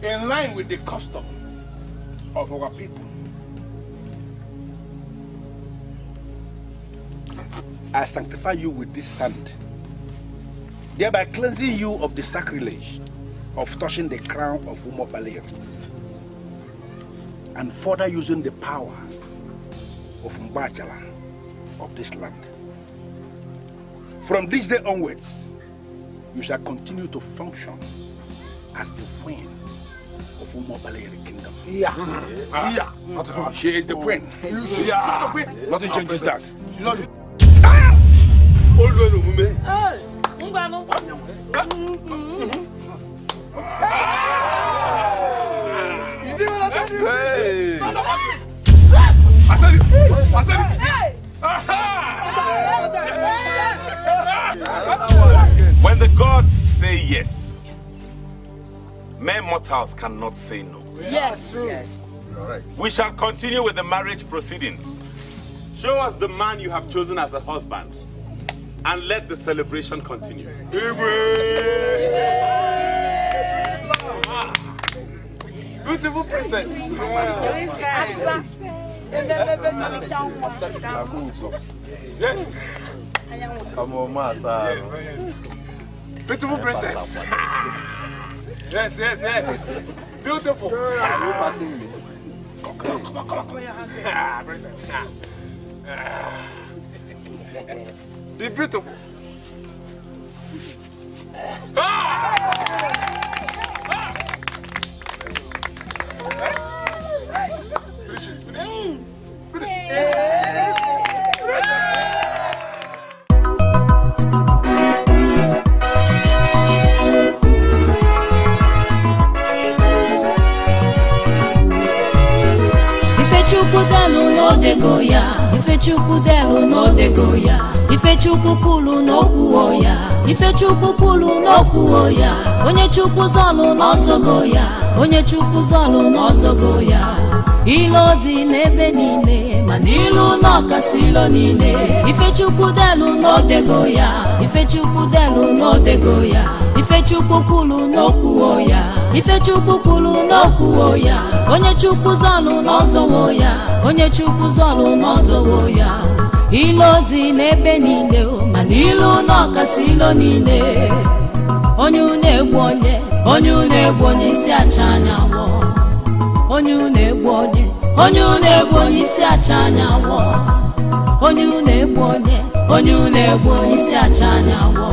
In line with the custom of our people, I sanctify you with this sand, thereby cleansing you of the sacrilege of touching the crown of Umobaleri, and further using the power of Mbajala of this land. From this day onwards, you shall continue to function as the queen of Umobaleri kingdom. She is the queen. Nothing changes that. I said it. When the gods say yes, mere mortals cannot say no. Yes. We shall continue with the marriage proceedings. Show us the man you have chosen as a husband, and let the celebration continue. Beautiful princess. Yes. Come on, master. Beautiful princess. Yes. Beautiful. Are you passing me? Come on. Princess. The beautiful. Ifechukwu delu n'odego ya, Ifechukwu kwulu n'okwu ya, Ifechukwu kwulu n'okwu ya, onye Chukwu zọlụ n'ọzọgo ya, onye Chukwu zọlụ n'ọzọgo ya. Ilo dị n'ebe niile, mana ilu n'ọkasị ilo niile. Ifechukwu delu n'odego ya, Ifechukwu delu n'odego ya, Ifechukwu kwulu n'okwu ya, Ifechukwu kwulu n'okwu ya, onye Chukwu zọlụ n'ọzọwo ya, onye Chukwu zọlụ n'ọzọwo ya. Ilo dị n'ebe niile, mana ilu n'ọkasị ilo niile. Onye na-egbu onye, onye na-egbu onye isi acha anyanwụ. Onye na-egbu onye, onye na-egbu onye isi acha anyanwụ. Onye na-egbu onye, onye na-egbu onye isi acha anyanwụ.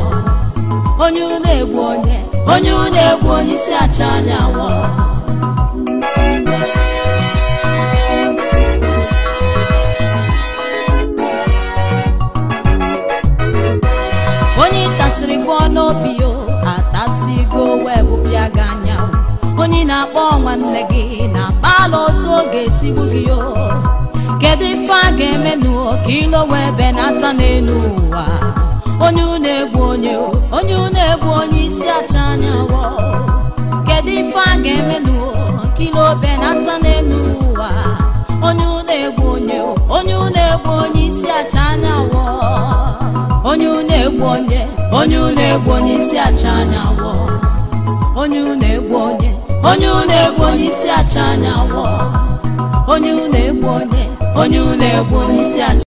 Onye na-egbu onye, onye na-egbu onye isi acha anyanwụ. Onye tasịrị bụ n'obi yo, atasigo wee bịa ganya. Onye na-akpọ nwanne gị na-akpala otu oge esigbu gị yo. Kedu ife a ga-eme n'ụwa ka ilo wee benata n'elu ụwa? Onye na-egbu onye, onye na-egbu onye isi acha anyanwụ. Kedu ife a ga-eme n'ụwa ka ilo benata n'elu ụwa? Onye na-egbu onye, onye na-egbu onye isi acha anyanwụ. Onye na-egbu onye, onye na-egbu onye isi acha anyanwụ. Onye na-egbu onye, onye na-egbu onye isi acha anyanwụ. Onye na-egbu onye, onye na-egbu onye isi acha